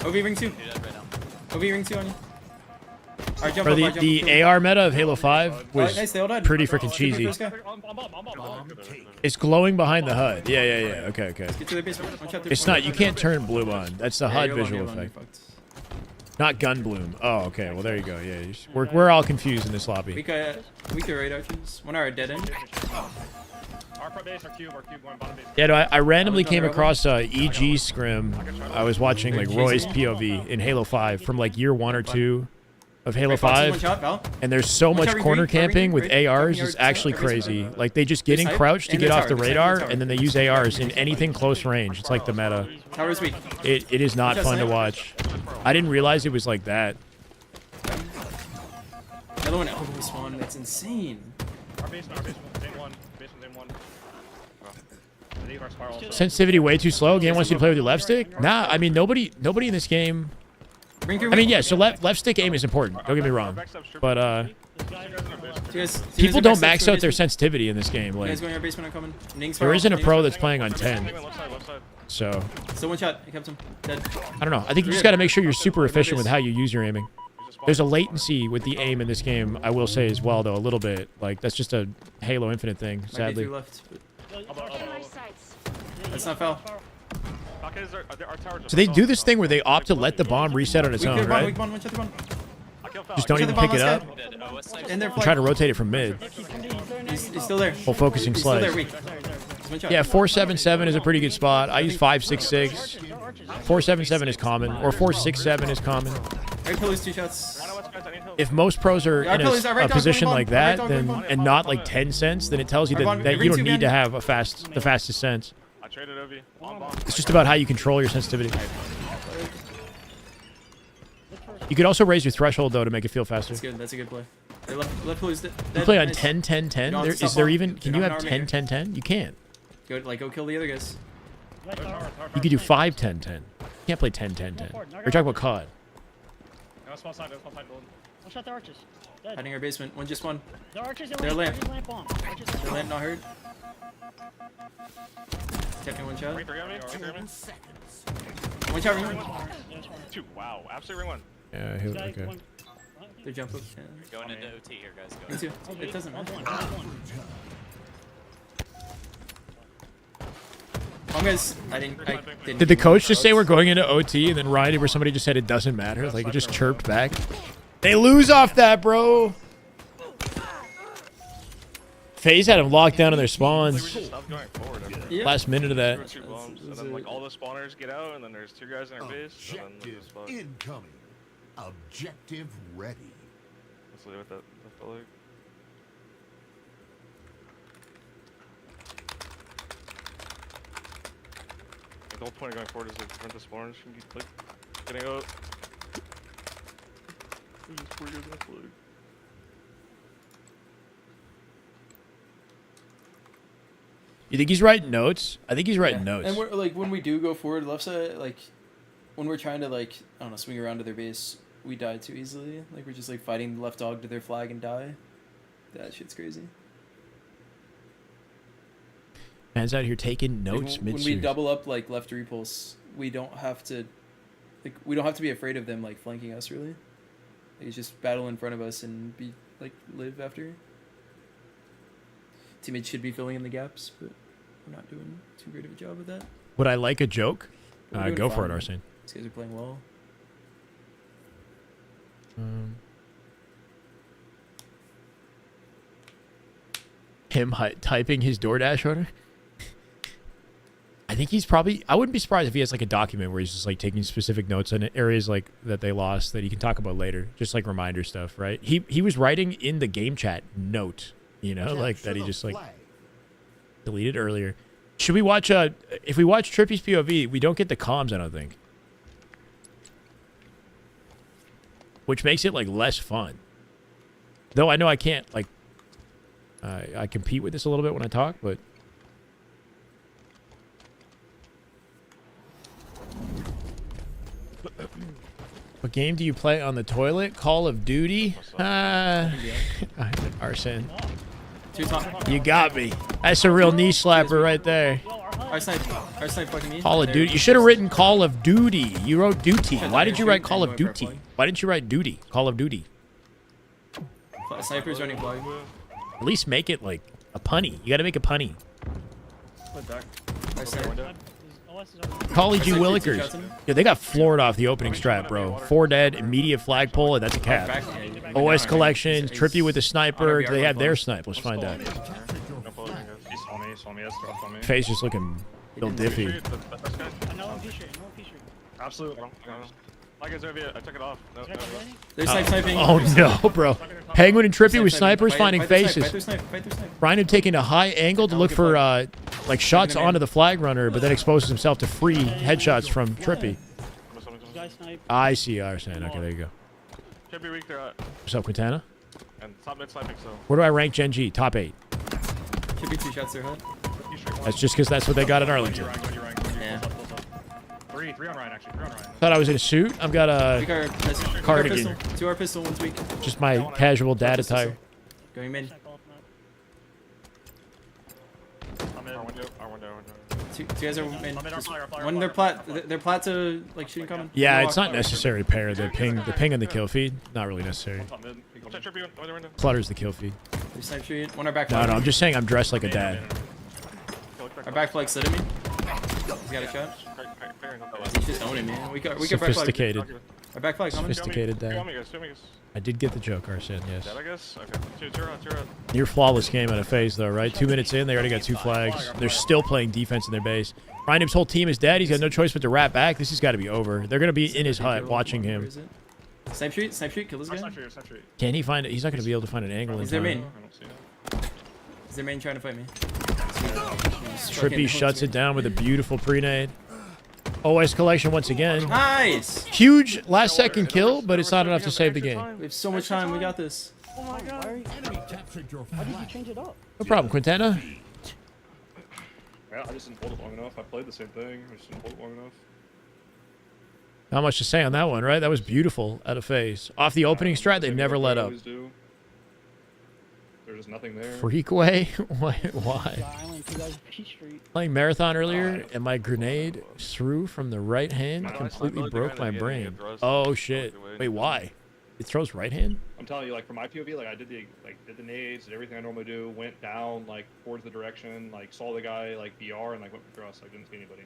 OB ring 2. OB ring 2 on you. Alright, jump Or up, the AR meta of Halo 5 was pretty freaking cheesy. It's glowing behind the HUD. Yeah. Okay. It's not, you can't turn bloom on. That's the HUD visual effect. Not gun bloom. Oh, okay. Well, there you go. Yeah, we're all confused in this lobby. We could raid archers. One hour dead end. Yeah, no, I randomly came across EG Scrim. I was watching like Roy's POV in Halo 5 from like year 1 or 2 of Halo 5, and there's so much corner camping with ARs. It's actually crazy. Like they just get in crouched to get off the radar, and then they use ARs in anything close range. It's like the meta. It is not fun to watch. I didn't realize it was like that. Another one elbow spawn. That's insane. Sensitivity way too slow. Game wants you to play with your left stick. Nah, I mean nobody in this game. I mean, yeah. So left stick aim is important. Don't get me wrong, but people don't max out their sensitivity in this game. Like there isn't a pro that's playing on 10. So one shot. He kept him dead. I don't know. I think you just got to make sure you're super efficient with how you use your aiming. There's a latency with the aim in this game, I will say as well, though, a little bit. Like that's just a Halo Infinite thing, sadly. That's not foul. So they do this thing where they opt to let the bomb reset on its own, right? Just don't even pick it up. I'm trying to rotate it from mid. He's still there. While focusing slice. Yeah, 477 is a pretty good spot. I use 566. 477 is common, or 467 is common. If most pros are in a position like that, then and not like 10 cents, then it tells you that you don't need to have the fastest sense. traded Ovi. On bomb. It's just about how you control your sensitivity. You could also raise your threshold though to make it feel faster. That's good. That's a good play. Lethul is dead. You play on 10, 10, 10. Is there even? Can you have 10, 10, 10? You can't. Go kill the other guys. You could do 5, 10, 10. You can't play 10, 10, 10. We're talking about COD. No, small side, small side, build. One shot the arches. Dead. Hiding our basement. Just one. The arches. Their lamp. Lamp bomb. Their lamp not hurt. Taking one shot. Ring 3 on me. One shot. Ring. 2. Wow. Absolute ring 1. Yeah, okay. They jump up. We're going into OT here, guys. Me too. It doesn't matter. Guys, I didn't. Did the coach just say we're going into OT and then Ryan or somebody just said it doesn't matter? Like it just chirped back. They lose off that, bro. FaZe had them locked down in their spawns. Yeah. Last minute of that. And then like all the spawners get out, and then there's 2 guys in our base. Objective incoming. Objective ready. Let's leave with that. That felt like. The whole point of going forward is to prevent the spawners from like getting out. Just 4 guys in that flag. You think he's writing notes? I think he's writing notes. And we're like when we do go forward left side, like when we're trying to like I don't know swing around to their base, we die too easily. Like we're just like fighting the left dog to their flag and die. That shit's crazy. Man's out here taking notes like, when we double up like left repulse, we don't have to be afraid of them like flanking us really. Like, it's just battle in front of us and be like live after. Teammates should be filling in the gaps, but we're not doing too great of a job with that. Would I like a joke? Go for it, fine. Arsene. These guys are playing well. Him typing his DoorDash order? I think he's probably... I wouldn't be surprised if he has like a document where he's just like taking specific notes on areas like that they lost that he can talk about later. Just like reminder stuff, right? He was writing in the game chat note, you know, like that he just like deleted earlier. Should we watch... if we watch Trippy's POV, we don't get the comms, I don't think. Which makes it like less fun. Though I know I can't like... I compete with this a little bit when I talk, but... What game do you play on the toilet? Call of Duty? Arsene. You got me. That's a real knee slapper right there. Call of Duty. You should have written Call of Duty. You wrote Duty. Why did you write Call of Duty? Why didn't you write Duty? Call of Duty. Sniper's running flag. At least make it like a punny. You gotta make a punny. Collie G Willikers. Yeah, they got floored off the opening strat, bro. 4 dead, immediate flagpole, and that's a cap. OS collections, Trippy with the sniper. Do they have their snipe? Let's find out. FaZe just looking real diffy. Absolutely. Like I took it off. They're sniping. Oh no, bro. Penguin and Trippy with snipers finding faces. Rhino taking a high angle to look for like shots onto the flag runner, but then exposes himself to free headshots from Trippy. I see Arsene. Okay, there you go. Trippy weak, they're out. What's up, Quintana? And top mid sniping, so. Where do I rank Gen G? Top 8. Should be 2 shots there, huh? That's just because that's what they got in Arlington. Yeah. 3 on Ryan, actually. 3 on Ryan. Thought I was in a suit. I've got a cardigan. 2 pistol, 1's weak. Just my casual dad attire. Going main. Two guys are main. One they're plat to like shooting coming. Yeah, it's not necessary pair. The ping and the kill feed, not really necessary. Clutter's the kill feed. Snipe shoot. One our back. No, I'm just saying I'm dressed like a dad. Our back flag slid at me. He's got a shot. He's just owning me. We got Sophisticated. Our back flag coming. Sophisticated dad. I did get the joke, Arsene, yes. Dead, I guess? Okay. Two out. Near flawless game out of FaZe, though, right? 2 minutes in, they already got 2 flags. They're still playing defense in their base. Ryan's whole team is dead. He's got no choice but to rat back. This has got to be over. They're going to be in his hut watching him. Snipe shoot, kill this guy. Can he find it? He's not going to be able to find an angle in time. Is their main trying to fight me? Trippy shuts it down with a beautiful pre-nade. OS collection once again. Nice. Huge last second kill, but it's not enough to save the game. We have so much time. We got this. Oh my god. Why did you change it up? No problem, Quintana. Yeah, I just didn't hold it long enough. I played the same thing. I just didn't hold it long enough. Not much to say on that one, right? That was beautiful out of FaZe. Off the opening strat, they never let up. There's just nothing there. Freakway? Why? Island, Playing Marathon earlier, and my grenade threw from the right hand completely broke my brain. Oh shit! Wait, why? It throws right hand? I'm telling you, like from my POV, like I did the nades, did everything I normally do, went down like towards the direction, like saw the guy like BR and like went across. Like didn't see anybody.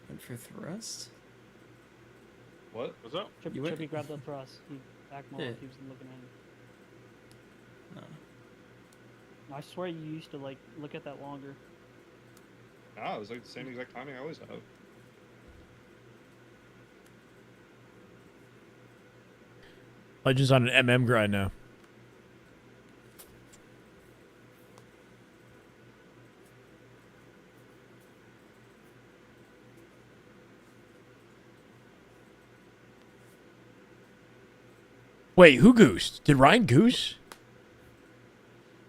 Went for thrust. What? What's up? Trippy grabbed the thrust. He back more. Yeah. He was looking at him. No. I swear you used to like look at that longer. Nah, it was like the same exact timing I always have. Legends on an MM grind now. Wait, who goosed? Did Ryan goose?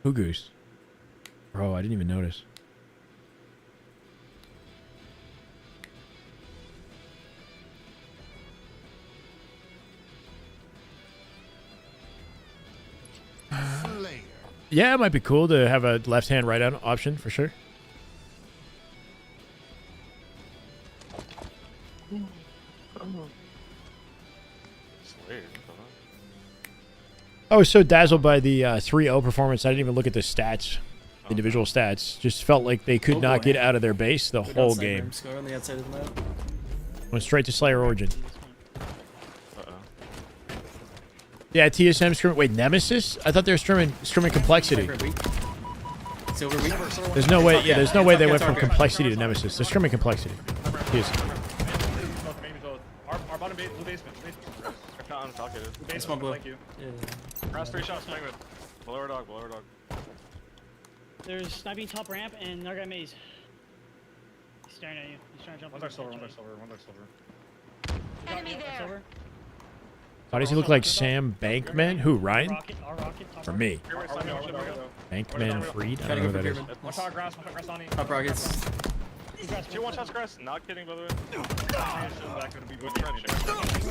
Who goosed? Bro, I didn't even notice. Yeah, it might be cool to have a left-hand, right-hand option for sure. I was so dazzled by the 3-0 performance, I didn't even look at the stats, individual stats. Just felt like they could not get out of their base the whole game. On the outside of the map. Went straight to Slayer Origin. Yeah, TSM Scrim. Wait, Nemesis? I thought they were scrimming Complexity. Silver weak. There's no way. Yeah, there's no way they went from Complexity to Nemesis. They're scrimming Complexity. TSM. Our bottom blue basement. This one blue. Thank you. Cross 3 shots. Playing with. Below our dog. There's sniping top ramp and another guy maze. He's staring at you. He's trying to jump. One's our silver. Enemy there. Why does he look like Sam Bankman? Who, Ryan? For me. Bankman Freed? I don't know who that is. One shot grass on you. Top rockets. 2 1 shots grass. Not kidding, by the way.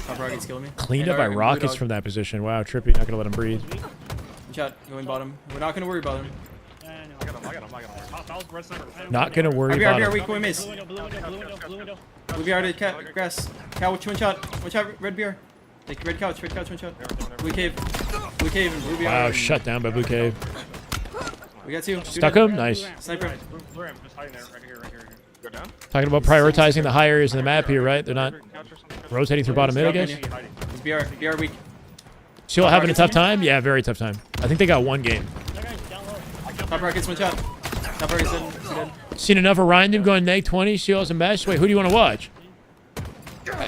Top rockets killing me. Cleaned up by rockets from that position. Wow, Trippy. Not going to let him breathe. Shot. Going bottom. We're not going to worry about him. I got him. Not going to worry about him. Weak going miss. Blue BR to cat. Grass. Cow, one shot. One shot. Red BR. Take red couch, one shot. Blue cave and blue BR. Wow, shut down by Blue Cave. We got 2. Stuck him? Nice. Sniper. Talking about prioritizing the high areas in the map here, right? They're not rotating through bottom mid, I guess? BR weak. Still having a tough time? Yeah, very tough time. I think they got one game. Top rockets, one shot. Top rockets dead. Seen enough of Ryan going neg 20, Seals and mesh. Wait, who do you want to watch?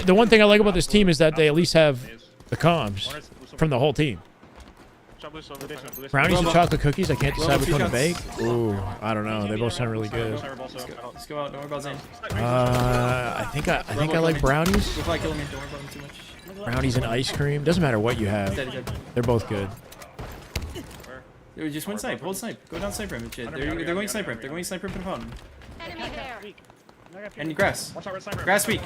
The one thing I like about this team is that they at least have the comms from the whole team. Brownies and chocolate cookies. I can't decide which one to bake. Ooh, I don't know. They both sound really good. Let's go out. Don't worry about Zane. I think I like brownies. Don't worry about him too much. Brownies and ice cream. Doesn't matter what you have. They're both good. Just one snipe. Hold snipe. Go down snipe ramp and shit. They're going snipe ramp. They're going snipe ramp to the fountain. And grass. Grass weak.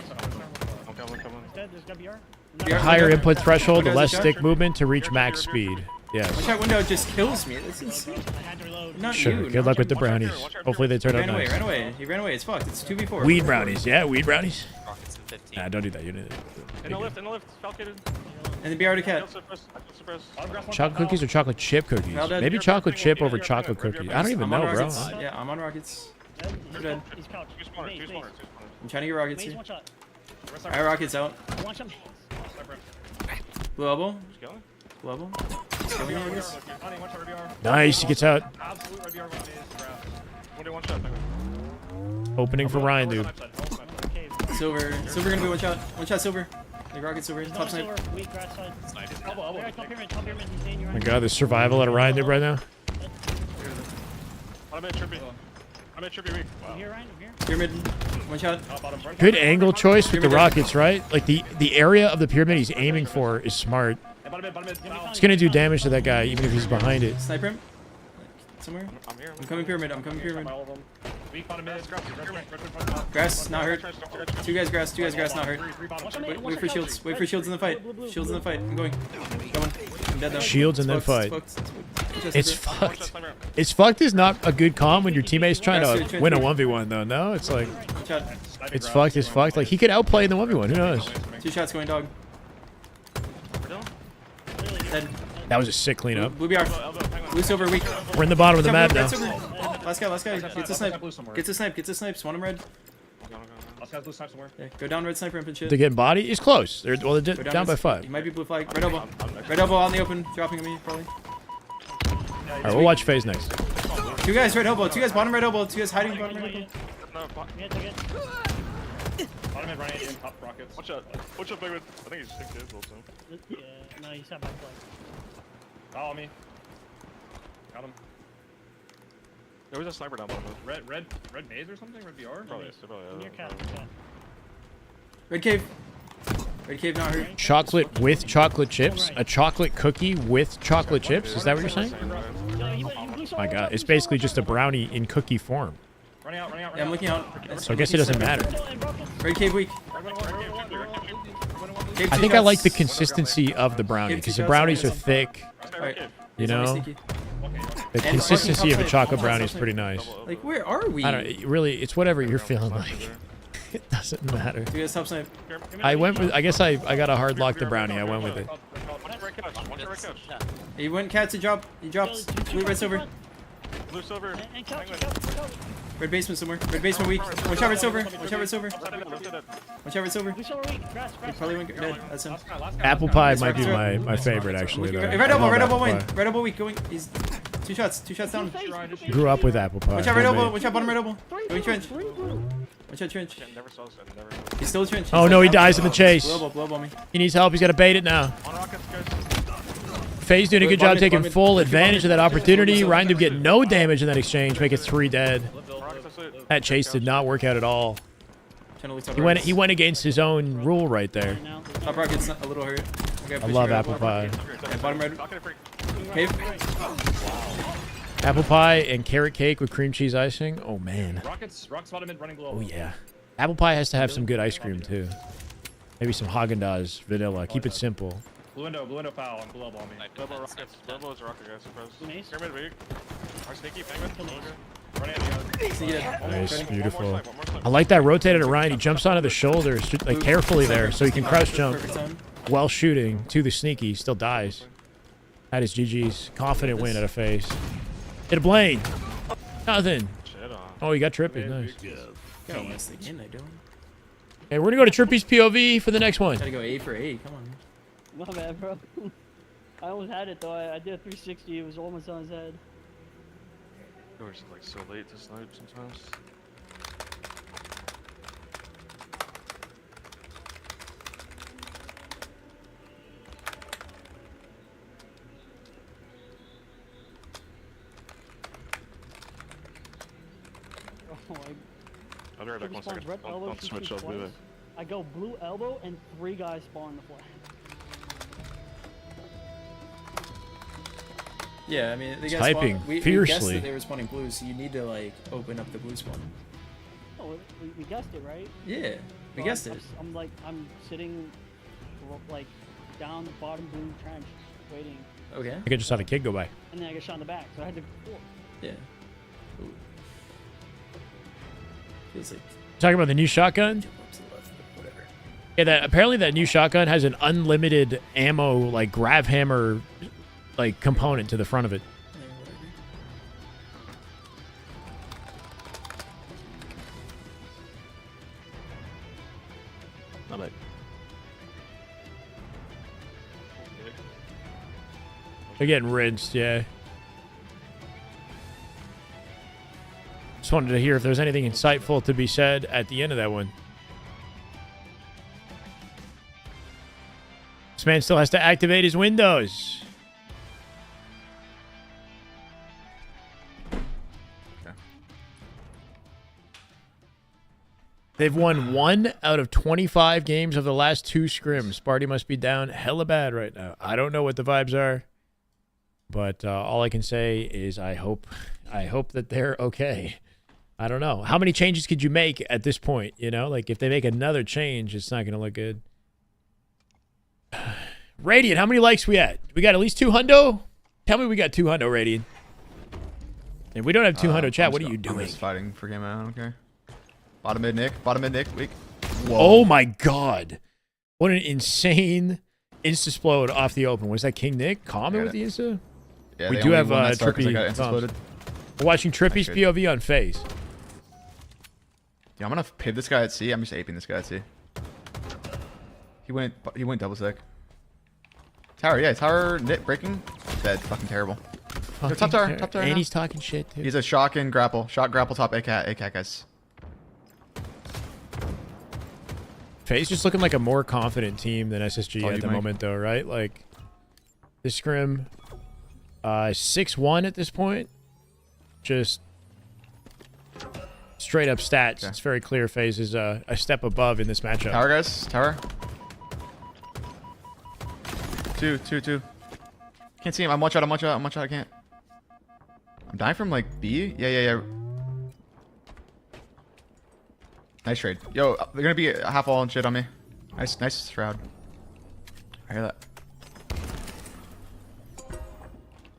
The higher input threshold, the less stick movement to reach max speed. Yes. Watch out window just kills me. That's insane. Not sure. you. Good luck with the brownies. Hopefully they turn out nice. Ran away. He ran away. It's fucked. It's 2v4. Weed brownies. Yeah, weed brownies. Nah, don't do that. You need it. In the lift, falcated. And the BR to cat. Chocolate cookies or chocolate chip cookies? Maybe chocolate chip over chocolate cookies. I don't even know, bro. Yeah, I'm on rockets. We're dead. I'm trying to get rockets here. Alright, rockets out. Blue elbow. Blue elbow. Nice, he gets out. Opening for Ryan, dude. Silver gonna be one shot. One shot silver. Like rockets over. Top snipe. Weak grass side. Elbow. Top pyramid. He's staying Oh my god, the survival at Ryan did right now. I'm at Trippy. I'm at Trippy weak. Wow. I'm here, Ryan. I'm here. Pyramid. One shot. Good angle choice with the rockets, right? Like the area of the pyramid he's aiming for is smart. It's gonna do damage to that guy even if he's behind it. Sniper him. Somewhere. I'm here. I'm coming pyramid. I'm coming pyramid. Weak bottom mid. Grass, not hurt. Two guys grass, not hurt. Wait for shields. Wait for shields in the fight. Shields in the fight. I'm going. Coming. I'm dead now. Shields and then fight. It's fucked. fucked. It's fucked is not a good comm when your teammate's trying to win a 1v1 though. No, it's like it's fucked. It's fucked. Like he could outplay in the 1v1. Who knows? 2 shots going dog. Dead. That was a sick cleanup. Blue BR. Blue silver weak. We're in the bottom of the map now. Last guy. Gets a snipe. Gets a snipe. Swan him red. Last guy's blue snipe somewhere. Yeah, go down red sniper and shit. They're getting body. It's close. They're down by 5. He might be blue flag. Red elbow. Red elbow on the open. Dropping on me probably. All right, we'll watch FaZe next. 2 guys red elbow. 2 guys bottom red elbow. 2 guys hiding bottom red elbow. Bottom mid running in top rockets. Watch out, big one. I think he's 6 years old, so. Yeah, no, he's not back flag. Follow me. Got him. There was a sniper down bottom. Red maze or something? Red VR? Probably. Near cat. Red cave. Red cave not hurt. Chocolate with chocolate chips. A chocolate cookie with chocolate chips. Is that what you're saying? My god, it's basically just a brownie in cookie form. Running out. Yeah, I'm looking out. So I guess it doesn't matter. Red cave weak. Cave I 2 think I like shots. the consistency of the brownie because the brownies are thick. Alright. You know, Sneaky. the consistency of a chocolate brownie is pretty nice. Like, where are we? I don't really. It's whatever you're feeling like. It doesn't matter. 2 guys top snipe. I went with. I guess I got a hard lock the brownie. I went with it. He went cat to drop. He drops. Blue red silver. Blue silver. Red basement somewhere. Red basement weak. Watch out red silver. Watch out red silver. Watch out red silver. He probably went dead. That's him. Apple pie might be my favorite actually. Though. Red elbow. I love Red elbow apple win. pie. Red elbow weak. Going. He's 2 shots. 2 shots down. Grew up with apple pie. Watch out red elbow. Homemade. Watch out bottom red elbow. Going trench. Watch out trench. Never saw this. He's still trench. Oh no, he dies in the chase. Blow up on me. He needs help. He's got to bait it now. FaZe doing a good job taking full advantage of that opportunity. Ryan did get no damage in that exchange, make it 3 dead. That chase did not work out at all. He went against his own rule right there. Top rocket's a little hurt. Okay, I love apple pie. Yeah, bottom red. Cave. Apple pie and carrot cake with cream cheese icing. Oh man. Rockets bottom mid running glow. Oh yeah. Apple pie has to have some good ice cream too. Maybe some Haagen-Dazs vanilla. Keep it simple. Blue window foul and blue elbow on me. Elbow rockets. Elbow is a rocket, guys. Suppose. Pyramid weak. Our sneaky penguin. Running out the other. Nice, beautiful. I like that rotated at Ryan. He jumps onto the shoulder like carefully there, so he can crouch jump while shooting to the sneaky. Still dies. That is GG's. Confident win at a FaZe. Hit a Blaine. Nothing. Oh, you got Trippy. Nice. Hey, we're gonna go to Trippy's POV for the next one. Gotta go A for A. Come on. My bad, bro. I almost had it though. I did a 360. It was almost on his head. Yours is like so late to snipe sometimes. I'll be right back 1 second. Don't switch up, do it. I go blue elbow and 3 guys spawn the flag. Yeah, I mean, they Typing we fiercely. guessed that they were spawning blue, so you need to like open up the blue spawn. Oh, we guessed it, right? Yeah, we guessed it. I'm sitting like down the bottom blue trench, waiting. Okay. I just saw the kid go by. And then I got shot in the back, so I had to go forward. Yeah. Ooh. Feels like. Talking about the new shotgun? Whatever. Yeah, apparently that new shotgun has an unlimited ammo, like grav hammer, like component to the front of it. Not bad. They're getting rinsed, yeah. Just wanted to hear if there's anything insightful to be said at the end of that one. man still has to activate his windows. They've won 1 out of 25 games of the last 2 scrims. Sparty must be down hella bad right now. I don't know what the vibes are, but all I can say is I hope that they're okay. I don't know. How many changes could you make at this point? You know, like if they make another change, it's not going to look good. Radiant, how many likes we at? We got at least 2 hundo? Tell me we got 2 hundo, Radiant. If we don't have 2 hundo, chat, what are you doing? I'm just fighting for game. I don't care. Bottom mid Nick, weak. Whoa. Oh my god. What an insane insta-splode off the open. Was that King Nick? Comment with the insta? Yeah, we do have Trippy. We're watching Trippy's POV on FaZe. Yeah, I'm gonna pivot this guy at C. I'm just aping this guy at C. He went double sec. Tower, yeah, tower Nick breaking. Dead, fucking terrible. Yo, top tower. And he's talking shit too. He's a shock and grapple. Shock grapple top ACAT guys. FaZe just looking like a more confident team than SSG at the moment, though, right? Like, this scrim, 6-1 at this point. Just straight up stats. Okay. It's very clear FaZe is a step above in this matchup. Tower, guys. Tower. 2. Can't see him. I'm one shot. I can't. I'm dying from, like, B? Yeah. Nice trade. Yo, they're gonna be half all and shit on me. Nice shroud. I hear that.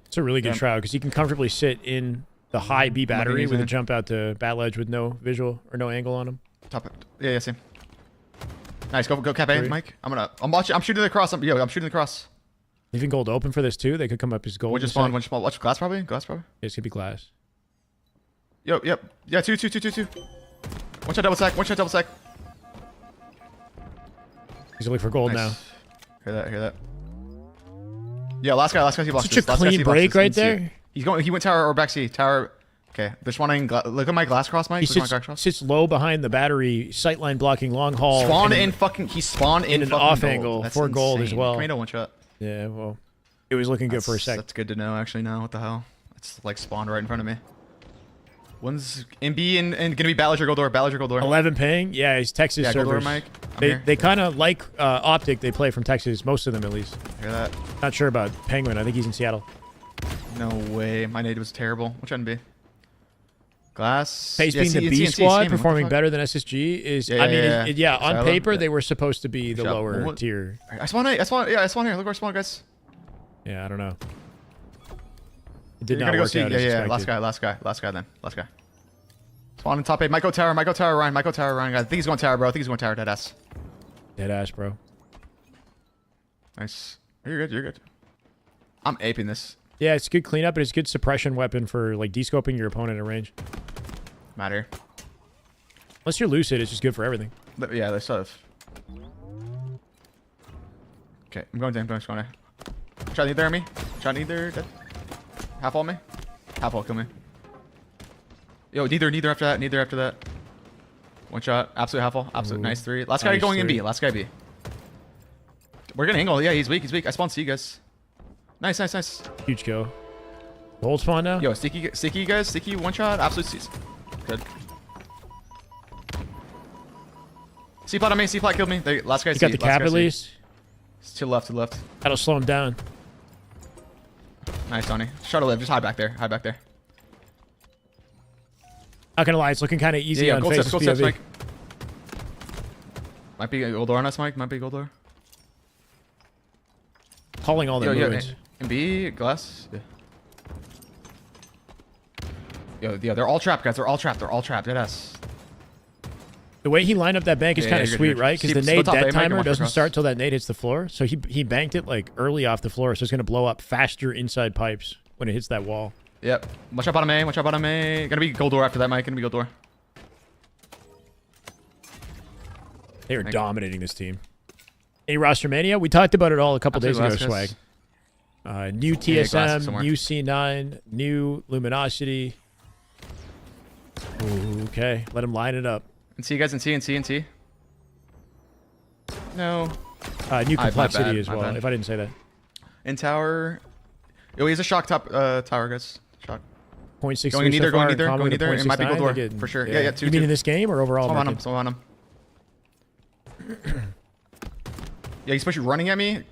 It's a really good shroud because he can comfortably sit in the high B battery with a jump out to battle edge with no visual or no angle on him. Top. Yeah, same. Nice. Go cap A, Mike. I'm shooting the cross. I'm shooting the cross. Leaving gold open for this too. They could come up as gold. One just spawn. Watch glass probably. Yeah, it's gonna be glass. Yo, yep. Yeah, 2. One shot double sec. He's looking for gold now. Hear that. Yeah, last guy he blocked. Such a clean break right there. He went tower or back C. Tower. Okay, they're spawning. Look at my glass cross, Mike. He sits low behind the battery, sightline blocking long haul. He spawned in an off angle for gold as well. Tomato one shot. Yeah, well, it was looking good for a sec. That's good to know, actually. Now, what the hell? It's like spawned right in front of me. One's in B and gonna be Ballinger Gold Door. 11 ping. Yeah, he's Texas servers. Mike. They kind of like Optic. They play from Texas, most of them at least. Hear that? Not sure about Penguin. I think he's in Seattle. No way. My nade was terrible. Which one be? Glass. FaZe being the B squad, performing better than SSG is. On paper they were supposed to be the lower tier. I spawn here. Look where I spawn, guys. Yeah, I don't know. It did not work out. Yeah. Last guy. Spawn in top 8. Might go tower, Ryan. Guys. I think he's going tower, bro. Deadass. Deadass, bro. Nice. You're good. I'm aping this. Yeah, it's good cleanup, but it's good suppression weapon for like descoping your opponent at range. Matter. Unless you're lucid, it's just good for everything. But yeah, they sort of. Okay, I'm going down. Shot neither on me. Dead. Half all me. Half all kill me. Yo, neither after that. One shot. Absolute half all. Absolute nice 3. Last guy going in B. We're gonna angle. Yeah, he's weak. I spawned C, guys. Nice. Huge kill. Gold spawn now? Yo, sticky guys. Sticky one shot. Absolute C's. Good. C plot on me. C plot killed me. Last guy. You got the cap at least. It's to the left. That'll slow him down. Nice, Tony. Shuttle live. Just hide back there. Not gonna lie, it's looking kind of easy on FaZe's POV. Mike. Might be a gold door on us, Mike. Calling all their movements. And B, glass. Yeah, they're all trapped, guys. They're all trapped. Deadass. The way he lined up that bank is kind of sweet, right? Because the nade dead timer doesn't start till that nade hits the floor. So he banked it like early off the floor, so it's gonna blow up faster inside pipes when it hits that wall. Yep. Watch out bottom A. Gonna be gold door after that, Mike. They are dominating this team. Any roster mania? We talked about it all a couple days ago, Swag. New TSM, new C9, new Luminosity. Ooh, okay, let him line it up. And see you guys in C. No. New My complexity bad, as my well, bad. if I didn't say that. In tower. Oh, he's a shock top tower, guys. Shock. 0.63 Going neither, so far, going neither, common going with neither. It might be 0.69, gold door, they're getting- for sure. Yeah, two. You mean in this game or overall? Swim on him, market? swim on him. Yeah, he's supposed to be running at me.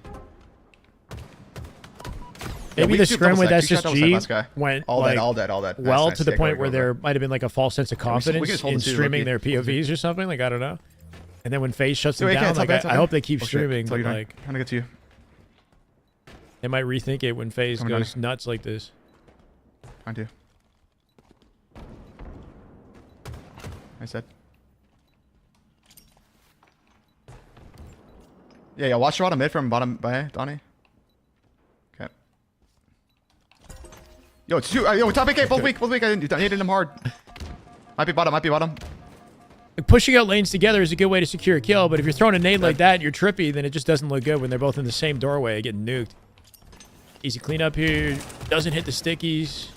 Maybe the scrim with SSG guy. went all like, dead, all dead, all dead. well Nice, to the yeah, point go, where go, there go. might have been like a false sense of Yeah, we can confidence just hold in the two, streaming low-key. their POVs or something. Like I don't know. And then when FaZe shuts them Wait, down, top like bad, I hope they keep oh, shit. streaming. Tell you But, doing. like Trying to get to you. they might rethink it when FaZe Coming down goes here. nuts like this. Trying to. I said. Yeah, watch the bottom mid from bottom by Donnie. Okay. Yo, two. Yo, top AK, both weak. I hit him hard. Might be bottom. Like, pushing out lanes together is a good way to secure a kill, but if you're throwing a nade like that and you're trippy, then it just doesn't look good when they're both in the same doorway getting nuked. Easy cleanup here. Doesn't hit the stickies.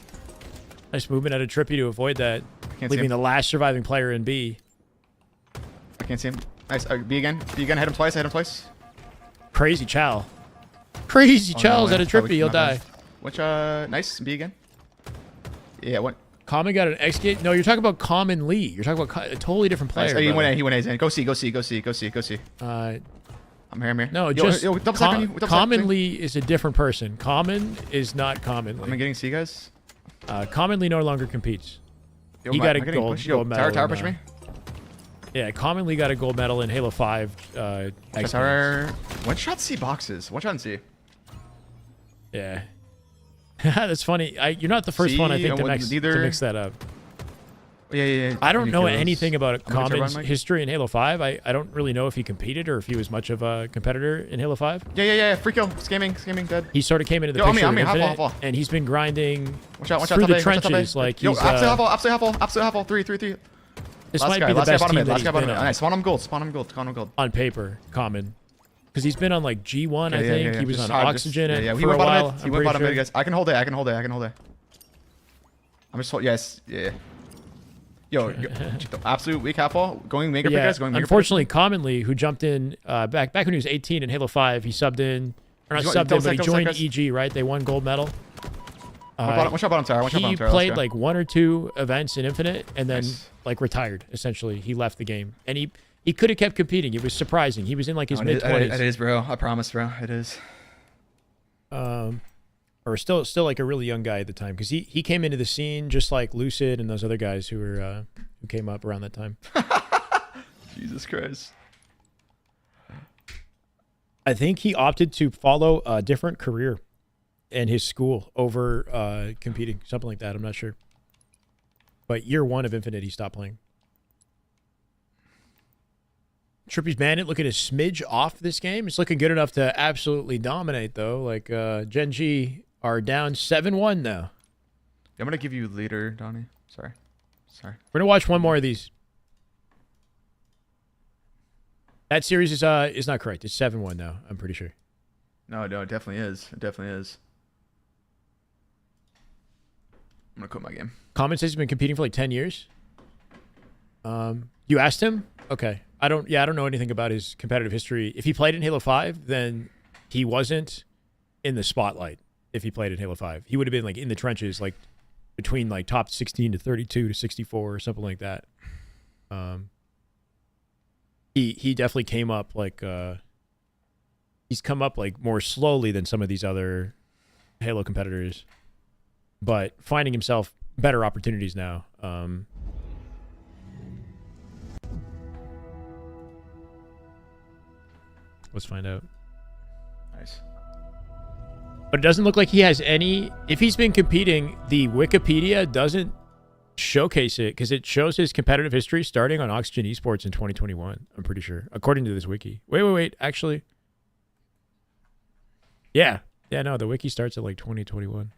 Nice movement out of Trippy to avoid that. Can't see Leaving him. the last surviving player in B. I can't see him. Nice. B again. I hit him twice. Crazy Chow. Crazy Chow's out of Trippy. He'll die. Which, nice. B again. Yeah, what? Common got an X gate. No, you're talking about Common Lee. You're talking about a totally different player. Nice. Oh, he brother. went A. Go see. I'm here. No, yo, just double stack on you. Double stack. Common Lee is a different person. Common is not Common Am I Lee. getting C, guys? Common Lee no longer competes. Yo, He am I got a getting gold pushed? Yo, medal. tower in, push me. Yeah, Common Lee got a gold medal in Halo 5. X Tower. One shot C boxes. One shot in C. Yeah. That's funny. You're not the first one, I think, to mix that up. Yeah. I don't know anything about I'm gonna Common's turn on, Mike. history in Halo 5. I don't really know if he competed or if he was much of a competitor in Halo 5. Yeah. Free kill. Scamming. Dead. He sort of came into the Yo, picture on me, of half Infinite, wall. and he's been grinding Watch out, through top the A, watch out, top A. trenches. Like Yo, he's, absolute half wall. 3. this Last might guy, be the last guy best bottom team mid. that Last he's guy bottom been mid. on. Nice. Spawn him gold. On paper, Common. Because he's been on like G1, I think. He was Just on hard, Oxygen yeah. for He a went bottom while. mid. He I'm went pretty bottom sure. mid, guys. I can hold it. I'm just yes. Yeah. Yo, absolute weak half wall. Going mega pick, guys. Going mega pick. Unfortunately, Commonly, who jumped in back when he was 18 in Halo 5, he subbed in, or not subbed in, but he joined EG, right? They won gold medal. Watch out bottom tower. He played like 1 or 2 events in Infinite and then like retired. Essentially, he left the game, and he could have kept competing. It was surprising. He was in like his mid-20s. It is, bro. I promise, bro. It is. Or still like a really young guy at the time, because he came into the scene just like Lucid and those other guys who were who came up around that time. Jesus Christ. I think he opted to follow a different career in his school over competing, something like that. I'm not sure. But year 1 of Infinite, he stopped playing. Trippy's Bandit looking a smidge off this game. It's looking good enough to absolutely dominate, though. Like, Gen G are down 7-1 now. I'm going to give you leader, Donnie. Sorry. We're going to watch one more of these. That series is not correct. It's 7-1 now, I'm pretty sure. No, it definitely is. It definitely is. I'm going to quit my game. Common says he's been competing for like 10 years. You asked him? Okay. I don't know anything about his competitive history. If he played in Halo 5, then he wasn't in the spotlight. If he played in Halo 5, he would have been like in the trenches, like between like top 16 to 32 to 64 or something like that. He definitely came up like he's come up like more slowly than some of these other Halo competitors, but finding himself better opportunities now. Let's find out. Nice. But it doesn't look like he has any. If he's been competing, the Wikipedia doesn't showcase it because it shows his competitive history starting on Oxygen Esports in 2021. I'm pretty sure, according to this wiki. Wait. Actually, yeah. No, the wiki starts at like 2021.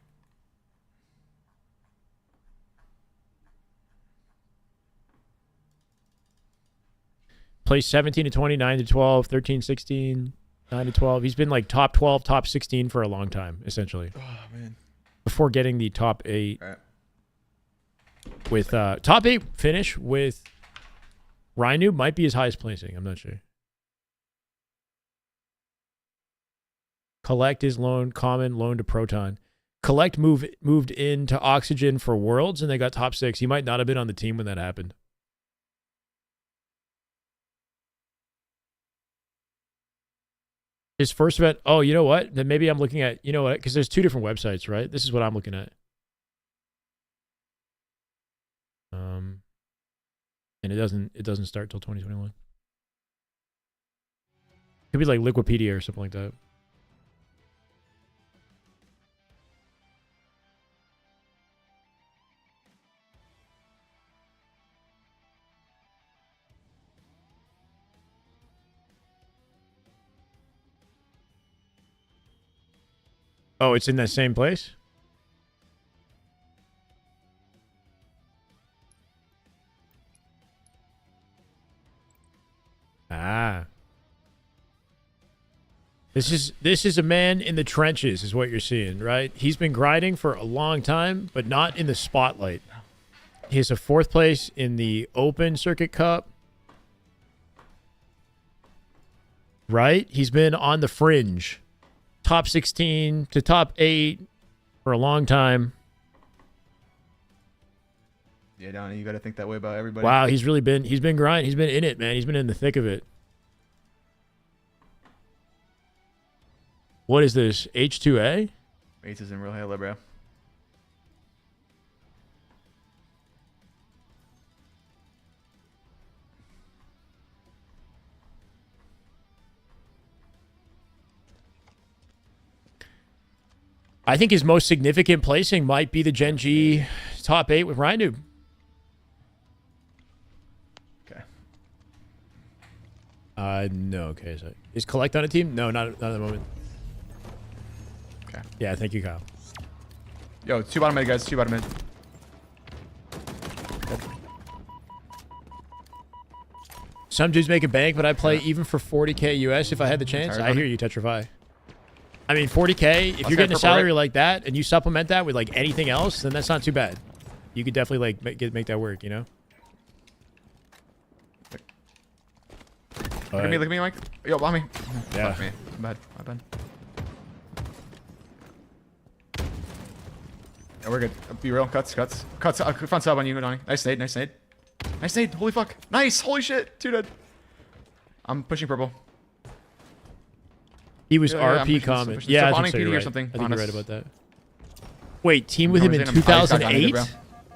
Plays 17 to 20, 9 to 12, 13, 16, 9 to 12. He's been like top 12, top 16 for a long time, essentially. Oh, man. Before getting the top 8. Right. With top 8 finish with Rhino might be his highest placing. I'm not sure. Collect is loan, common, loan to Proton. Collect moved into Oxygen for Worlds, and they got top 6. He might not have been on the team when that happened. His first event. Oh, you know what? Then maybe I'm looking at, you know what? Because there's 2 different websites, right? This is what I'm looking at. And it doesn't start till 2021. Could be like Liquipedia or something like that. Oh, it's in that same place? Ah. This is a man in the trenches is what you're seeing, right? He's been grinding for a long time, but not in the spotlight. He has a 4th place in the Open Circuit Cup. Right? He's been on the fringe. Top 16 to top 8 for a long time. Yeah, Donnie, you got to think that way about everybody. Wow, he's been grinding. He's been in it, man. He's been in the thick of it. What is this? H2A? Mates is in real hella, bro. I think his most significant placing might be the Gen G top 8 with Rhino. Okay. No. Okay. So is Collect on a team? No, not at the moment. Okay. Yeah, thank you, Kyle. Yo, 2 bottom mid, guys. 2 bottom mid. Some dudes make a bank, but I play even for 40K US if I had the chance. I hear you, Tetrify. I mean, 40K, if you're getting a salary like that and you supplement that with like anything else, then that's not too bad. You could definitely like make that work, you know? Look at me, Mike. Yo, behind me. Yeah. Fuck me. My bad. Yeah, we're good. Be real. Cuts. Front sub on you, Donnie. Nice nade. Nice nade. Holy fuck. Nice. Holy shit. 2 dead. I'm pushing purple. He was RP comment. Yeah, I think so, you're right. Or something. I think you're right about that. Wait, team with him in 2008?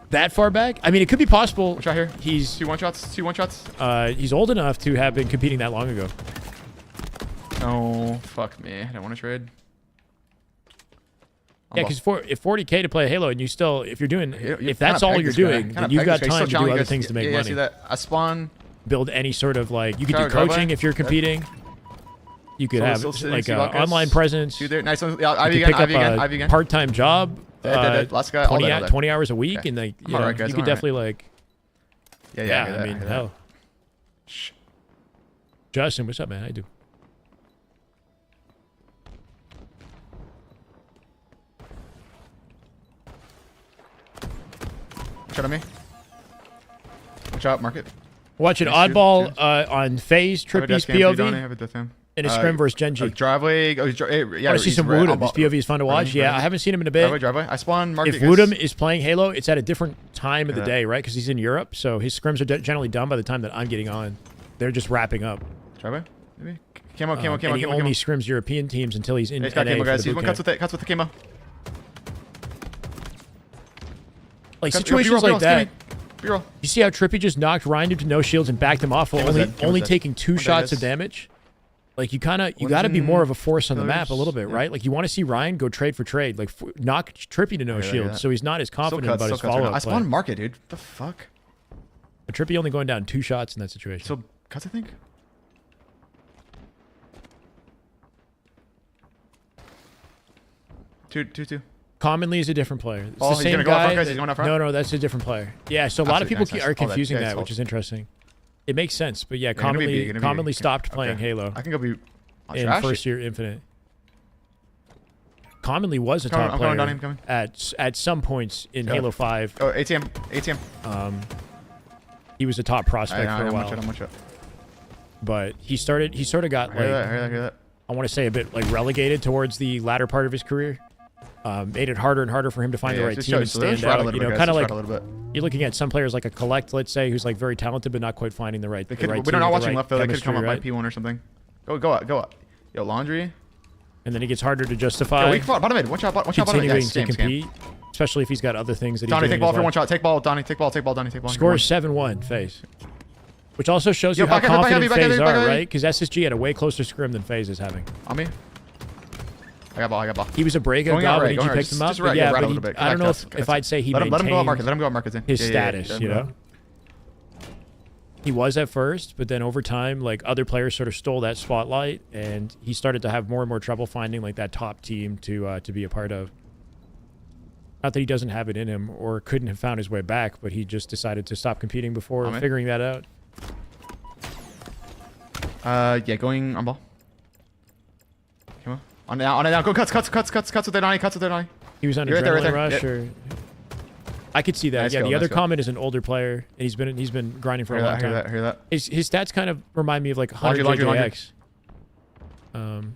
That far back? I mean, it could be possible. Watch out here. He's 2 1-shots. 2 1-shots. He's old enough to have been competing that long ago. Oh, fuck me. I don't want to trade. Yeah, because if 40K to play Halo and you still, if you're doing, if that's all you're doing, then you've got time to do other things to make money. See that? I spawn. Build any sort of like, you could do coaching if you're competing. You could have like an online presence. Nice one. Yeah, Ivy again. Part-time job. Last guy. 20 hours a week, and like you could definitely like. Yeah. I mean, hell. Justin, what's up, man? How you do? Watch out on me. Watch out, market. Watching Oddball on FaZe, Trippy's POV. In a Scrim versus Gen G. Driveway. Oh, yeah, I see some Woodham. His POV is fun to watch. Yeah, I haven't seen him in a bit. Driveway. I spawn market. If Woodham is playing Halo, it's at a different time of the day, right? Because he's in Europe, so his scrims are generally done by the time that I'm getting on. They're just wrapping up. Driveway, maybe. Camo. And he only scrims European teams until he's in NA. He's got camo, guys. He's one cuts with the camo. Like situations like that. You see how Trippy just knocked Ryan to no shields and backed him off while only taking 2 shots of damage? Like, you got to be more of a force on the map a little bit, right? Like, you want to see Ryan go trade for trade. Like, knock Trippy to no shield, so he's not as confident about his follow-up play. I spawned market, dude. What the fuck? But Trippy only going down 2 shots in that situation. So, cuts, I think? Two. Commonly is a different player. It's the same guy. He's going up front? No, that's a different player. Yeah, so a lot of people are confusing that, which is interesting. It makes sense, but yeah, commonly stopped playing Halo. I can go be in first year Infinite. Commonly was a top player at some points in Halo 5. Oh, ATM. He was a top prospect for a while. I'm one shot. But he sort of got like. Hear that. I want to say a bit like relegated towards the latter part of his career. Made it harder and harder for him to find the right team and stand out. You know, kind of like you're looking at some players like a Collect, let's say, who's like very talented but not quite finding the right. We're not watching left though. They could come up by P1 or something. Go up. Yo, Laundry. And then it gets harder to justify. Yo, weak spot, bottom mid. Watch out, bottom mid. Continuing to compete, especially if he's got other things that he's doing. Donnie, take ball for one shot. Take ball, Donnie. Take ball, Donnie. Take ball. Score is 7-1, FaZe. Which also shows you how confident FaZe are, right? Because SSG had a way closer scrim than FaZe is having. On me. I got ball. He was a breakout guy when you picked him up. But yeah, but I don't know if I'd say he maintained let him go up market. His status, you know? He was at first, but then over time, like, other players sort of stole that spotlight, and he started to have more and more trouble finding, like, that top team to be a part of. Not that he doesn't have it in him or couldn't have found his way back, but he just decided to stop competing before figuring that out. Yeah, going on ball. Come on. On now. Go cuts with the Donnie. He was on adrenaline rush, or I could see that. Yeah, the other comment is an older player, and he's been grinding for a long time. Hear that. His stats kind of remind me of like 100 JJX. No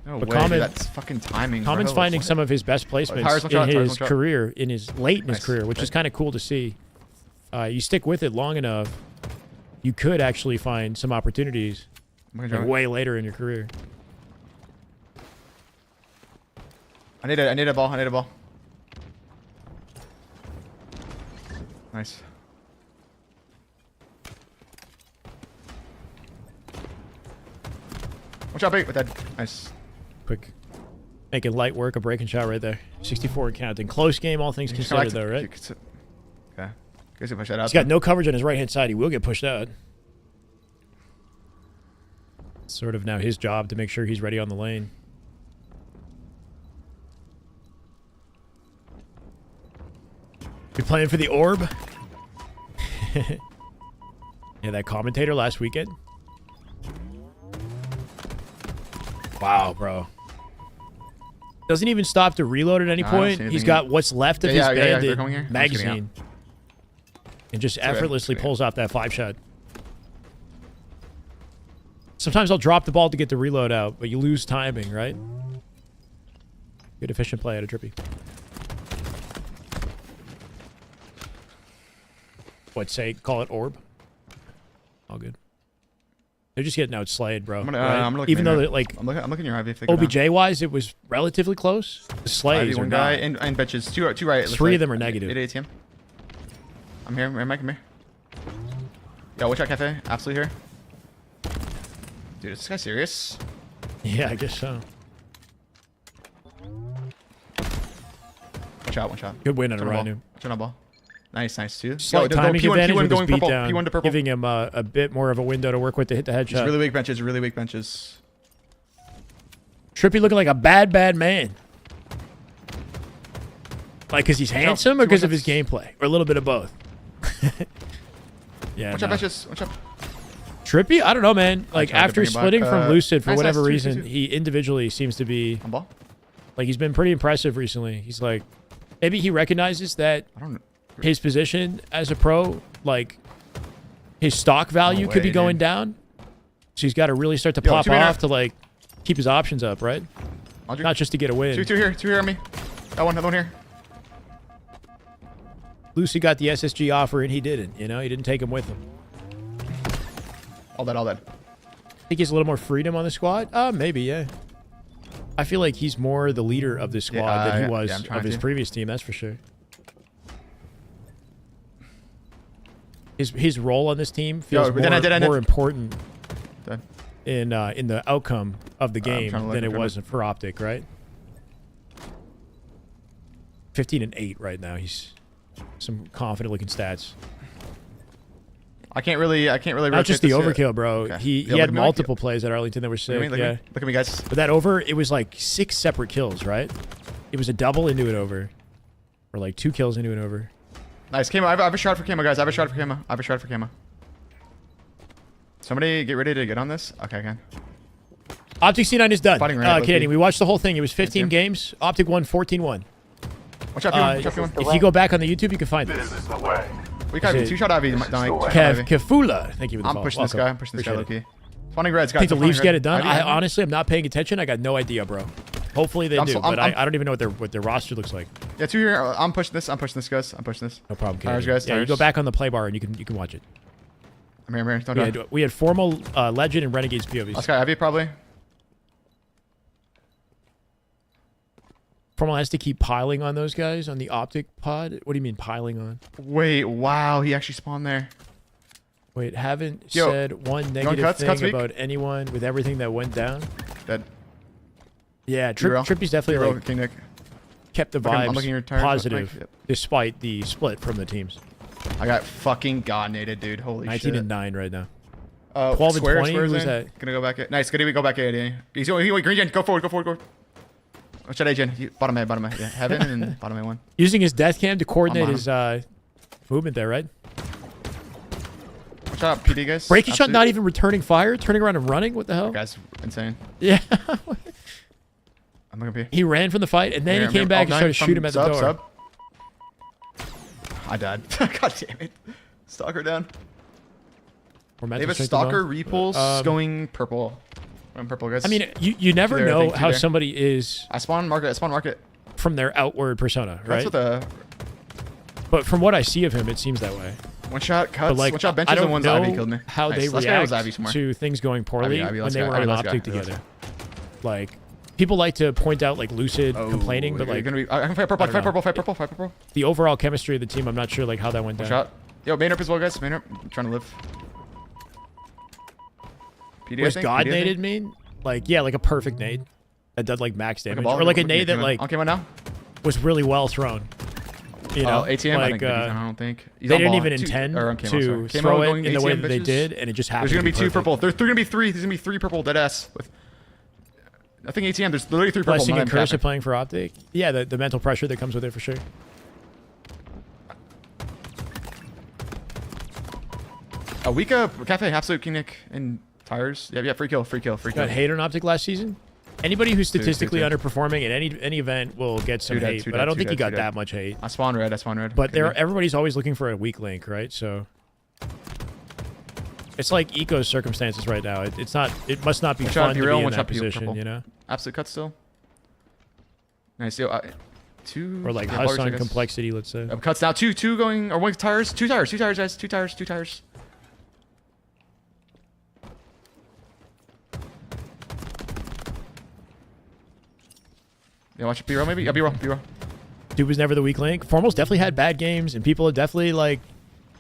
but way, dude, that's fucking timing. Common's finding some of his best placements in his career, late in his career, which is kind of cool to see. You stick with it long enough, you could actually find some opportunities like way later in your career. I need a ball. Nice. Watch out, bait with that. Nice. Quick. Making light work, a breaking shot right there. 64 and counting. Close game, all things considered, though, right? Okay. Guess push that out. He's got no coverage on his right-hand side. He will get pushed out. It's sort of now his job to make sure he's ready on the lane. You playing for the orb? Yeah, that commentator last weekend. Wow, bro. Doesn't even stop to reload at any point. He's got what's left of his bandit magazine. And just effortlessly pulls off that 5-shot. Sometimes I'll drop the ball to get the reload out, but you lose timing, right? Good efficient play out of Drippy. What, say, call it orb? All good. They're just getting outslayed, bro. I'm gonna look even though, like, I'm looking your IV. OBJ-wise, it was relatively close. The slays one guy and benches. Two right. Three of them are negative. 8 ATM. I'm here. I'm here. Yo, watch out, Cafe. Absolutely here. Dude, is this guy serious? Yeah, I guess so. Watch out. Good win on a Rhino. Turn on ball. Nice too. Slight timing advantage with his purple. beatdown, P1 to purple. giving him a bit more of a window to work with to hit the headshot. Really weak benches. Trippy looking like a bad man. Like, because he's handsome or because of his gameplay? Or a little bit of both? Yeah. Watch out, benches. Watch out. Trippy? I don't know, man. Like, after splitting from Lucid, for whatever reason, two. he individually seems to be... On ball? Like, he's been pretty impressive recently. He's like... Maybe he recognizes that... I don't know. His position as a pro, like, his stock value could be going down. So he's got to really start to pop off to, like, keep his options up, right? Not just to get a win. Two here on me. Another one here. Lucy got the SSG offer and he didn't, you know? He didn't take him with him. All that. I think he's a little more freedom on the squad. Maybe, yeah. I feel like he's more the leader of this squad than he was of his previous team, that's for sure. His role on this team feels more important in the outcome of the game than it was for Optic, right? 15 and 8 right now. He's some confident looking stats. I can't really. Not just the overkill, bro. Okay. He had multiple plays at Arlington that were sick. Look at me, guys. But that over, it was like 6 separate kills, right? It was a double into an over, or like 2 kills into an over. Nice. Camo. I have a shot for Camo, guys. I have a shot for Camo. Somebody get ready to get on this. Okay, I can. Optic C9 is done. Canadian. We watched the whole thing. It was 15 games. Optic won 14-1. Watch out, if you go back on the YouTube, you can find it. We got 2-shot IV. Kefula. Thank you for the I'm pushing this guy. Low-key. Spawning reds, guys. Think the Leafs get it done? I honestly, I'm not paying attention. I got no idea, bro. Hopefully they do, but I don't even know what their roster looks like. Yeah, 2 here. I'm pushing this. I'm pushing this, guys. I'm pushing this. No problem, Tires, guys. Yeah, Tires. you go back on the play bar and you can watch it. I'm here. Don't die. We had Formal, Legend, and Renegades POVs. Last guy heavy, probably. Formal has to keep piling on those guys on the Optic pod. What do you mean piling on? Wait, wow. He actually spawned there. Wait, haven't said one negative thing about anyone with everything that went down. Dead. Yeah, Trippy's definitely like King Nick. kept the vibes positive despite the split from the teams. I got fucking god-nated, dude. Holy 19 shit. and 9 right now. 12 and 20. Who's that? Gonna go back at. Nice. Good. Go back at. Yeah. He's going. Green Gen. Go forward. Watch out, Gen. Bottom A. Yeah. Heaven and bottom A1. Using his death cam to coordinate his movement there, right? Watch out, PD guys. Breaking shot, not even returning fire, turning around and running. What the hell? Guy's insane. Yeah. I'm looking at He ran from the fight and then he came back and started shooting him at the door. I died. God damn it. Stalker down. They have a Stalker repulse going purple. I'm purple, guys. I mean, you never know how somebody is. I spawn market. From their outward persona, right? That's what the. But from what I see of him, it seems that way. One shot cuts. But like, one shot benches I don't and one's know Ivy killed me. how they react to things going poorly when they were on Optic together. Like, people like to point out like Lucid complaining, but like, I can fight purple. The overall chemistry of the team, I'm not sure like how that went down. Shot. Yo, main up as well, guys. Main up. I'm trying to live. PD, what does God naded mean? Like, yeah, like a perfect nade that did like max damage, or like a nade that like was really well thrown. You know, ATM, like, I don't think. They didn't even intend to throw it in the way that they did, and it just happened. There's going to be 2 purple. There's going to be 3. There's going to be 3 purple dead ass. I think ATM, there's literally 3 purple. Blessing and Curse are playing for Optic. Yeah, the mental pressure that comes with it for sure. Wika, Cafe, Absolute, King Nick, and Tires. Yeah, free kill. Got hate on Optic last season? Anybody who's statistically underperforming at any event will get some hate, but I don't think he got that much hate. I spawn red. But everybody's always looking for a weak link, right? So it's like Eco's circumstances right now. It must not be fun to be in that position, you know? Absolute cut still. Nice. Yo, 2 or like Huss on complexity, let's say. Cuts now. 2 going, or 1 tires. 2 tires, guys. 2 tires. Yeah, watch B-roll maybe? Yeah, B-roll. Dude was never the weak link. Formal's definitely had bad games, and people have definitely, like,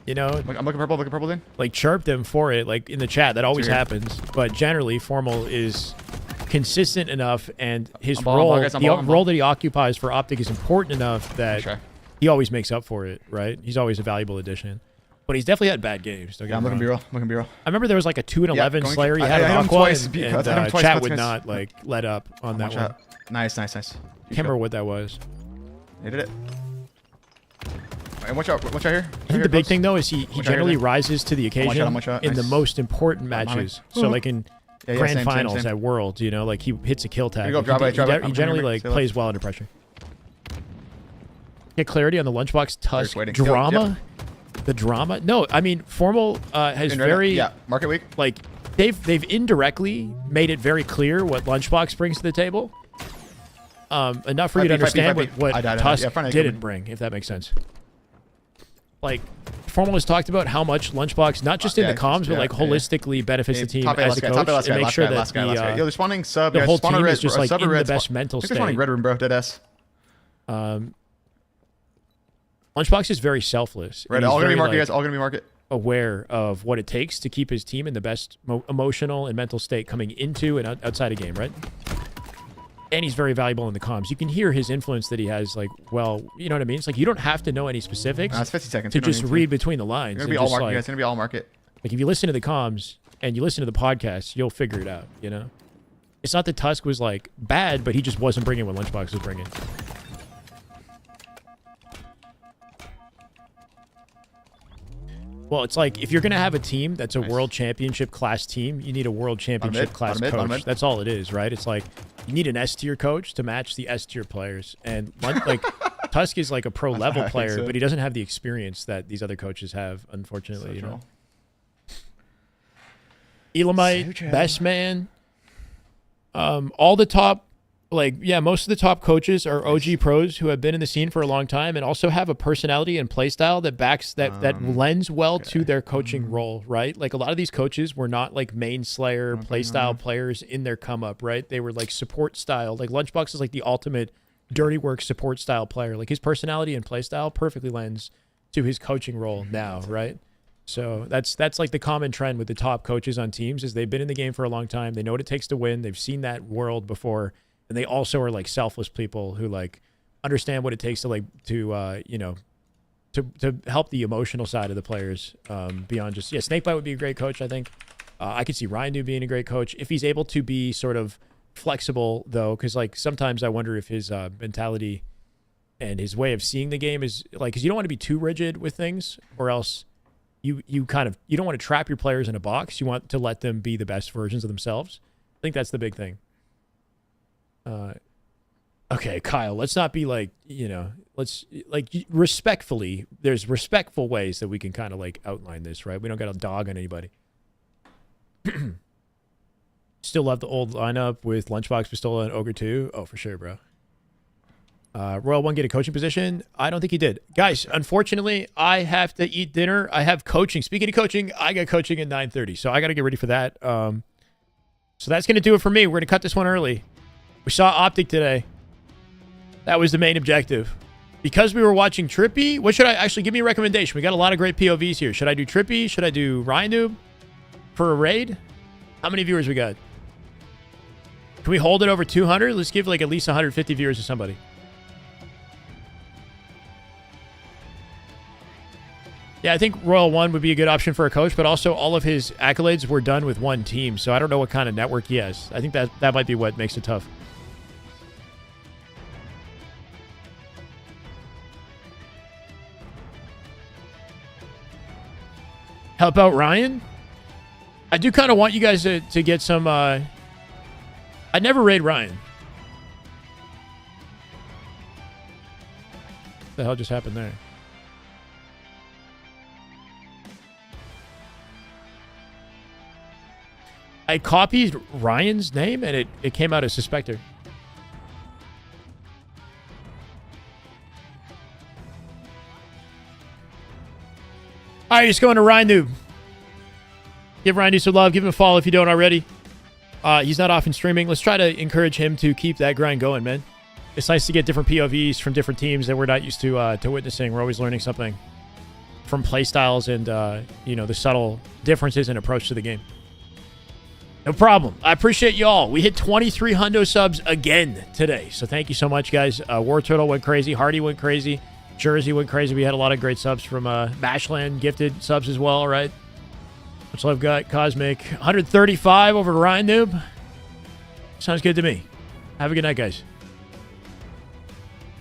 you know... I'm looking purple then. Like, chirped him for it, like, in the chat. That always happens. But generally, Formal is consistent enough, and his role that he occupies for Optic is important enough that he always makes up for it, right? He's always a valuable addition. But he's definitely had bad games. I'm looking B-roll. I remember there was like a 2 and 11 Slayer he had on Aqua, and chat would not, like, let up on that one. Nice. Can't remember what that was. They did it. And watch out here. I think the big thing though is he generally rises to the occasion in the most important matches. So like in grand finals at Worlds, you know, like he hits a kill tag. He generally like plays well under pressure. Get clarity on the Lunchbox Tusk drama. The drama? No, I mean Formal has very market week. Like they've indirectly made it very clear what Lunchbox brings to the table. Enough for you to understand what Tusk didn't bring, if that makes sense. Like, Formal has talked about how much Lunchbox, not just in the comms, but like holistically benefits the team as a coach, and make sure that they're spawning sub. The whole team is just like in the best mental state. They're spawning red room, bro. Deadass. Lunchbox is very selfless. Red, all gonna be market, guys. All gonna be market. Aware of what it takes to keep his team in the best emotional and mental state coming into and outside a game, right? And he's very valuable in the comms. You can hear his influence that he has, like, well, you know what I mean? It's like you don't have to know any specifics it's 50 seconds. to just read between the lines. It's gonna be all market, guys. It's gonna be all market. Like, if you listen to the comms and you listen to the podcast, you'll figure it out, you know? It's not that Tusk was, like, bad, but he just wasn't bringing what Lunchbox was bringing. Well, it's like, if you're going to have a team that's a world championship class team, you need a world championship class coach. That's all it is, right? It's like, you need an S-tier coach to match the S-tier players. And, like, Tusk is like a pro-level player, but he doesn't have the experience that these other coaches have, unfortunately, you know? Elamite, Best Man. All the top, most of the top coaches are OG pros who have been in the scene for a long time and also have a personality and play style that backs that lends well to their coaching role, right? Like a lot of these coaches were not like main slayer play style players in their come up, right? They were like support style. Like Lunchbox is like the ultimate dirty work support style player. Like his personality and play style perfectly lends to his coaching role now, right? So that's like the common trend with the top coaches on teams is they've been in the game for a long time. They know what it takes to win. They've seen that world before. And they also are like selfless people who like understand what it takes to to help the emotional side of the players beyond just, Snakebite would be a great coach, I think. I could see Ryan being a great coach if he's able to be sort of flexible though. Cause like sometimes I wonder if his mentality and his way of seeing the game is like, cause you don't want to be too rigid with things or else you don't want to trap your players in a box. You want to let them be the best versions of themselves. I think that's the big thing. Okay, Kyle, let's not be like, let's like respectfully, there's respectful ways that we can kind of like outline this, right? We don't got to dog on anybody. Still love the old lineup with Lunchbox, Pistola, and Ogre 2. Oh, for sure, bro. Royal 1 get a coaching position? I don't think he did. Guys, unfortunately, I have to eat dinner. I have coaching. Speaking of coaching, I got coaching at 9:30, so I got to get ready for that. So that's going to do it for me. We're going to cut this one early. We saw Optic today. That was the main objective. Because we were watching Trippy, what should I actually give me a recommendation? We got a lot of great POVs here. Should I do Trippy? Should I do Ryan for a raid? How many viewers we got? Can we hold it over 200? Let's give like at least 150 viewers to somebody. Yeah, I think Royal 1 would be a good option for a coach, but also all of his accolades were done with one team, so I don't know what kind of network he has. I think that might be what makes it tough. How about Ryan? I do kind of want you guys to get some... I never raid Ryan. What the hell just happened there? I copied Ryan's name, and it came out as Suspector. All right, just going to Ryan Noob. Give Ryan some love. Give him a follow if you don't already. He's not often streaming. Let's try to encourage him to keep that grind going, man. It's nice to get different POVs from different teams that we're not used to witnessing. We're always learning something from playstyles and, the subtle differences in approach to the game. No problem. I appreciate y'all. We hit 23 hundo subs again today. So thank you so much, guys. War Turtle went crazy. Hardy went crazy. Jersey went crazy. We had a lot of great subs from Bashland. Gifted subs as well, right? Much love, got Cosmic. 135 over to Ryan Noob. Sounds good to me. Have a good night, guys.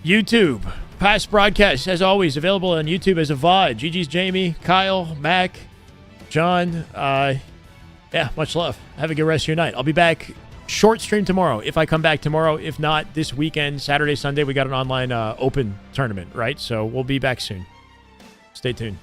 YouTube. Past broadcasts, as always, available on YouTube as a VOD. GG's Jamie, Kyle, Mac, John. Yeah, much love. Have a good rest of your night. I'll be back short stream tomorrow if I come back tomorrow. If not, this weekend, Saturday, Sunday, we got an online open tournament, right? So we'll be back soon. Stay tuned.